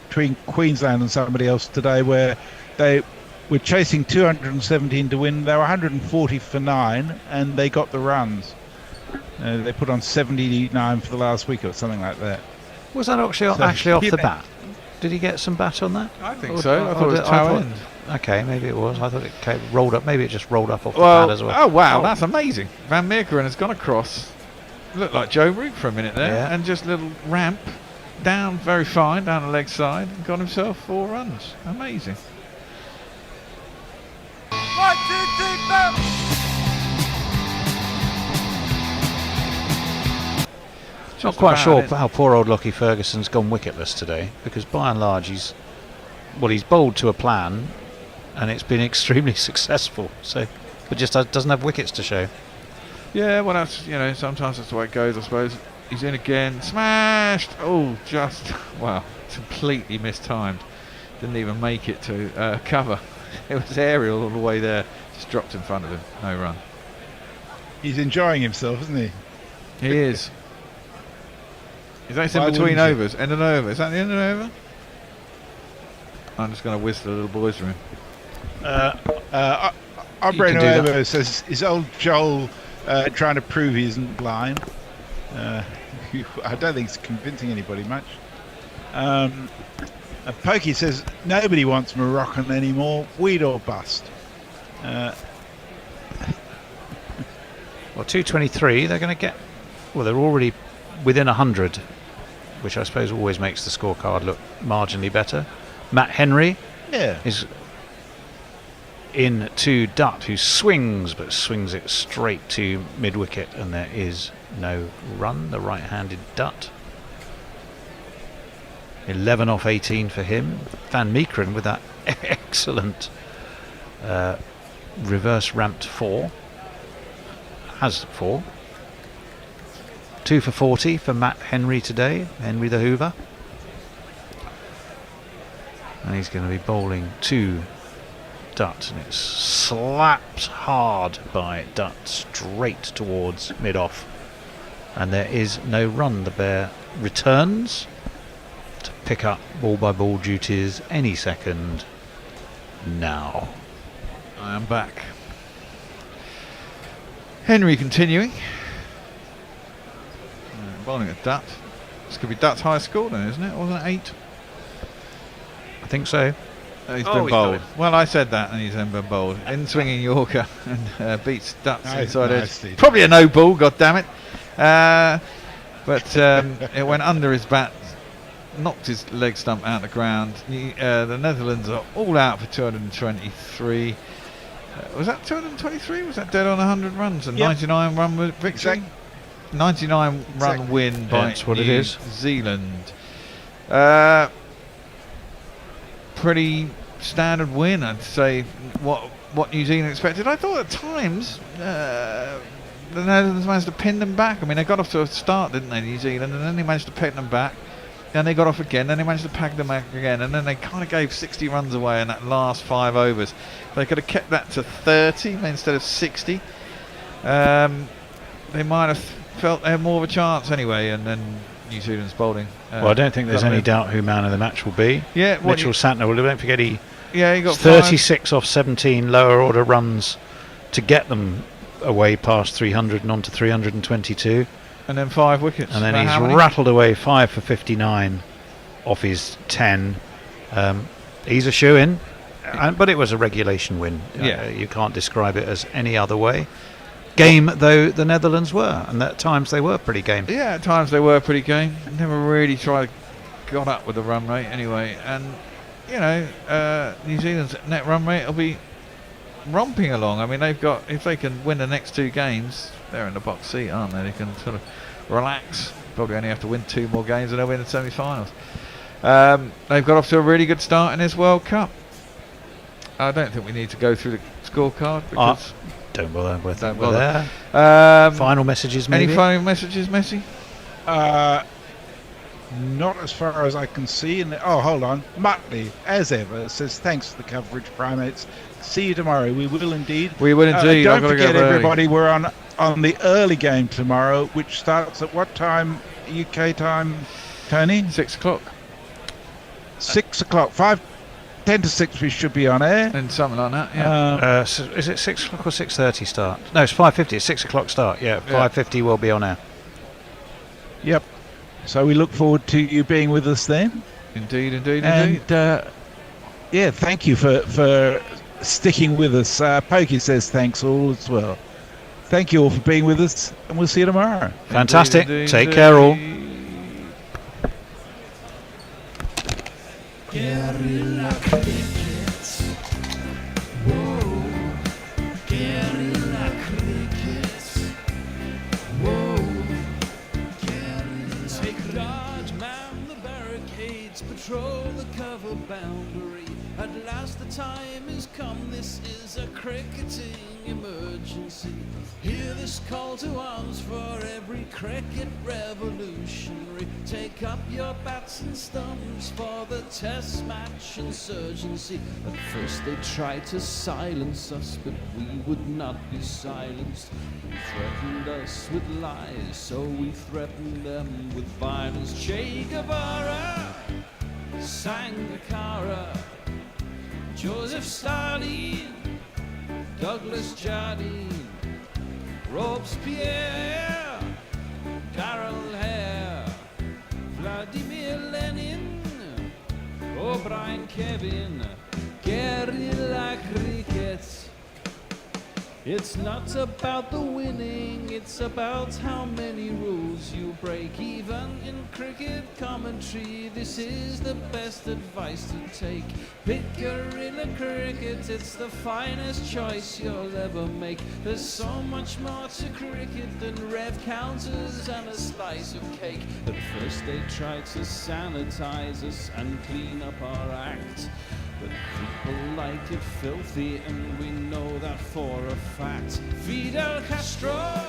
between Queensland and somebody else today where they were chasing 217 to win. They were 140 for 9, and they got the runs. They put on 79 for the last wicket or something like that. Was that actually off the bat? Did he get some bat on that? I think so. I thought it was toe end. Okay, maybe it was. I thought it rolled up. Maybe it just rolled up off the bat as well. Oh wow, that's amazing. Van Meekeren has gone across. Looked like Joe Root for a minute there, and just a little ramp down, very fine down the leg side, and got himself 4 runs. Amazing. 1, 2, 3, 4. Not quite sure how poor old Lockie Ferguson's gone wicketless today, because by and large he's bowled to a plan, and it's been extremely successful. So, but just doesn't have wickets to show. Yeah, well, that's sometimes that's the way it goes, I suppose. He's in again, smashed. Oh, completely mistimed. Didn't even make it to cover. It was aerial all the way there. Just dropped in front of him. No run. He's enjoying himself, isn't he? He is. Is that in between overs? End of over. Is that the end of over? I'm just going to whistle a little boys room. Obreno says, is old Joel trying to prove he isn't blind? I don't think it's convincing anybody much. Pokey says, nobody wants Moroccan anymore. Weed or bust. Well, 223, they're going to get... Well, they're already within 100, which I suppose always makes the scorecard look marginally better. Matt Henry is in to Dutt, who swings it straight to mid-wicket, and there is no run. The right-handed Dutt. 11 off 18 for him. Van Meekeren with that excellent reverse ramped 4. has 4. 2 for 40 for Matt Henry today, Henry the Hoover. And he's going to be bowling to Dutt, and it's slapped hard by Dutt straight towards mid-off. And there is no run. The Bear returns to pick up ball-by-ball duties any second now. I am back. Henry continuing. Bowling at Dutt. This could be Dutt's highest score then, isn't it? Wasn't it 8? I think so. He's been bowled. Well, I said that, and he's then been bowled. In swinging Yorker and beats Dutt's inside edge. Probably a no ball, god damn it. But it went under his bat, knocked his leg stump out the ground. The Netherlands are all out for 223. Was that 223? Was that dead on 100 runs? A 99 run victory? 99 run win by that's what New it is. Zealand. Pretty standard win, I'd say. What New Zealand expected. I thought at times the Netherlands managed to pin them back. I mean, they got off to a start, didn't they, New Zealand, and then they managed to pin them back. Then they got off again, then they managed to pack them back again, and then they kind of gave 60 runs away in that last 5 overs. They could have kept that to 30 instead of 60. They might have felt they had more of a chance anyway, and then New Zealand's bowling. Well, I don't think there's any doubt who man of the match will be. Yeah, Mitchell Santner. Well, don't forget he got 36 off 17 lower order runs to get them away past 300 and on to 322. And then 5 wickets. And then he's rattled away 5 for 59 off his 10. He's a shoe-in, but it was a regulation win. Yeah. You can't describe it as any other way. Game though the Netherlands were, and at times they were pretty game. Yeah, at times they were pretty game. Never really got up with the run rate anyway. And New Zealand's net run rate will be romping along. I mean, they've got, if they can win the next 2 games, they're in the box seat, aren't they? They can sort of relax. Probably only have to win 2 more games and they'll win the semi-finals. They've got off to a really good start in this World Cup. I don't think we need to go through the scorecard because don't bother with that. Final messages, maybe? Any final messages, Messi? Not as far as I can see. Hold on. Muttley, as ever, says thanks for the coverage, Primates. See you tomorrow. We will indeed. We will indeed. Don't forget, everybody, we're on the early game tomorrow, which starts at what time? UK time, Tony? 6 o'clock. 6 o'clock. 10 to 6 we should be on air. And something like that, yeah. So is it 6 o'clock or 6:30 start? No, it's 5:50. It's 6 o'clock start. Yeah, 5:50 we'll be on air. Yep. So we look forward to you being with us then. Indeed. And thank you for sticking with us. Pokey says thanks all as well. Thank you all for being with us, and we'll see you tomorrow. Fantastic. Take care all. Guerrilla crickets. Whoa. Guerrilla crickets. Whoa. Guerrilla. Take large man the barricades, patrol the cover boundary. At last the time has come, this is a cricketing emergency. Hear this call to arms for every cricket revolutionary. Take up your bats and stumps for the test match insurgency. At first they tried to silence us, but we would not be silenced. They threatened us with lies, so we threatened them with violence. Che Guevara, Sangakkara, Joseph Stalin, Douglas Jardine, Robespierre, Darrell Hare, Vladimir Lenin, O'Brien Kevin, guerrilla cricket. It's not about the winning, it's about how many rules you break. Even in cricket commentary, this is the best advice to take. Pick guerrilla cricket, it's the finest choice you'll ever make. There's so much more to cricket than rev counters and a slice of cake. At first they tried to sanitize us and clean up our act. but people like it filthy, and we know that for a fact. Fidel Castro,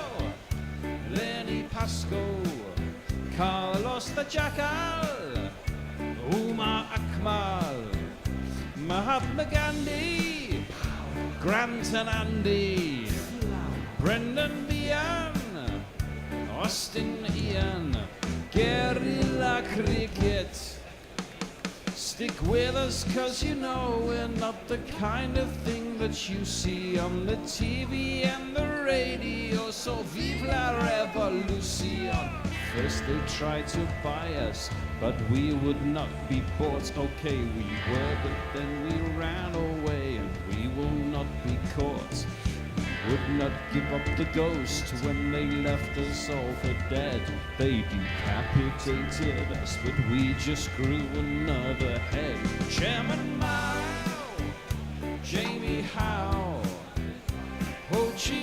Lenny Pasco, Carlos the Jackal, Umar Akmal, Mahatma Gandhi, Grant and Andy, Brendan Behan, Austin Ian, Guerrilla Cricket. Stick with us, cause you know we're not the kind of thing that you see on the TV and the radio. So vive la revolution. First they tried to buy us, but we would not be bought. Okay, we were, but then we ran away, and we will not be caught. Would not give up the ghost when they left us all for dead. They decapitated us, but we just grew another head. Chairman Mao, Jamie Howe, Ho Chi